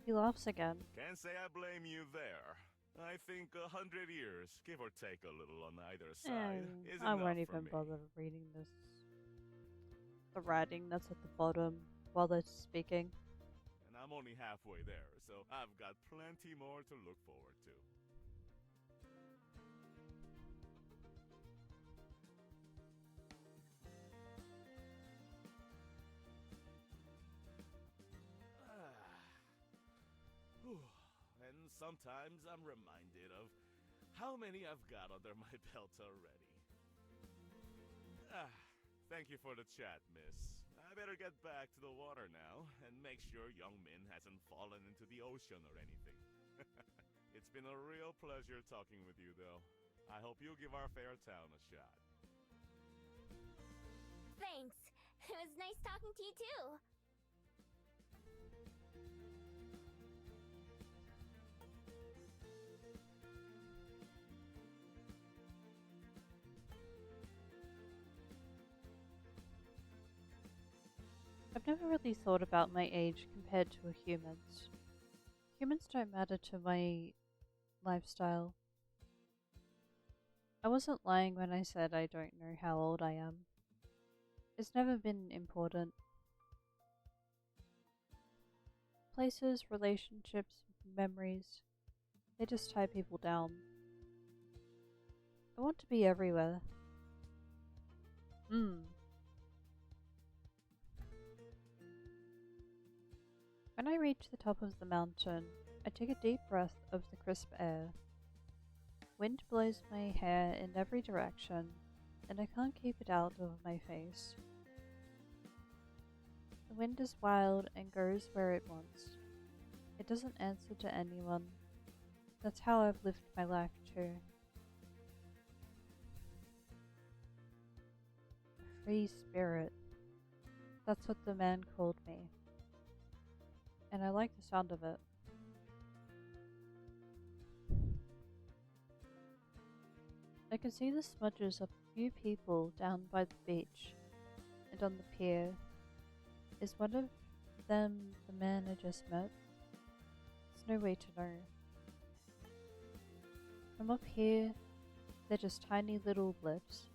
He laughs again. Can't say I blame you there. I think 100 years, give or take a little on either side, is I enough won't for even me. bother reading this. The writing that's at the bottom while they're speaking. And I'm only halfway there, so I've got plenty more to look forward to. And sometimes I'm reminded of how many I've got under my belt already. Thank you for the chat, miss. I better get back to the water now and make sure Young Min hasn't fallen into the ocean or anything. It's been a real pleasure talking with you, though. I hope you'll give our fair town a shot. Thanks. It was nice talking to you, too. I've never really thought about my age compared to humans. Humans don't matter to my lifestyle. I wasn't lying when I said I don't know how old I am. It's never been important. Places, relationships, memories, they just tie people down. I want to be everywhere. When I reach the top of the mountain, I take a deep breath of the crisp air. Wind blows my hair in every direction, and I can't keep it out of my face. The wind is wild and goes where it wants. It doesn't answer to anyone. That's how I've lived my life too. A free spirit. That's what the man called me. And I like the sound of it. I can see the smudges of a few people down by the beach and on the pier. Is one of them the man I just met? There's no way to know. From up here, they're just tiny little blips,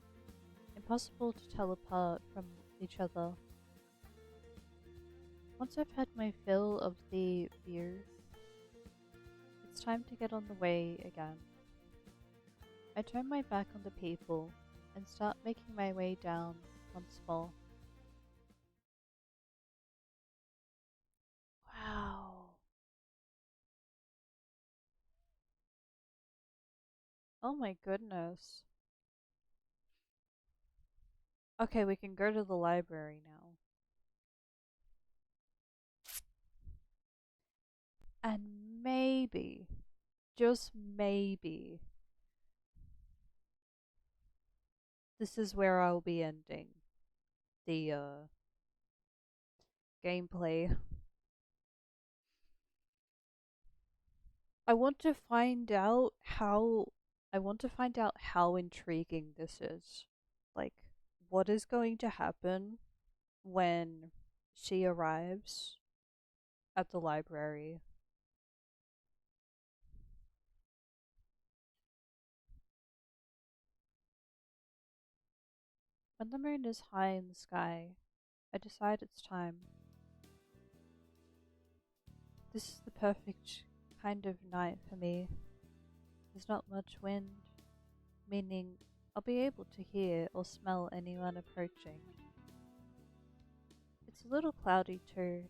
impossible to tell apart from each other. Once I've had my fill of the view, it's time to get on the way again. I turn my back on the people and start making my way down once more. Wow. Oh my goodness. Okay, we can go to the library now. And maybe, just maybe, this is where I'll be ending the gameplay. I want to find out how intriguing this is. Like, what is going to happen when she arrives at the library? When the moon is high in the sky, I decide it's time. This is the perfect kind of night for me. There's not much wind, meaning I'll be able to hear or smell anyone approaching. It's a little cloudy too,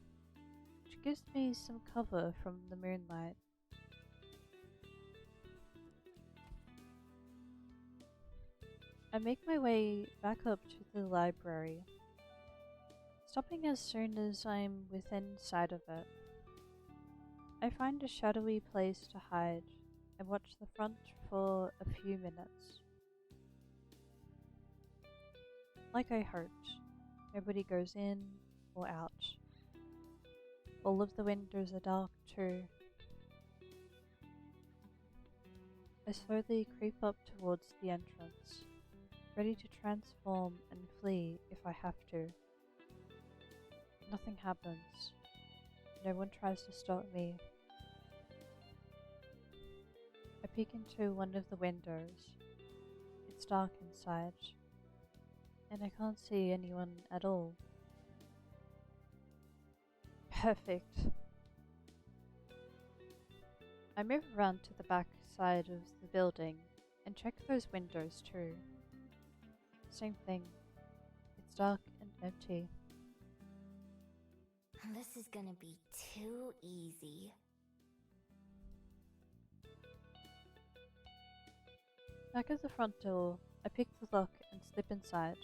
which gives me some cover from the moonlight. I make my way back up to the library, stopping as soon as I'm within sight of it. I find a shadowy place to hide and watch the front for a few minutes. Like I hoped, nobody goes in or out. All of the windows are dark too. I slowly creep up towards the entrance, ready to transform and flee if I have to. Nothing happens. No one tries to stop me. I peek into one of the windows. It's dark inside, and I can't see anyone at all. Perfect. I move around to the back side of the building and check those windows too. Same thing. It's dark and empty. This is gonna be too easy. Back at the front door, I pick the lock and slip inside.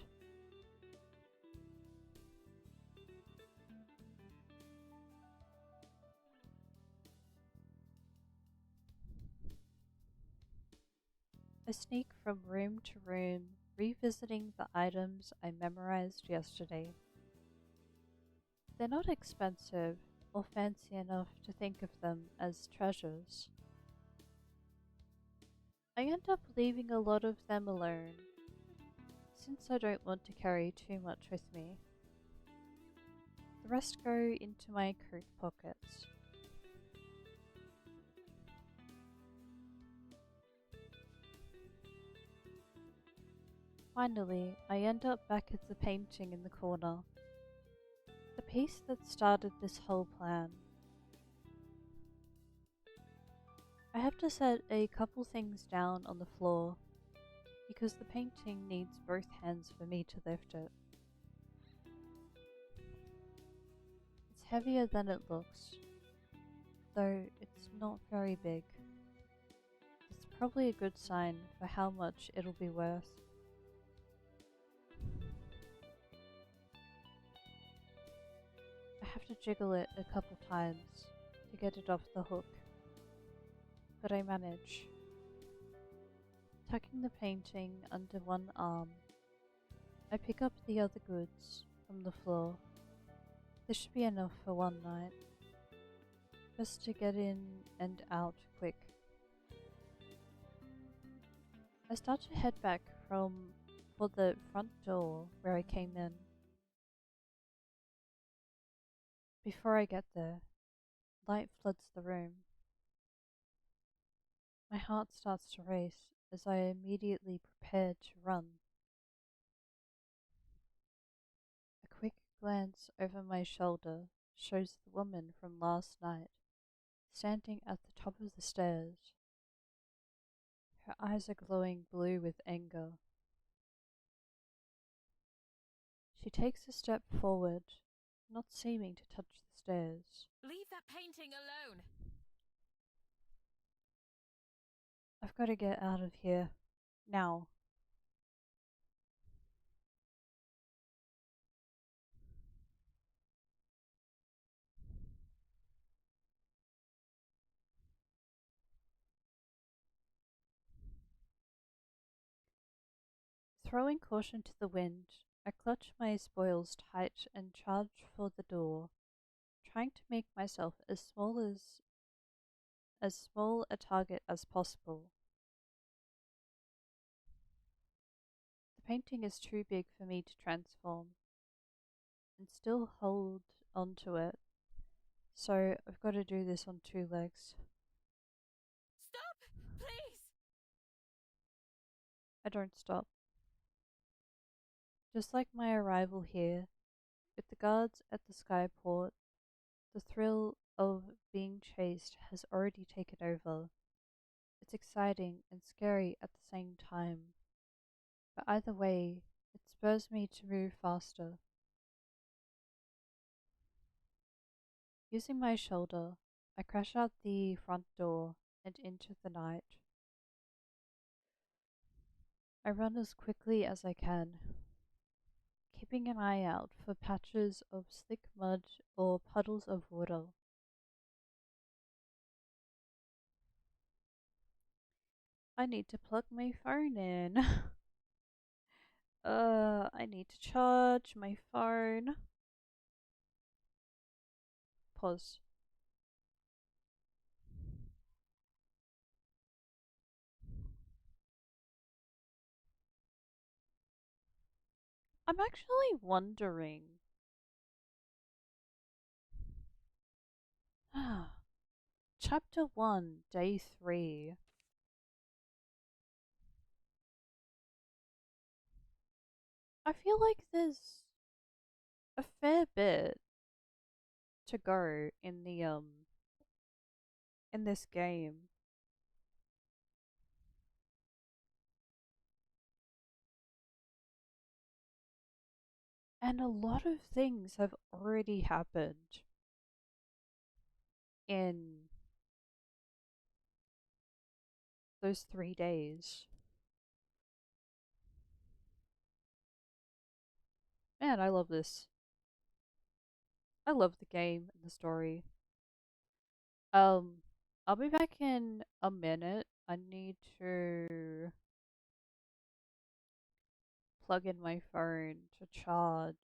I sneak from room to room, revisiting the items I memorized yesterday. They're not expensive or fancy enough to think of them as treasures. I end up leaving a lot of them alone, since I don't want to carry too much with me. The rest go into my coat pockets. Finally, I end up back at the painting in the corner. The piece that started this whole plan. I have to set a couple things down on the floor, because the painting needs both hands for me to lift it. It's heavier than it looks, though it's not very big. It's probably a good sign for how much it'll be worth. I have to jiggle it a couple times to get it off the hook, but I manage. Tucking the painting under one arm, I pick up the other goods from the floor. This should be enough for one night, just to get in and out quick. I start to head back for the front door where I came in. Before I get there, light floods the room. My heart starts to race as I immediately prepare to run. A quick glance over my shoulder shows the woman from last night, standing at the top of the stairs. Her eyes are glowing blue with anger. She takes a step forward, not seeming to touch the stairs. Leave that painting alone! I've got to get out of here. Now. Throwing caution to the wind, I clutch my spoils tight and charge for the door, trying to make myself as small a target as possible. The painting is too big for me to transform and still hold onto it, so I've got to do this on two legs. Stop! Please! I don't stop. Just like my arrival here, with the guards at the skyport, the thrill of being chased has already taken over. It's exciting and scary at the same time, but either way, it spurs me to move faster. Using my shoulder, I crash out the front door and into the night. I run as quickly as I can, keeping an eye out for patches of slick mud or puddles of water. I need to plug my phone in. I need to charge my phone. Pause. I'm actually wondering. Chapter 1, Day 3. I feel like there's a fair bit to go in the in this game. And a lot of things have already happened in those 3 days. Man, I love this. I love the game and the story. I'll be back in a minute. I need to plug in my phone to charge.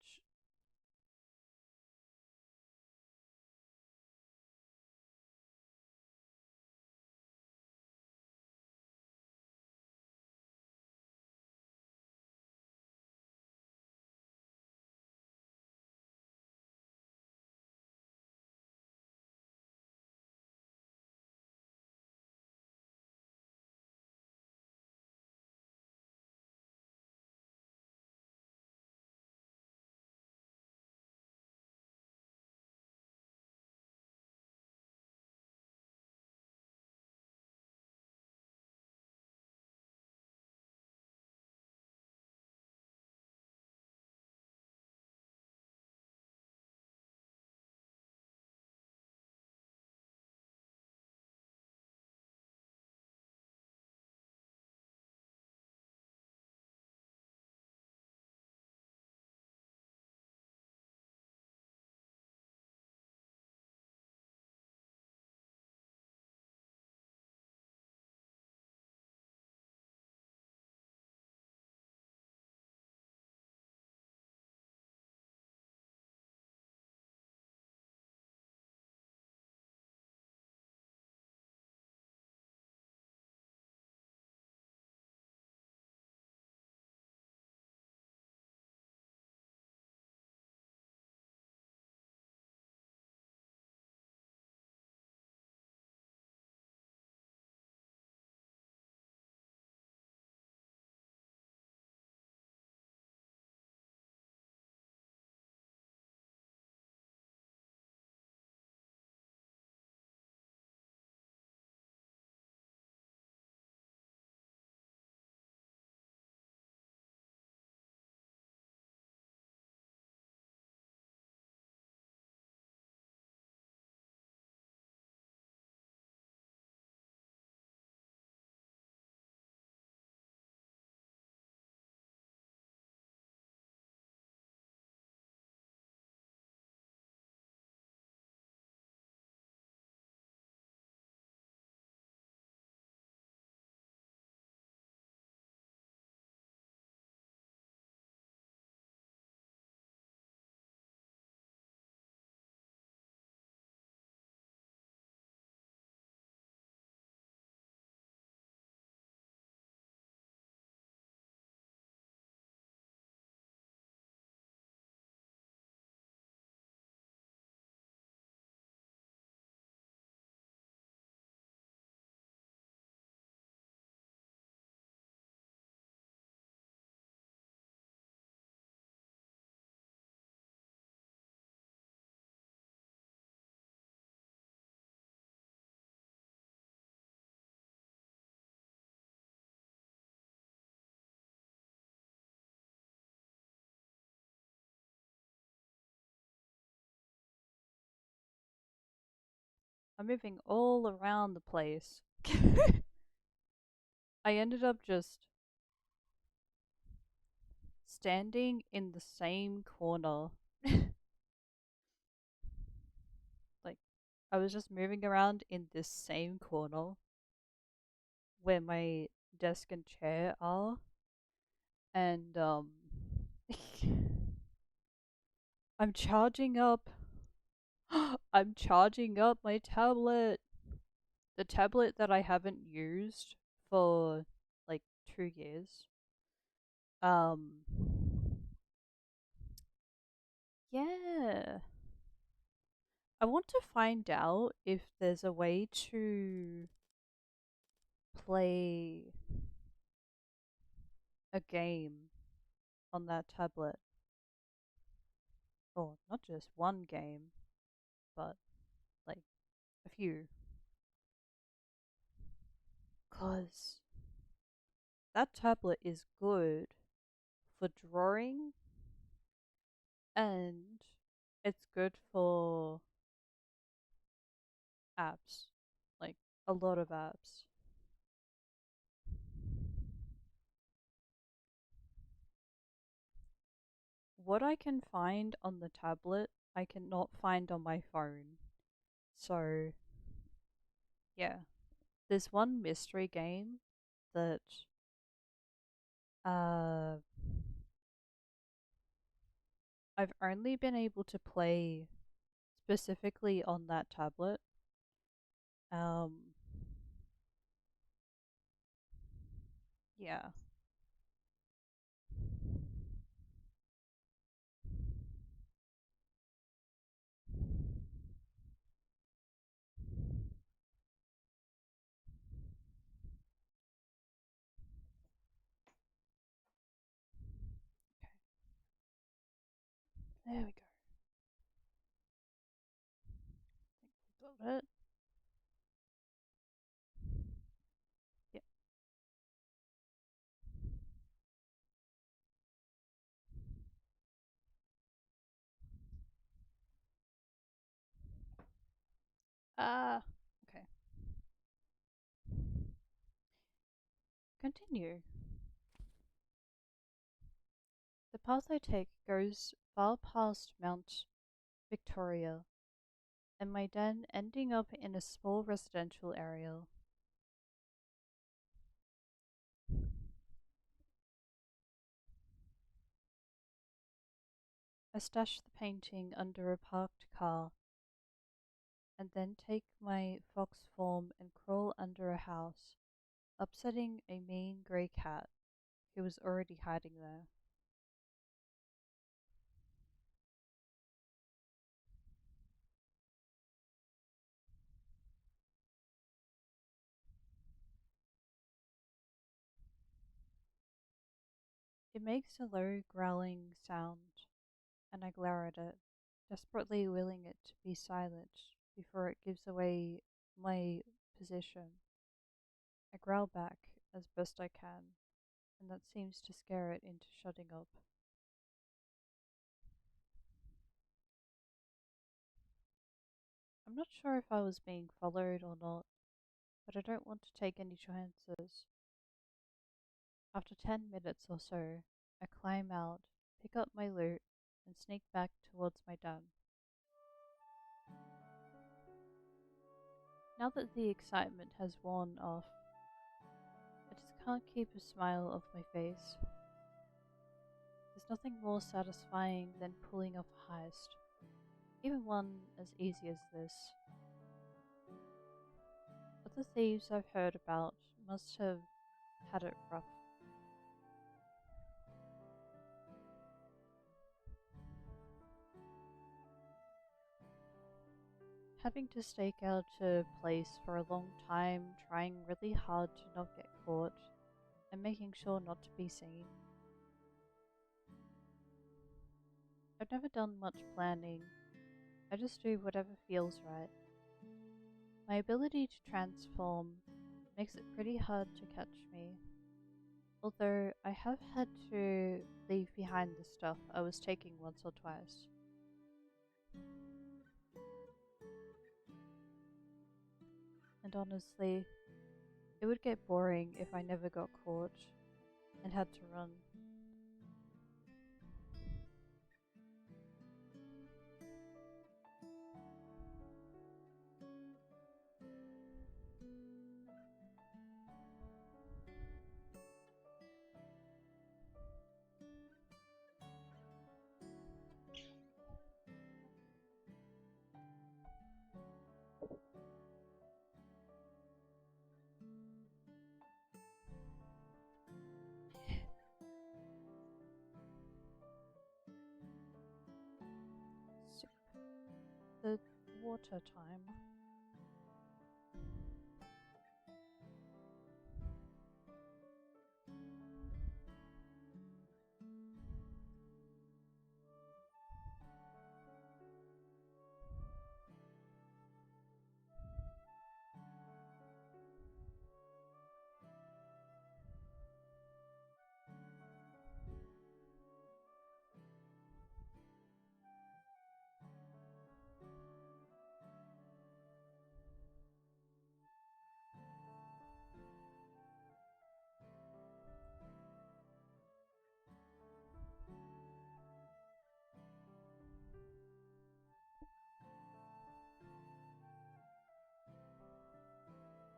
I'm moving all around the place. I ended up just standing in the same corner. Like, I was just moving around in this same corner where my desk and chair are. And, I'm charging up. I'm charging up my tablet. The tablet that I haven't used for like 2 years. Yeah. I want to find out if there's a way to play a game on that tablet. Or not just one game, but like a few. 'Cause that tablet is good for drawing and it's good for apps. Like a lot of apps. What I can find on the tablet, I cannot find on my phone. So, yeah. There's one mystery game that uh, I've only been able to play specifically on that tablet. Yeah. There we go. Got it. Yeah. Okay. Continue. The path I take goes far past Mount Victoria, and my den ending up in a small residential area. I stash the painting under a parked car, and then take my fox form and crawl under a house, upsetting a mean grey cat who was already hiding there. It makes a low growling sound, and I glare at it, desperately willing it to be silent before it gives away my position. I growl back as best I can, and that seems to scare it into shutting up. I'm not sure if I was being followed or not, but I don't want to take any chances. After 10 minutes or so, I climb out, pick up my loot, and sneak back towards my den. Now that the excitement has worn off, I just can't keep a smile off my face. There's nothing more satisfying than pulling off a heist, even one as easy as this. Other thieves I've heard about must have had it rough. Having to stake out a place for a long time, trying really hard to not get caught, and making sure not to be seen. I've never done much planning, I just do whatever feels right. My ability to transform makes it pretty hard to catch me, although I have had to leave behind the stuff I was taking once or twice. And honestly, it would get boring if I never got caught and had to run. Sip the water time.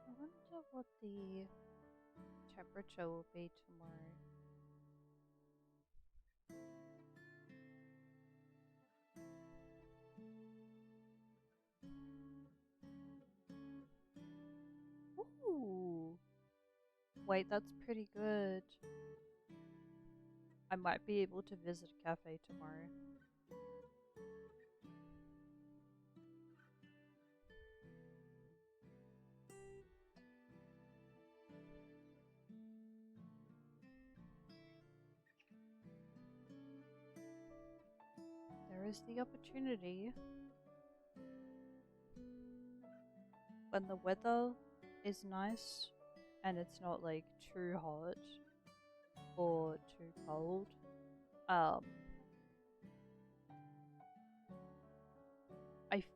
I wonder what the temperature will be tomorrow. Ooh. Wait, that's pretty good. I might be able to visit a cafe tomorrow. There is the opportunity. When the weather is nice and it's not like too hot or too cold, I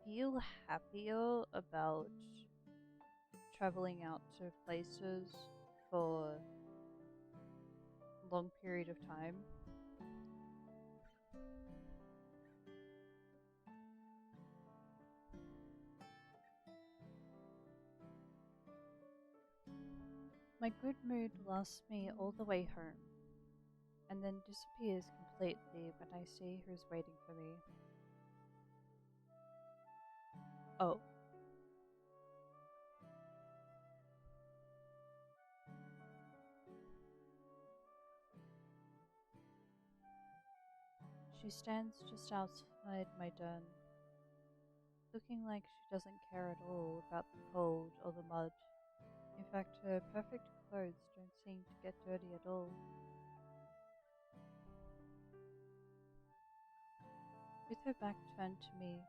feel happier about traveling out to places for a long period of time. My good mood lasts me all the way home, and then disappears completely when I see who's waiting for me. Oh. She stands just outside my den, looking like she doesn't care at all about the cold or the mud. In fact, her perfect clothes don't seem to get dirty at all. With her back turned to me,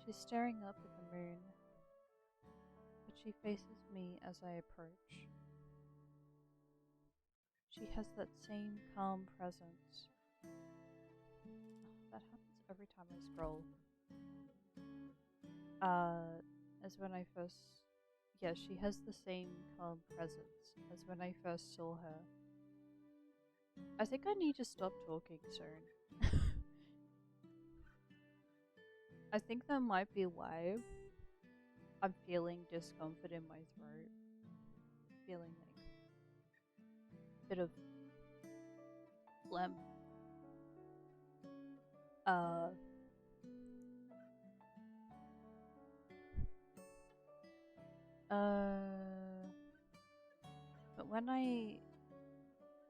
she's staring up at the moon, but she faces me as I approach. She has that same calm presence. That happens every time I scroll. As when I first... Yeah, she has the same calm presence as when I first saw her. I think I need to stop talking soon. I think that might be why I'm feeling discomfort in my throat. Feeling like a bit of phlegm.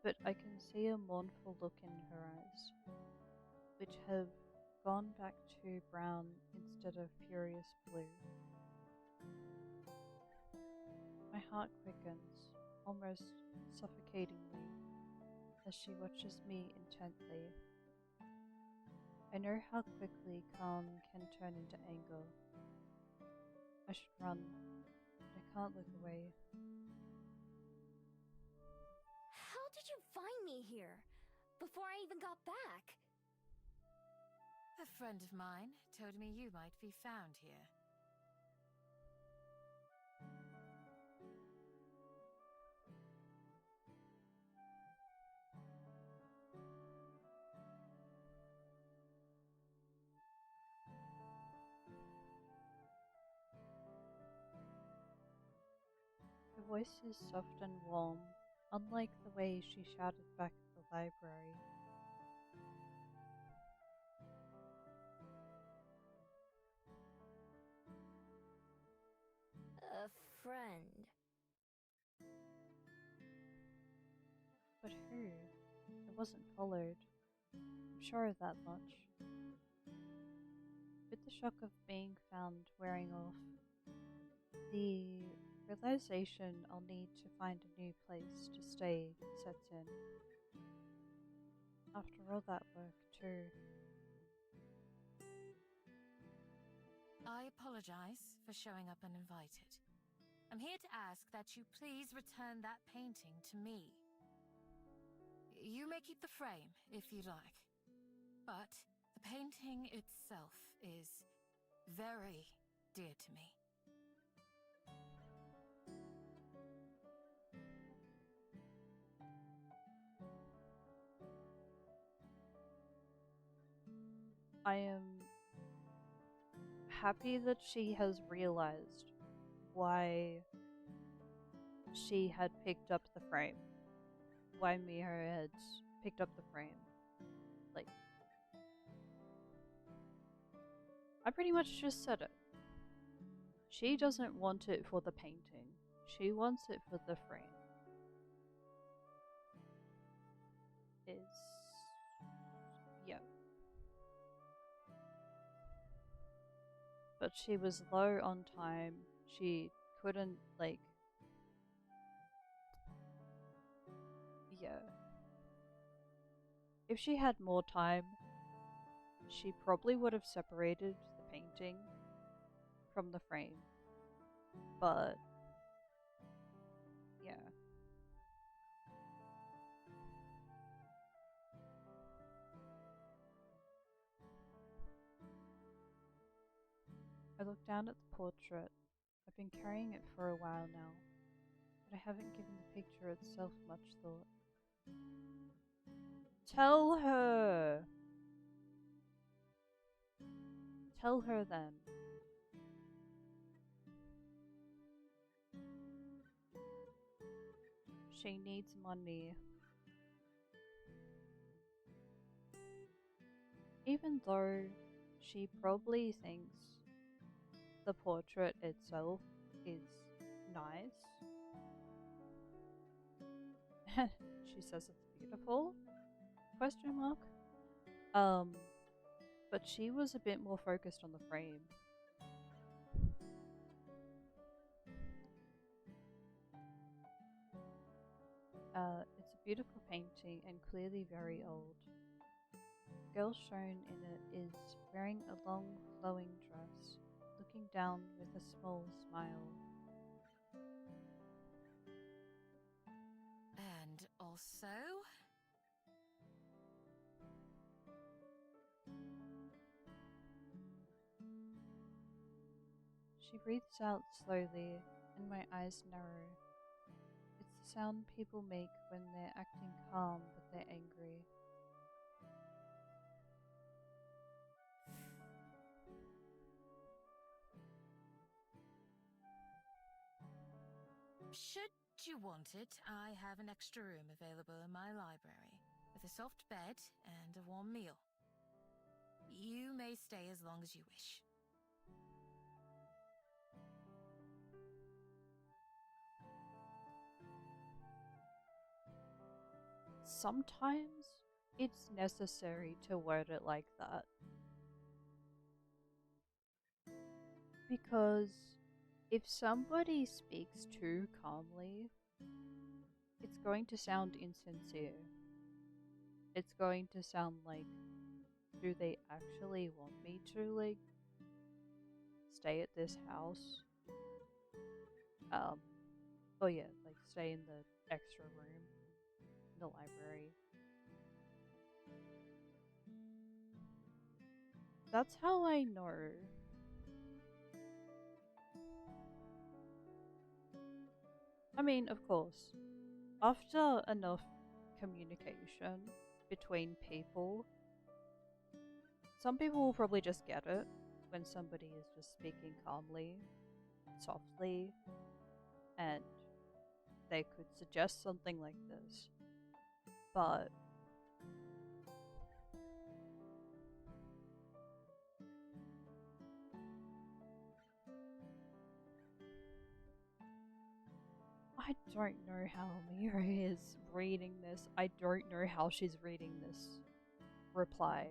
But I can see a mournful look in her eyes, which have gone back to brown instead of furious blue. My heart quickens, almost suffocatingly, as she watches me intently. I know how quickly calm can turn into anger. I should run, but I can't look away. How did you find me here? Before I even got back? A friend of mine told me you might be found here. voice is soft and warm, unlike the way she shouted back at the library. A friend. But who? It wasn't followed. I'm sure of that much. With the shock of being found wearing off, the realization I'll need to find a new place to stay sets in. After all that work, too. I apologize for showing up uninvited. I'm here to ask that you please return that painting to me. You may keep the frame if you'd like, but the painting itself is very dear to me. I am happy that she has realized why she had picked up the frame. Why Miho had picked up the frame. Like, I pretty much just said it. She doesn't want it for the painting. She wants it for the frame. Yeah. But she was low on time. She couldn't, like... Yeah. If she had more time, she probably would have separated the painting from the frame. But... yeah. I look down at the portrait. I've been carrying it for a while now, but I haven't given the picture itself much thought. Tell her! Tell her then. She needs money. Even though she probably thinks the portrait itself is nice. She says it's beautiful? Question mark? But she was a bit more focused on the frame. It's a beautiful painting and clearly very old. The girl shown in it is wearing a long flowing dress, looking down with a small smile. And also... She breathes out slowly, and my eyes narrow. It's the sound people make when they're acting calm but they're angry. Should you want it, I have an extra room available in my library, with a soft bed and a warm meal. You may stay as long as you wish. Sometimes it's necessary to word it like that. Because if somebody speaks too calmly, it's going to sound insincere. It's going to sound like, do they actually want me to, like, stay at this house? Oh yeah, like stay in the extra room in the library. That's how I know. I mean, of course, after enough communication between people, some people will probably just get it when somebody is just speaking calmly, softly, and they could suggest something like this. But I don't know how Miho is reading this. I don't know how she's reading this reply.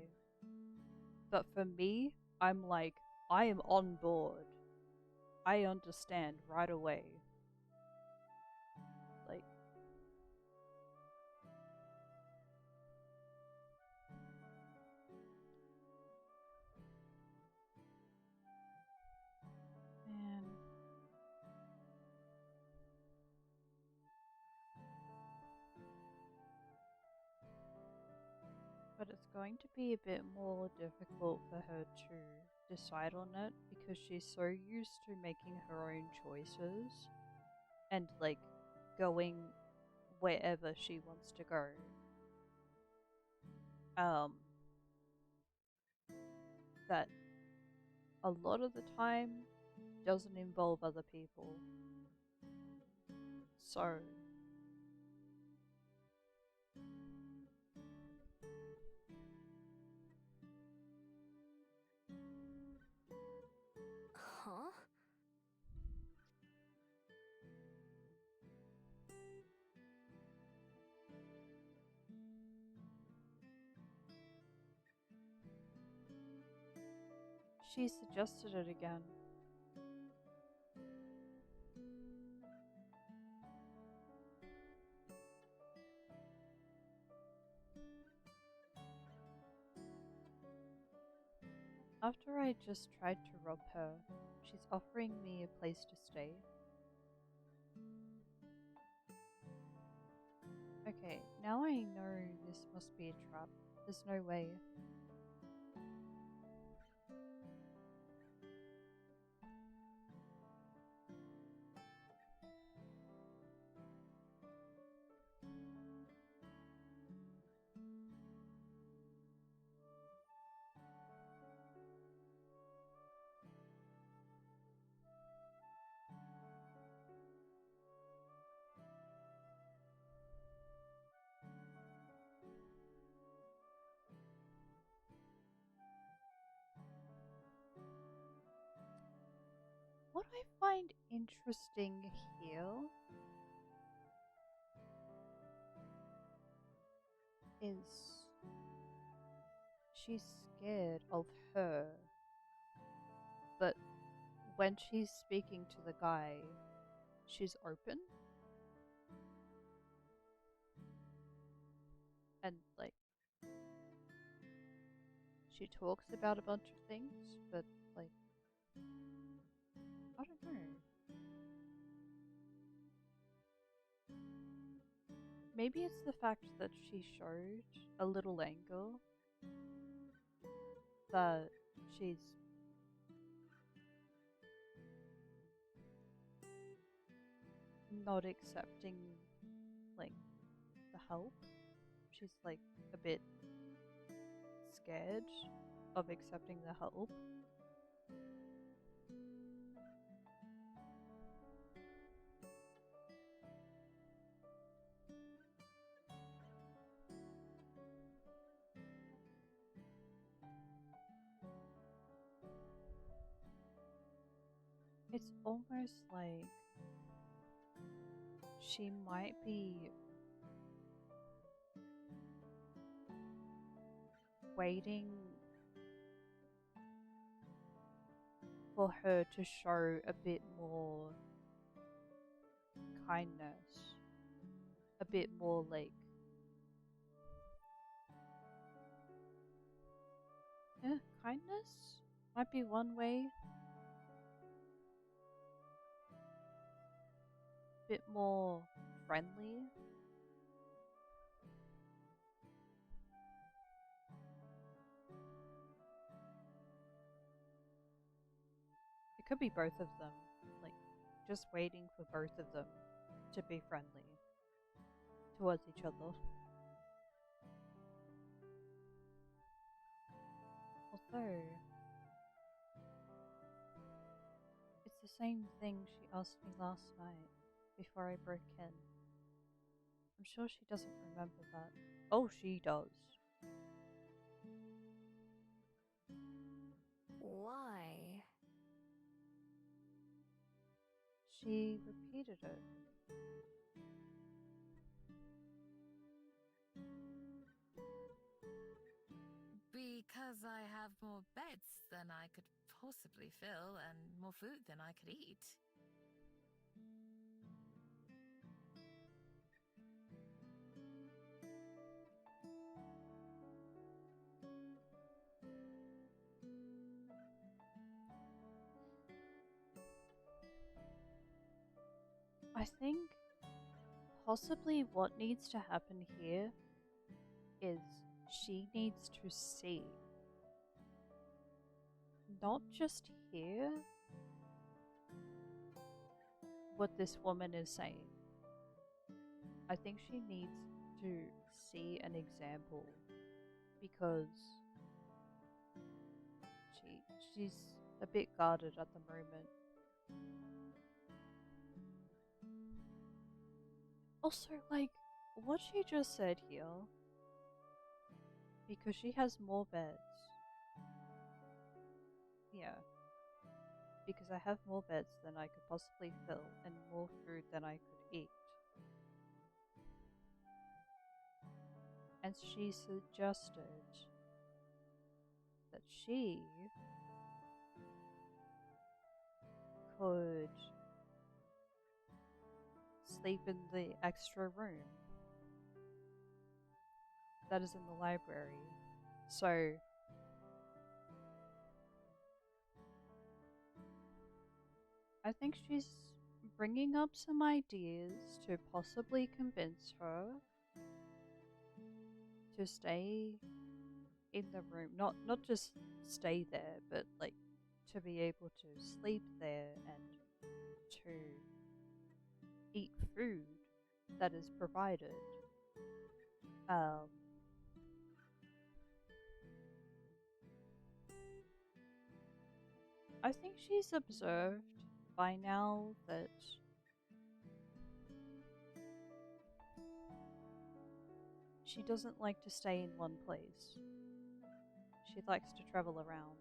But for me, I'm like, I am on board. I understand right away. Like, man. But it's going to be a bit more difficult for her to decide on it because she's so used to making her own choices and like going wherever she wants to go. That a lot of the time doesn't involve other people. So Huh? she suggested it again. After I just tried to rob her, she's offering me a place to stay. Okay, now I know this must be a trap. There's no way. What I find interesting here is she's scared of her, but when she's speaking to the guy, she's open. And like, she talks about a bunch of things, but like, I don't know. Maybe it's the fact that she showed a little anger, that she's not accepting like the help. She's like a bit scared of accepting the help. It's almost like she might be waiting for her to show a bit more kindness, a bit more like, yeah, kindness might be one way. Bit more friendly. It could be both of them, like just waiting for both of them to be friendly towards each other. Although, it's the same thing she asked me last night before I broke in. I'm sure she doesn't remember that. Oh, she does. Why? She repeated it. Because I have more beds than I could possibly fill and more food than I could eat. I think possibly what needs to happen here is she needs to see. Not just hear what this woman is saying. I think she needs to see an example because she's a bit guarded at the moment. Also, like, what she just said here, because she has more beds. Yeah. Because I have more beds than I could possibly fill and more food than I could eat. And she suggested that she could sleep in the extra room that is in the library. So I think she's bringing up some ideas to possibly convince her to stay in the room. Not just stay there, but like to be able to sleep there and to eat food that is provided. I think she's observed by now that she doesn't like to stay in one place. She likes to travel around.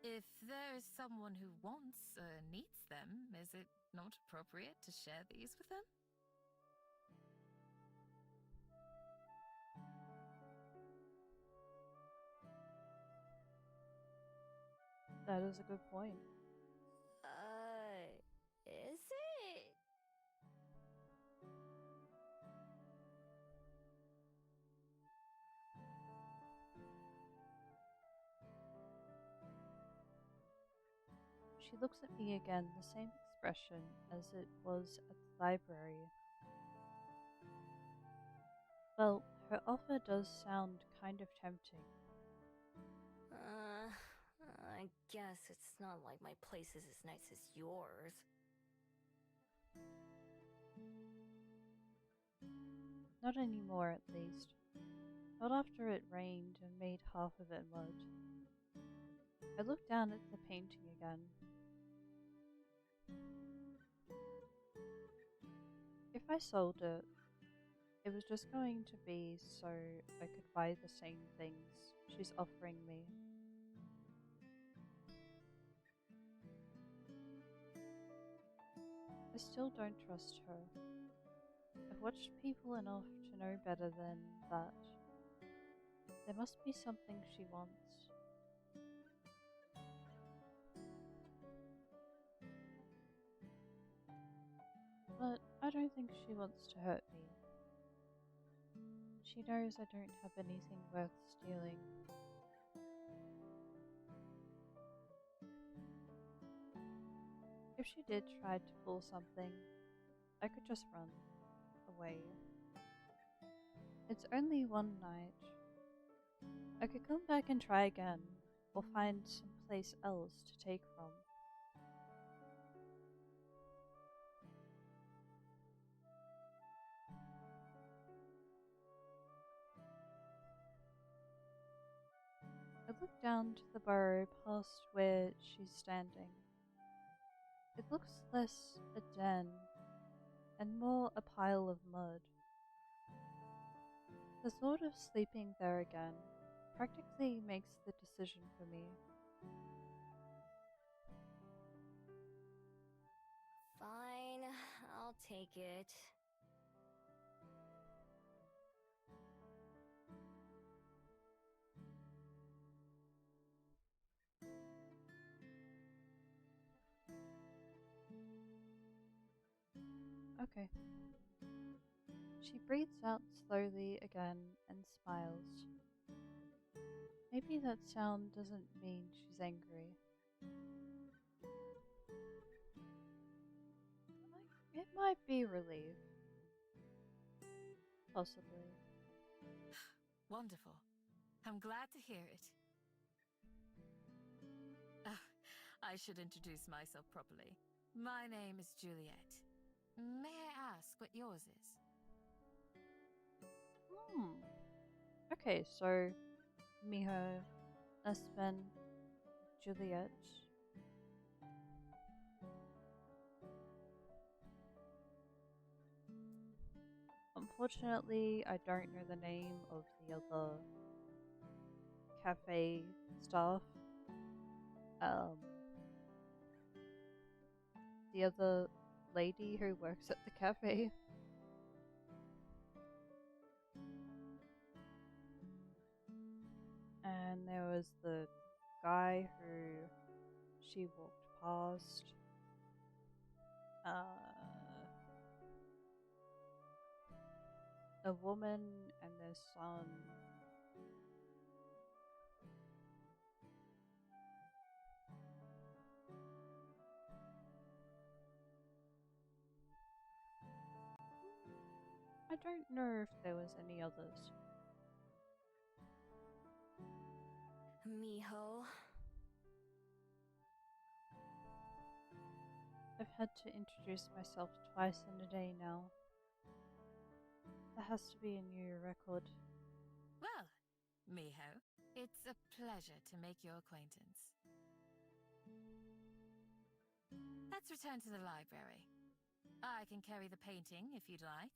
If there is someone who wants or needs them, is it not appropriate to share these with them? That is a good point. Is it? She looks at me again, the same expression as it was at the library. Well, her offer does sound kind of tempting. I guess it's not like my place is as nice as yours. Not anymore, at least. Not after it rained and made half of it mud. I looked down at the painting again. If I sold it, it was just going to be so I could buy the same things she's offering me. I still don't trust her. I've watched people enough to know better than that. There must be something she wants. But I don't think she wants to hurt me. She knows I don't have anything worth stealing. If she did try to pull something, I could just run. away. It's only one night. I could come back and try again, or find someplace else to take from. I look down to the burrow past where she's standing. It looks less a den and more a pile of mud. The thought of sleeping there again practically makes the decision for me. Fine, I'll take it. Okay. She breathes out slowly again and smiles. Maybe that sound doesn't mean she's angry. It might be relief. Possibly. Wonderful. I'm glad to hear it. I should introduce myself properly. My name is Juliet. May I ask what yours is? Okay, so Miho, Espen, Juliet. Unfortunately, I don't know the name of the other cafe staff. The other lady who works at the cafe. And there was the guy who she walked past. A woman and their son. I don't know if there was any others. Miho. I've had to introduce myself twice in a day now. There has to be a new record. Well, Miho, it's a pleasure to make your acquaintance. Let's return to the library. I can carry the painting if you'd like,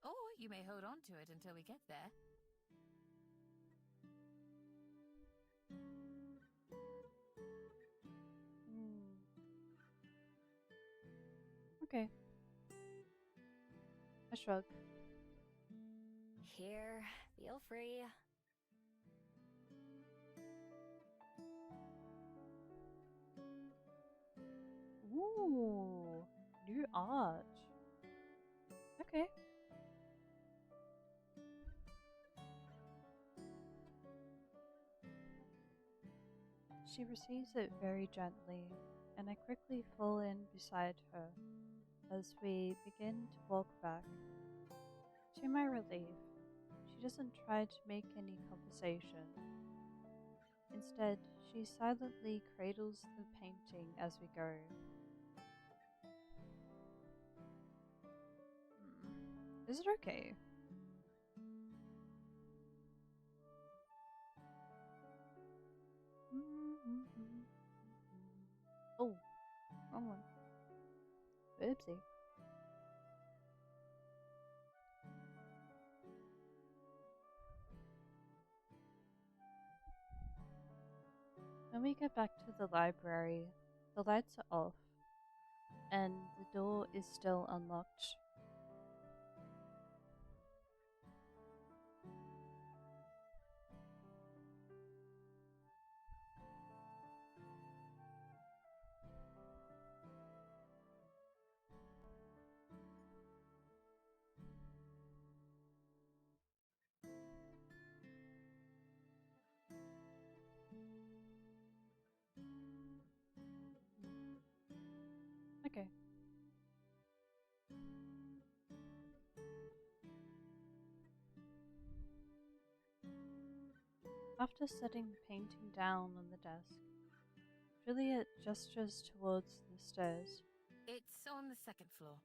or you may hold on to it until we get there. Okay. I shrug. Here, feel free. Ooh, new art. Okay. She receives it very gently, and I quickly fall in beside her as we begin to walk back. To my relief, she doesn't try to make any conversation. Instead, she silently cradles the painting as we go. Is it okay? Oh, wrong one. Oopsie. When we get back to the library, the lights are off, and the door is still unlocked. Okay. After setting the painting down on the desk, Juliet gestures towards the stairs. It's on the second floor.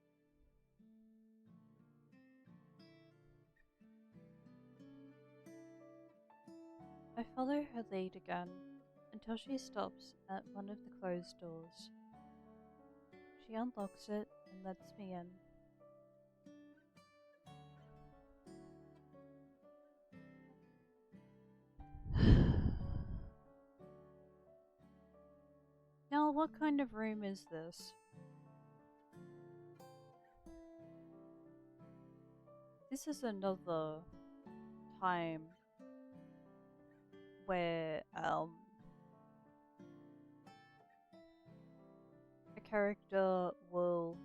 I follow her lead again until she stops at one of the closed doors. She unlocks it and lets me in. Now, what kind of room is this? This is another time where a character will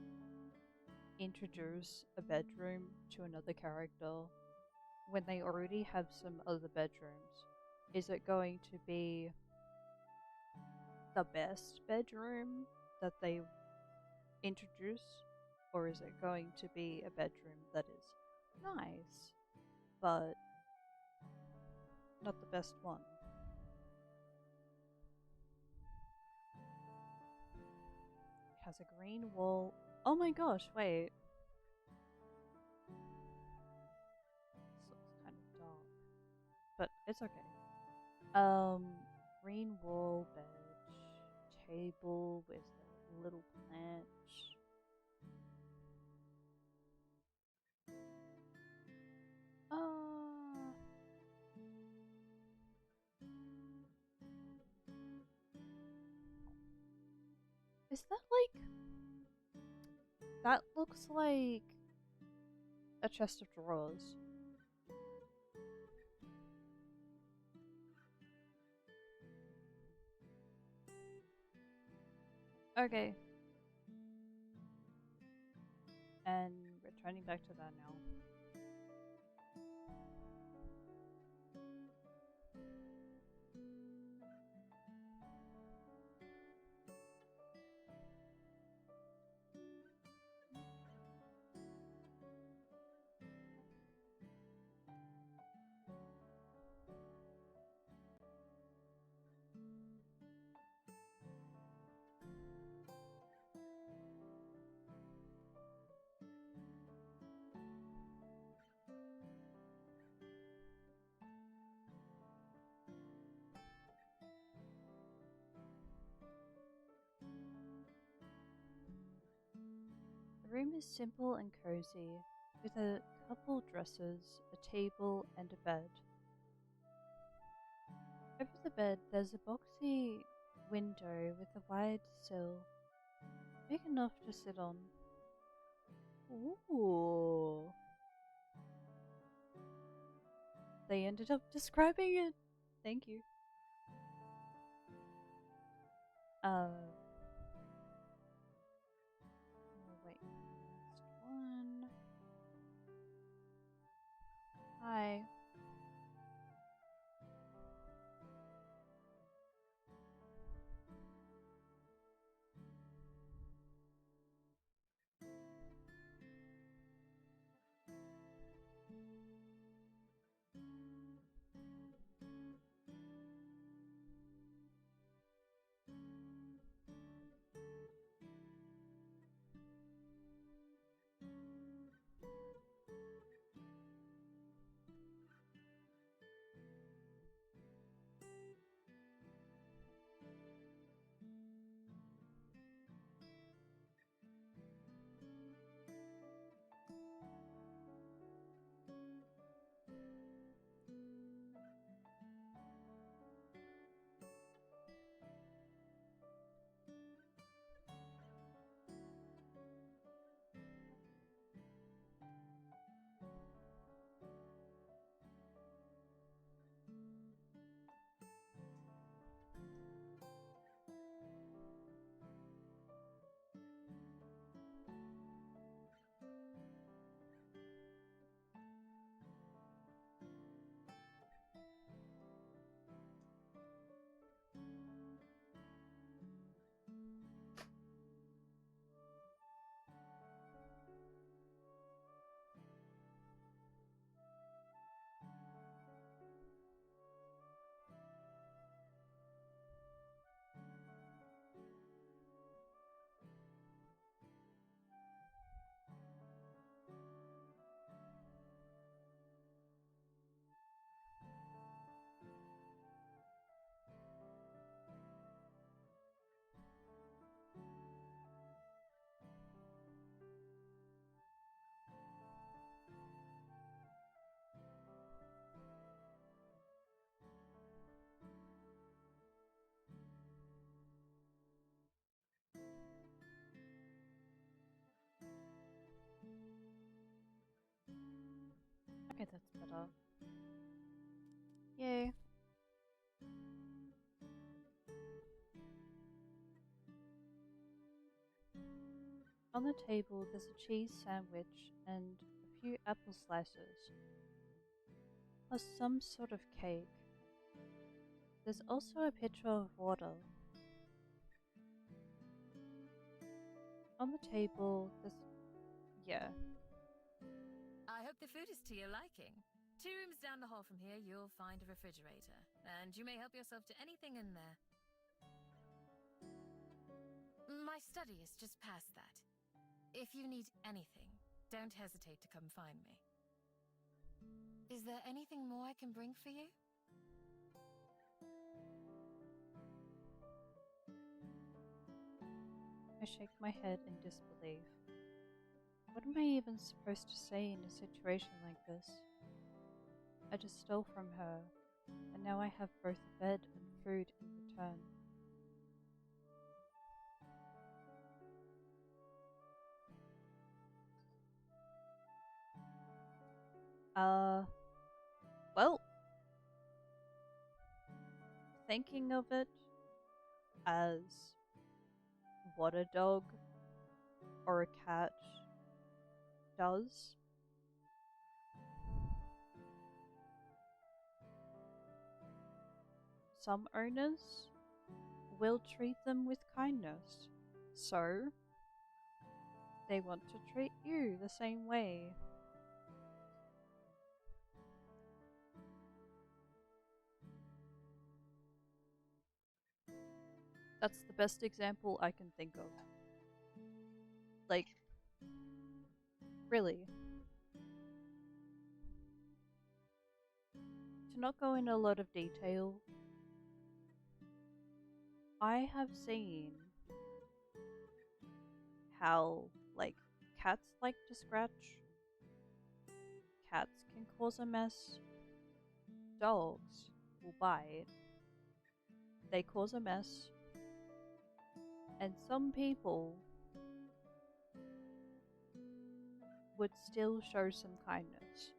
introduce a bedroom to another character when they already have some other bedrooms. Is it going to be the best bedroom that they introduce, or is it going to be a bedroom that is nice but not the best one? Has a green wall. Oh my gosh, wait. This looks kind of dark, but it's okay. Green wall, bed, table with a little plant. Is that like... That looks like a chest of drawers. Okay. And returning back to that now. The room is simple and cozy, with a couple dresses, a table, and a bed. Over the bed, there's a boxy window with a wide sill, big enough to sit on. Ooh. They ended up describing it. Thank you. Oh, wait. Last one. Hi. better. Yay. On the table, there's a cheese sandwich and a few apple slices, plus some sort of cake. There's also a pitcher of water. On the table, yeah. I hope the food is to your liking. 2 rooms down the hall from here, you'll find a refrigerator, and you may help yourself to anything in there. My study is just past that. If you need anything, don't hesitate to come find me. Is there anything more I can bring for you? I shake my head in disbelief. What am I even supposed to say in a situation like this? I just stole from her, and now I have both a bed and food in return. Well, thinking of it as what a dog or a cat does, some owners will treat them with kindness, so they want to treat you the same way. That's the best example I can think of. Like, really. To not go into a lot of detail, I have seen how, like, cats like to scratch. Cats can cause a mess. Dogs will bite. They cause a mess. And some people would still show some kindness.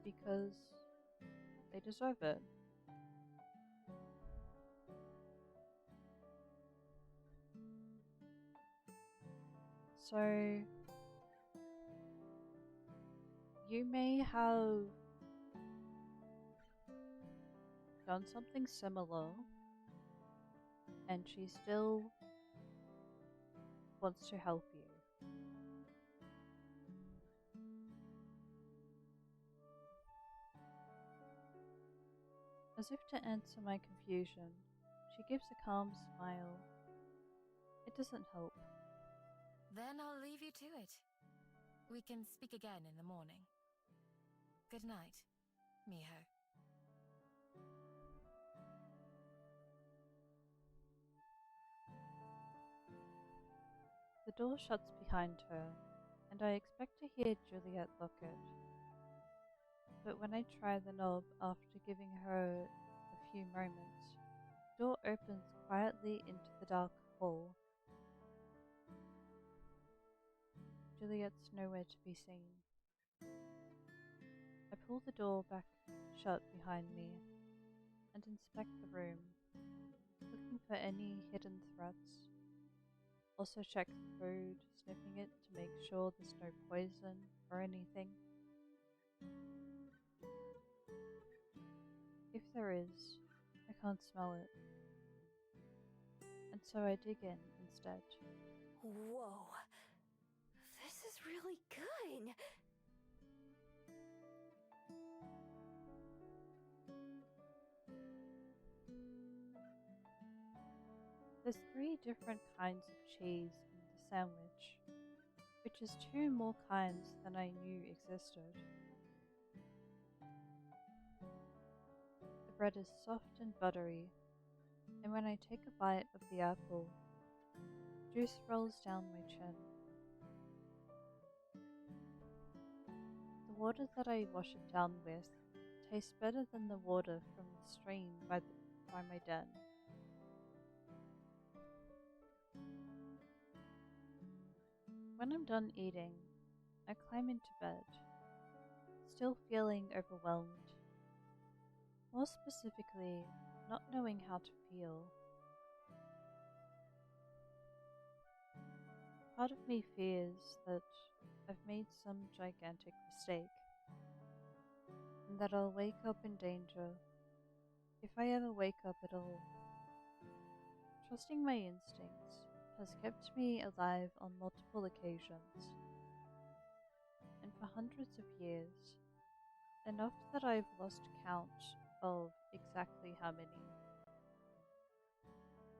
Because they deserve it. So, you may have done something similar, and she still wants to help you. As if to answer my confusion, she gives a calm smile. It doesn't help. Then I'll leave you to it. We can speak again in the morning. Good night, Miho. The door shuts behind her, and I expect to hear Juliet lock it. But when I try the knob after giving her a few moments, the door opens quietly into the dark hall. Juliet's nowhere to be seen. I pull the door back shut behind me and inspect the room, looking for any hidden threats. Also check the food, sniffing it to make sure there's no poison or anything. If there is, I can't smell it. And so I dig in instead. Whoa. This is really good. There's 3 different kinds of cheese in the sandwich, which is 2 more kinds than I knew existed. The bread is soft and buttery, and when I take a bite of the apple, juice rolls down my chin. The water that I wash it down with tastes better than the water from the stream by my den. When I'm done eating, I climb into bed, still feeling overwhelmed. More specifically, not knowing how to feel. Part of me fears that I've made some gigantic mistake, and that I'll wake up in danger if I ever wake up at all. Trusting my instincts has kept me alive on multiple occasions, and for hundreds of years, enough that I've lost count of exactly how many.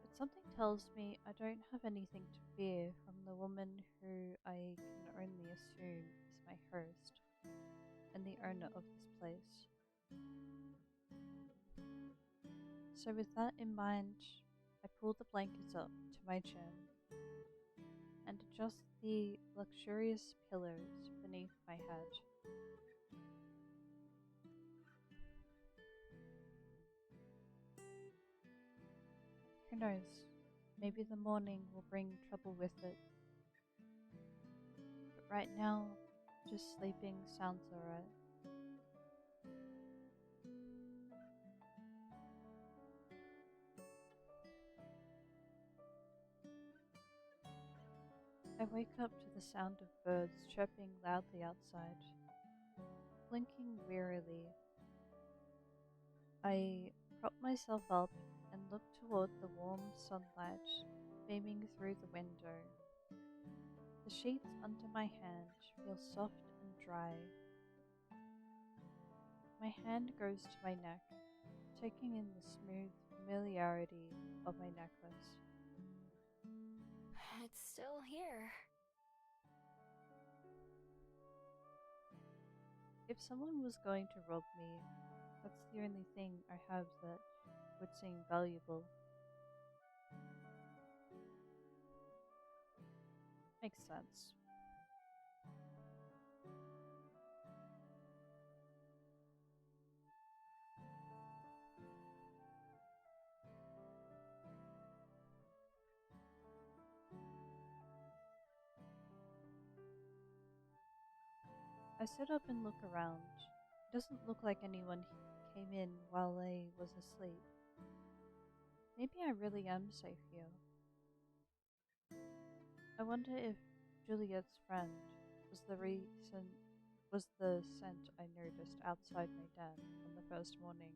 But something tells me I don't have anything to fear from the woman who I can only assume is my host and the owner of this place. So with that in mind, I pull the blankets up to my chin and adjust the luxurious pillows beneath my head. Who knows, maybe the morning will bring trouble with it. But right now, just sleeping sounds alright. I wake up to the sound of birds chirping loudly outside. Blinking wearily, I prop myself up and look toward the warm sunlight beaming through the window. The sheets under my hand feel soft and dry. My hand goes to my neck, taking in the smooth familiarity of my necklace. It's still here. If someone was going to rob me, that's the only thing I have that would seem valuable. Makes sense. I sit up and look around. It doesn't look like anyone came in while I was asleep. Maybe I really am safe here. I wonder if Juliet's friend was the scent I noticed outside my den on the first morning.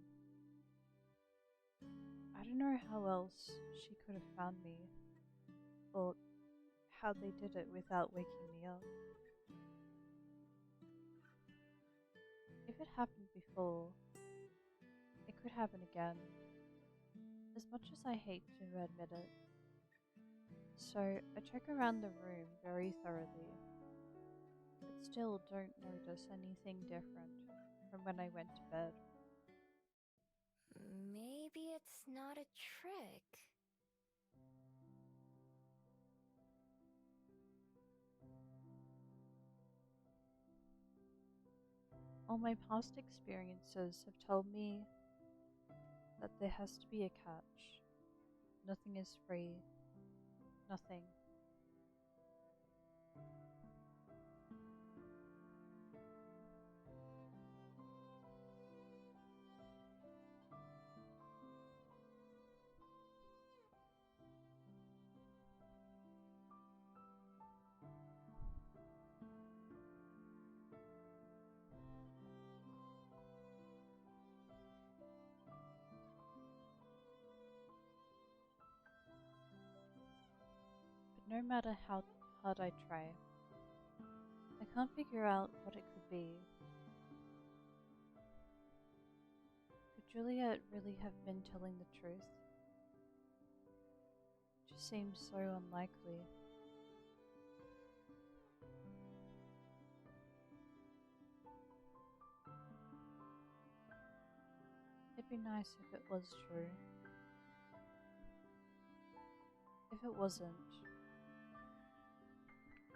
I don't know how else she could have found me, or how they did it without waking me up. If it happened before, it could happen again, as much as I hate to admit it. So I check around the room very thoroughly, but still don't notice anything different from when I went to bed. Maybe it's not a trick. All my past experiences have told me that there has to be a catch. Nothing is free. Nothing. But no matter how hard I try, I can't figure out what it could be. Could Juliet really have been telling the truth? It just seems so unlikely. It'd be nice if it was true. If it wasn't.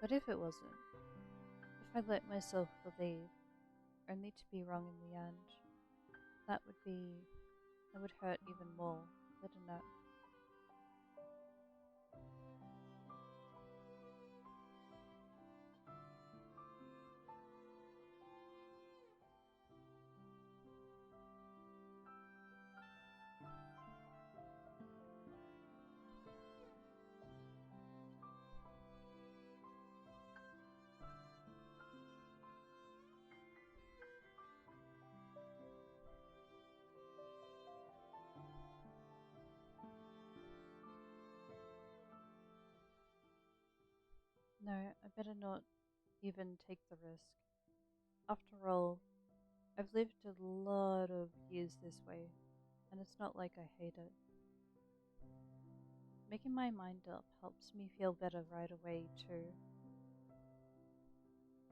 But if it wasn't, if I let myself believe, only to be wrong in the end, that would hurt even more, wouldn't it? better not even take the risk. After all, I've lived a lot of years this way, and it's not like I hate it. Making my mind up helps me feel better right away, too.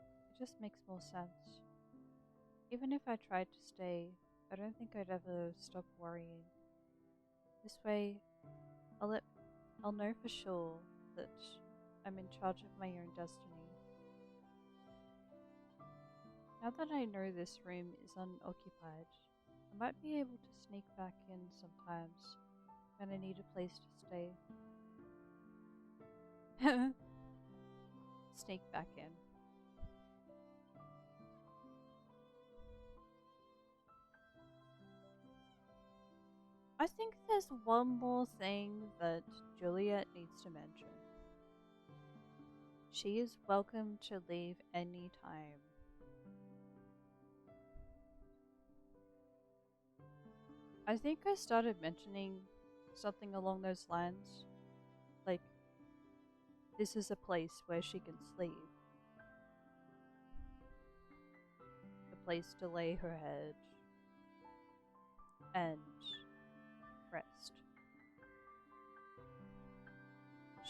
It just makes more sense. Even if I tried to stay, I don't think I'd ever stop worrying. This way, I'll know for sure that I'm in charge of my own destiny. Now that I know this room is unoccupied, I might be able to sneak back in sometimes when I need a place to stay. Sneak back in. I think there's one more thing that Juliet needs to mention. She is welcome to leave any time. I think I started mentioning something along those lines. Like, this is a place where she can sleep. A place to lay her head and rest.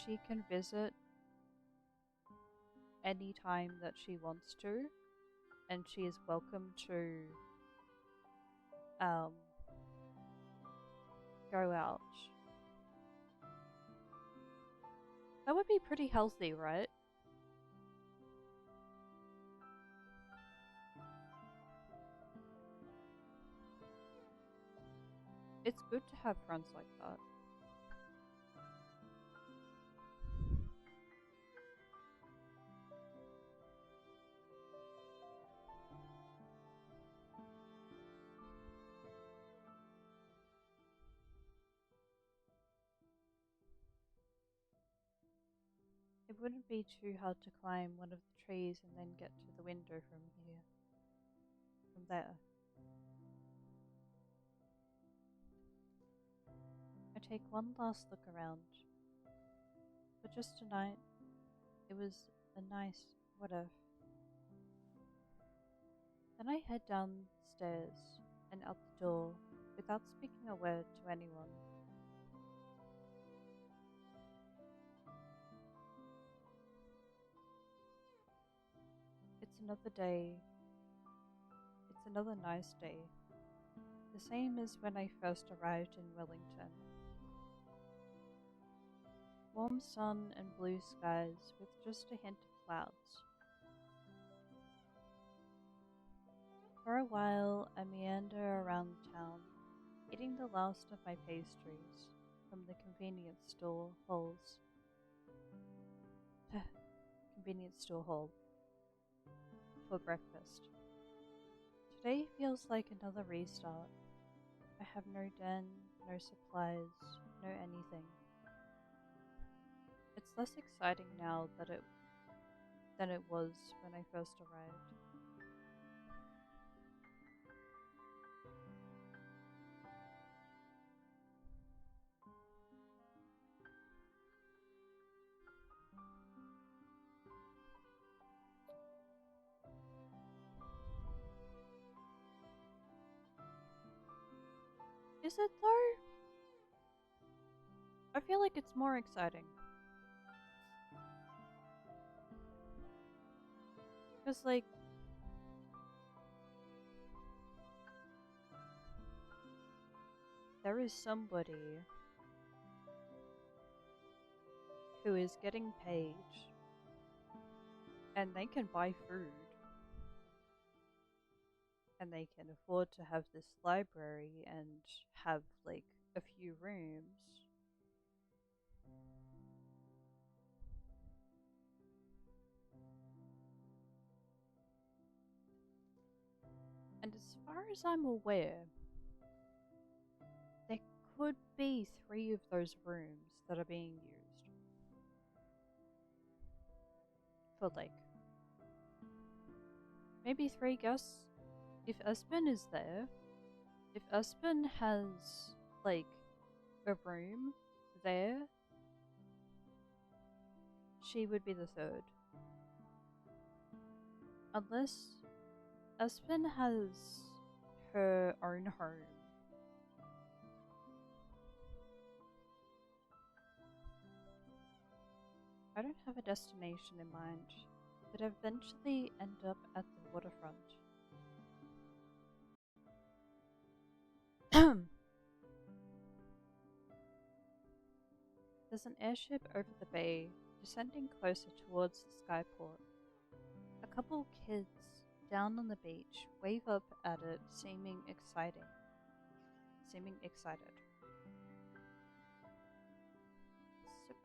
She can visit any time that she wants to, and she is welcome to go out. That would be pretty healthy, right? It's good to have friends like that. It wouldn't be too hard to climb one of the trees and then get to the window from here. From there. I take one last look around. For just tonight, it was a nice what if. Then I head downstairs and out the door without speaking a word to anyone. It's another day. It's another nice day. The same as when I first arrived in Wellington. Warm sun and blue skies with just a hint of clouds. For a while, I meander around town, eating the last of my pastries from the convenience store halls. Convenience store hall. For breakfast. Today feels like another restart. I have no den, no supplies, no anything. It's less exciting now than it was when I first arrived. Is it though? I feel like it's more exciting. Because, like, there is somebody who is getting paid and they can buy food. And they can afford to have this library and have, like, a few rooms. And as far as I'm aware, there could be 3 of those rooms that are being used. For, like, maybe 3 guests. If Espen is there, if Espen has, like, a room there, she would be the 3rd. Unless Espen has her own home. I don't have a destination in mind, but eventually end up at the waterfront. There's an airship over the bay, descending closer towards the skyport. A couple kids down on the beach wave up at it, seeming excited. Sip.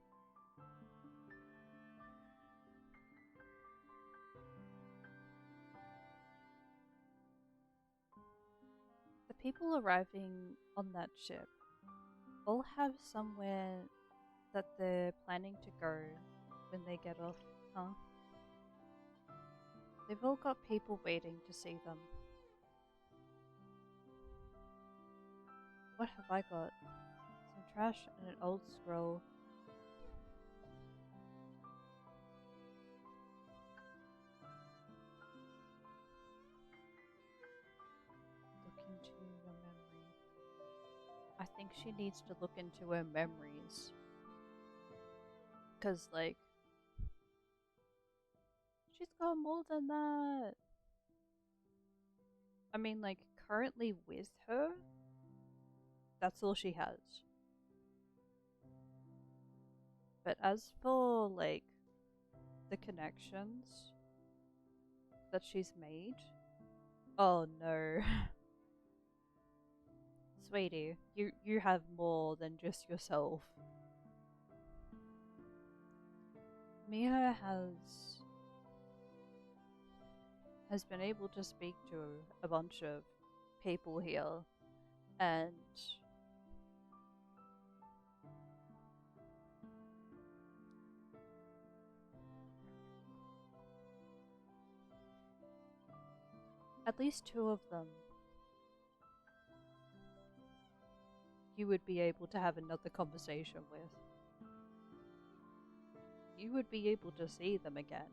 The people arriving on that ship all have somewhere that they're planning to go when they get off, huh? They've all got people waiting to see them. What have I got? Some trash and an old scroll. Look into your memory. I think she needs to look into her memories. 'Cause, like, she's got more than that. I mean, like, currently with her, that's all she has. But as for, like, the connections that she's made, oh no. Sweetie, you have more than just yourself. Mia has been able to speak to a bunch of people here, and at least two of them you would be able to have another conversation with. You would be able to see them again.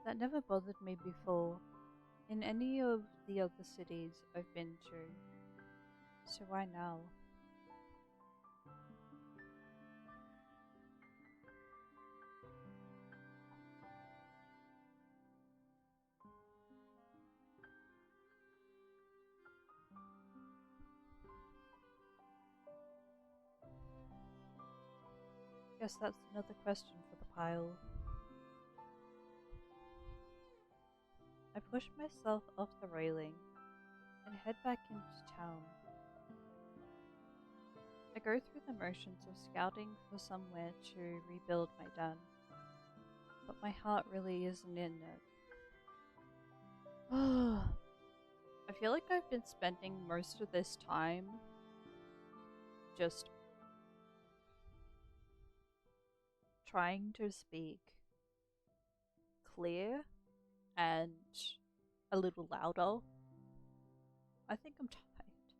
That never bothered me before in any of the other cities I've been to. So why now? Guess that's another question for the pile. I push myself off the railing and head back into town. I go through the motions of scouting for somewhere to rebuild my den, but my heart really isn't in it. I feel like I've been spending most of this time just trying to speak clear and a little louder. I think I'm tired.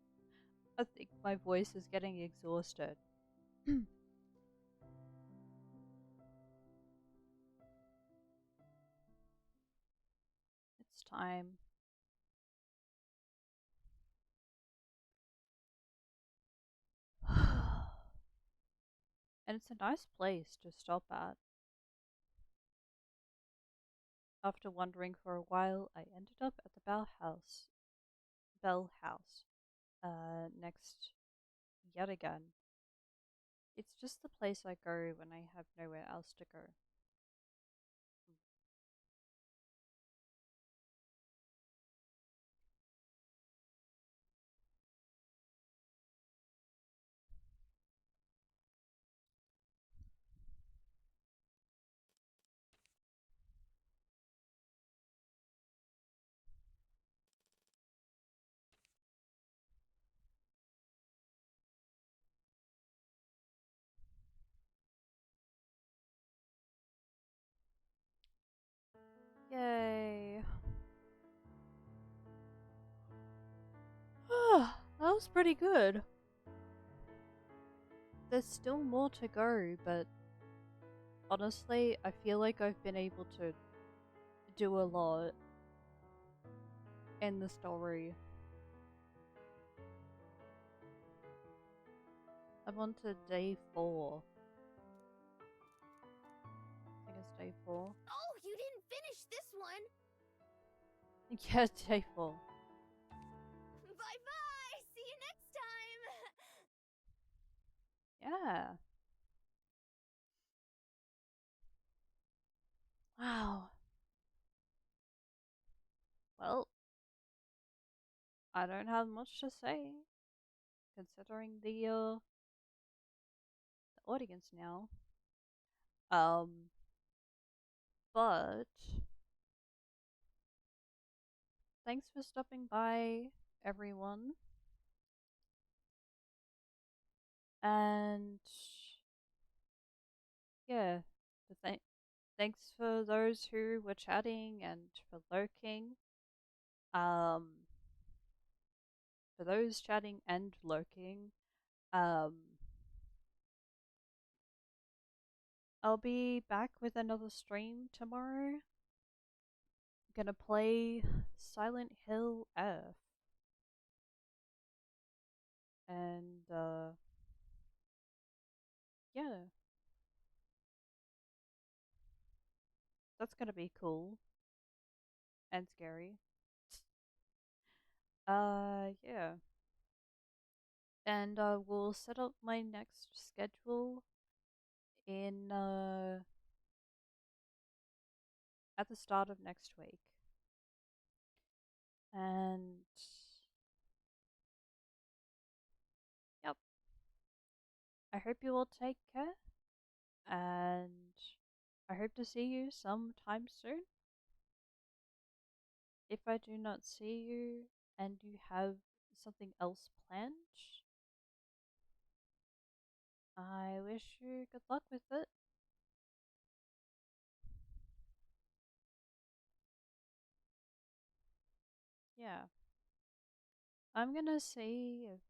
I think my voice is getting exhausted. It's time. And it's a nice place to stop at. After wandering for a while, I ended up at the Bell House. Next, yet again. It's just the place I go when I have nowhere else to go. Yay. that was pretty good. There's still more to go, but honestly, I feel like I've been able to do a lot in the story. I'm on to day 4. I think it's day 4. Oh, you didn't finish this one! Yeah, day 4. Bye-bye! See you next time! Yeah. Wow. Well, I don't have much to say, considering the audience now. But thanks for stopping by, everyone. And yeah, thanks for those who were chatting and for lurking. For those chatting and lurking, I'll be back with another stream tomorrow. Gonna play Silent Hill F. And yeah. That's gonna be cool. And scary. Yeah. And we'll set up my next schedule in at the start of next week. And yep. I hope you all take care, and I hope to see you sometime soon. If I do not see you and you have something else planned, I wish you good luck with it. Yeah. I'm gonna see if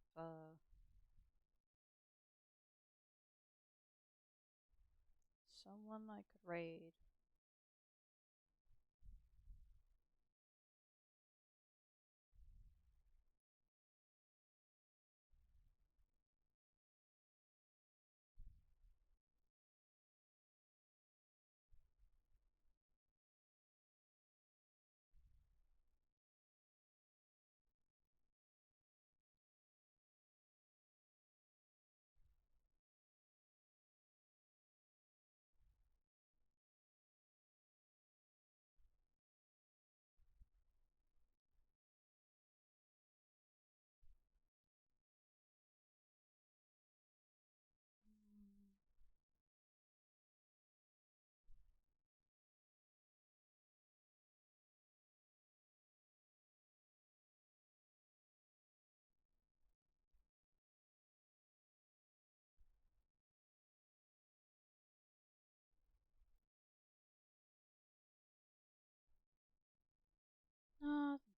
someone I could raid.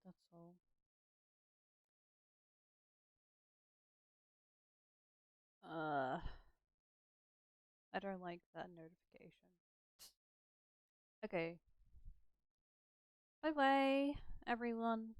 That's all. I don't like that notification. Okay. Bye bye, everyone.